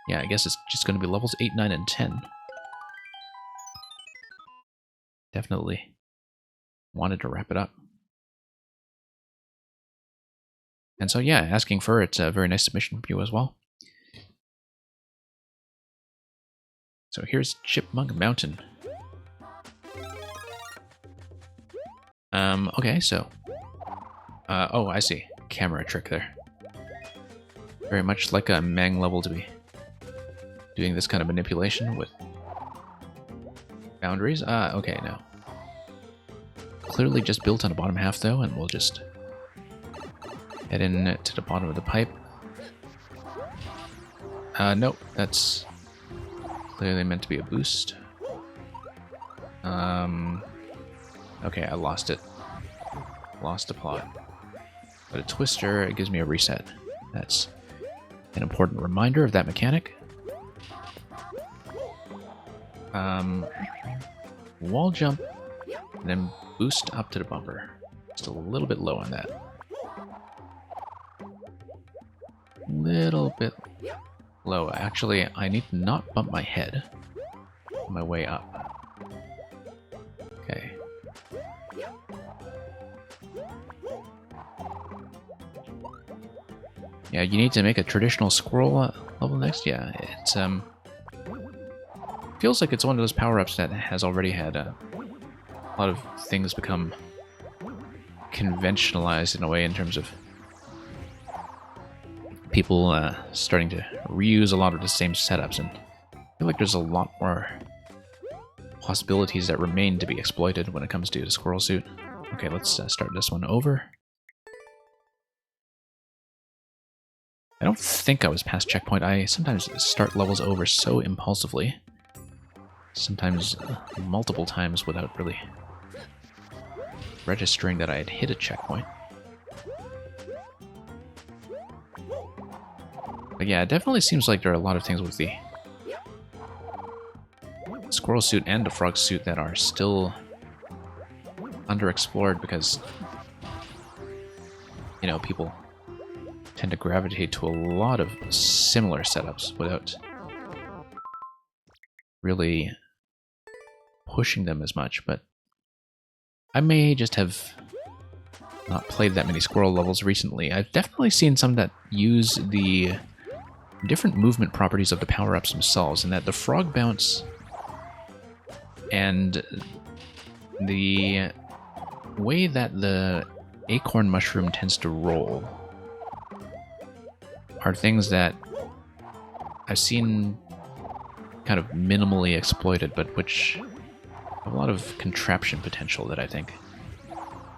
yeah, I guess it's just going to be levels 8, 9, and 10. Definitely wanted to wrap it up. And so, yeah, asking for it's a very nice submission from you as well. So here's Chipmunk Mountain. Okay, so... oh, I see. Camera trick there. Very much like a Mang level to be doing this kind of manipulation with boundaries. Okay, no. Clearly just built on the bottom half, though, and we'll just head in to the bottom of the pipe. Nope, that's clearly meant to be a boost. Okay, I lost it. Lost the plot. But a twister, it gives me a reset. That's an important reminder of that mechanic. Wall jump, and then boost up to the bumper. Just a little bit low on that. Little bit low. Actually, I need to not bump my head on my way up. Okay. Yeah, you need to make a traditional squirrel level next. Yeah, it's feels feels like it's one of those power-ups that has already had a lot of things become conventionalized in a way in terms of people starting to reuse a lot of the same setups, and I feel like there's a lot more possibilities that remain to be exploited when it comes to the squirrel suit. Okay, let's start this one over. I don't think I was past checkpoint. I sometimes start levels over so impulsively, sometimes multiple times without really registering that I had hit a checkpoint. But yeah, it definitely seems like there are a lot of things with the squirrel suit and the frog suit that are still underexplored because, you know, people tend to gravitate to a lot of similar setups without really pushing them as much. But I may just have not played that many squirrel levels recently. I've definitely seen some that use the different movement properties of the power-ups themselves, and that the frog bounce and the way that the acorn mushroom tends to roll are things that I've seen kind of minimally exploited, but which have a lot of contraption potential that I think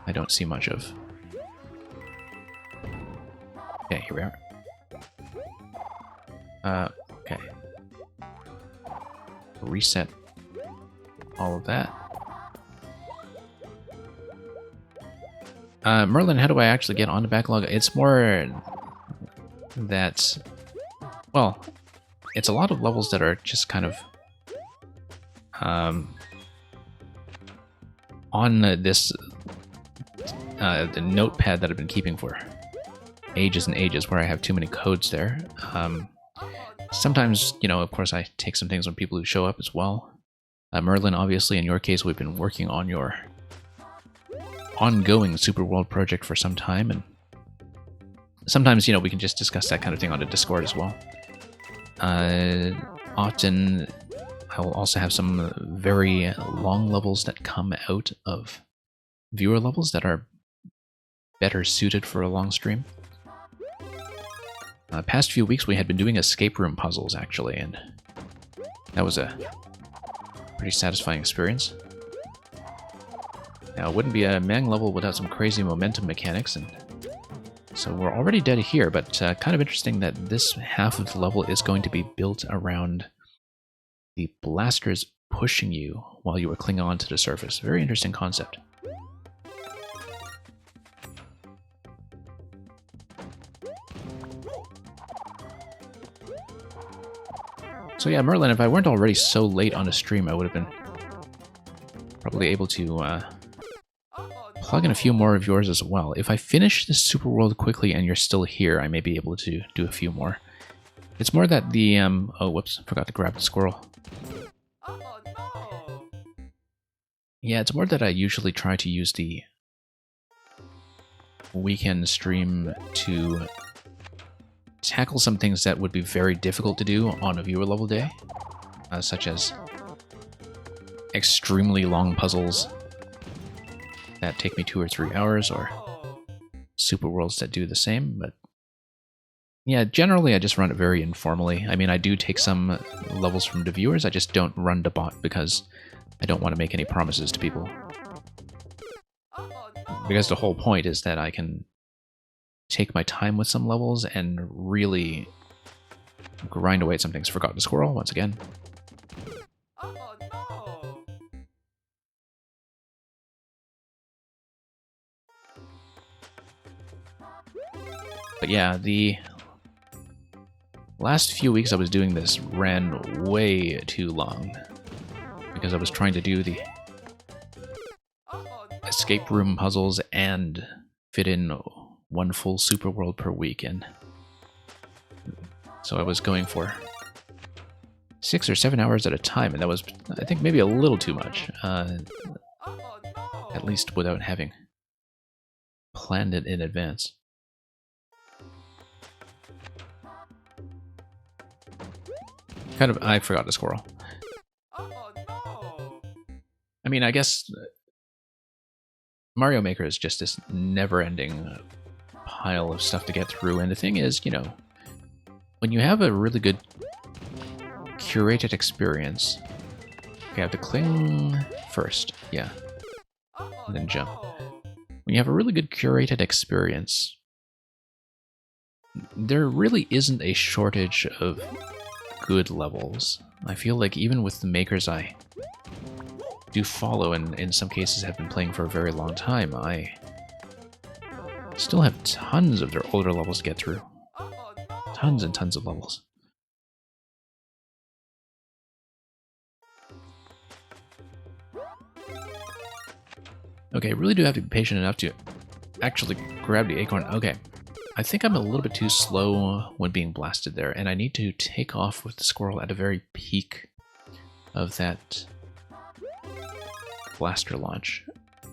I don't see much of. Okay, here we are. Okay. Reset all of that. Merlin, how do I actually get onto Backlog? It's more that, well, it's a lot of levels that are just kind of on this the notepad that I've been keeping for ages and ages, where I have too many codes there. Sometimes, you know, of course, I take some things from people who show up as well. Merlin, obviously, in your case, we've been working on your ongoing Super World project for some time, and sometimes, you know, we can just discuss that kind of thing on the Discord as well. Often, I will also have some very long levels that come out of viewer levels that are better suited for a long stream. Past few weeks, we had been doing escape room puzzles, actually, and that was a pretty satisfying experience. Now, it wouldn't be a Mang level without some crazy momentum mechanics, and so we're already dead here, but kind of interesting that this half of the level is going to be built around the blasters pushing you while you were clinging on to the surface. Very interesting concept. So yeah, Merlin, if I weren't already so late on the stream, I would have been probably able to plug in a few more of yours as well. If I finish this Super World quickly and you're still here, I may be able to do a few more. It's more that the, oh, whoops, forgot to grab the squirrel. Yeah, it's more that I usually try to use the weekend stream to tackle some things that would be very difficult to do on a viewer level day, such as extremely long puzzles that take me 2 or 3 hours, or super worlds that do the same. But yeah, generally I just run it very informally. I mean, I do take some levels from the viewers, I just don't run the bot because I don't want to make any promises to people. Because the whole point is that I can take my time with some levels and really grind away at some things. Forgot the squirrel once again. But yeah, the last few weeks I was doing this ran way too long because I was trying to do the escape room puzzles and fit in one full super world per weekend. So I was going for 6 or 7 hours at a time, and that was, I think, maybe a little too much. At least without having planned it in advance. I forgot the squirrel. I mean, I guess Mario Maker is just this never-ending pile of stuff to get through, and the thing is, you know, when you have a really good curated experience, you have to cling first, yeah, and then jump. When you have a really good curated experience, there really isn't a shortage of good levels. I feel like even with the makers I do follow, and in some cases have been playing for a very long time, I still have tons of their older levels to get through. Tons and tons of levels. Okay, I really do have to be patient enough to actually grab the acorn. Okay, I think I'm a little bit too slow when being blasted there, and I need to take off with the squirrel at the very peak of that blaster launch.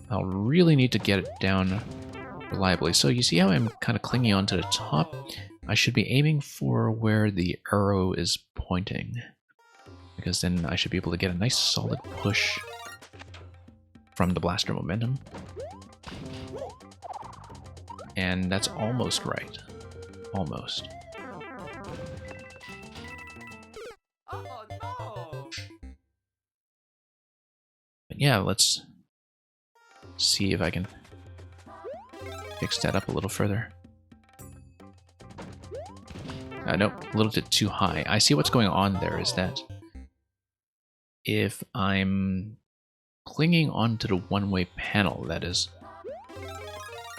I'll really need to get it down reliably. So you see how I'm kind of clinging onto the top? I should be aiming for where the arrow is pointing, because then I should be able to get a nice solid push from the blaster momentum. And that's almost right. Almost. But yeah, let's see if I can fix that up a little further. Nope, a little bit too high. I see what's going on there is that if I'm clinging onto the one-way panel that is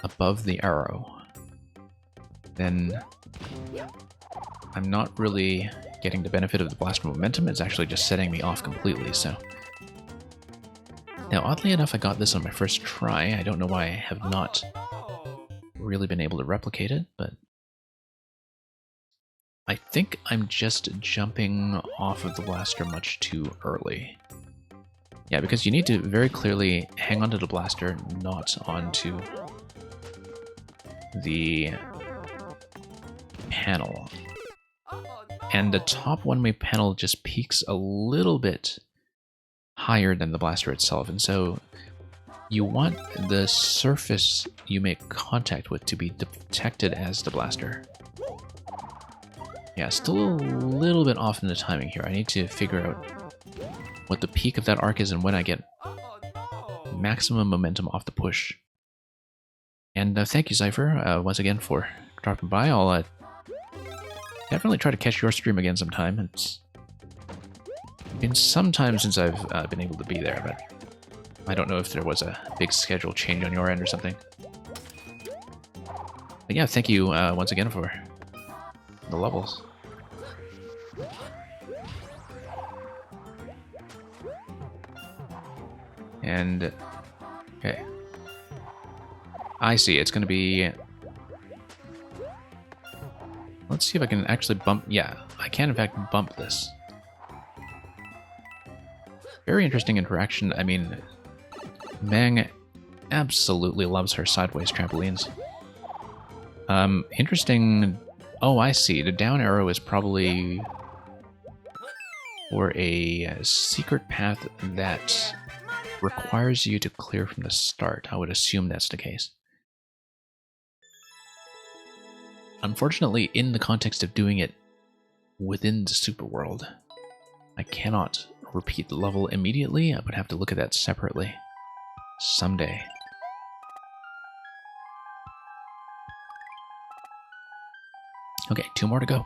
above the arrow, then I'm not really getting the benefit of the blaster momentum. It's actually just setting me off completely, so. Now, oddly enough, I got this on my first try. I don't know why I have not really been able to replicate it, but I think I'm just jumping off of the blaster much too early. Yeah, because you need to very clearly hang onto the blaster, not onto the panel. And the top one-way panel just peaks a little bit higher than the blaster itself, and so you want the surface you make contact with to be detected as the blaster. Yeah, still a little bit off in the timing here. I need to figure out what the peak of that arc is and when I get maximum momentum off the push. And thank you, Cypher, once again for dropping by. I'll definitely try to catch your stream again sometime. It's been some time since I've been able to be there, but I don't know if there was a big schedule change on your end or something. But yeah, thank you once again for the levels. And, okay. I see, it's gonna be... Let's see if I can actually bump... Yeah, I can in fact bump this. Very interesting interaction. I mean, Mang absolutely loves her sideways trampolines. Interesting... Oh, I see. The down arrow is probably for a secret path that requires you to clear from the start. I would assume that's the case. Unfortunately, in the context of doing it within the super world, I cannot repeat the level immediately. I would have to look at that separately someday. Okay, 2 more to go.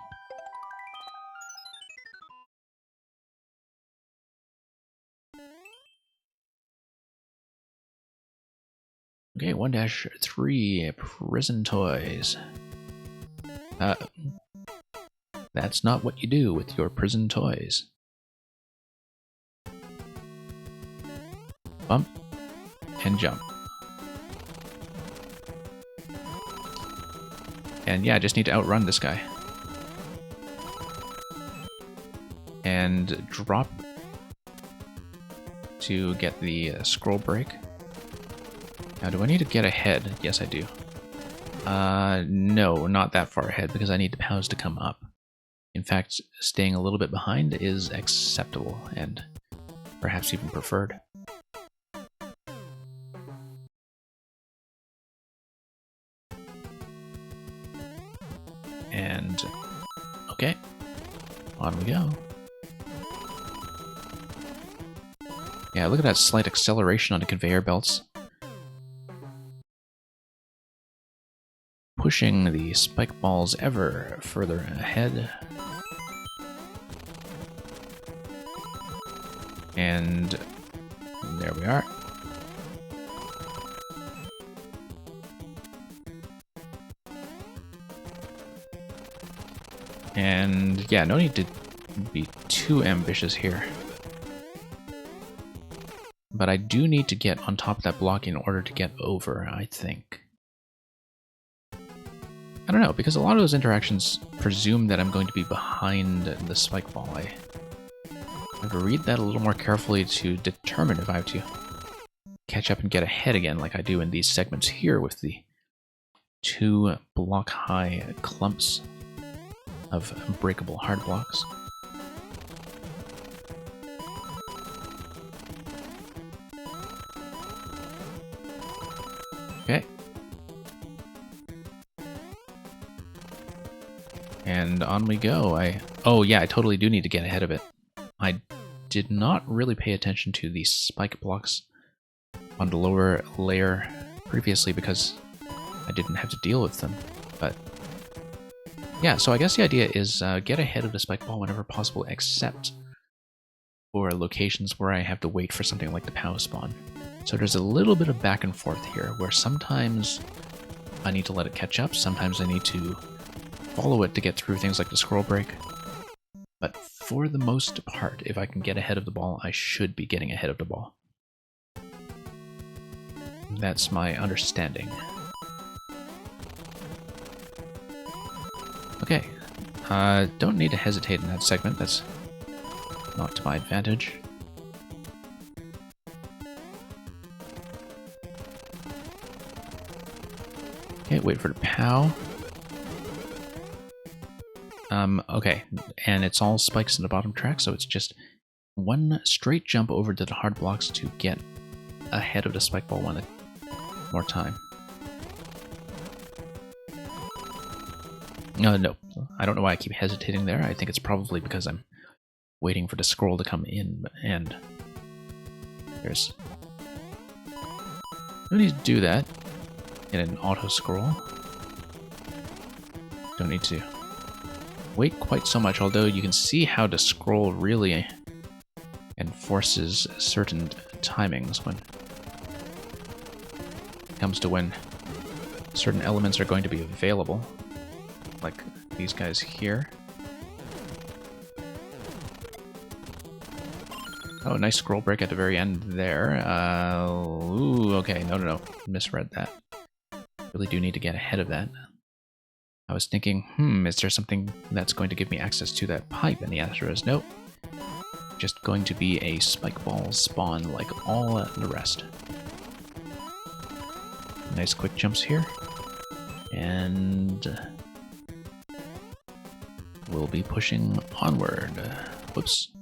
Okay, 1-3, prison toys. That's not what you do with your prison toys. Bump and jump. And yeah, I just need to outrun this guy. And drop to get the scroll break. Now, do I need to get ahead? Yes, I do. No, not that far ahead, because I need the pows to come up. In fact, staying a little bit behind is acceptable, and perhaps even preferred. And okay, on we go. Yeah, look at that slight acceleration on the conveyor belts. Pushing the spike balls ever further ahead. And there we are. And yeah, no need to be too ambitious here. But I do need to get on top of that block in order to get over, I think. I don't know, because a lot of those interactions presume that I'm going to be behind the spike ball. I have to read that a little more carefully to determine if I have to catch up and get ahead again like I do in these segments here with the 2 block-high clumps of breakable hard blocks. Okay. And on we go. Oh yeah, I totally do need to get ahead of it. I did not really pay attention to the spike blocks on the lower layer previously because I didn't have to deal with them. But yeah, so I guess the idea is get ahead of the spike ball whenever possible, except for locations where I have to wait for something like the POW spawn. So there's a little bit of back and forth here, where sometimes I need to let it catch up, sometimes I need to follow it to get through things like the scroll break. But for the most part, if I can get ahead of the ball, I should be getting ahead of the ball. That's my understanding. Okay, don't need to hesitate in that segment, that's not to my advantage. Okay, wait for the POW. Okay, and it's all spikes in the bottom track, so it's just one straight jump over to the hard blocks to get ahead of the spike ball one more time. No, I don't know why I keep hesitating there. I think it's probably because I'm waiting for the scroll to come in, and there's no need to do that in an auto scroll. Don't need to wait quite so much, although you can see how the scroll really enforces certain timings when it comes to when certain elements are going to be available, like these guys here. Oh, nice scroll break at the very end there. Ooh, okay, no, misread that. Really do need to get ahead of that. I was thinking, is there something that's going to give me access to that pipe? And the answer is no. Just going to be a spike ball spawn like all the rest. Nice quick jumps here. And we'll be pushing onward. Whoops.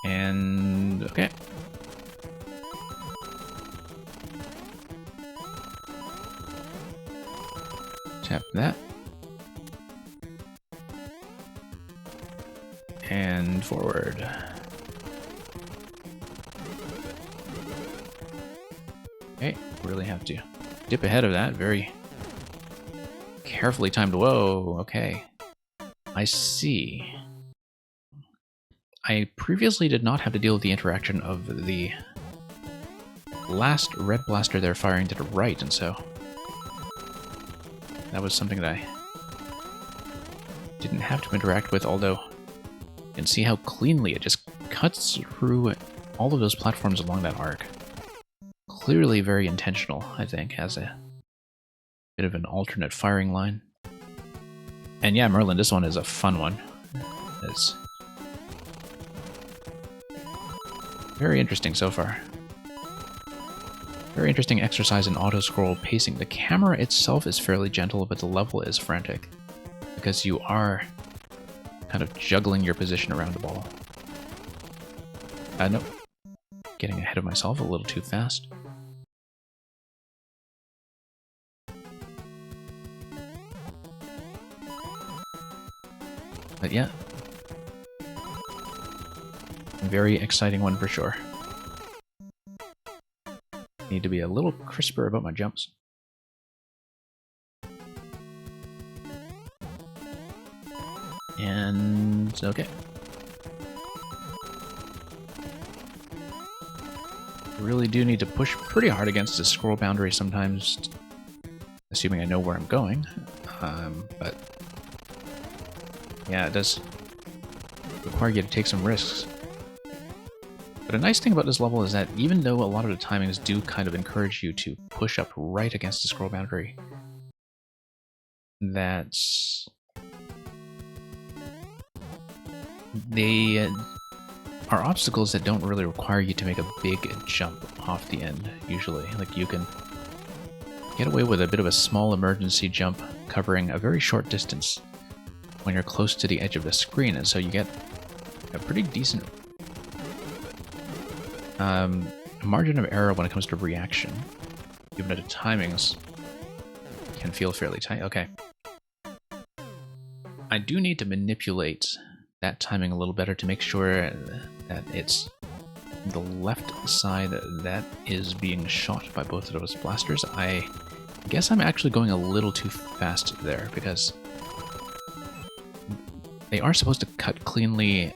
And okay. Tap that. And forward. Okay, really have to dip ahead of that. Very carefully timed. Whoa, okay. I see. I previously did not have to deal with the interaction of the last red blaster there firing to the right, and so that was something that I didn't have to interact with, although you can see how cleanly it just cuts through all of those platforms along that arc. Clearly very intentional, I think, as a bit of an alternate firing line. And yeah, Merlin, this one is a fun one. It's very interesting so far. Very interesting exercise in auto-scroll pacing. The camera itself is fairly gentle, but the level is frantic, because you are kind of juggling your position around the ball. No. getting ahead of myself a little too fast. But yeah, very exciting one for sure. Need to be a little crisper about my jumps. And okay. Really do need to push pretty hard against the scroll boundary sometimes, assuming I know where I'm going. But yeah, it does require you to take some risks. But a nice thing about this level is that even though a lot of the timings do kind of encourage you to push up right against the scroll boundary, that's... they are obstacles that don't really require you to make a big jump off the end, usually. Like, you can get away with a bit of a small emergency jump covering a very short distance when you're close to the edge of the screen, and so you get a pretty decent margin of error when it comes to reaction, even though the timings can feel fairly tight. Okay. I do need to manipulate that timing a little better to make sure that it's the left side that is being shot by both of those blasters. I guess I'm actually going a little too fast there, because they are supposed to cut cleanly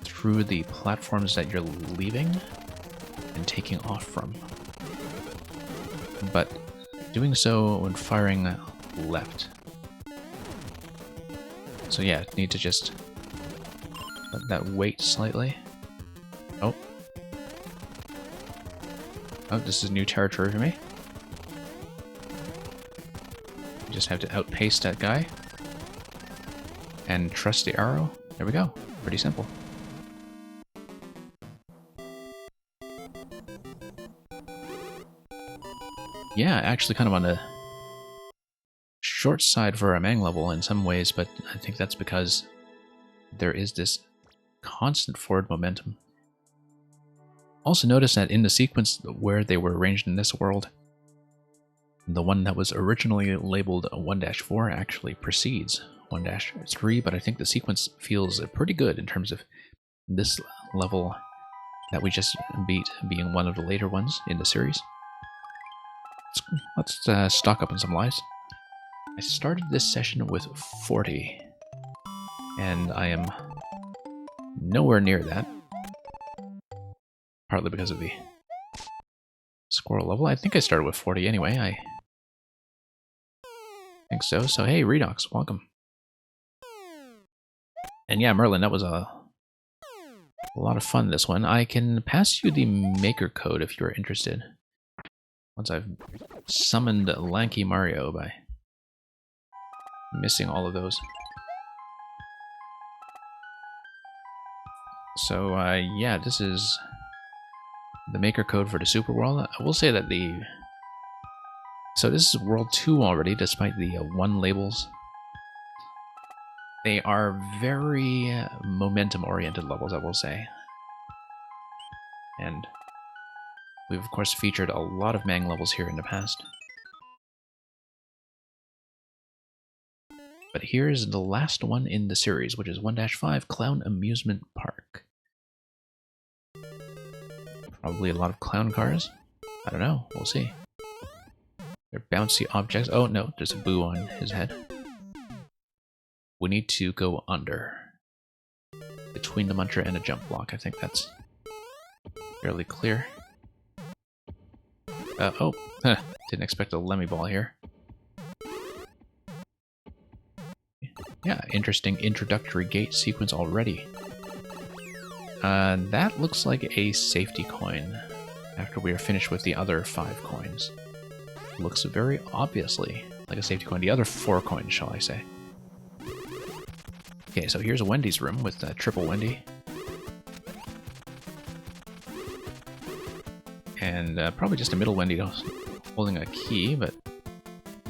through the platforms that you're leaving and taking off from. But doing so when firing left. So yeah, need to just let that wait slightly. Oh. Oh, this is new territory for me. Just have to outpace that guy. And trust the arrow. There we go. Pretty simple. Yeah, actually kind of on the short side for a Mang level in some ways, but I think that's because there is this constant forward momentum. Also notice that in the sequence where they were arranged in this world, the one that was originally labeled 1-4 actually precedes 1-3, but I think the sequence feels pretty good in terms of this level that we just beat being one of the later ones in the series. Let's stock up on some lives. I started this session with 40, and I am nowhere near that. Partly because of the squirrel level. I think I started with 40 anyway. I think so. So hey, Redox, welcome. And yeah, Merlin, that was a lot of fun, this one. I can pass you the maker code if you're interested. Once I've summoned Lanky Mario by missing all of those. So yeah, this is the maker code for the Super World. I will say that so this is World 2 already, despite the 1 labels. They are very momentum-oriented levels, I will say. And we've, of course, featured a lot of Mang levels here in the past. But here's the last one in the series, which is 1-5 Clown Amusement Park. Probably a lot of clown cars. I don't know. We'll see. They're bouncy objects. Oh, no. There's a boo on his head. We need to go under. Between the muncher and a jump block. I think that's fairly clear. Oh. Huh. Didn't expect a Lemmy Ball here. Yeah, interesting introductory gate sequence already. That looks like a safety coin after we are finished with the other 5 coins. Looks very obviously like a safety coin. The other 4 coins, shall I say. Okay, so here's a Wendy's room with triple Wendy. And probably just a middle Wendy holding a key, but...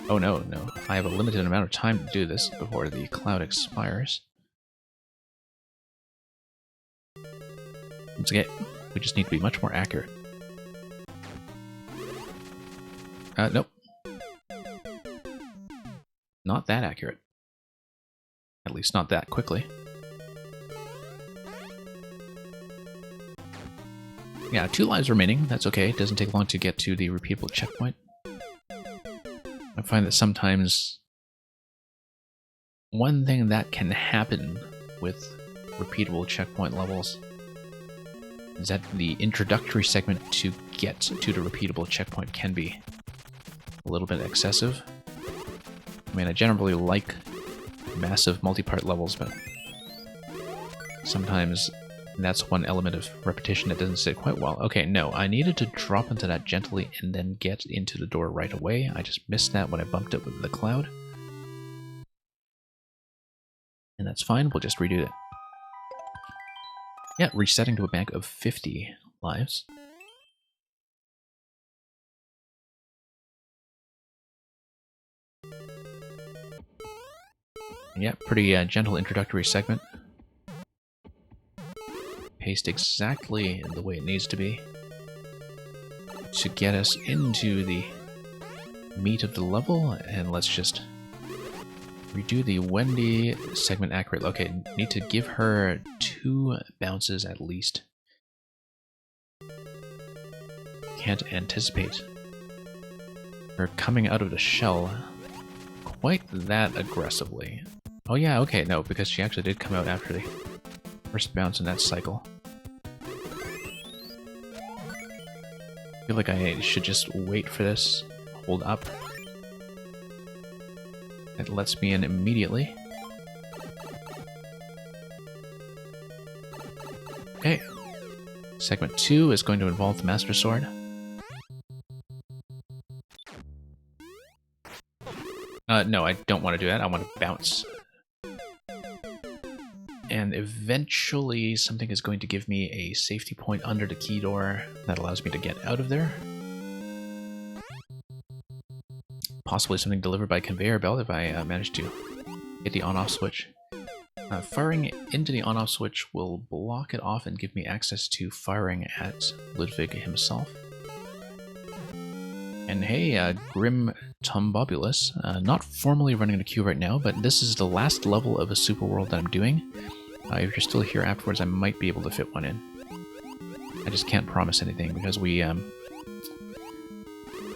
Oh no, no. I have a limited amount of time to do this before the cloud expires. Let's get We just need to be much more accurate. Nope. Not that accurate. At least not that quickly. Yeah, 2 lives remaining. That's okay. It doesn't take long to get to the repeatable checkpoint. I find that sometimes one thing that can happen with repeatable checkpoint levels is that the introductory segment to get to the repeatable checkpoint can be a little bit excessive. I mean, I generally like massive multi-part levels, but sometimes that's one element of repetition that doesn't sit quite well. Okay, no, I needed to drop into that gently and then get into the door right away. I just missed that when I bumped it with the cloud. And that's fine, we'll just redo it. Yeah, resetting to a bank of 50 lives. Yeah, pretty gentle introductory segment. Paced exactly the way it needs to be to get us into the meat of the level, and let's just redo the Wendy segment accurate. Okay, need to give her 2 bounces at least. Can't anticipate her coming out of the shell quite that aggressively. Oh yeah, okay, no, because she actually did come out after the first bounce in that cycle. I feel like I should just wait for this, hold up. It lets me in immediately. Okay. Segment 2 is going to involve the Master Sword. No, I don't want to do that. I want to bounce. And eventually something is going to give me a safety point under the key door that allows me to get out of there. Possibly something delivered by conveyor belt if I manage to hit the on-off switch. Firing into the on-off switch will block it off and give me access to firing at Ludwig himself. And hey, Grim Tombobulus, not formally running the queue right now, but this is the last level of a super world that I'm doing. If you're still here afterwards, I might be able to fit one in. I just can't promise anything because we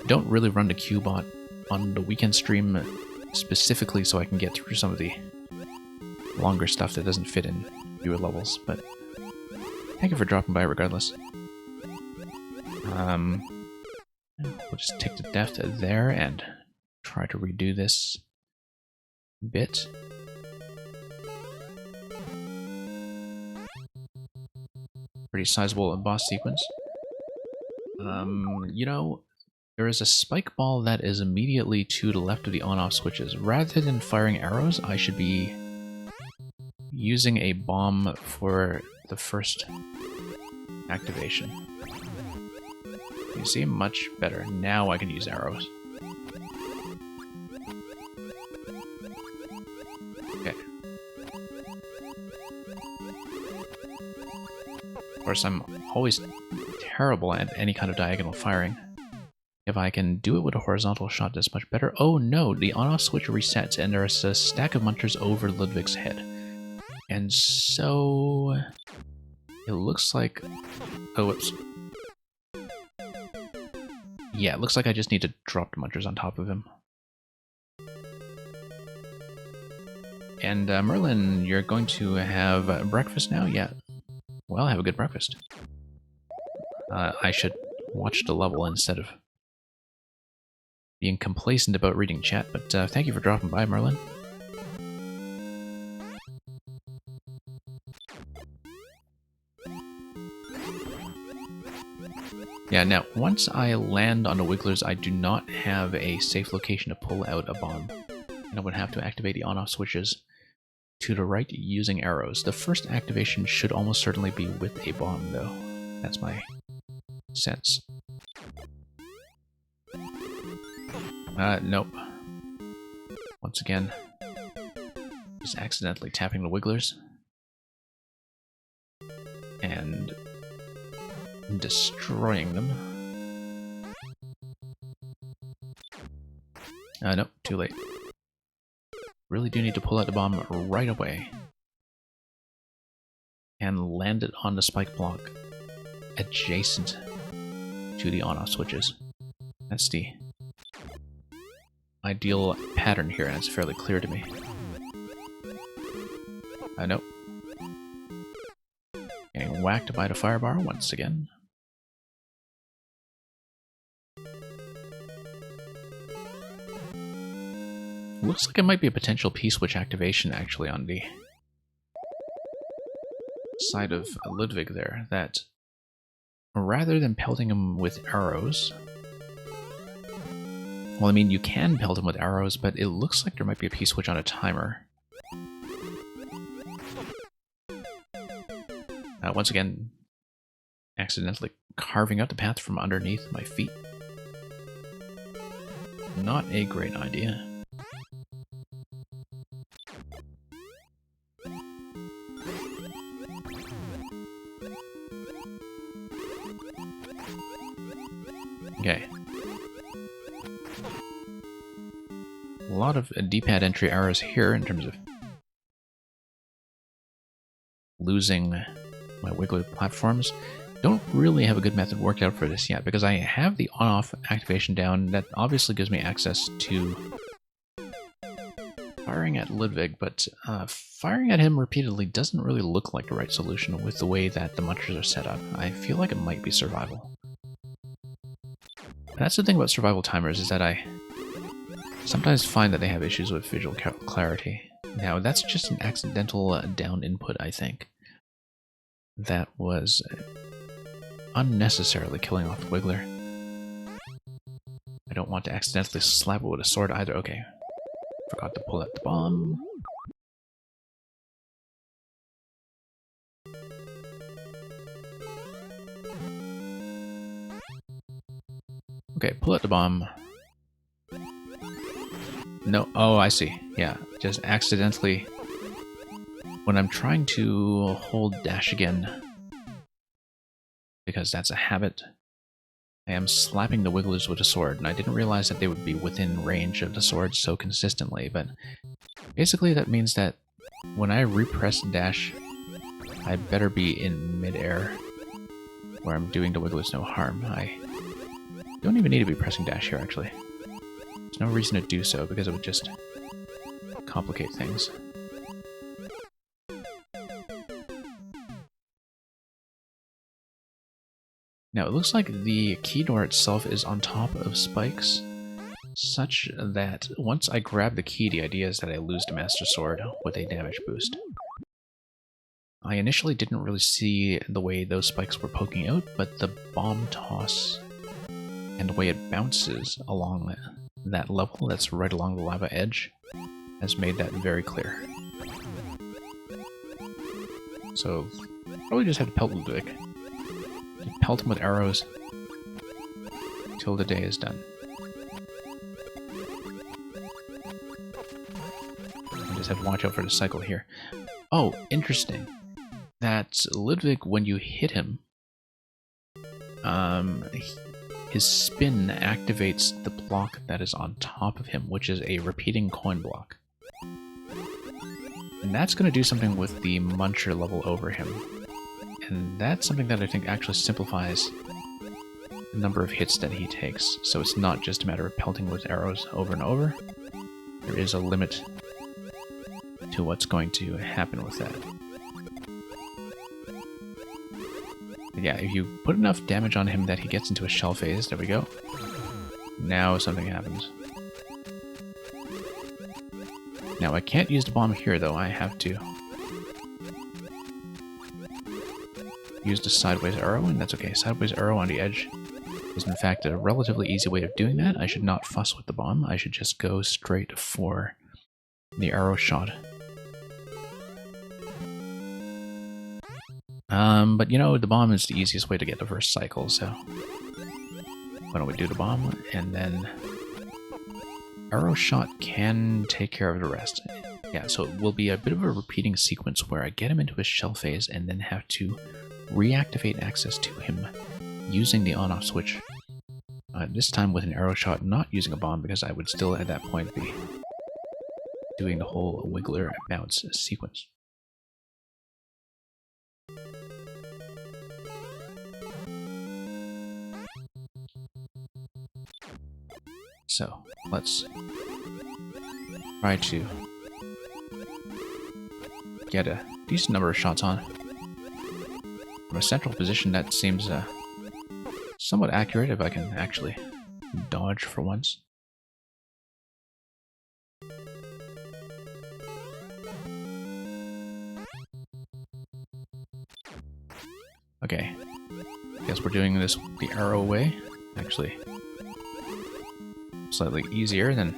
don't really run the queue bot on the weekend stream specifically so I can get through some of the longer stuff that doesn't fit in fewer levels, but thank you for dropping by regardless. We'll just take the depth there and try to redo this bit. Pretty sizable boss sequence. You know, there is a spike ball that is immediately to the left of the on-off switches. Rather than firing arrows, I should be using a bomb for the first activation. You see, much better. Now I can use arrows. Okay. Of course, I'm always terrible at any kind of diagonal firing. If I can do it with a horizontal shot, that's much better. Oh no, the on-off switch resets and there's a stack of munchers over Ludwig's head. And so... it looks like... oh, whoops. Yeah, it looks like I just need to drop the munchers on top of him. And Merlin, you're going to have breakfast now? Yeah. Well, have a good breakfast. I should watch the level instead of being complacent about reading chat, but thank you for dropping by, Merlin. Yeah, now, once I land on the Wigglers, I do not have a safe location to pull out a bomb. And I would have to activate the on-off switches to the right using arrows. The first activation should almost certainly be with a bomb, though. That's my sense. Nope. Once again, just accidentally tapping the Wigglers. And and destroying them. Nope, too late. Really do need to pull out the bomb right away. And land it on the spike block adjacent to the on-off switches. That's the ideal pattern here, and it's fairly clear to me. Nope. Getting whacked by the firebar once again. Looks like it might be a potential P-switch activation actually on the side of Ludwig there, that rather than pelting him with arrows... Well, I mean, you can pelt him with arrows, but it looks like there might be a P-switch on a timer. Once again, accidentally carving out the path from underneath my feet. Not a great idea. Okay. A lot of D-pad entry errors here in terms of losing my Wiggler platforms. Don't really have a good method worked out for this yet, because I have the on-off activation down. That obviously gives me access to firing at Ludwig, but firing at him repeatedly doesn't really look like the right solution with the way that the munchers are set up. I feel like it might be survival. And that's the thing about survival timers, is that I sometimes find that they have issues with visual clarity. Now, that's just an accidental down input, I think. That was unnecessarily killing off the Wiggler. I don't want to accidentally slap it with a sword either. Okay. Forgot to pull out the bomb. Okay, pull out the bomb. No, oh, I see. Yeah, just accidentally, when I'm trying to hold dash again, because that's a habit, I am slapping the Wigglers with a sword, and I didn't realize that they would be within range of the sword so consistently, but basically that means that when I repress dash, I better be in midair, where I'm doing the Wigglers no harm. I don't even need to be pressing dash here, actually. There's no reason to do so, because it would just complicate things. Now, it looks like the key door itself is on top of spikes, such that once I grab the key, the idea is that I lose the Master Sword with a damage boost. I initially didn't really see the way those spikes were poking out, but the bomb toss and the way it bounces along that level that's right along the lava edge has made that very clear. So, probably just have to pelt Ludwig. Pelt him with arrows till the day is done. I just have to watch out for the cycle here. Oh, interesting. That Ludwig, when you hit him, his spin activates the block that is on top of him, which is a repeating coin block. And that's going to do something with the muncher level over him. And that's something that I think actually simplifies the number of hits that he takes. So it's not just a matter of pelting with arrows over and over. There is a limit to what's going to happen with that. But yeah, if you put enough damage on him that he gets into a shell phase, there we go. Now something happens. Now I can't use the bomb here though, I have to use the sideways arrow, and that's okay. Sideways arrow on the edge is in fact a relatively easy way of doing that. I should not fuss with the bomb, I should just go straight for the arrow shot. But you know, the bomb is the easiest way to get the first cycle, so why don't we do the bomb, and then arrow shot can take care of the rest. Yeah, so it will be a bit of a repeating sequence where I get him into a shell phase and then have to reactivate access to him using the on-off switch. This time with an arrow shot, not using a bomb, because I would still at that point be doing the whole wiggler bounce sequence. So, let's try to get a decent number of shots on. From a central position, that seems somewhat accurate if I can actually dodge for once. Okay, guess we're doing this the arrow way. Actually, slightly easier than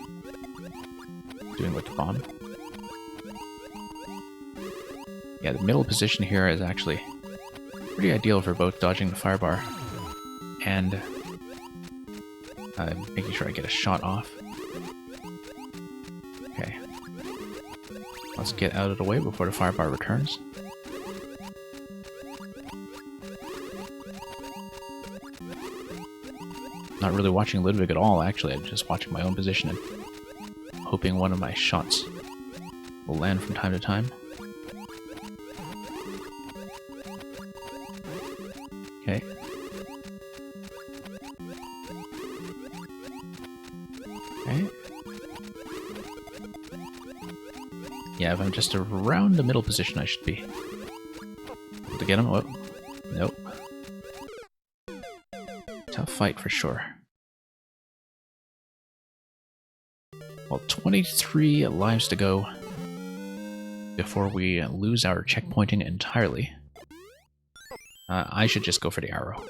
doing with the bomb. Yeah, the middle position here is actually pretty ideal for both dodging the firebar and making sure I get a shot off. Okay, let's get out of the way before the firebar returns. Not really watching Ludwig at all, actually. I'm just watching my own position and hoping one of my shots will land from time to time. Okay. Okay. Yeah, if I'm just around the middle position, I should be able to get him. Oh, nope. Tough fight for sure. Well, 23 lives to go before we lose our checkpointing entirely. I should just go for the arrow.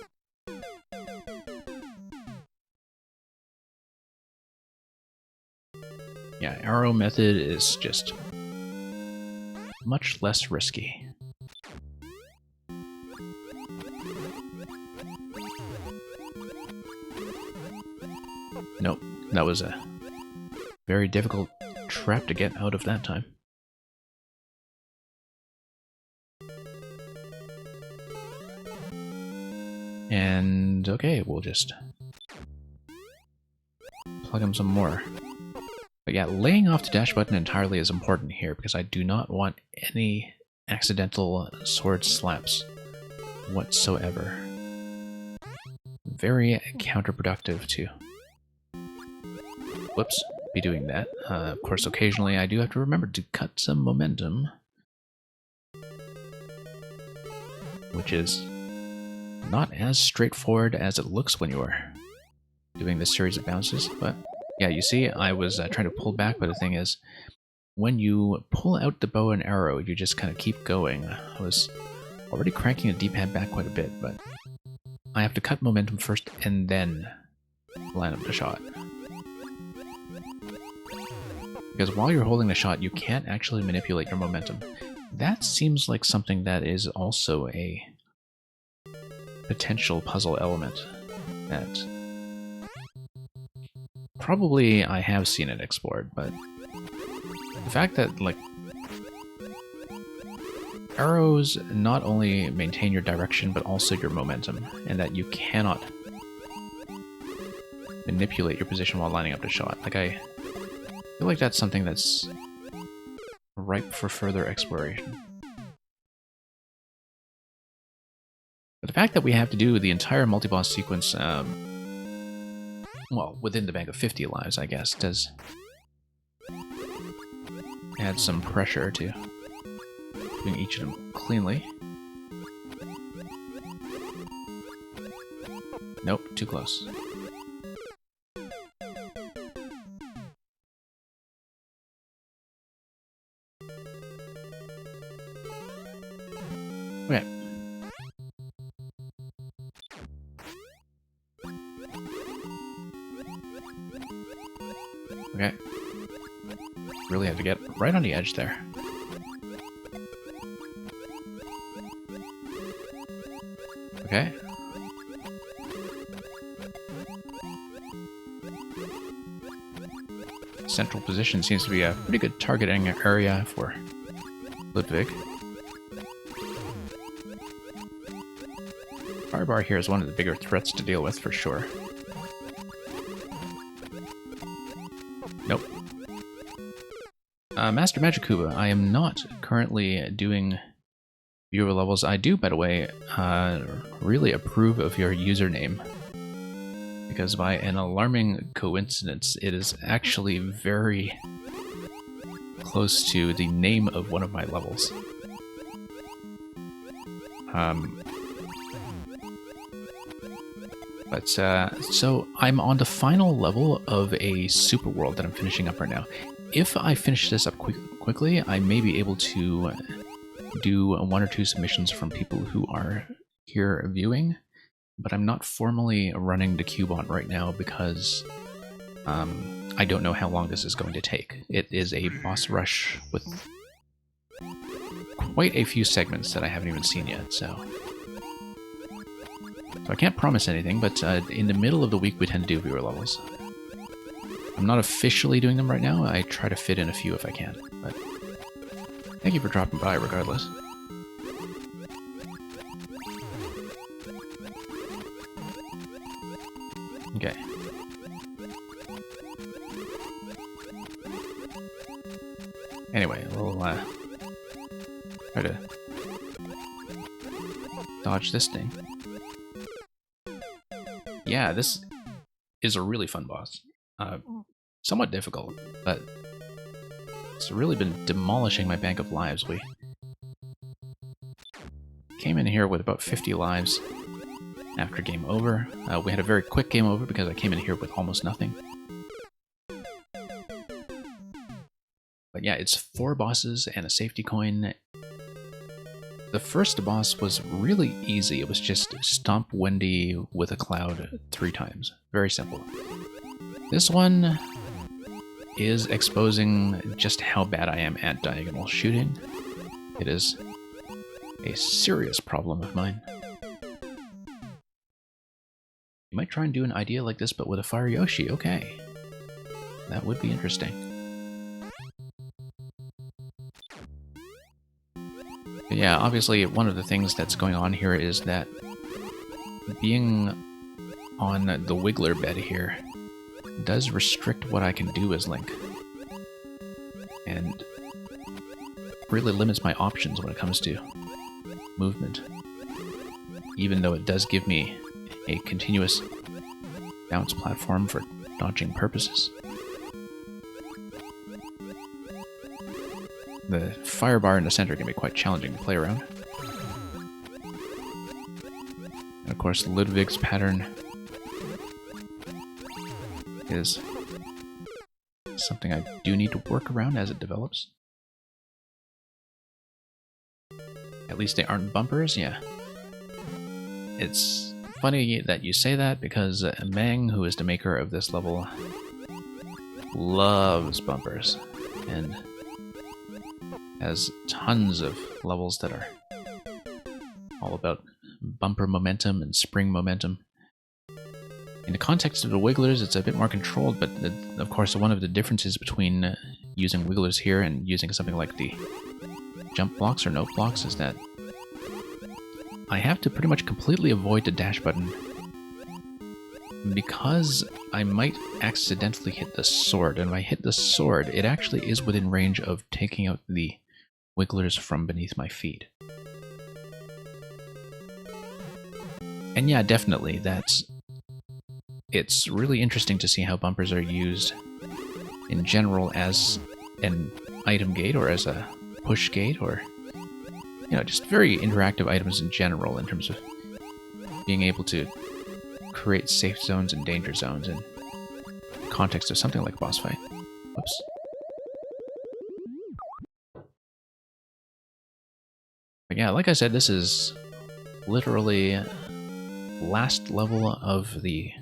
Yeah, arrow method is just much less risky. Nope, that was a very difficult trap to get out of that time. And okay, we'll just plug him some more. But yeah, laying off the dash button entirely is important here because I do not want any accidental sword slaps whatsoever. Very counterproductive to, whoops, be doing that. Of course, occasionally I do have to remember to cut some momentum, which is not as straightforward as it looks when you're doing this series of bounces. But yeah, you see, I was trying to pull back, but the thing is, when you pull out the bow and arrow, you just kind of keep going. I was already cranking the D-pad back quite a bit, but I have to cut momentum first and then line up the shot. Because while you're holding the shot, you can't actually manipulate your momentum. That seems like something that is also a potential puzzle element that probably I have seen it explored, but the fact that, like, arrows not only maintain your direction but also your momentum, and that you cannot manipulate your position while lining up the shot. Like, I feel like that's something that's ripe for further exploration. But the fact that we have to do the entire multi-boss sequence, well, within the bank of 50 lives, I guess, does add some pressure to doing each of them cleanly. Nope, too close. Okay. Okay. Really have to get right on the edge there. Okay. Central position seems to be a pretty good targeting area for Ludwig. firebar here is one of the bigger threats to deal with, for sure. Nope. Master Magicuba, I am not currently doing viewer levels. I do, by the way, really approve of your username. Because by an alarming coincidence, it is actually very close to the name of one of my levels. So I'm on the final level of a super world that I'm finishing up right now. If I finish this up quickly, I may be able to do 1 or 2 submissions from people who are here viewing, but I'm not formally running the cube on right now because I don't know how long this is going to take. It is a boss rush with quite a few segments that I haven't even seen yet, so I can't promise anything, but in the middle of the week we tend to do viewer levels. I'm not officially doing them right now. I try to fit in a few if I can, but thank you for dropping by regardless. Okay. Anyway, we'll try to dodge this thing. Yeah, this is a really fun boss. Somewhat difficult, but it's really been demolishing my bank of lives. We came in here with about 50 lives after game over. We had a very quick game over because I came in here with almost nothing. But yeah, it's 4 bosses and a safety coin. The first boss was really easy. It was just stomp Wendy with a cloud 3 times. Very simple. This one is exposing just how bad I am at diagonal shooting. It is a serious problem of mine. You might try and do an idea like this, but with a Fire Yoshi. Okay. That would be interesting. But yeah, obviously one of the things that's going on here is that being on the Wiggler bed here does restrict what I can do as Link. And really limits my options when it comes to movement. Even though it does give me a continuous bounce platform for dodging purposes. The fire bar in the center can be quite challenging to play around. And of course, Ludwig's pattern is something I do need to work around as it develops. At least they aren't bumpers, yeah. It's funny that you say that because Mang, who is the maker of this level, loves bumpers and has tons of levels that are all about bumper momentum and spring momentum. In the context of the Wigglers, it's a bit more controlled, but of course one of the differences between using Wigglers here and using something like the jump blocks or note blocks is that I have to pretty much completely avoid the dash button because I might accidentally hit the sword, and if I hit the sword, it actually is within range of taking out the Wigglers from beneath my feet. And yeah, definitely, it's really interesting to see how bumpers are used in general as an item gate or as a push gate, or just very interactive items in general in terms of being able to create safe zones and danger zones in the context of something like a boss fight. Whoops. But yeah, like I said, this is literally last level of the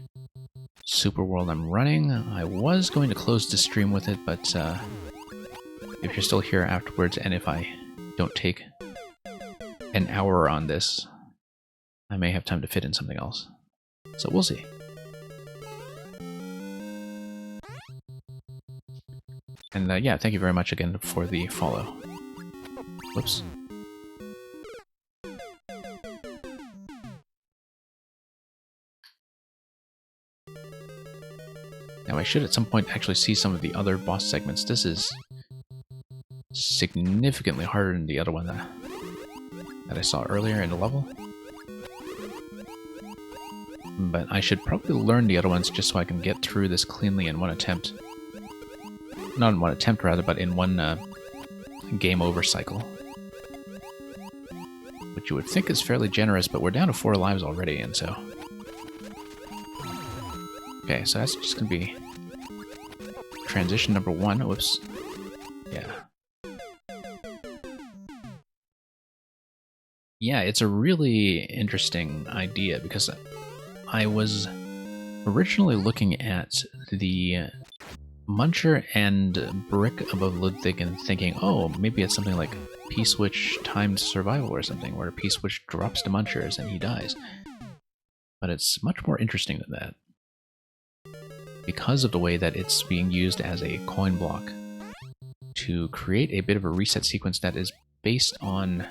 super world I'm running. I was going to close the stream with it, but if you're still here afterwards, and if I don't take an hour on this, I may have time to fit in something else. So we'll see. And yeah, thank you very much again for the follow. Whoops. Now I should at some point actually see some of the other boss segments. This is significantly harder than the other one that I saw earlier in the level. But I should probably learn the other ones just so I can get through this cleanly in one attempt. Not in one attempt, rather, but in one game over cycle. Which you would think is fairly generous, but we're down to 4 lives already, and so... Okay, so that's just going to be transition number 1. Whoops. Yeah. Yeah, it's a really interesting idea, because I was originally looking at the Muncher and Brick above Ludwig and thinking, oh, maybe it's something like P-Switch timed survival or something, where P-Switch drops to Munchers and he dies. But it's much more interesting than that, because of the way that it's being used as a coin block to create a bit of a reset sequence that is based on,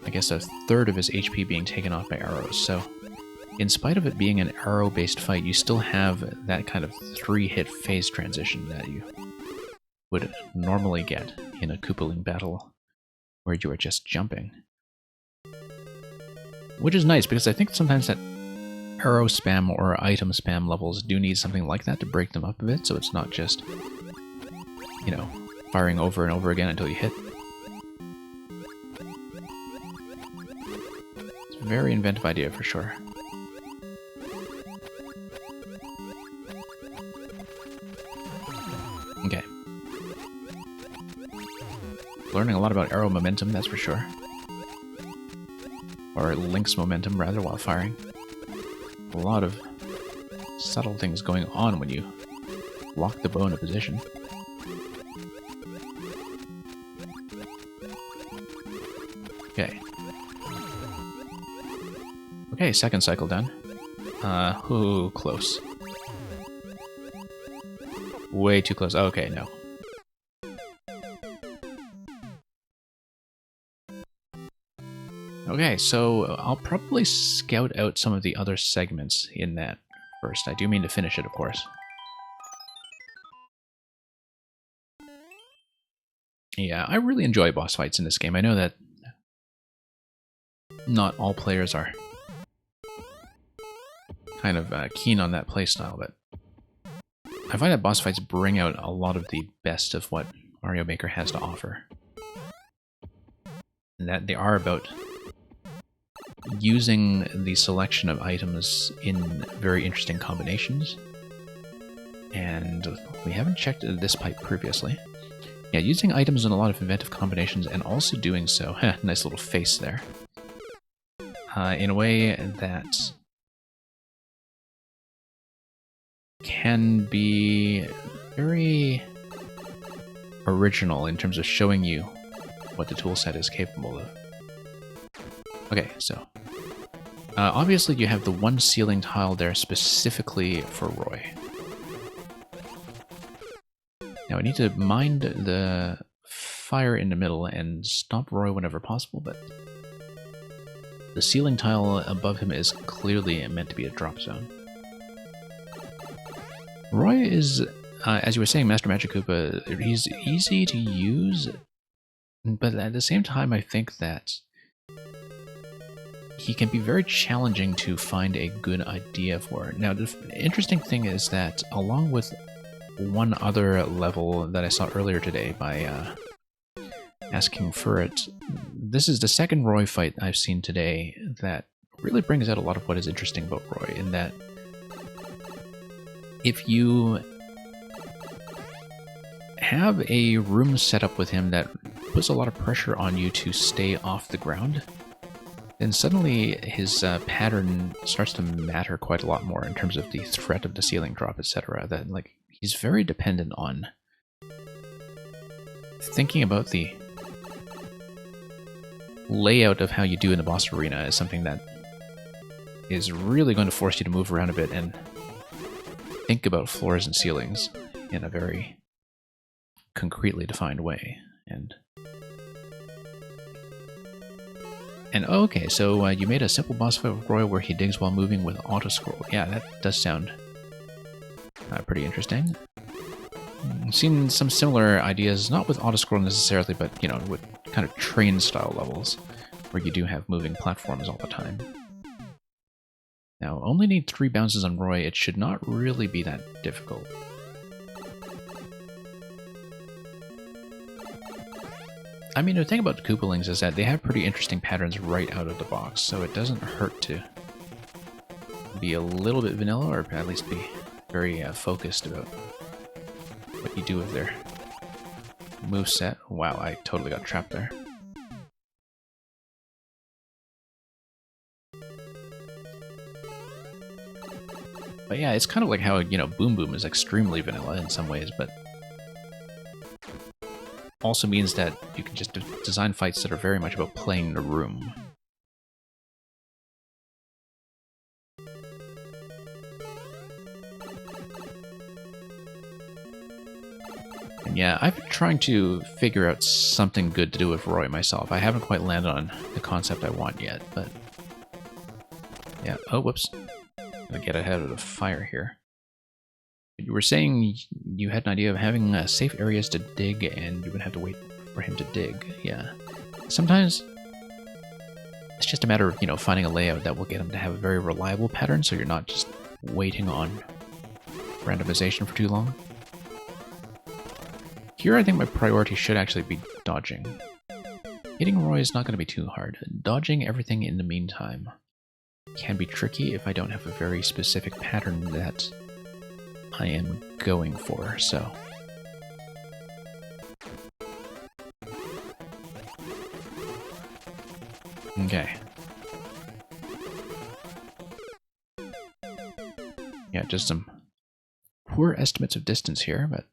I guess, a third of his HP being taken off by arrows. So in spite of it being an arrow-based fight, you still have that kind of 3-hit phase transition that you would normally get in a Koopaling battle where you are just jumping. Which is nice, because I think sometimes that arrow spam or item spam levels do need something like that to break them up a bit, so it's not just, you know, firing over and over again until you hit. It's a very inventive idea for sure. Okay. Learning a lot about arrow momentum, that's for sure. Or Link's momentum, rather, while firing. A lot of subtle things going on when you lock the bow in a position. Okay. Okay, second cycle done. Ooh, close. Way too close. Okay, no. Okay, so I'll probably scout out some of the other segments in that first. I do mean to finish it, of course. Yeah, I really enjoy boss fights in this game. I know that not all players are kind of keen on that playstyle, but I find that boss fights bring out a lot of the best of what Mario Maker has to offer. And that they are about using the selection of items in very interesting combinations. And we haven't checked this pipe previously. Yeah, using items in a lot of inventive combinations, and also doing so, nice little face there, in a way that can be very original in terms of showing you what the toolset is capable of. Okay, so obviously you have the one ceiling tile there specifically for Roy. Now I need to mind the fire in the middle and stop Roy whenever possible, but the ceiling tile above him is clearly meant to be a drop zone. Roy is, as you were saying, Master Magic Koopa, he's easy to use, but at the same time I think that he can be very challenging to find a good idea for. Now, the interesting thing is that, along with one other level that I saw earlier today by asking for it, this is the second Roy fight I've seen today that really brings out a lot of what is interesting about Roy, in that if you have a room set up with him that puts a lot of pressure on you to stay off the ground, then suddenly his pattern starts to matter quite a lot more in terms of the threat of the ceiling drop, etc. That, like, he's very dependent on thinking about the layout of how you do in the boss arena is something that is really going to force you to move around a bit and think about floors and ceilings in a very concretely defined way. And okay, so you made a simple boss fight with Roy where he digs while moving with auto-scroll. Yeah, that does sound Pretty interesting. I've seen some similar ideas, not with auto-scroll necessarily, but, you know, with kind of train-style levels, where you do have moving platforms all the time. Now, only need 3 bounces on Roy. It should not really be that difficult. I mean, the thing about the Koopalings is that they have pretty interesting patterns right out of the box, so it doesn't hurt to be a little bit vanilla, or at least be very focused about what you do with their moveset. Wow, I totally got trapped there. But yeah, it's kind of like how, you know, Boom Boom is extremely vanilla in some ways, but also means that you can just design fights that are very much about playing the room. And yeah, I've been trying to figure out something good to do with Roy myself. I haven't quite landed on the concept I want yet, but yeah. Oh, whoops. Gotta get ahead of the fire here. You were saying you had an idea of having safe areas to dig, and you would have to wait for him to dig. Yeah. Sometimes it's just a matter of, you know, finding a layout that will get him to have a very reliable pattern, so you're not just waiting on randomization for too long. Here I think my priority should actually be dodging. Hitting Roy is not going to be too hard. Dodging everything in the meantime can be tricky if I don't have a very specific pattern that I am going for, so. Okay. Yeah, just some poor estimates of distance here, but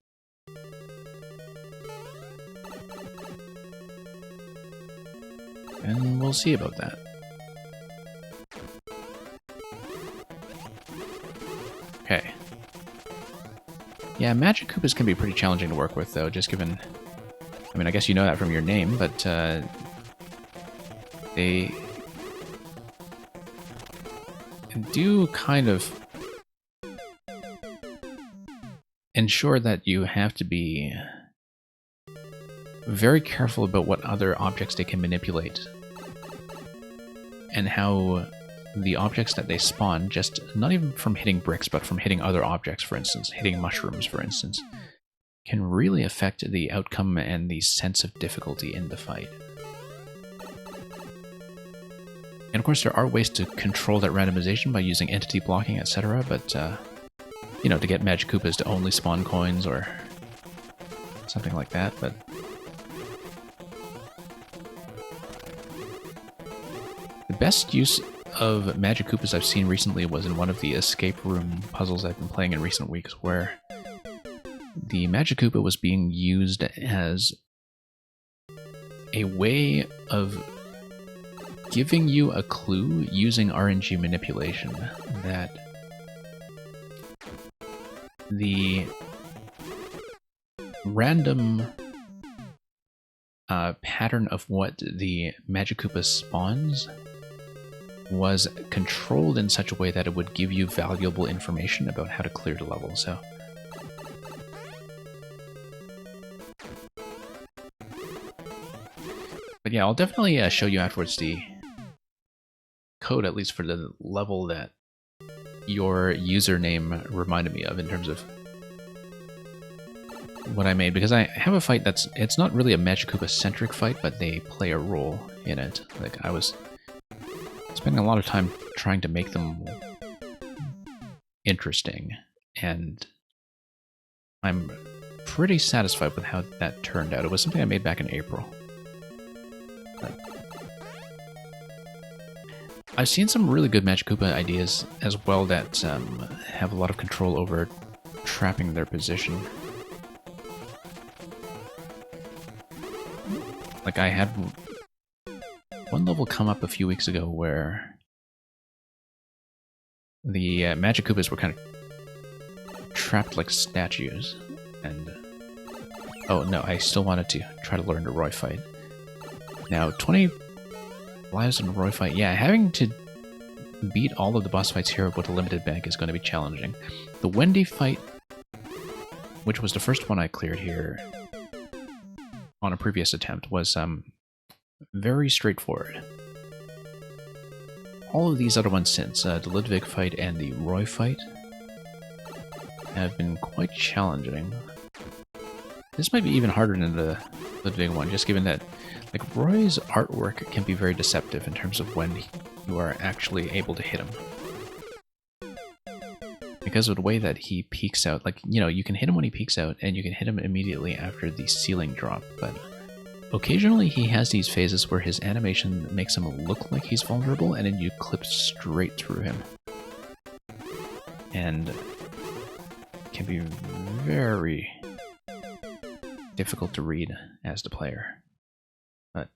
and we'll see about that. Okay. Yeah, Magic Koopas can be pretty challenging to work with, though, just given... I mean, I guess you know that from your name, but they do kind of ensure that you have to be very careful about what other objects they can manipulate, and how the objects that they spawn, just not even from hitting bricks, but from hitting other objects, for instance, hitting mushrooms, for instance, can really affect the outcome and the sense of difficulty in the fight. And of course, there are ways to control that randomization by using entity blocking, etc., but, you know, to get Magic Koopas to only spawn coins or something like that, but the best use of Magic Koopas I've seen recently was in one of the escape room puzzles I've been playing in recent weeks, where the Magic Koopa was being used as a way of giving you a clue using RNG manipulation that the random pattern of what the Magic Koopa spawns was controlled in such a way that it would give you valuable information about how to clear the level, so. But yeah, I'll definitely show you afterwards the code, at least for the level that your username reminded me of in terms of what I made, because I have a fight that's, it's not really a Magic Koopa-centric fight, but they play a role in it. Like, I was spending a lot of time trying to make them interesting, and I'm pretty satisfied with how that turned out. It was something I made back in April. But I've seen some really good Magic Koopa ideas as well that have a lot of control over trapping their position. Like, I had one level come up a few weeks ago where the Magic Koopas were kind of trapped like statues, and oh no, I still wanted to try to learn the Roy fight. Now, 20 lives in a Roy fight, yeah, having to beat all of the boss fights here with a limited bank is going to be challenging. The Wendy fight which was the first one I cleared here on a previous attempt, was very straightforward. All of these other ones since, the Ludwig fight and the Roy fight, have been quite challenging. This might be even harder than the Ludwig one, just given that like Roy's artwork can be very deceptive in terms of when you are actually able to hit him. Because of the way that he peeks out, like, you know, you can hit him when he peeks out, and you can hit him immediately after the ceiling drop, but occasionally he has these phases where his animation makes him look like he's vulnerable, and then you clip straight through him. And it can be very difficult to read as the player. But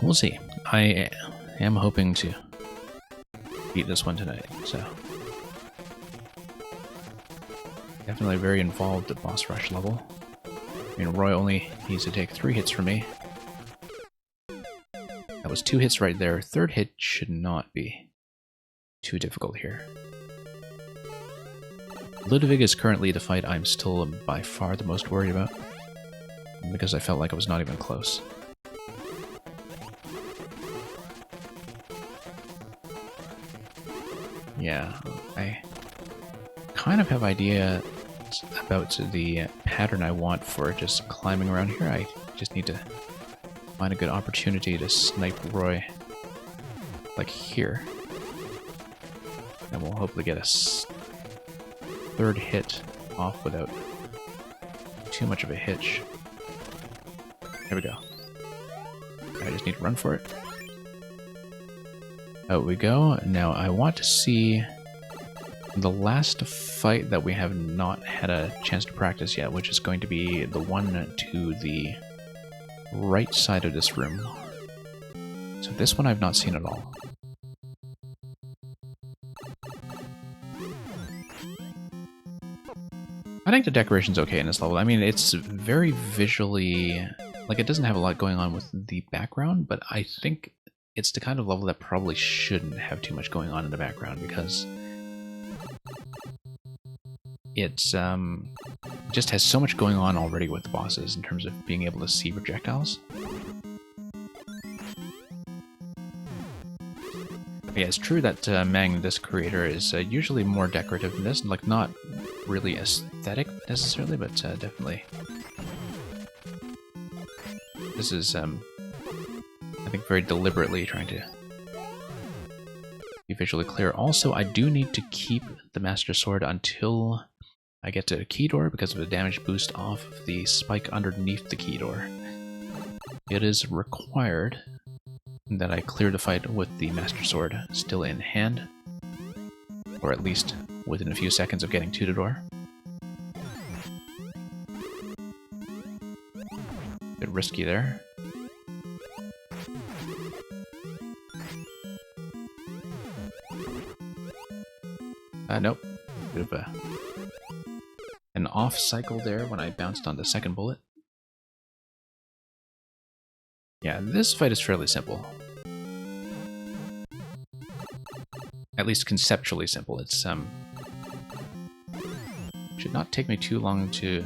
we'll see. I am hoping to beat this one tonight, so definitely very involved at boss rush level. I mean, Roy only needs to take 3 hits from me. That was 2 hits right there. 3rd hit should not be too difficult here. Ludwig is currently the fight I'm still by far the most worried about, because I felt like I was not even close. Yeah, I kind of have idea about the pattern I want for just climbing around here. I just need to find a good opportunity to snipe Roy, like here. And we'll hopefully get a 3rd hit off without too much of a hitch. There we go. I just need to run for it. Out we go. Now I want to see the last fight that we have not had a chance to practice yet, which is going to be the one to the right side of this room. So this one I've not seen at all. I think the decoration's okay in this level. I mean, it's very visually... like, it doesn't have a lot going on with the background, but I think it's the kind of level that probably shouldn't have too much going on in the background, because it's just has so much going on already with the bosses in terms of being able to see projectiles. But yeah, it's true that Mang, this creator, is usually more decorative than this, like not really aesthetic necessarily, but definitely. This is, I think, very deliberately trying to be visually clear. Also, I do need to keep the Master Sword until I get to a key door because of the damage boost off of the spike underneath the key door. It is required that I clear the fight with the Master Sword still in hand, or at least within a few seconds of getting to the door. Bit risky there. Nope. Bit of an off cycle there when I bounced on the second bullet. Yeah, this fight is fairly simple. At least conceptually simple. It's should not take me too long to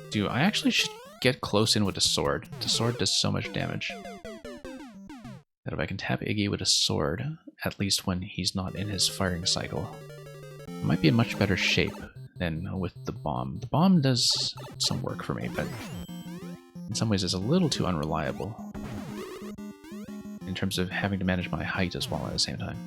do. I actually should get close in with the sword. The sword does so much damage that if I can tap Iggy with a sword, at least when he's not in his firing cycle, I might be in much better shape than with the bomb. The bomb does some work for me, but in some ways is a little too unreliable in terms of having to manage my height as well at the same time.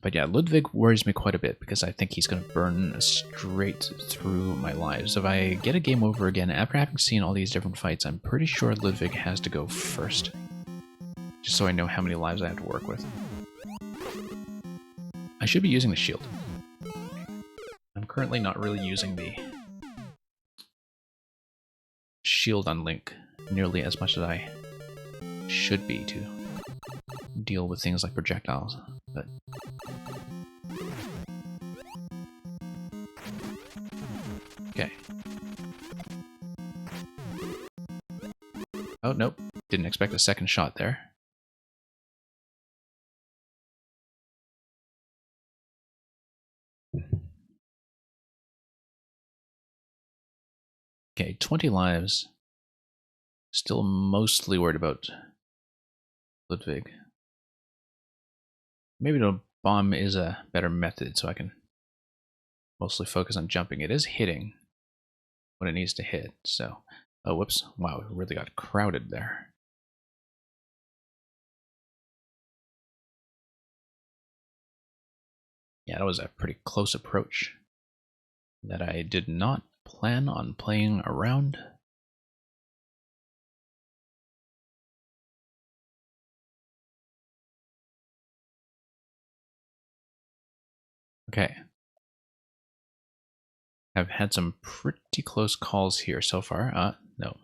But yeah, Ludwig worries me quite a bit because I think he's going to burn straight through my lives. If I get a game over again after having seen all these different fights, I'm pretty sure Ludwig has to go first, just so I know how many lives I have to work with. I should be using the shield. I'm currently not really using the shield on Link nearly as much as I should be to deal with things like projectiles, but okay. Oh, nope. Didn't expect a second shot there. Okay, 20 lives. Still mostly worried about Ludwig. Maybe the bomb is a better method so I can mostly focus on jumping. It is hitting when it needs to hit, so... Oh, whoops. Wow, it really got crowded there. Yeah, that was a pretty close approach that I did not plan on playing around. Okay. I've had some pretty close calls here so far. No.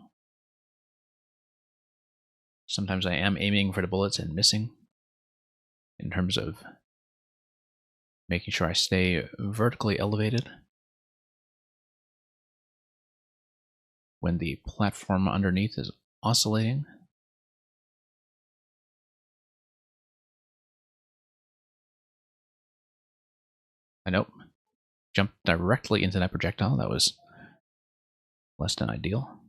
Sometimes I am aiming for the bullets and missing in terms of making sure I stay vertically elevated when the platform underneath is oscillating. I know. Jumped directly into that projectile. That was less than ideal.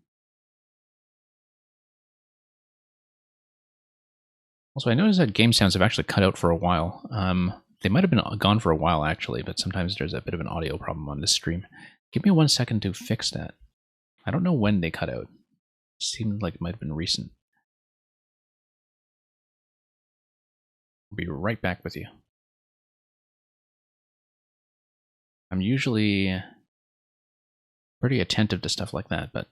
Also, I noticed that game sounds have actually cut out for a while. They might have been gone for a while, actually, but sometimes there's a bit of an audio problem on this stream. Give me 1 second to fix that. I don't know when they cut out. It seemed like it might have been recent. I'll be right back with you. I'm usually pretty attentive to stuff like that, but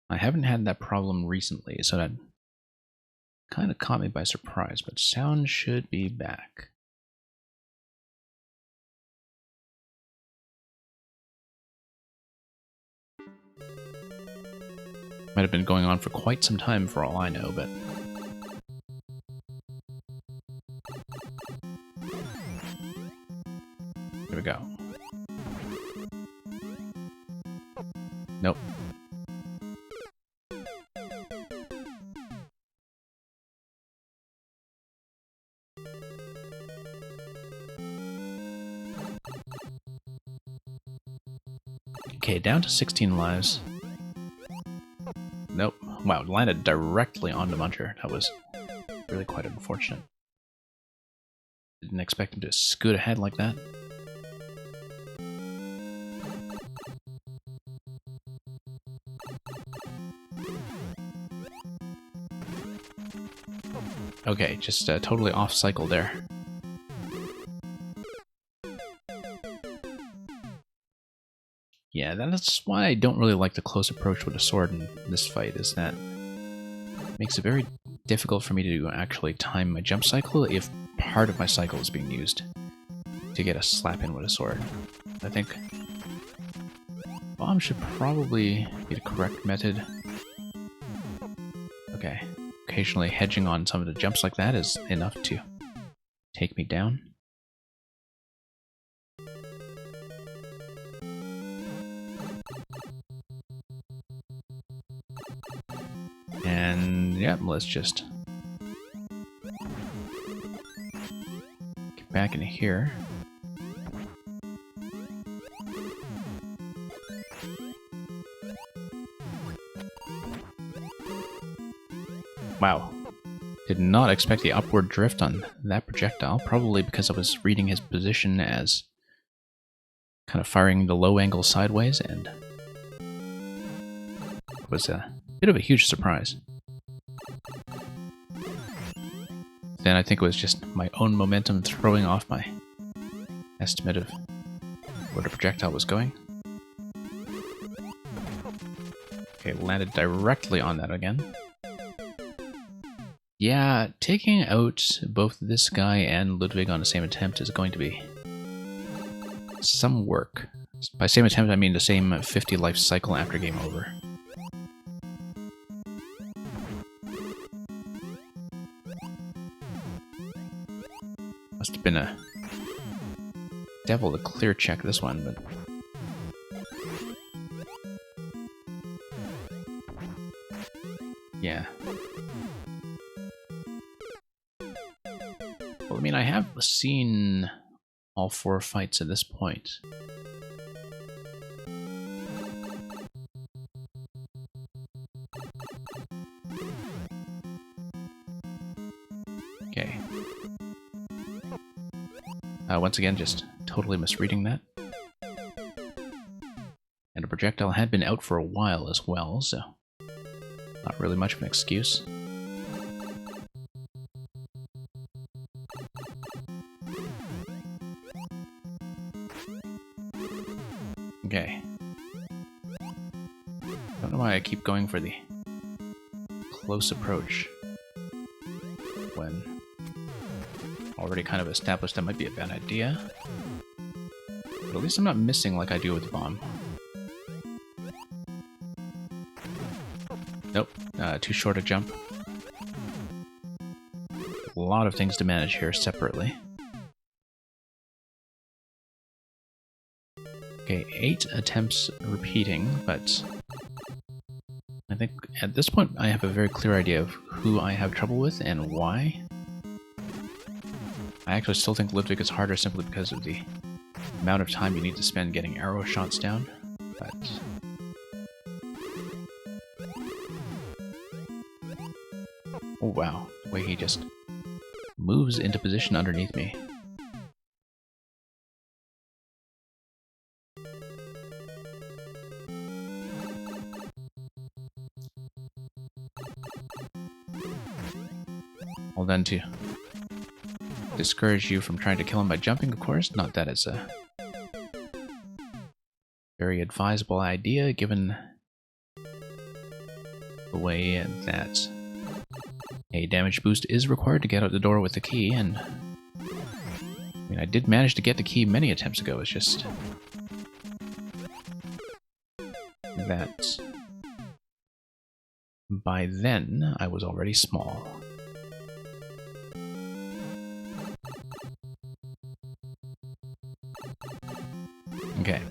I haven't had that problem recently, so that kind of caught me by surprise, but sound should be back. Might have been going on for quite some time for all I know, but... Here we go. Nope. Okay, down to 16 lives. Nope. Wow, it landed directly onto Muncher. That was really quite unfortunate. Didn't expect him to scoot ahead like that. Okay, just totally off cycle there. Yeah, that's why I don't really like the close approach with a sword in this fight, is that it makes it very difficult for me to actually time my jump cycle if part of my cycle is being used to get a slap in with a sword. I think bomb should probably be the correct method. Okay, occasionally hedging on some of the jumps like that is enough to take me down. And yeah, let's just get back in here. Wow. Did not expect the upward drift on that projectile, probably because I was reading his position as kind of firing the low angle sideways, and it was a bit of a huge surprise. Then I think it was just my own momentum throwing off my estimate of where the projectile was going. Okay, landed directly on that again. Yeah, taking out both this guy and Ludwig on the same attempt is going to be some work. By same attempt, I mean the same 50 life cycle after game over. Must have been a devil to clear check this one, but... Yeah. Well, I mean, I have seen all 4 fights at this point. Okay. Once again, just totally misreading that. And a projectile had been out for a while as well, so not really much of an excuse. Okay. Don't know why I keep going for the close approach when already kind of established that might be a bad idea. But at least I'm not missing like I do with the bomb. Nope, too short a jump. A lot of things to manage here separately. Okay, 8 attempts repeating, but I think at this point I have a very clear idea of who I have trouble with and why. I actually still think Ludwig is harder simply because of the amount of time you need to spend getting arrow shots down, but... Oh wow, the way he just moves into position underneath me. Well then, to discourage you from trying to kill him by jumping, of course, not that it's a very advisable idea given the way that a damage boost is required to get out the door with the key, and I mean, I did manage to get the key many attempts ago, it's just that by then I was already small. Okay.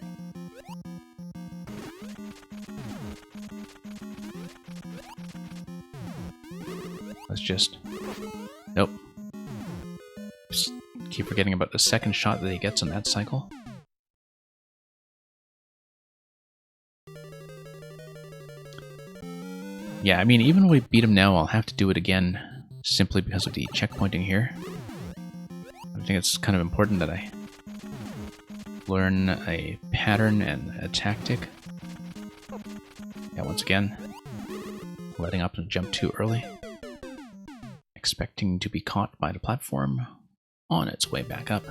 Let's just... Nope. Just keep forgetting about the second shot that he gets on that cycle. Yeah, I mean, even when we beat him now, I'll have to do it again simply because of the checkpointing here. I think it's kind of important that I learn a pattern and a tactic. Yeah, once again, letting up and jump too early. Expecting to be caught by the platform on its way back up.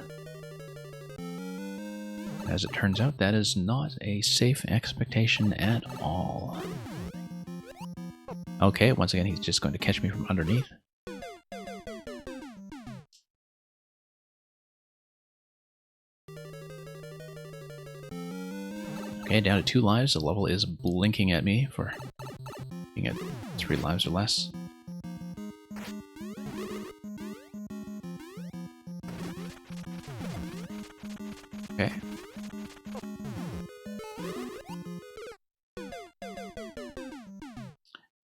As it turns out, that is not a safe expectation at all. Okay, once again, he's just going to catch me from underneath. Okay, down to 2 lives. The level is blinking at me for being at 3 lives or less. Okay.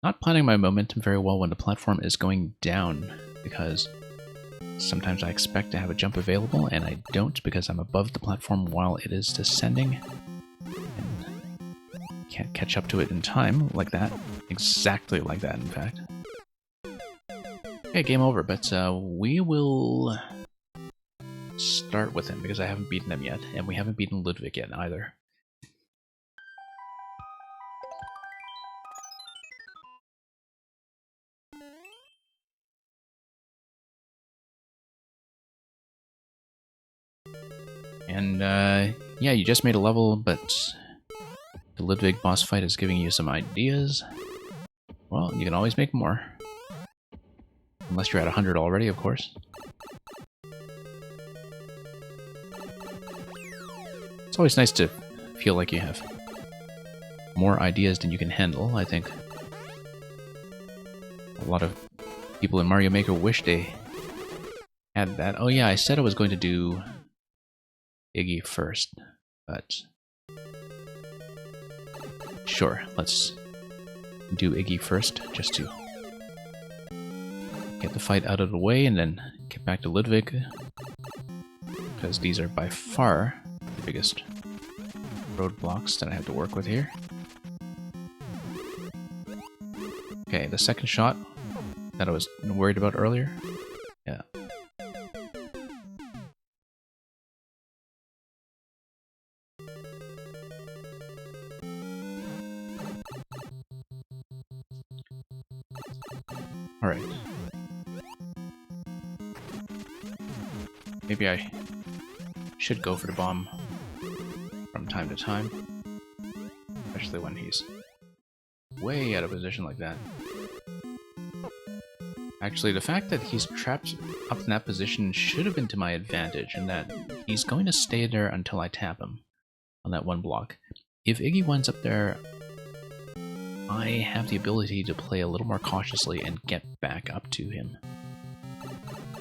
Not planning my momentum very well when the platform is going down, because sometimes I expect to have a jump available, and I don't because I'm above the platform while it is descending. Can't catch up to it in time like that. Exactly like that, in fact. Okay, game over, but we will start with him because I haven't beaten him yet, and we haven't beaten Ludwig yet either. And yeah, you just made a level, but the Ludwig boss fight is giving you some ideas. Well, you can always make more. Unless you're at 100 already, of course. It's always nice to feel like you have more ideas than you can handle. I think a lot of people in Mario Maker wish they had that. Oh yeah, I said I was going to do Iggy first, but sure, let's do Iggy first, just to get the fight out of the way and then get back to Ludwig, because these are by far the biggest roadblocks that I have to work with here. Okay, the second shot that I was worried about earlier. Yeah. Alright. Maybe I should go for the bomb from time to time. Especially when he's way out of position like that. Actually, the fact that he's trapped up in that position should have been to my advantage, in that he's going to stay there until I tap him on that one block. If Iggy winds up there, I have the ability to play a little more cautiously and get back up to him.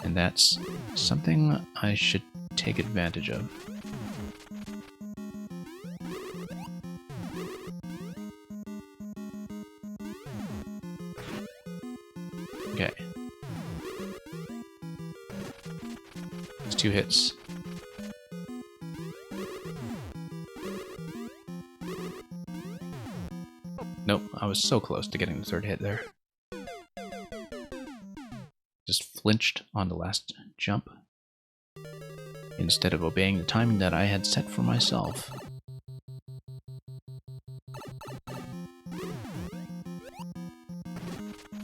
And that's something I should take advantage of. Okay. It's 2 hits. Nope, I was so close to getting the 3rd hit there. Just flinched on the last jump instead of obeying the timing that I had set for myself.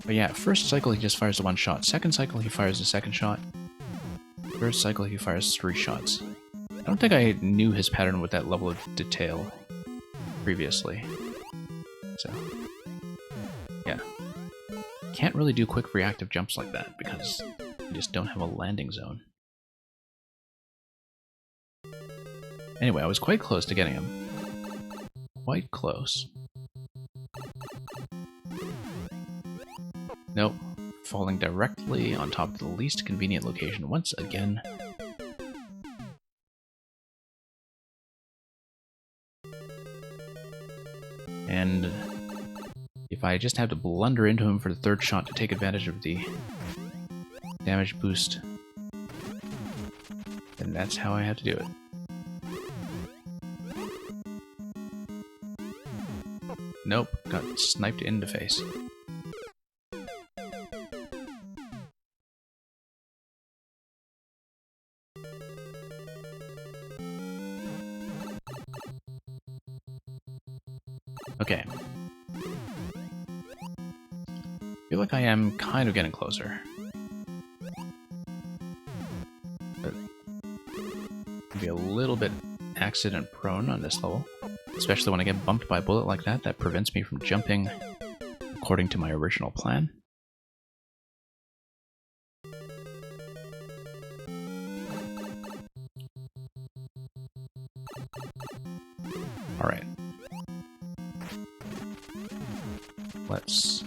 But yeah, first cycle he just fires the 1 shot. Second cycle he fires the 2nd shot. Third cycle he fires 3 shots. I don't think I knew his pattern with that level of detail previously. So, yeah. Can't really do quick reactive jumps like that because you just don't have a landing zone. Anyway, I was quite close to getting him. Quite close. Nope. Falling directly on top of the least convenient location once again. And if I just have to blunder into him for the 3rd shot to take advantage of the damage boost, then that's how I have to do it. Nope, got sniped in the face. Okay. I feel like I am kind of getting closer. But I'll be a little bit accident prone on this level. Especially when I get bumped by a bullet like that, that prevents me from jumping according to my original plan. Alright. Let's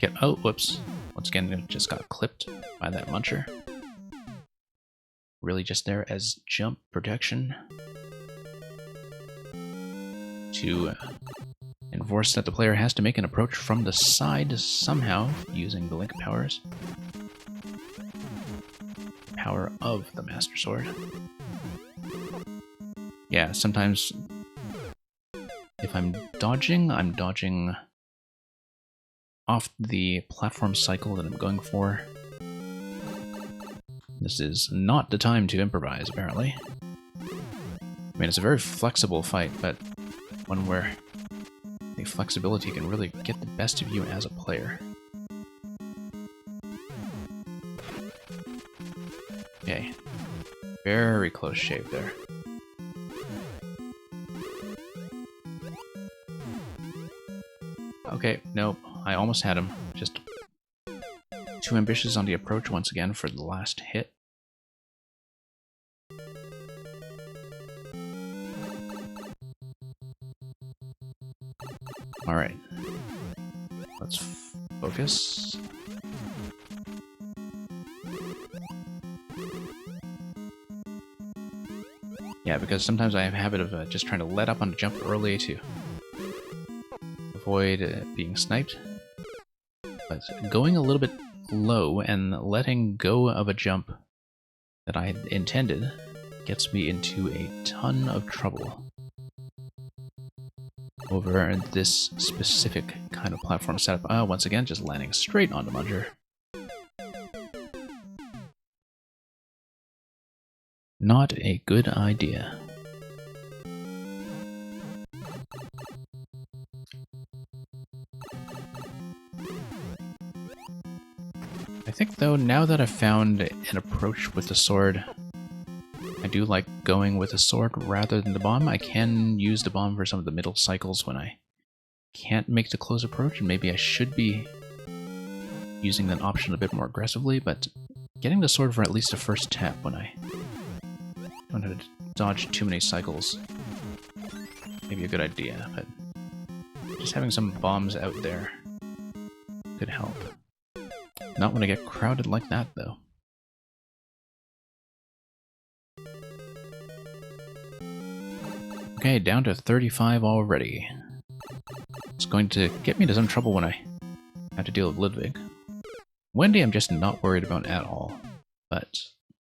get... Oh, whoops. Once again, it just got clipped by that muncher. Really just there as jump protection to enforce that the player has to make an approach from the side somehow using the link powers. Power of the Master Sword. Yeah, sometimes if I'm dodging off the platform cycle that I'm going for. This is not the time to improvise, apparently. I mean, it's a very flexible fight, but one where the flexibility can really get the best of you as a player. Okay. Very close shave there. Okay, nope. I almost had him. Just too ambitious on the approach once again for the last hit. Alright. Let's focus. Yeah, because sometimes I have a habit of just trying to let up on the jump early to avoid being sniped. But going a little bit low, and letting go of a jump that I intended gets me into a ton of trouble over this specific kind of platform setup. Once again, just landing straight onto Munger. Not a good idea. I think, though, now that I've found an approach with the sword, I do like going with the sword rather than the bomb. I can use the bomb for some of the middle cycles when I can't make the close approach, and maybe I should be using that option a bit more aggressively, but getting the sword for at least a first tap when I don't have to dodge too many cycles may be a good idea, but just having some bombs out there could help. Not when I get crowded like that, though. Okay, down to 35 already. It's going to get me into some trouble when I have to deal with Ludwig. Wendy I'm just not worried about at all, but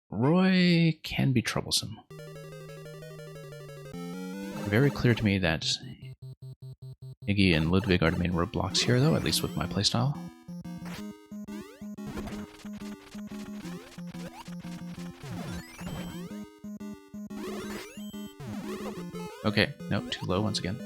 Roy can be troublesome. Very clear to me that Iggy and Ludwig are the main roadblocks here, though, at least with my playstyle. Okay, no, too low once again.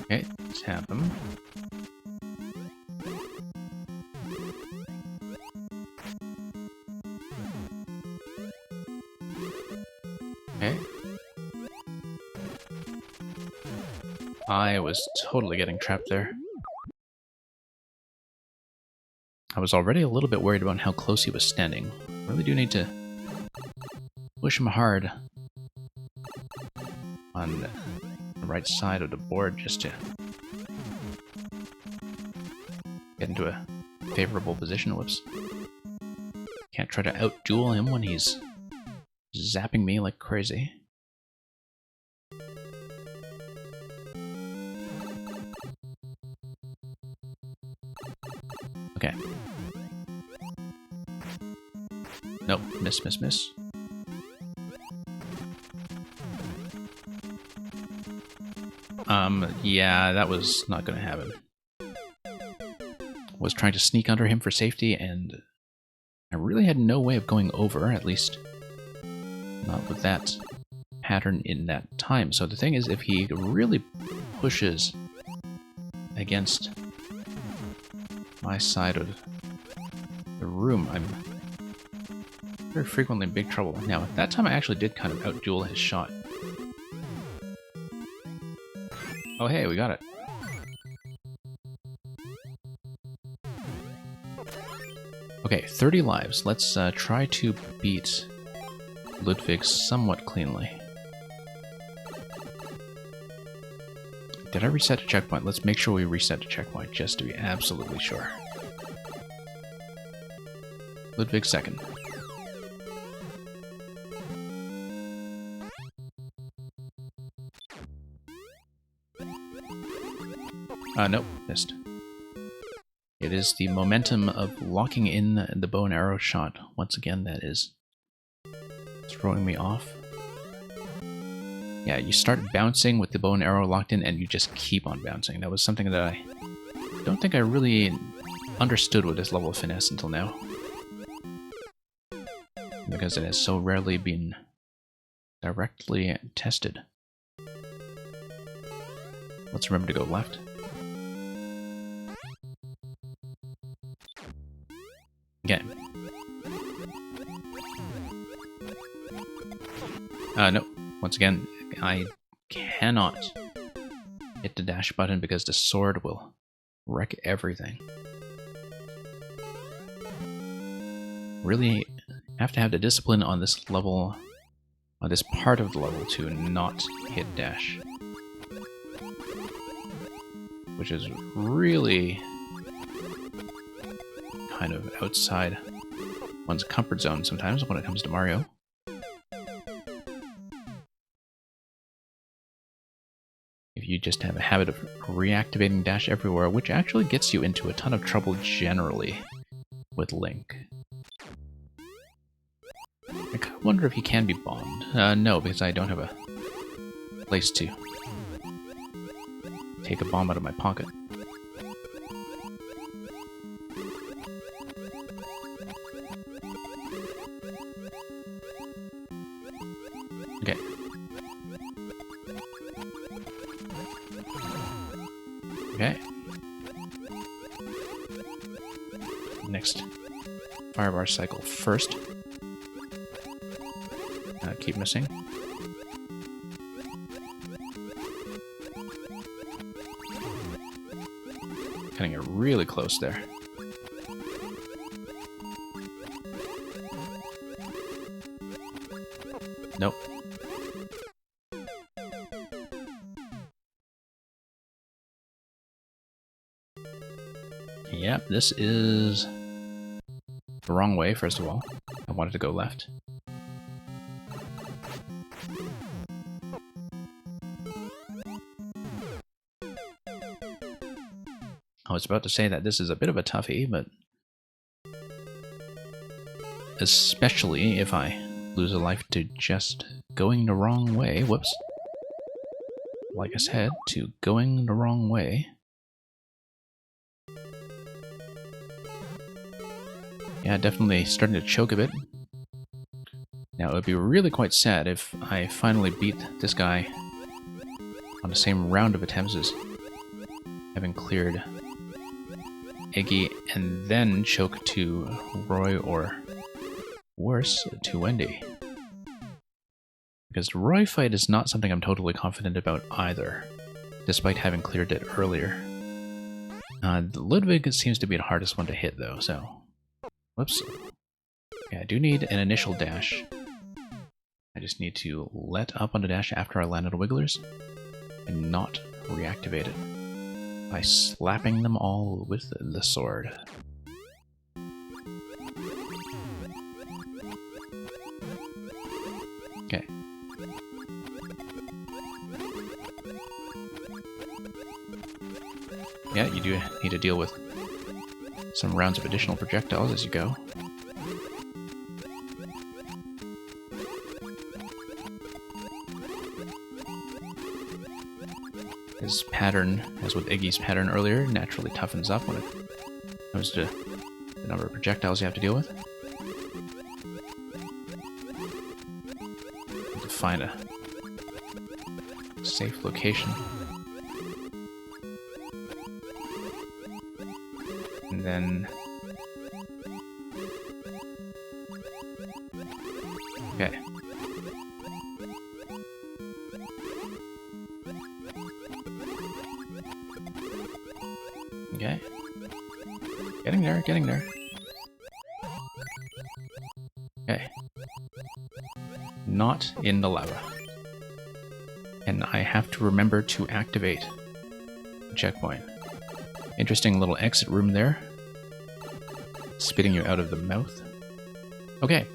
Okay, tap him. Okay. I was totally getting trapped there. I was already a little bit worried about how close he was standing. Really do need to push him hard on the right side of the board just to get into a favorable position. Whoops. Can't try to out-duel him when he's zapping me like crazy. Okay. Nope, miss, miss, miss. Yeah, that was not gonna happen. Was trying to sneak under him for safety, and I really had no way of going over, at least not with that pattern in that time. So the thing is, if he really pushes against my side of the room, I'm very frequently in big trouble. Now, at that time I actually did kind of out-duel his shot. Oh hey, we got it. Okay, 30 lives. Let's try to beat Ludwig somewhat cleanly. Did I reset to checkpoint? Let's make sure we reset to checkpoint, just to be absolutely sure. Ludwig second. Nope, missed. It is the momentum of locking in the bow and arrow shot, once again, that is throwing me off. Yeah, you start bouncing with the bow and arrow locked in, and you just keep on bouncing. That was something that I don't think I really understood with this level of finesse until now, because it has so rarely been directly tested. Let's remember to go left. Okay. No. Once again, I cannot hit the dash button because the sword will wreck everything. Really have to have the discipline on this level, on this part of the level, to not hit dash. Which is really kind of outside one's comfort zone sometimes when it comes to Mario. If you just have a habit of reactivating dash everywhere, which actually gets you into a ton of trouble generally with Link. I kind of wonder if he can be bombed. No, because I don't have a place to take a bomb out of my pocket. Okay. Okay. Next firebar cycle first. Keep missing. Cutting it really close there. Nope. Yep, this is the wrong way, first of all. I wanted to go left. I was about to say that this is a bit of a toughie, but especially if I lose a life to just going the wrong way. Whoops. Like I said, to going the wrong way. Yeah, definitely starting to choke a bit. Now, it would be really quite sad if I finally beat this guy on the same round of attempts as having cleared Iggy and then choke to Roy or worse, to Wendy. Because the Roy fight is not something I'm totally confident about either, despite having cleared it earlier. Ludwig seems to be the hardest one to hit though, so... Whoops. Yeah, I do need an initial dash. I just need to let up on the dash after I land on the Wigglers, and not reactivate it by slapping them all with the sword. Okay. Yeah, you do need to deal with some rounds of additional projectiles as you go. His pattern, as with Iggy's pattern earlier, naturally toughens up when it comes to the number of projectiles you have to deal with. To find a safe location. And then... Okay. Okay. Getting there, getting there. Okay. Not in the lava. And I have to remember to activate the checkpoint. Interesting little exit room there. Spitting you out of the mouth. Okay.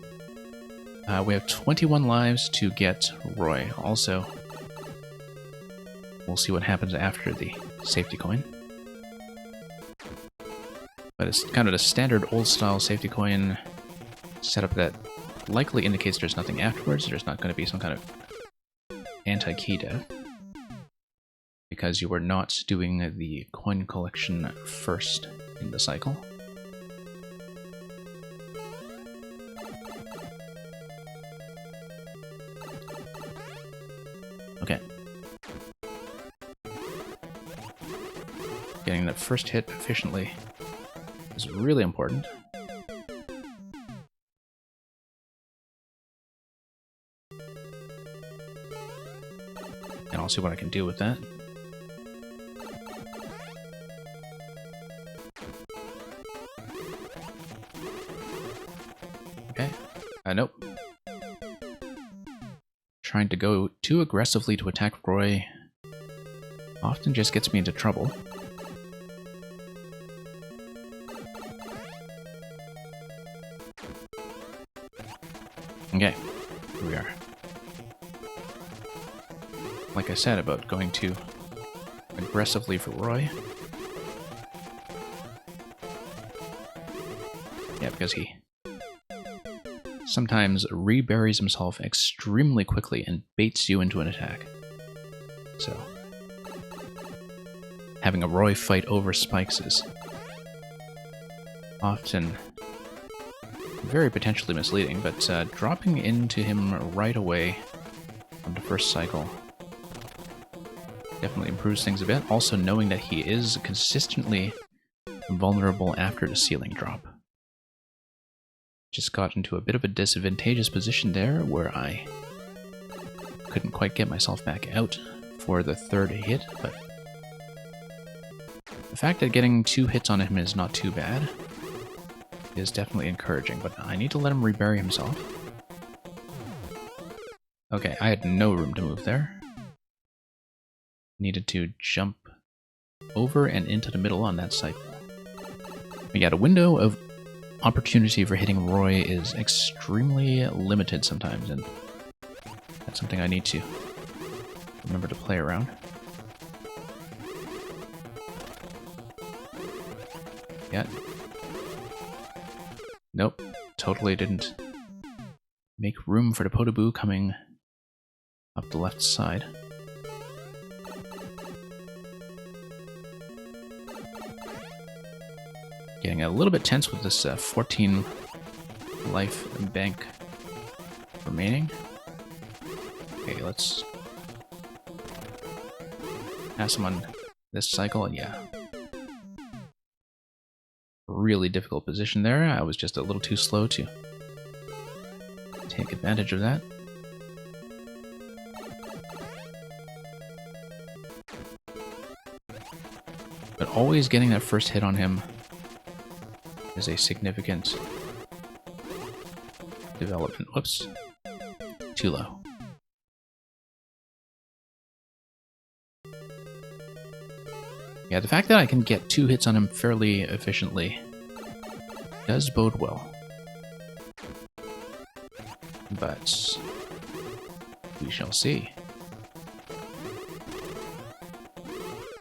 We have 21 lives to get Roy. Also, we'll see what happens after the safety coin. But it's kind of a standard old-style safety coin setup that likely indicates there's nothing afterwards. There's not going to be some kind of anti-key death. Because you were not doing the coin collection first in the cycle. Okay. Getting that first hit efficiently is really important. And I'll see what I can do with that. Okay. Nope. Trying to go too aggressively to attack Roy often just gets me into trouble. Okay, here we are. Like I said about going too aggressively for Roy. Yeah, because he sometimes reburies himself extremely quickly and baits you into an attack. So, having a Roy fight over spikes is often very potentially misleading, but dropping into him right away on the first cycle definitely improves things a bit. Also knowing that he is consistently vulnerable after the ceiling drop. Just got into a bit of a disadvantageous position there where I couldn't quite get myself back out for the third hit, but the fact that getting 2 hits on him is not too bad is definitely encouraging, but I need to let him rebury himself. Okay, I had no room to move there. Needed to jump over and into the middle on that cycle. We got a window of opportunity for hitting Roy is extremely limited sometimes, and that's something I need to remember to play around. Yeah. Nope, totally didn't make room for the Podoboo coming up the left side. Getting a little bit tense with this 14 life bank remaining. Okay, let's pass him on this cycle. Yeah. Really difficult position there. I was just a little too slow to take advantage of that. But always getting that first hit on him is a significant development. Whoops. Too low. Yeah, the fact that I can get 2 hits on him fairly efficiently does bode well. But we shall see.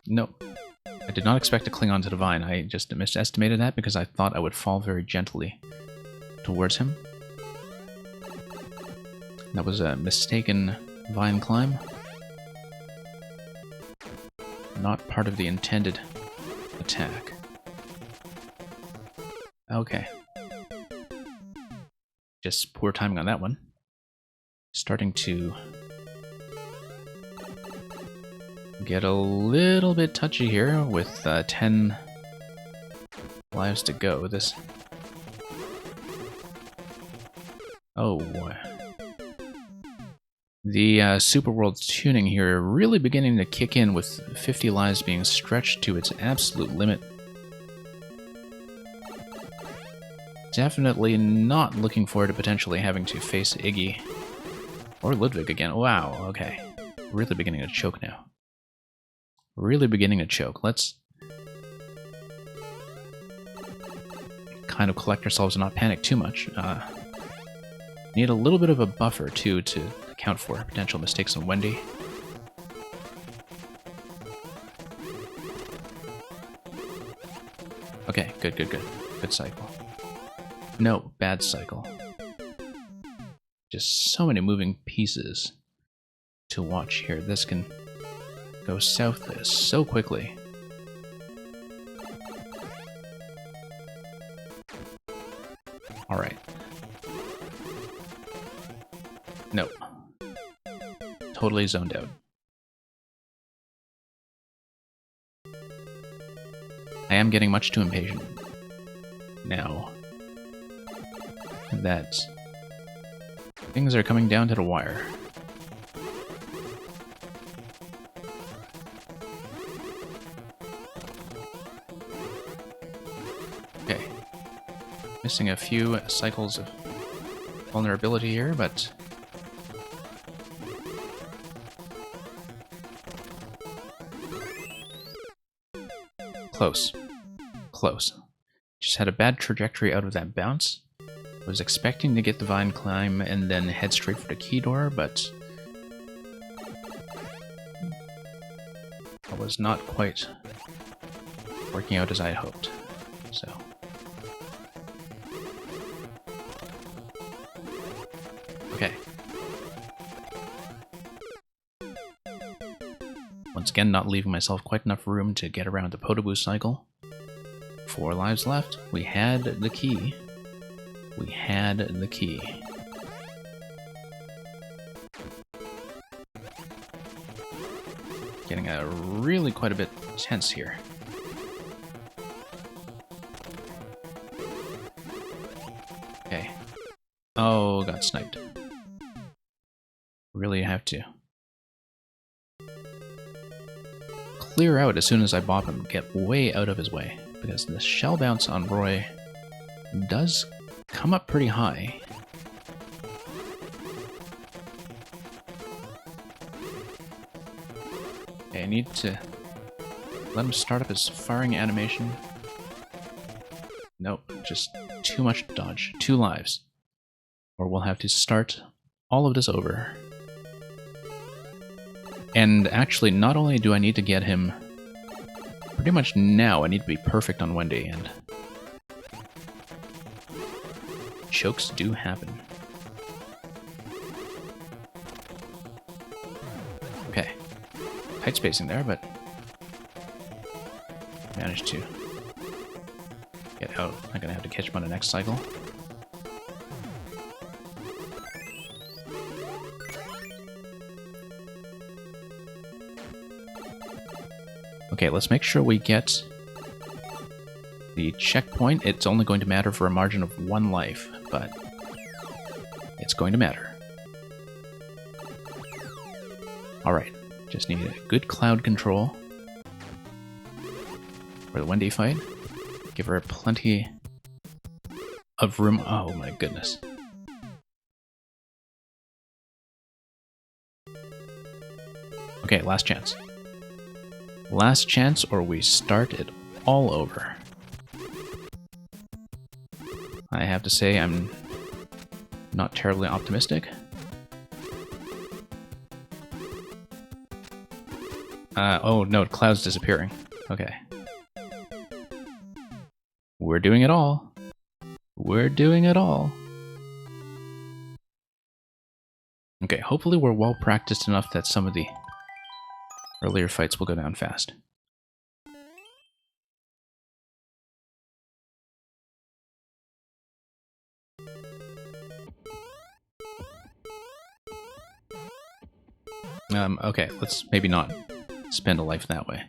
Nope. I did not expect to cling on to the vine. I just misestimated that because I thought I would fall very gently towards him. That was a mistaken vine climb. Not part of the intended attack. Okay. Just poor timing on that one. Starting to get a little bit touchy here with 10 lives to go. This... Oh boy. The Super World tuning here really beginning to kick in with 50 lives being stretched to its absolute limit. Definitely not looking forward to potentially having to face Iggy or Ludwig again. Wow, okay. Really beginning to choke now. Really beginning to choke. Let's kind of collect ourselves and not panic too much. Need a little bit of a buffer, too, to account for potential mistakes on Wendy. Okay, good, good, good. Good cycle. No, bad cycle. Just so many moving pieces to watch here. This can go south so quickly. Alright. Nope. Totally zoned out. I am getting much too impatient now that things are coming down to the wire. Okay. Missing a few cycles of vulnerability here, but close. Close. Just had a bad trajectory out of that bounce. Was expecting to get the vine climb and then head straight for the key door, but that was not quite working out as I had hoped. So okay. Once again, not leaving myself quite enough room to get around the Podoboo cycle. 4 lives left. We had the key. We had the key. Getting really quite a bit tense here. Okay. Oh, got sniped. Really have to clear out as soon as I bop him. Get way out of his way, because the shell bounce on Roy does come up pretty high. Okay, I need to let him start up his firing animation. Nope, just too much dodge. 2 lives. Or we'll have to start all of this over. And actually, not only do I need to get him pretty much now, I need to be perfect on Wendy, and chokes do happen. Okay. Tight spacing there, but managed to get out. I'm gonna have to catch him on the next cycle. Okay, let's make sure we get the checkpoint. It's only going to matter for a margin of 1 life, but it's going to matter. Alright, just need a good cloud control for the Wendy fight. Give her plenty of room. Oh my goodness. Okay, last chance. Last chance, or we start it all over. I have to say, I'm not terribly optimistic. Oh no, cloud's disappearing. Okay. We're doing it all. We're doing it all. Okay, hopefully we're well practiced enough that some of the earlier fights will go down fast. Okay, let's maybe not spend a life that way.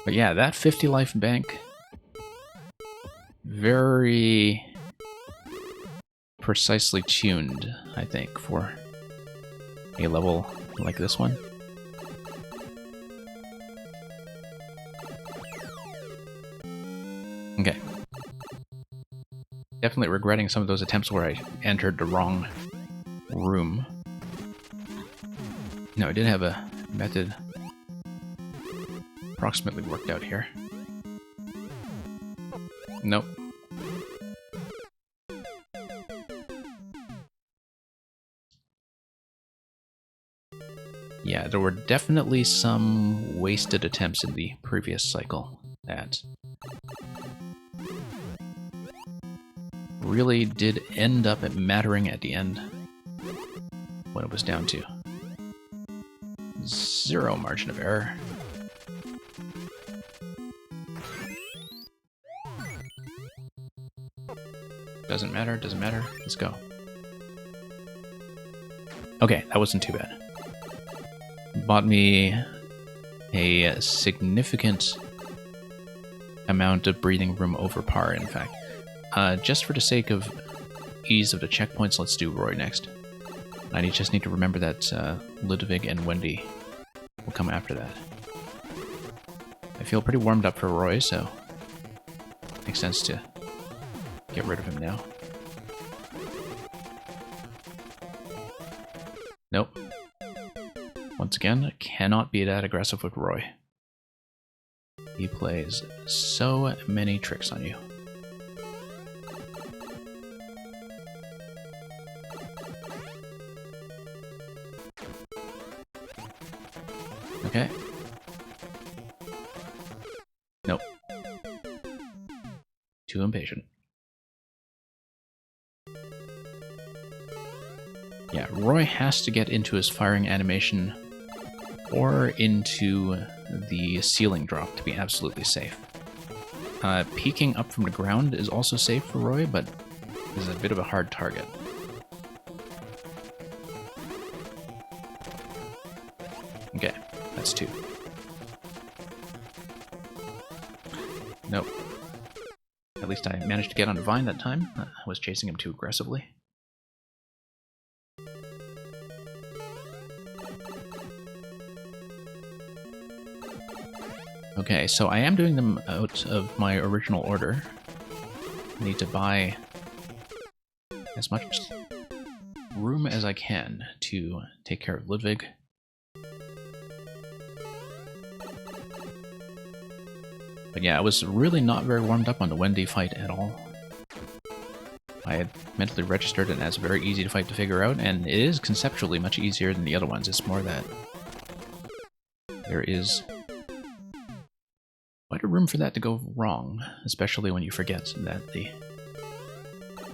But yeah, that 50 life bank, very precisely tuned, I think, for a level like this one. Okay. Definitely regretting some of those attempts where I entered the wrong room. No, I did have a method approximately worked out here. Nope. Yeah, there were definitely some wasted attempts in the previous cycle that really did end up mattering at the end when it was down to 0 margin of error. Doesn't matter, doesn't matter. Let's go. Okay, that wasn't too bad. Bought me a significant amount of breathing room over par, in fact. Just for the sake of ease of the checkpoints, let's do Roy next. I just need to remember that Ludwig and Wendy will come after that. I feel pretty warmed up for Roy, so makes sense to get rid of him now. Nope. Once again, cannot be that aggressive with Roy. He plays so many tricks on you. Okay. Nope. Too impatient. Yeah, Roy has to get into his firing animation or into the ceiling drop to be absolutely safe. Peeking up from the ground is also safe for Roy, but is a bit of a hard target. Okay, that's 2. Nope. At least I managed to get onto Vine that time. I was chasing him too aggressively. Okay, so I am doing them out of my original order. I need to buy as much room as I can to take care of Ludwig. But yeah, I was really not very warmed up on the Wendy fight at all. I had mentally registered it as a very easy fight to figure out, and it is conceptually much easier than the other ones. It's more that there is quite a room for that to go wrong, especially when you forget that the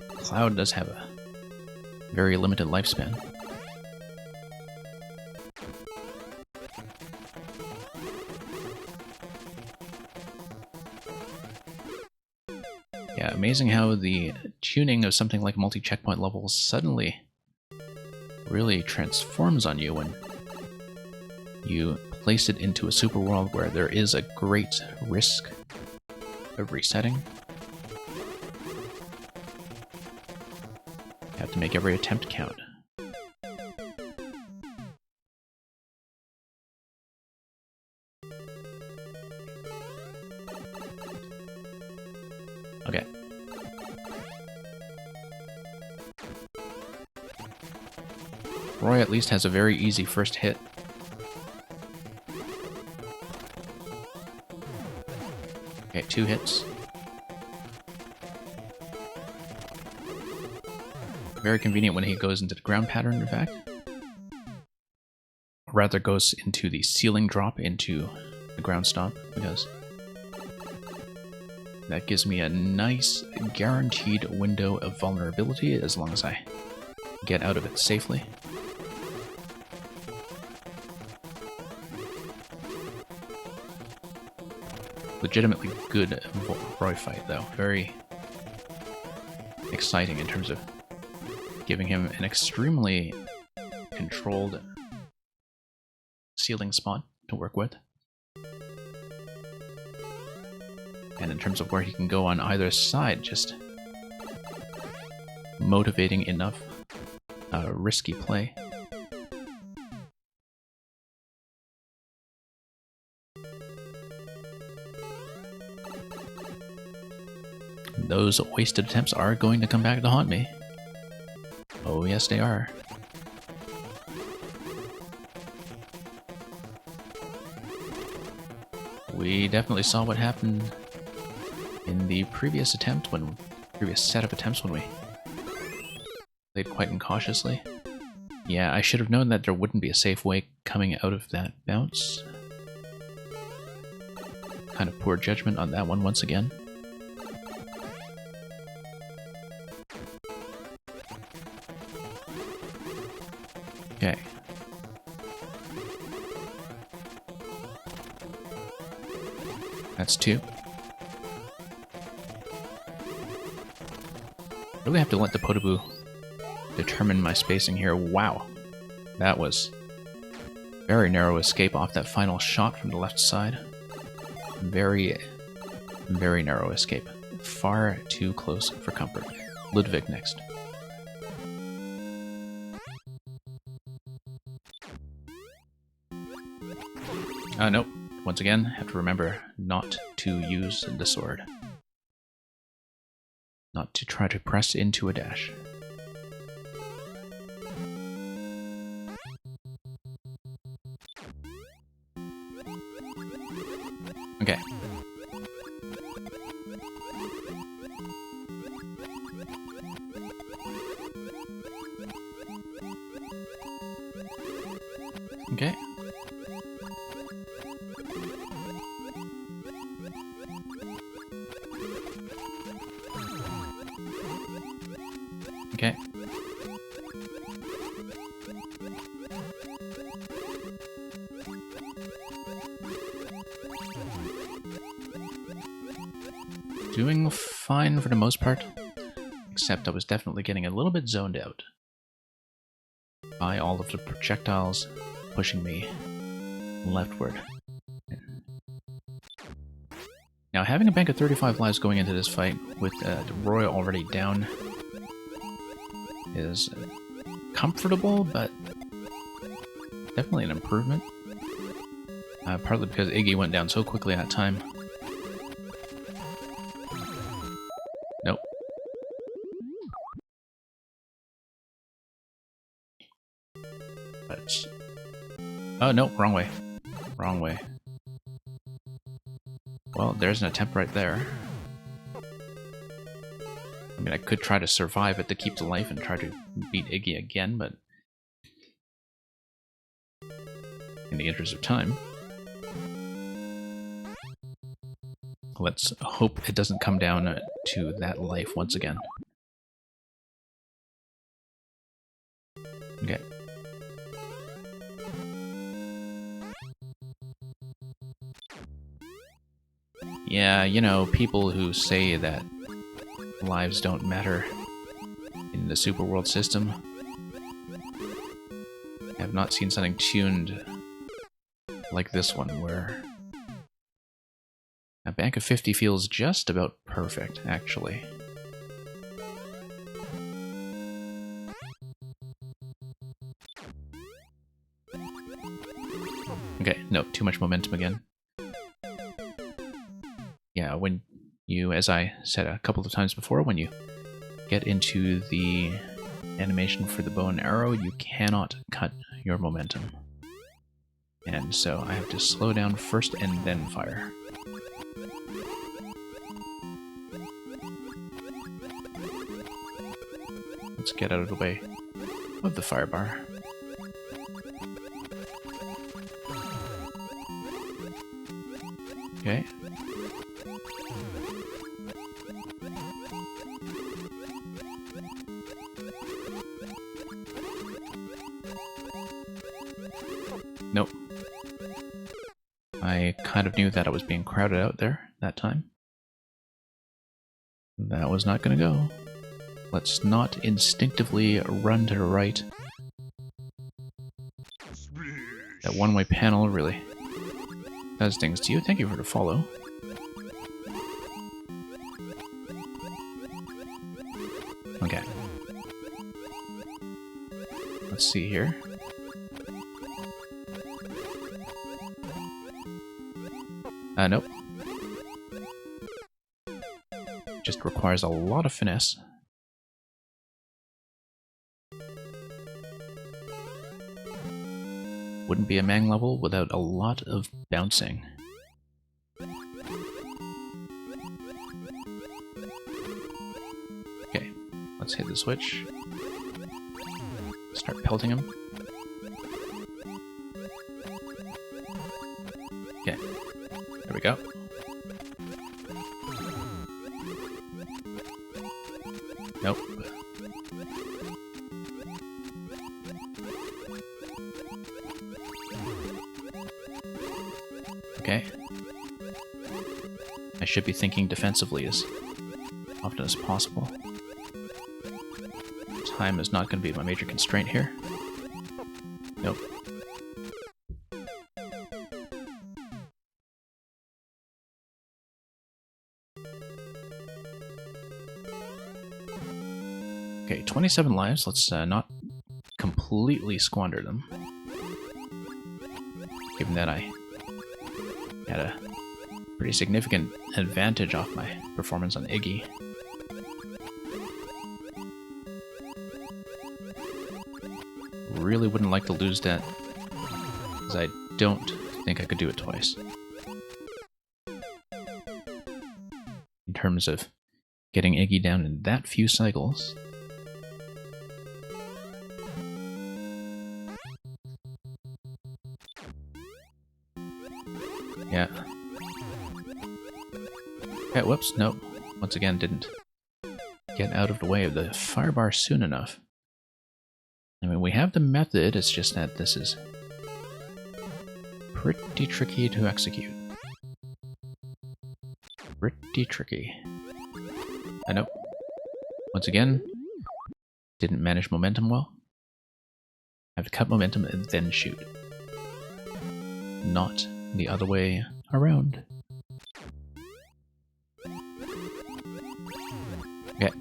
Cloud does have a very limited lifespan. Yeah, amazing how the tuning of something like multi-checkpoint levels suddenly really transforms on you when you place it into a super world where there is a great risk of resetting. You have to make every attempt count. Okay. Roy at least has a very easy first hit. Okay, 2 hits. Very convenient when he goes into the ground pattern, in fact. Or rather goes into the ceiling drop into the ground stomp, because that gives me a nice guaranteed window of vulnerability as long as I get out of it safely. Legitimately good Roy fight, though. Very exciting in terms of giving him an extremely controlled ceiling spot to work with. And in terms of where he can go on either side, just motivating enough risky play. Those wasted attempts are going to come back to haunt me. Oh yes, they are. We definitely saw what happened in the previous set of attempts when we played quite incautiously. Yeah, I should have known that there wouldn't be a safe way coming out of that bounce. Kind of poor judgment on that one once again. Okay. That's 2. Really have to let the Potaboo determine my spacing here. Wow. That was very narrow escape off that final shot from the left side. Very, very narrow escape. Far too close for comfort. Ludwig next. Nope. Once again, have to remember not to use the sword. Not to try to press into a dash. Okay. Okay. Okay. Doing fine for the most part, except I was definitely getting a little bit zoned out by all of the projectiles pushing me leftward. Now, having a bank of 35 lives going into this fight with Roy already down is comfortable, but definitely an improvement. Partly because Iggy went down so quickly that time. Nope. But... oh, no, wrong way. Wrong way. Well, there's an attempt right there. I mean, I could try to survive it to keep the life and try to beat Iggy again, but in the interest of time, let's hope it doesn't come down to that life once again. Okay. Yeah, you know, people who say that lives don't matter in the Super World system have not seen something tuned like this one, where a bank of 50 feels just about perfect, actually. Okay, no, too much momentum again. Yeah, when you, as I said a couple of times before, when you get into the animation for the bow and arrow, you cannot cut your momentum. And so I have to slow down first and then fire. Let's get out of the way of the fire bar. Okay. Nope. I kind of knew that I was being crowded out there that time. That was not gonna go. Let's not instinctively run to the right. That one-way panel really does things to you. Thank you for the follow. Okay. Let's see here. Nope. Just requires a lot of finesse. Wouldn't be a Mang level without a lot of bouncing. Okay, let's hit the switch. Start pelting him. Okay, there we go. Nope. Okay. I should be thinking defensively as often as possible. Time is not going to be my major constraint here. Nope. Okay, 27 lives. Let's not completely squander them. Given that I had a pretty significant advantage off my performance on Iggy. Really wouldn't like to lose that, because I don't think I could do it twice. In terms of getting Iggy down in that few cycles. Yeah. Okay, whoops, nope. Once again, didn't get out of the way of the fire bar soon enough. I mean, we have the method, it's just that this is pretty tricky to execute. Pretty tricky. I know. Once again, didn't manage momentum well. I have to cut momentum and then shoot. Not the other way around. Okay.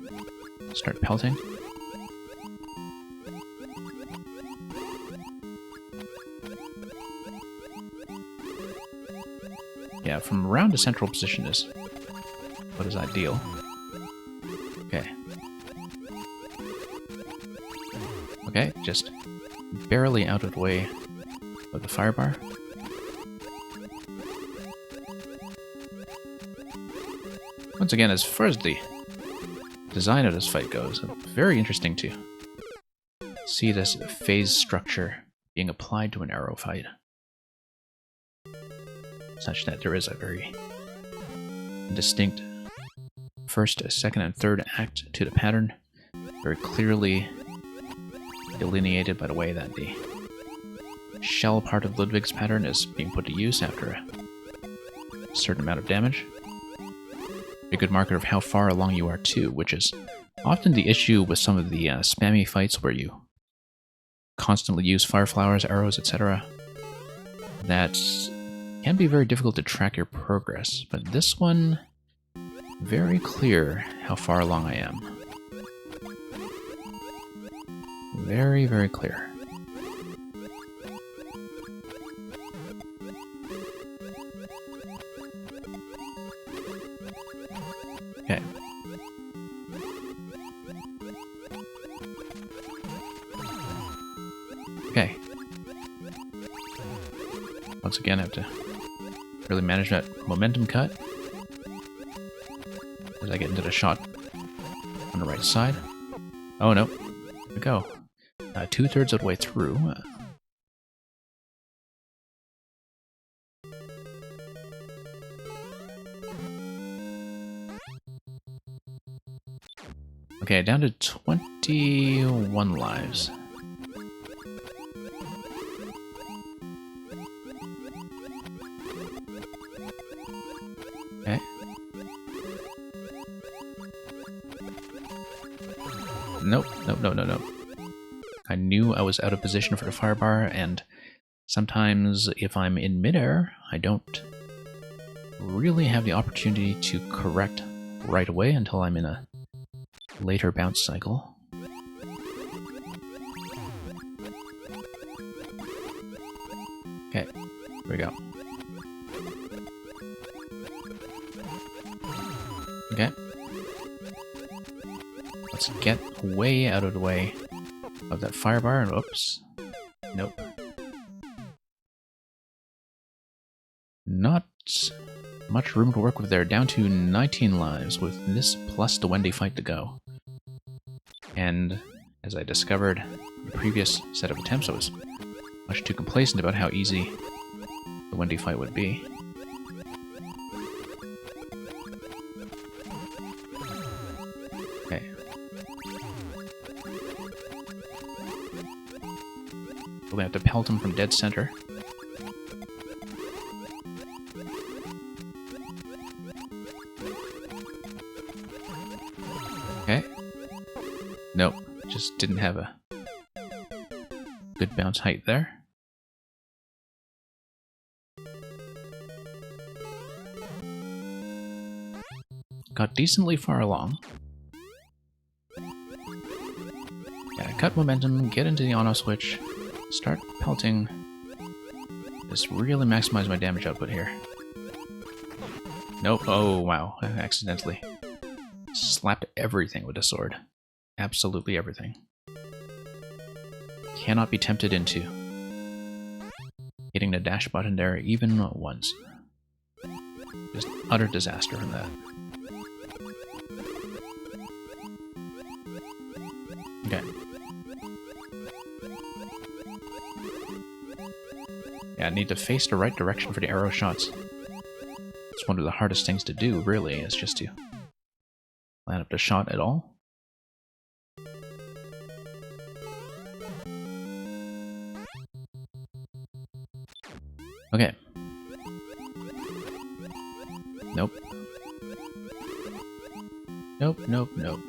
Start pelting. Yeah, from around a central position is what is ideal. Okay. Okay, just barely out of the way of the fire bar. Once again, as far as the design of this fight goes, very interesting to see this phase structure being applied to an arrow fight, such that there is a very distinct first, second, and third act to the pattern, very clearly delineated by the way that the shell part of Ludwig's pattern is being put to use after a certain amount of damage. A good marker of how far along you are too, which is often the issue with some of the spammy fights where you constantly use fire flowers, arrows, etc. That can be very difficult to track your progress, but this one, very clear how far along I am. Very, very clear. Okay. Okay. Once again, I have to really manage that momentum cut as I get into the shot on the right side. Oh no, there we go. 2/3 of the way through. Okay, down to 21 lives. Okay. Nope, nope, no, no, no. I knew I was out of position for the fire bar, and sometimes if I'm in midair, I don't really have the opportunity to correct right away until I'm in a later bounce cycle. Okay, here we go. Okay. Let's get way out of the way of that fire bar, and whoops. Nope. Not much room to work with there. Down to 19 lives with this plus the Wendy fight to go. And as I discovered in the previous set of attempts, I was much too complacent about how easy the Wendy fight would be. Okay. We'll have to pelt him from dead center. Okay. Nope, just didn't have a good bounce height there. Got decently far along. Gotta cut momentum, get into the on-off switch, start pelting. Just really maximize my damage output here. Nope, oh wow, I accidentally slapped everything with a sword. Absolutely everything. Cannot be tempted into hitting the dash button there even once. Just utter disaster from that. Okay. Yeah, I need to face the right direction for the arrow shots. It's one of the hardest things to do, really, is just to line up the shot at all. Okay. Nope. Nope, nope, nope.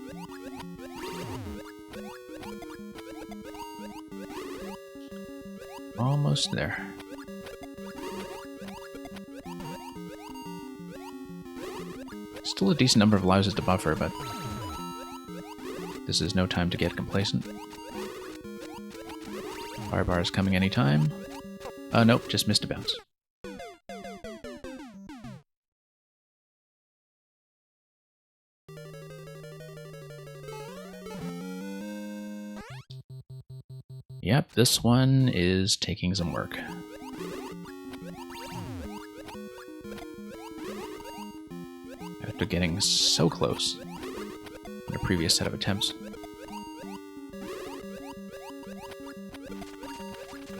Almost there. Still a decent number of lives at the buffer, but this is no time to get complacent. Fire bar is coming anytime. Nope, just missed a bounce. Yep, this one is taking some work. After getting so close in a previous set of attempts.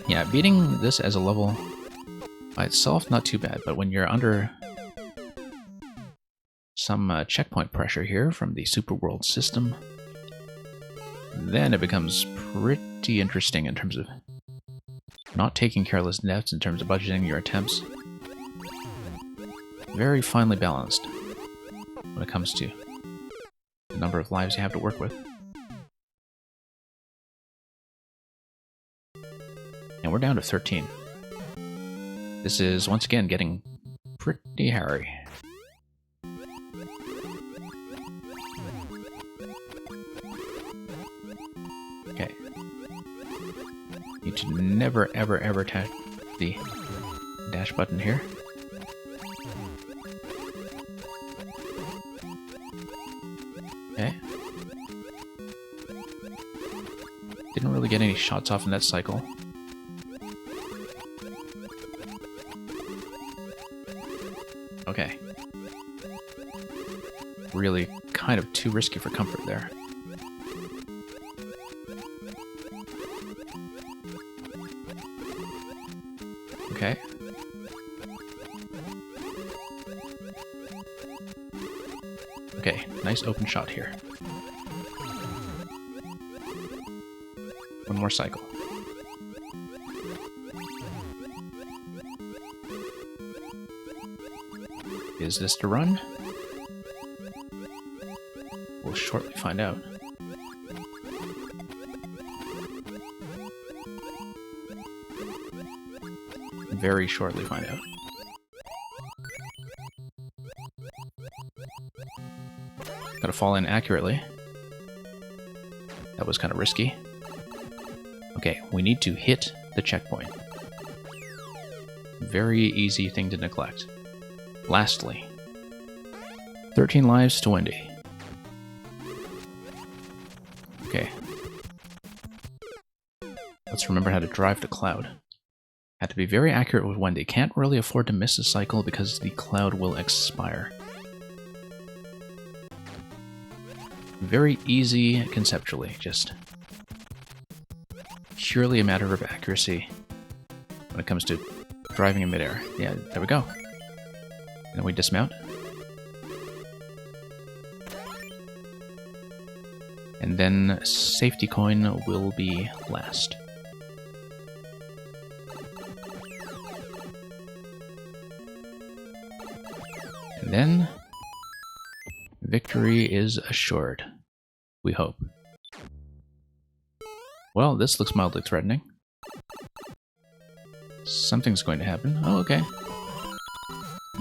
Yeah, beating this as a level by itself, not too bad, but when you're under some checkpoint pressure here from the Super World system, then it becomes pretty interesting in terms of not taking careless deaths, in terms of budgeting your attempts. Very finely balanced when it comes to the number of lives you have to work with. And we're down to 13. This is, once again, getting pretty hairy. Okay. Need to never, ever, ever tap the dash button here. Okay. Didn't really get any shots off in that cycle. Okay. Really kind of too risky for comfort there. Okay. Okay, nice open shot here. One more cycle. Is this the run? We'll shortly find out. Very shortly find out. Gotta fall in accurately. That was kind of risky. Okay, we need to hit the checkpoint. Very easy thing to neglect. Lastly, 13 lives to Wendy. Okay. Let's remember how to drive the cloud. Have to be very accurate with Wendy. Can't really afford to miss a cycle because the cloud will expire. Very easy conceptually, just purely a matter of accuracy when it comes to driving in midair. Yeah, there we go. And we dismount. And then safety coin will be last. And then victory is assured. We hope. Well, this looks mildly threatening. Something's going to happen. Oh, okay.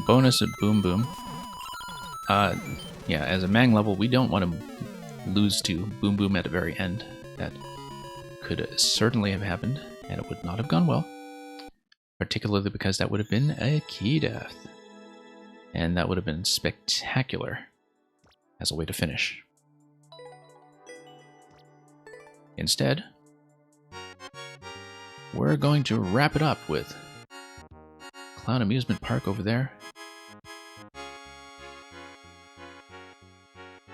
Bonus at Boom Boom. Yeah, as a Mang level, we don't want to lose to Boom Boom at the very end. That could certainly have happened, and it would not have gone well. Particularly because that would have been a key death. And that would have been spectacular as a way to finish. Instead, we're going to wrap it up with Clown Amusement Park over there.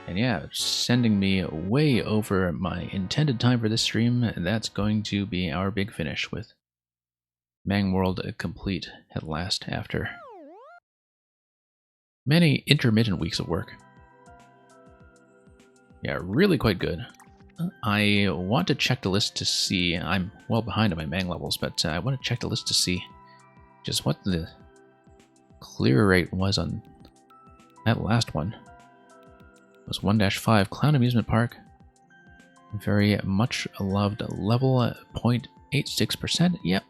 And yeah, sending me way over my intended time for this stream, and that's going to be our big finish with Mang World complete at last after many intermittent weeks of work. Yeah, really quite good. I want to check the list to see, I'm well behind on my Mang levels, but I want to check the list to see just what the clear rate was on that last one. It was 1-5 Clown Amusement Park. Very much loved level 0.86%. Yep.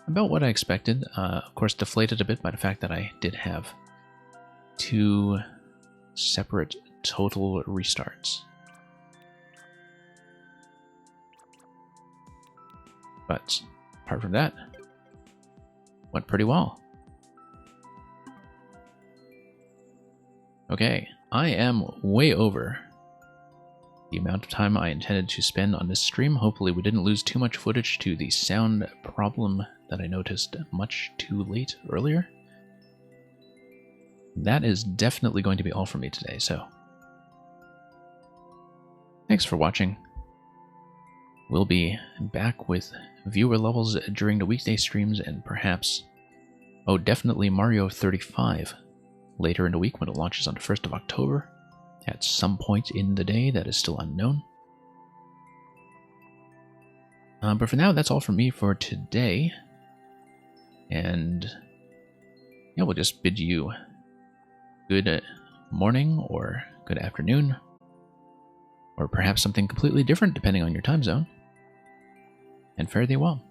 About what I expected. Of course, deflated a bit by the fact that I did have 2 separate total restarts. But apart from that, went pretty well. Okay, I am way over the amount of time I intended to spend on this stream. Hopefully we didn't lose too much footage to the sound problem that I noticed much too late earlier. That is definitely going to be all for me today, so thanks for watching. We'll be back with viewer levels during the weekday streams and perhaps, oh, definitely Mario 35 later in the week when it launches on the 1st of October. At some point in the day that is still unknown. But for now, that's all from me for today. And yeah, we'll just bid you good morning or good afternoon, or perhaps something completely different depending on your time zone. And fare thee well.